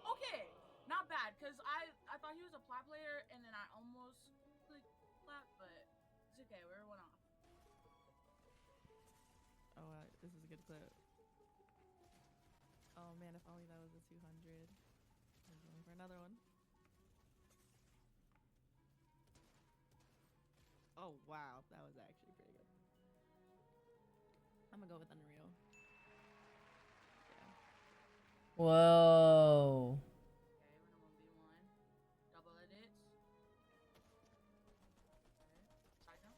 Okay, not bad, cause I thought he was a plat player, and then I almost clicked plat, but it's okay. We're one off. Oh, this is a good clip. Oh man, if only that was a 200. I was going for another one. Oh wow, that was actually pretty good. I'm gonna go with Unreal. Yeah. Whoa. Okay, we're in a 1v1. Double edits. Okay. Side jump.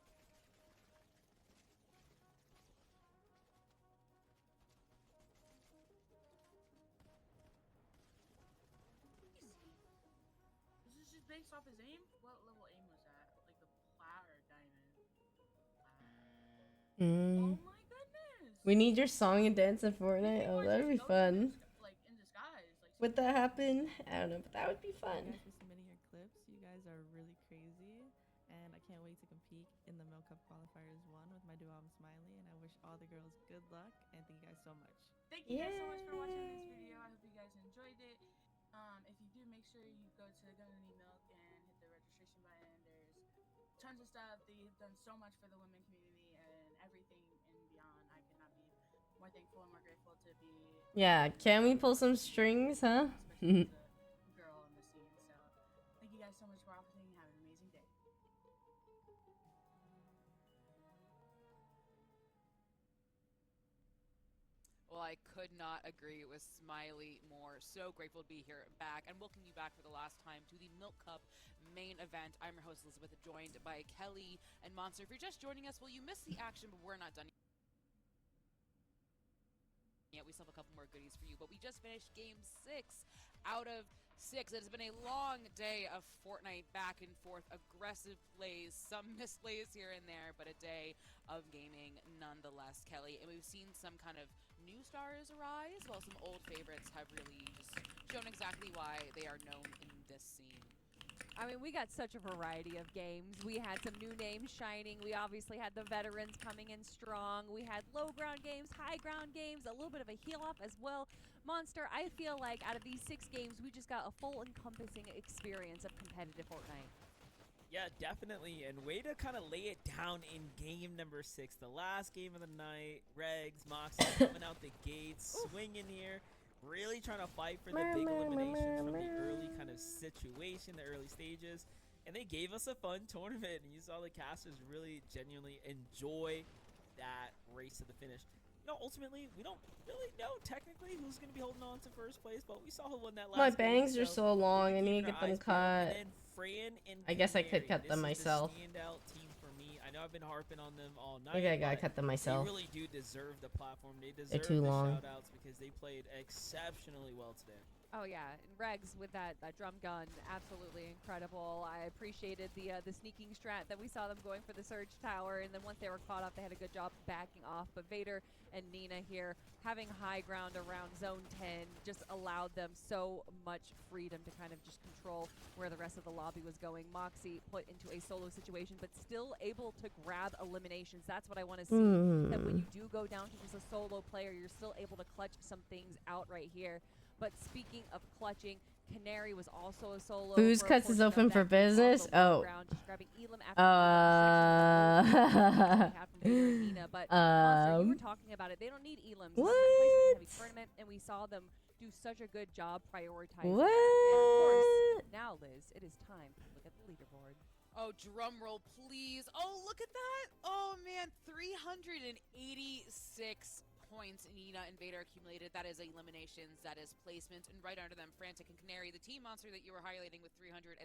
Easy. This is just based off his aim? What level aim was that? Like the plat or diamond? Oh my goodness! We need your song and dance in Fortnite. Oh, that would be fun. Like in disguise. Like Would that happen? I don't know, but that would be fun. Thank you guys for submitting your clips. You guys are really crazy, and I can't wait to compete in the Milk Cup Qualifiers 1 with my duo Smiley. And I wish all the girls good luck. And thank you guys so much. Thank you guys so much for watching this video. I hope you guys enjoyed it. If you do, make sure you go to Gunny Milk and hit the registration button. There's tons of stuff. They've done so much for the women community and everything and beyond. I could not be more thankful and more grateful to be. Yeah, can we pull some strings, huh? Especially as a girl on the scene. So thank you guys so much for watching. Have an amazing day. Well, I could not agree with Smiley more. So grateful to be here back and welcome you back for the last time to the Milk Cup main event. I'm your host, Elizabeth, joined by Kelly and Monster. If you're just joining us, well, you missed the action, but we're not done yet. We still have a couple more goodies for you, but we just finished game 6 out of 6. It has been a long day of Fortnite back and forth, aggressive plays, some misplays here and there, but a day of gaming nonetheless, Kelly. And we've seen some kind of new stars arise, while some old favorites have really just shown exactly why they are known in this scene. I mean, we got such a variety of games. We had some new names shining. We obviously had the veterans coming in strong. We had low ground games, high ground games, a little bit of a heel off as well. Monster, I feel like out of these 6 games, we just got a full encompassing experience of competitive Fortnite. Yeah, definitely. And way to kind of lay it down in game number 6, the last game of the night. Regs, Moxie coming out the gates, swinging here. really trying to fight for the big eliminations from the early kind of situation, the early stages. And they gave us a fun tournament. And you saw the casters really genuinely enjoy that race to the finish. You know, ultimately, we don't really know technically who's going to be holding on to first place, but we saw who won that last My game, bangs are so long. I need to get them cut. And then Fran and I guess I could Canary, cut them this is myself. the standout team for me. I know I've been harping on them all night. Maybe I gotta but cut them myself. They really do deserve the platform. They deserve They're too the long. shout-outs because they played exceptionally well today. Oh yeah, and Regs with that drum gun, absolutely incredible. I appreciated the sneaking strat that we saw them going for the Surge Tower, and then once they were caught up, they had a good job backing off. But Vader and Nina here having high ground around Zone 10 just allowed them so much freedom to kind of just control where the rest of the lobby was going. Moxie put into a solo situation, but still able to grab eliminations. That's what I want to see. That when you do go down to just a solo player, you're still able to clutch some things out right here. But speaking of clutching, Canary was also a solo. Booze Cuts is open for business. Oh. But Monster, you were talking about it. They don't need Elims. What? Heavy tournament, and we saw them do such a good job prioritizing that. And of course, now Liz, it is time to look at the leaderboard. Oh, drum roll, please. Oh, look at that. Oh, man, 386 points Nina and Vader accumulated. That is eliminations, that is placement, and right under them, Frantic and Canary, the team monster that you were highlighting with 369.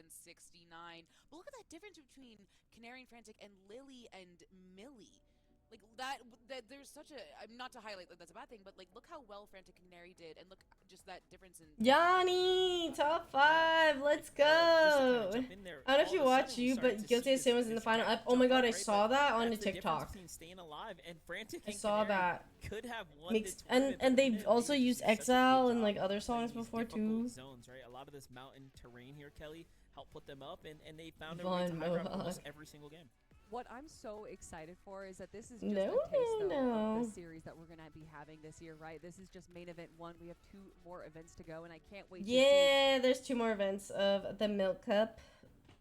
But look at that difference between Canary and Frantic and Lily and Millie. Like that there's such a, not to highlight that that's a bad thing, but like look how well Frantic and Canary did, and look just that difference in Yanni, top 5, let's go. I don't know if you watch you, but Guilty as Sin was in the final. Oh my god, I saw that on the TikTok. Staying alive and Frantic I saw that. Could have won and they've also used Exile and like other songs before too. Zones, right? A lot of this mountain terrain here, Kelly, helped put them up, and they found a way to high ground almost every single game. What I'm so excited for is that this is just a taste of the series that we're going to be having this year, right? This is just main event 1. We have 2 more events to go, and I can't wait to see. There's 2 more events of the Milk Cup.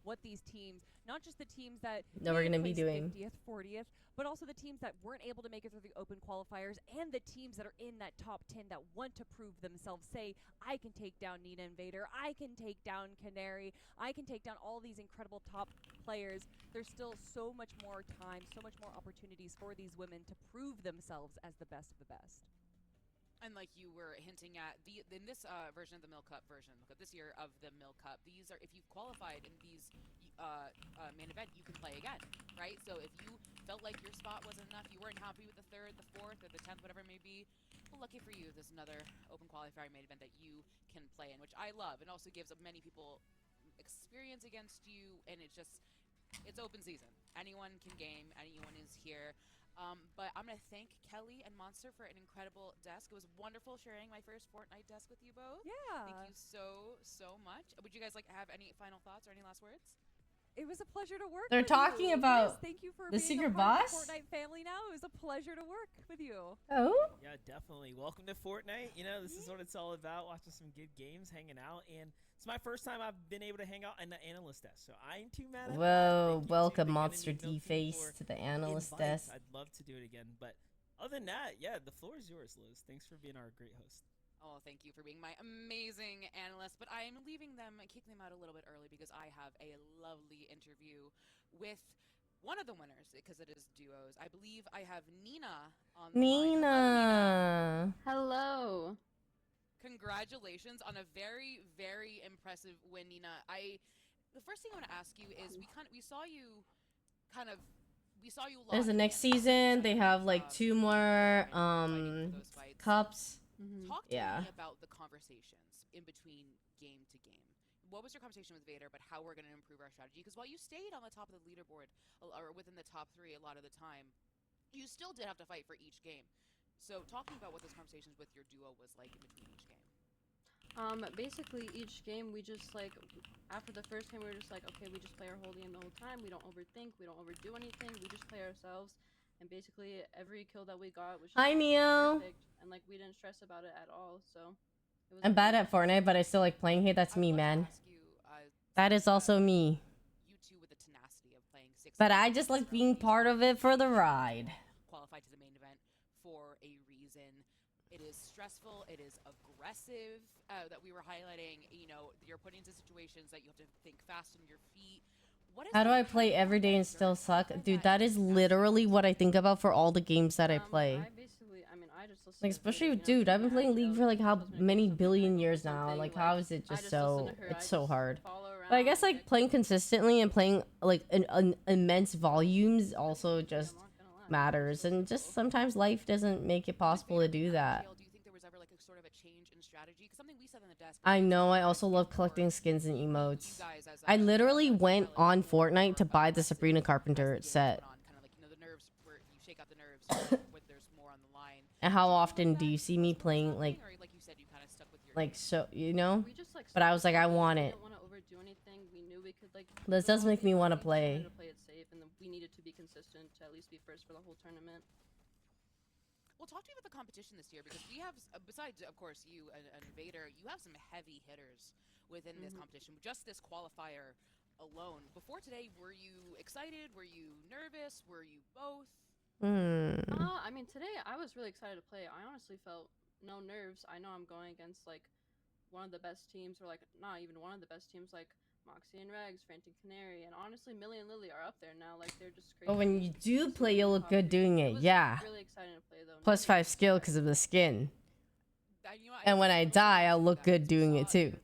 What these teams, not just the teams that we're going to be doing 50th, 40th, but also the teams that weren't able to make it through the open qualifiers, and the teams that are in that top 10 that want to prove themselves. Say, I can take down Nina and Vader, I can take down Canary, I can take down all these incredible top players. There's still so much more time, so much more opportunities for these women to prove themselves as the best of the best. And like you were hinting at, in this version of the Milk Cup this year of the Milk Cup, these are, if you've qualified in these main event, you can play again, right? So if you felt like your spot wasn't enough, you weren't happy with the 3rd, the 4th, or the 10th, whatever it may be, well, lucky for you, there's another open qualifier main event that you can play in, which I love, and also gives many people experience against you, and it's open season. Anyone can game, anyone is here. But I'm going to thank Kelly and Monster for an incredible desk. It was wonderful sharing my first Fortnite desk with you both. Yeah. Thank you so much. Would you guys like to have any final thoughts or any last words? It was a pleasure to work They're with talking you. about Liz, thank you for the being secret a part boss? of the Fortnite family now. It was a pleasure to work with you. Oh? Yeah, definitely. Welcome to Fortnite. You know, this is what it's all about, watching some good games, hanging out, and it's my first time I've been able to hang out in the analyst desk, so I ain't too mad at that. Whoa, welcome Monster D-Face to the analyst desk. I'd love to do it again, but other than that, yeah, the floor is yours, Liz. Thanks for being our great host. Oh, thank you for being my amazing analyst, but I am leaving them, kicking them out a little bit early because I have a lovely interview with one of the winners, because it is duos. I believe I have Nina on the line. Nina. Hello. Congratulations on a very, very impressive win, Nina. The first thing I want to ask you is we saw you live. There's the next season. They have like 2 more cups. Talk to me about the conversations in between game to game. What was your conversation with Vader about how we're going to improve our strategy? Because while you stayed on the top of the leaderboard or within the top 3 a lot of the time, you still did have to fight for each game. So talking about what those conversations with your duo was like in between each game. Basically each game we just like, after the first game we were just like, okay, we just play our whole game the whole time. We don't overthink, we don't overdo anything, we just play ourselves. And basically every kill that we got was just perfect, and like we didn't stress about it at all. So it was I'm bad at Fortnite, but I still like playing here. That's me, man. That is also me. You two with the tenacity of playing 6. But I just like being part of it for the ride. Qualified to the main event for a reason. It is stressful. It is aggressive. aggressive that we were highlighting. You know, you're put into situations that you have to think fast on your feet. What is How do I play every day and still suck? Dude, that is literally what I think about for all the games that I play. I just listen Like, to especially videos, with, dude, I've been yeah, playing League for like how many something billion like years now? something, Like, how is it I just just so, listen to her, it's I so just hard. follow But I around, guess like playing consistently and playing like an immense volumes also just matters. And just sometimes life doesn't make it possible to do that. Do you think there was ever like a sort of a change in strategy? Because something we said on the desk. I know, I also love collecting skins and emotes. I literally went on Fortnite to buy the Sabrina Carpenter set. Kind of like, you know, the nerves where you shake out the nerves when there's more on the line. And how often do you see me playing like you said, you kind of stuck with your like so, you know? We just, like, But I was like, I want we it. didn't want to overdo anything. We knew we could like. This does make me want to play. To play it safe, and then we needed to be consistent to at least be first for the whole tournament. Well, talk to me about the competition this year, because we have, besides, of course, you and Vader, you have some heavy hitters within this competition. Just this qualifier alone. Before today, were you excited? Were you nervous? Were you both? I mean, today I was really excited to play. I honestly felt no nerves. I know I'm going against like one of the best teams, or like not even one of the best teams, like Moxie and Regs, Frantic Canary, and honestly, Millie and Lily are up there now. Like, they're just crazy. But when you do play, you look good doing it. Yeah. Really exciting to play though. +5 skill because of the skin. And when I die, I'll look good doing it too.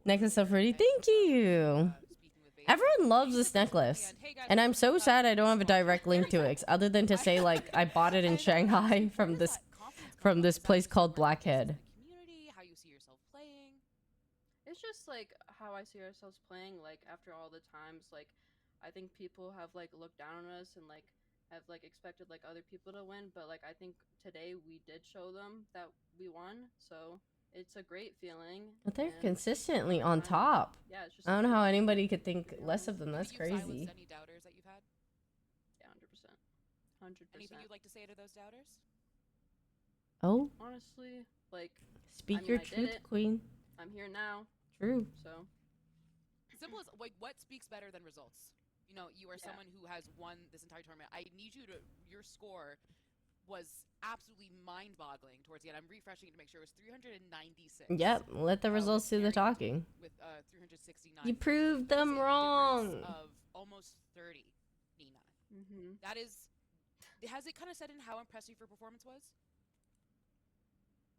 Necklace so pretty. Thank you. Everyone loves this necklace. And I'm so sad I don't have a direct link to it, other than to say like I bought it in Shanghai from this place called Blackhead. How you see yourself playing? It's just like how I see ourselves playing. Like, after all the times, like, I think people have like looked down on us and like have like expected like other people to win, but like I think today we did show them that we won, so it's a great feeling. But they're consistently on top. Yeah, it's just I don't know how anybody could think less of them. That's crazy. Any doubters that you've had? Yeah, 100%. 100%. Anything you'd like to say to those doubters? Oh. Honestly, like, Speak I mean, your I did truth, it. queen. I'm here now. True. So. Simple as, like, what speaks better than results? You know, you are someone who has won this entire tournament. I need you to, your score was absolutely mind-boggling towards the end. I'm refreshing to make sure it was 396. Yep, let the results do the talking. With 369. You proved them wrong. Of almost 30, Nina. That is, has it kind of set in how impressive your performance was?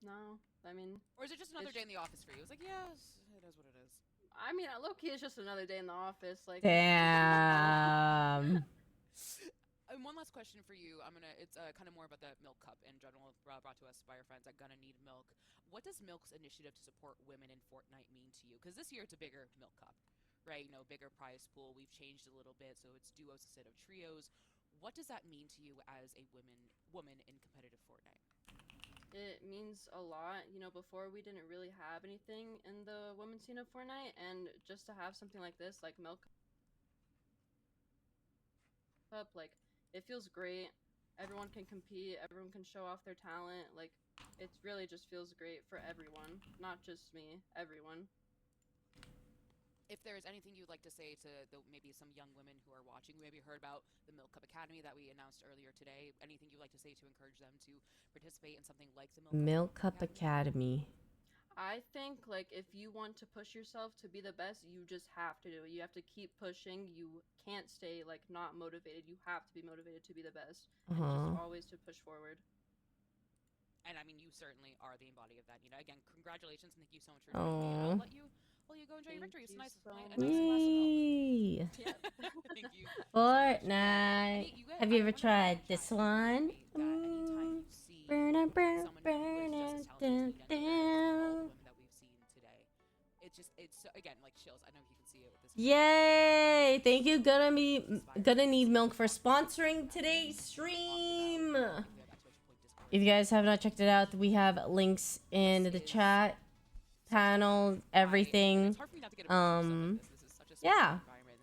No, I mean. Or is it just another day in the office for you? It was like, yes, it is what it is. I mean, low-key, it's just another day in the office. Like. Damn. And one last question for you. It's kind of more about the Milk Cup in general, brought to us by our friends at Gonna Need Milk. What does Milk's initiative to support women in Fortnite mean to you? Because this year it's a bigger Milk Cup, right? You know, bigger prize pool. We've changed a little bit, so it's duos instead of trios. What does that mean to you as a woman in competitive Fortnite? It means a lot. You know, before we didn't really have anything in the women's scene of Fortnite, and just to have something like this, like Milk Cup, like, it feels great. Everyone can compete. Everyone can show off their talent. Like, it really just feels great for everyone, not just me. Everyone. If there is anything you'd like to say to maybe some young women who are watching, who maybe heard about the Milk Cup Academy that we announced earlier today, anything you'd like to say to encourage them to participate in something like the Milk Cup Academy. I think, like, if you want to push yourself to be the best, you just have to do it. You have to keep pushing. You can't stay, like, not motivated. You have to be motivated to be the best. And just always to push forward. And I mean, you certainly are the embodiment of that. You know, again, congratulations and thank you so much for joining me. I'll let you go enjoy your victory. It's a nice, nice glass of milk. Thank you. Fortnite. Have you ever tried this one? Burn up, burn, burn it down, down. That we've seen today. It's so, again, like, chills. I know you can see it with this. Yay! Thank you, Gonna Need Milk, for sponsoring today's stream. If you guys have not checked it out, we have links in the chat, panel, everything. Yeah.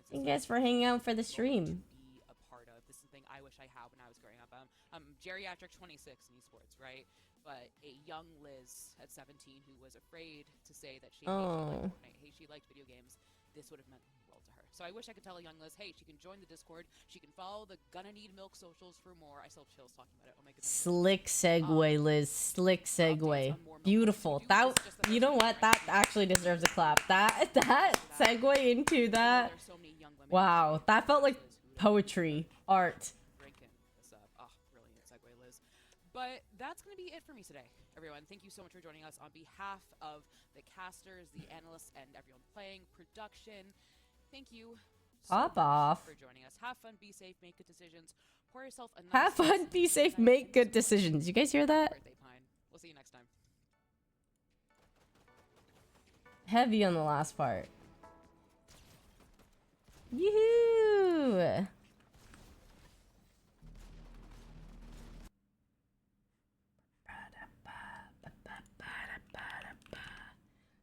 Thank you guys for hanging out for the stream. Be a part of. This is something I wish I had when I was growing up. I'm geriatric 26 in esports, right? But a young Liz at 17 who was afraid to say that she hated Fortnite. She liked video games. this would have meant the world to her. So I wish I could tell young Liz, hey, she can join the Discord. She can follow the Gonna Need Milk socials for more. I still have chills talking about it. Oh my goodness. Slick segue, Liz. Slick segue. Beautiful. That, you know what? That actually deserves a clap. That segue into that. Wow, that felt like poetry, art. Drinking this up. Oh, brilliant segue, Liz. But that's gonna be it for me today, everyone. Thank you so much for joining us on behalf of the casters, the analysts, and everyone playing production. Thank you so Pop much off. for joining us. Have fun, be safe, make good decisions. Pour yourself a nice Have fun, be safe, make good decisions. You guys hear that? birthday pine. We'll see you next time. Heavy on the last part. Yoo-hoo!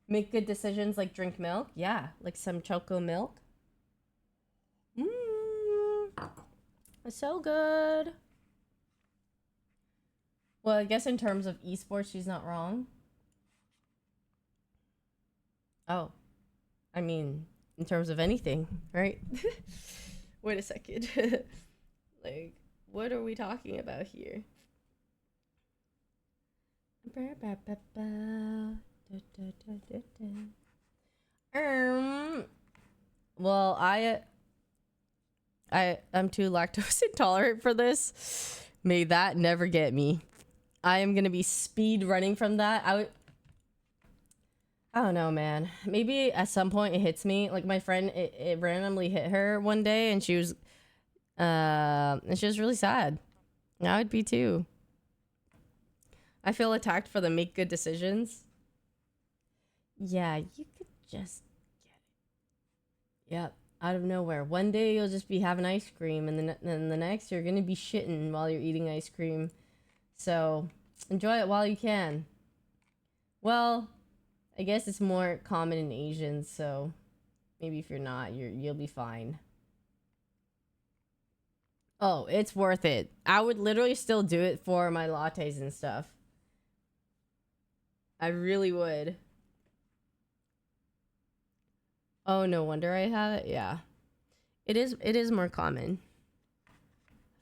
Make good decisions like drink milk. Yeah, like some choco milk. It's so good. Well, I guess in terms of esports, she's not wrong. Oh, I mean, in terms of anything, right? Wait a second. Like, what are we talking about here? Well, I'm too lactose intolerant for this. May that never get me. I am gonna be speed running from that. I don't know, man. Maybe at some point it hits me. Like my friend, it randomly hit her one day, and she was really sad. I would be too. I feel attacked for the make good decisions. Yeah, you could just get it. Yep, out of nowhere. One day you'll just be having ice cream, and then the next you're gonna be shitting while you're eating ice cream. So enjoy it while you can. Well, I guess it's more common in Asians, so maybe if you're not, you'll be fine. Oh, it's worth it. I would literally still do it for my lattes and stuff. I really would. Oh, no wonder I have it. Yeah. It is more common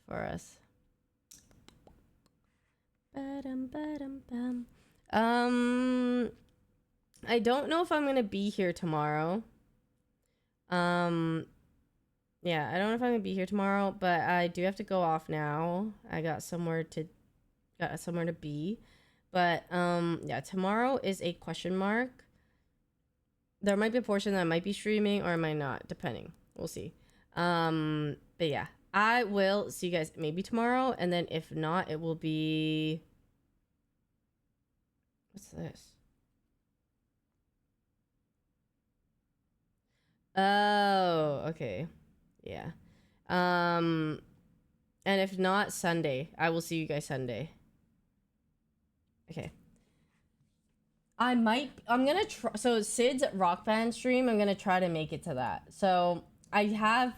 for us. I don't know if I'm gonna be here tomorrow. Yeah, I don't know if I'm gonna be here tomorrow, but I do have to go off now. I got somewhere to be. But yeah, tomorrow is a question mark. There might be a portion that I might be streaming or I might not, depending. We'll see. But yeah, I will see you guys maybe tomorrow, and then if not, it will be, what's this? Oh, okay. Yeah. And if not, Sunday. I will see you guys Sunday. Okay. I'm gonna try. So Sid's Rock Band stream, I'm gonna try to make it to that. So I had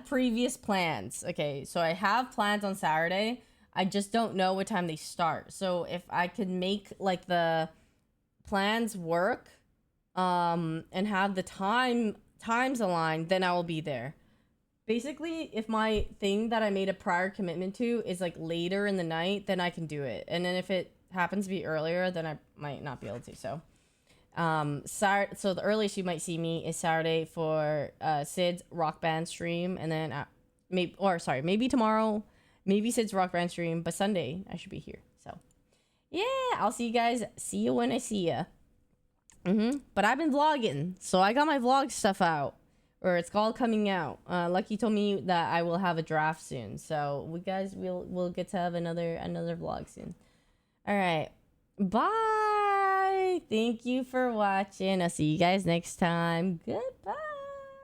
previous plans. Okay, so I have plans on Saturday. I just don't know what time they start. So if I could make like the plans work, and have the times aligned, then I will be there. Basically, if my thing that I made a prior commitment to is like later in the night, then I can do it. And then if it happens to be earlier, then I might not be able to. So, so the earliest you might see me is Saturday for Sid's Rock Band stream, and then maybe tomorrow, maybe Sid's Rock Band stream, but Sunday I should be here. So, yeah, I'll see you guys. See you when I see ya. But I've been vlogging, so I got my vlog stuff out. Or it's all coming out. Lucky told me that I will have a draft soon. So we'll get to have another vlog soon. All right. Bye. Thank you for watching. I'll see you guys next time. Goodbye.